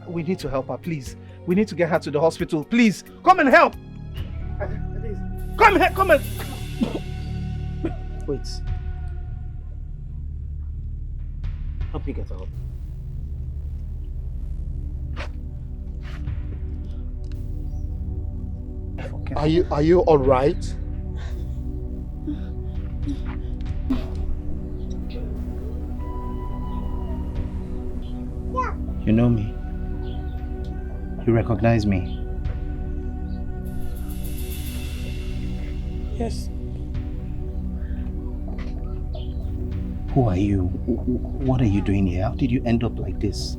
Speaker 13: We need to help her, please. We need to get her to the hospital. Please, come and help. Come and... Wait. Help me get her up.
Speaker 8: Okay. Are you all right?
Speaker 13: You know me. You recognize me.
Speaker 4: Yes.
Speaker 13: Who are you? What are you doing here? How did you end up like this?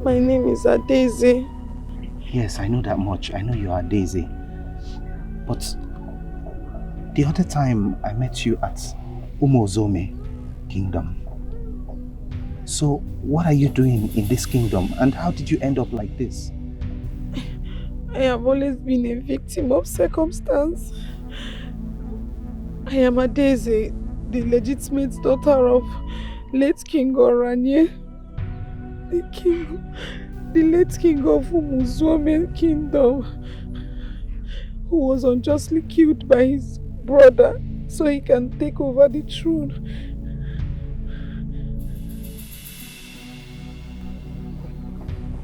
Speaker 4: My name is Daisy.
Speaker 13: Yes, I know that much. I know you are Daisy. But the other time I met you at Umozome Kingdom. So what are you doing in this kingdom and how did you end up like this?
Speaker 4: I have always been a victim of circumstance. I am Daisy, the legitimate daughter of late King Oranye, the late king of Umozome Kingdom, who was unjustly killed by his brother so he can take over the throne.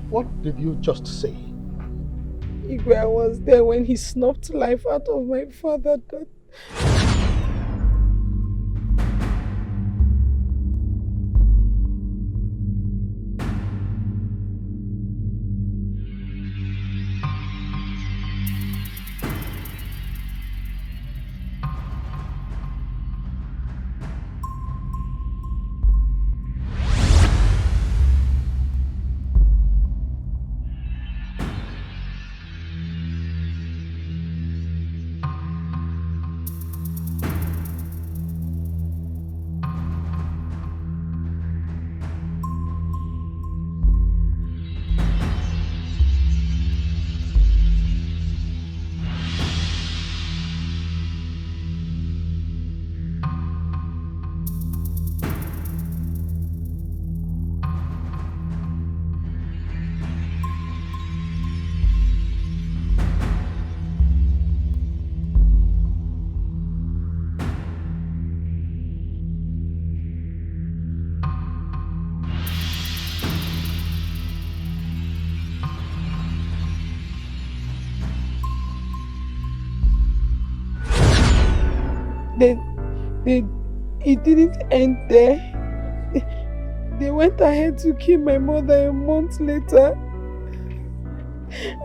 Speaker 8: What did you just say?
Speaker 4: Igwe was there when he snuffed life out of my father. It didn't end there. They went ahead to kill my mother a month later.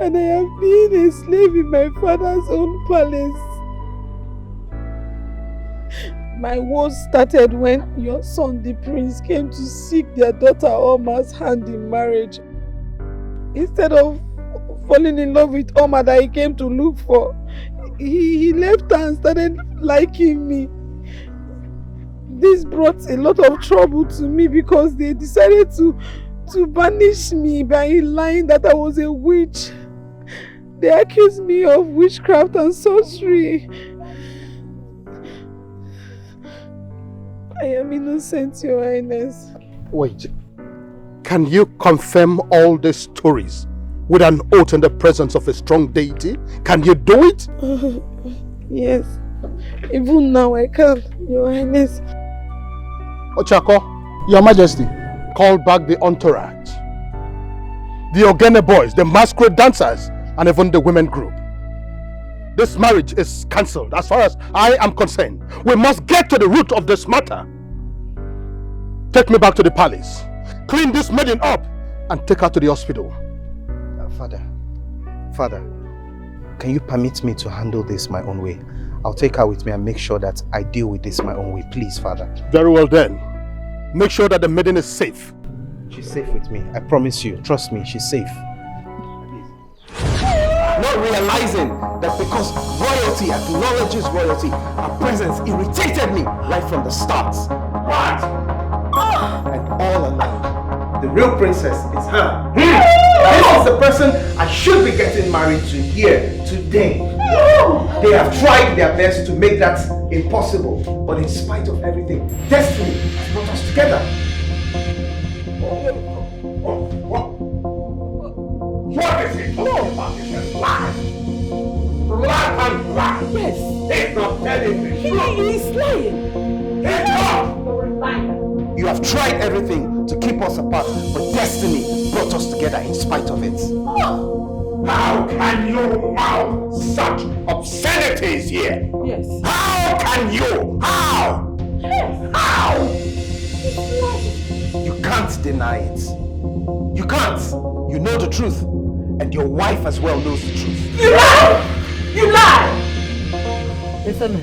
Speaker 4: And I have been a slave in my father's own palace. My woes started when your son, the prince, came to seek their daughter Alma's hand in marriage. Instead of falling in love with Alma that he came to look for, he left her and started liking me. This brought a lot of trouble to me because they decided to banish me by lying that I was a witch. They accused me of witchcraft and sorcery. I am innocent, Your Highness.
Speaker 16: Wait. Can you confirm all these stories with an oath in the presence of a strong deity? Can you do it?
Speaker 4: Yes. Even now I can, Your Highness.
Speaker 16: Ochako, Your Majesty, call back the entourage. The Ogene boys, the masquerade dancers, and even the women group. This marriage is cancelled as far as I am concerned. We must get to the root of this matter. Take me back to the palace. Clean this maiden up and take her to the hospital.
Speaker 13: Father, can you permit me to handle this my own way? I'll take her with me and make sure that I deal with this my own way. Please, Father.
Speaker 16: Very well then. Make sure that the maiden is safe.
Speaker 13: She's safe with me. I promise you. Trust me, she's safe.
Speaker 22: Not realizing that because royalty acknowledges royalty, our presence irritated me right from the start. What? And all along, the real princess is her. This is the person I should be getting married to here today. They have tried their best to make that impossible, but in spite of everything, destiny has brought us together. What is it? No, this lie. Lie and lie. Yes. He's not telling the truth. He is lying. He's not. You have tried everything to keep us apart, but destiny brought us together in spite of it. How can you mouth such obscenities here? Yes. How can you? How? Yes. How? You can't deny it. You can't. You know the truth. And your wife as well knows the truth. You lie! You lie!
Speaker 7: It's a me.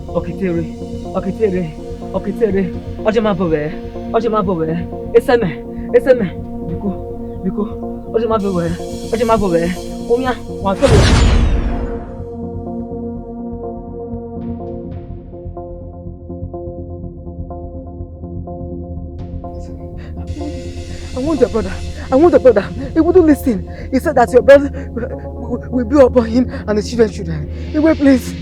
Speaker 7: Okitere. Ojemabowe. It's a me. Biko. Ojemabowe. Omia, I want the brother. He wouldn't listen. He said that your brother will be upon him and the children should die. He went, please.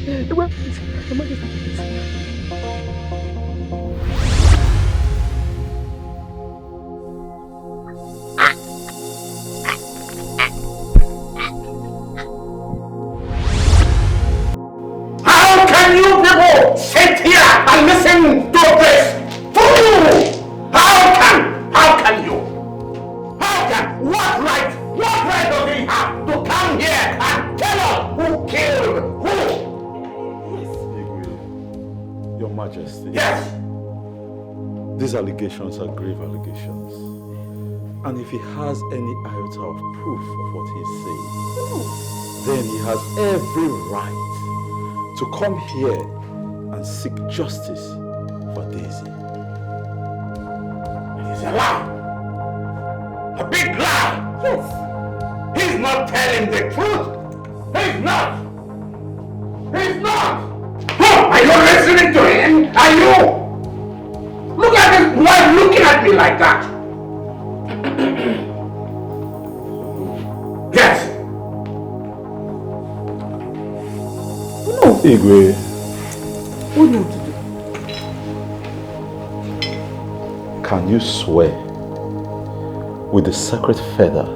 Speaker 22: How can you people sit here and listen to this? Fool! How can you? What right does he have to come here and tell us who killed who?
Speaker 21: Your Majesty.
Speaker 22: Yes.
Speaker 21: These allegations are grave allegations. And if he has any iota of proof of what he's saying, then he has every right to come here and seek justice for Daisy.
Speaker 22: It is a lie. A big lie! Yes! He's not telling the truth! He's not! Are you listening to him? Are you? Look at his wife looking at me like that! Yes!
Speaker 21: No! Igwe.
Speaker 4: What do you want to do?
Speaker 21: Can you swear with the sacred feather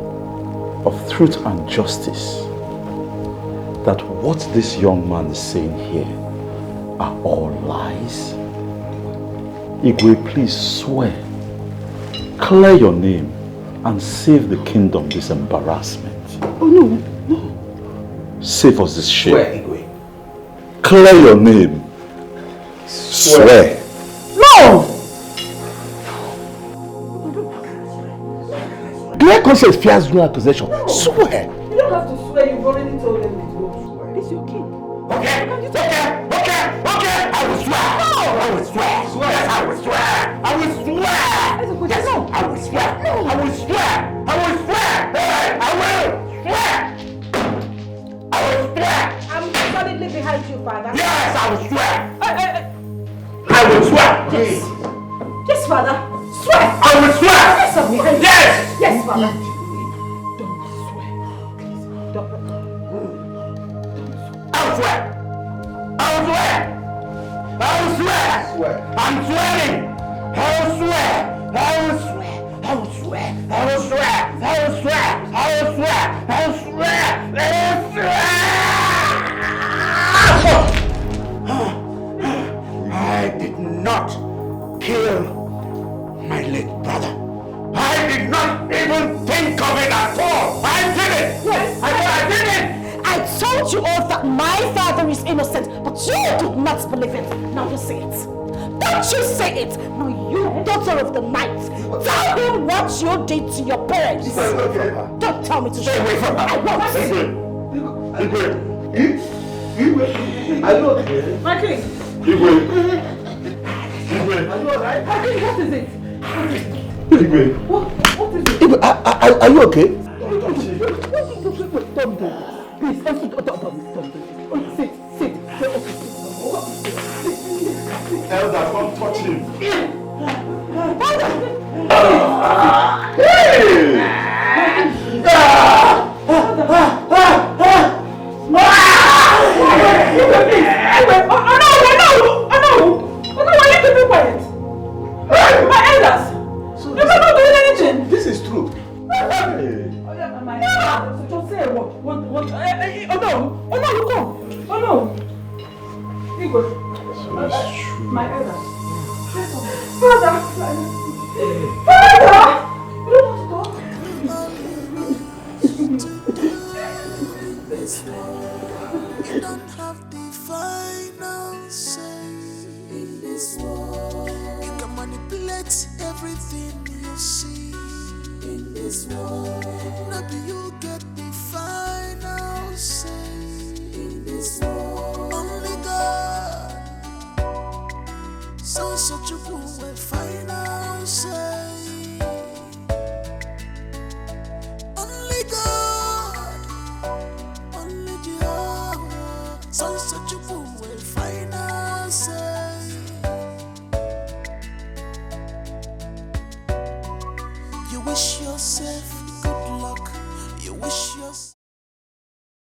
Speaker 21: of truth and justice that what this young man is saying here are all lies? Igwe, please swear. Clear your name and save the kingdom this embarrassment.
Speaker 4: Oh no.
Speaker 21: Save us this shame.
Speaker 22: Swear, Igwe.
Speaker 21: Clear your name
Speaker 6: Swear.
Speaker 22: No! Clear conscience fears no accusation. Swear.
Speaker 2: You don't have to swear, you've already told them to go. This is your king.
Speaker 22: Okay. I will swear. No. I will swear. Yes, I will swear. I will swear. Yes, I will swear. No. I will swear. I will swear. Hey, I will swear. I will swear.
Speaker 3: I'm solidly behind you, Father.
Speaker 22: Yes, I will swear. I will swear.
Speaker 3: Yes. Yes, Father. Swear.
Speaker 22: I will swear.
Speaker 3: Yes, I'm behind you.
Speaker 22: Yes.
Speaker 3: Yes, Father.
Speaker 22: I'll swear. I'll swear. I'll swear. I'm swearing. I'll swear. I'll swear. I'll swear. I'll swear. I'll swear. I'll swear. I'll swear. I'll swear. I did not kill my late brother. I did not even think of it at all. I did it. Yes, I did it.
Speaker 3: I told you all that my father is innocent, but you do not believe it. Now you say it. Don't you say it. Now you, daughter of the night, tell him what you did to your parents. Don't tell me to stay away from her. I won't.
Speaker 22: Are you okay?
Speaker 2: My king.
Speaker 22: Are you alright?
Speaker 2: My king, what is it? What is it?
Speaker 22: Are you okay?
Speaker 2: Please, don't sit.
Speaker 22: Elder, don't touch him. This is true.
Speaker 2: Just say what? Oh no, you come. Oh no. Igwe. My elders. Father! You don't want to
Speaker 5: You don't have the final say in this world. You can manipulate everything you see in this world. Maybe you get the final say in this world. Only God. So such a fool with final say. Only God. Only Jehovah. So such a fool with final say. You wish yourself good luck. You wish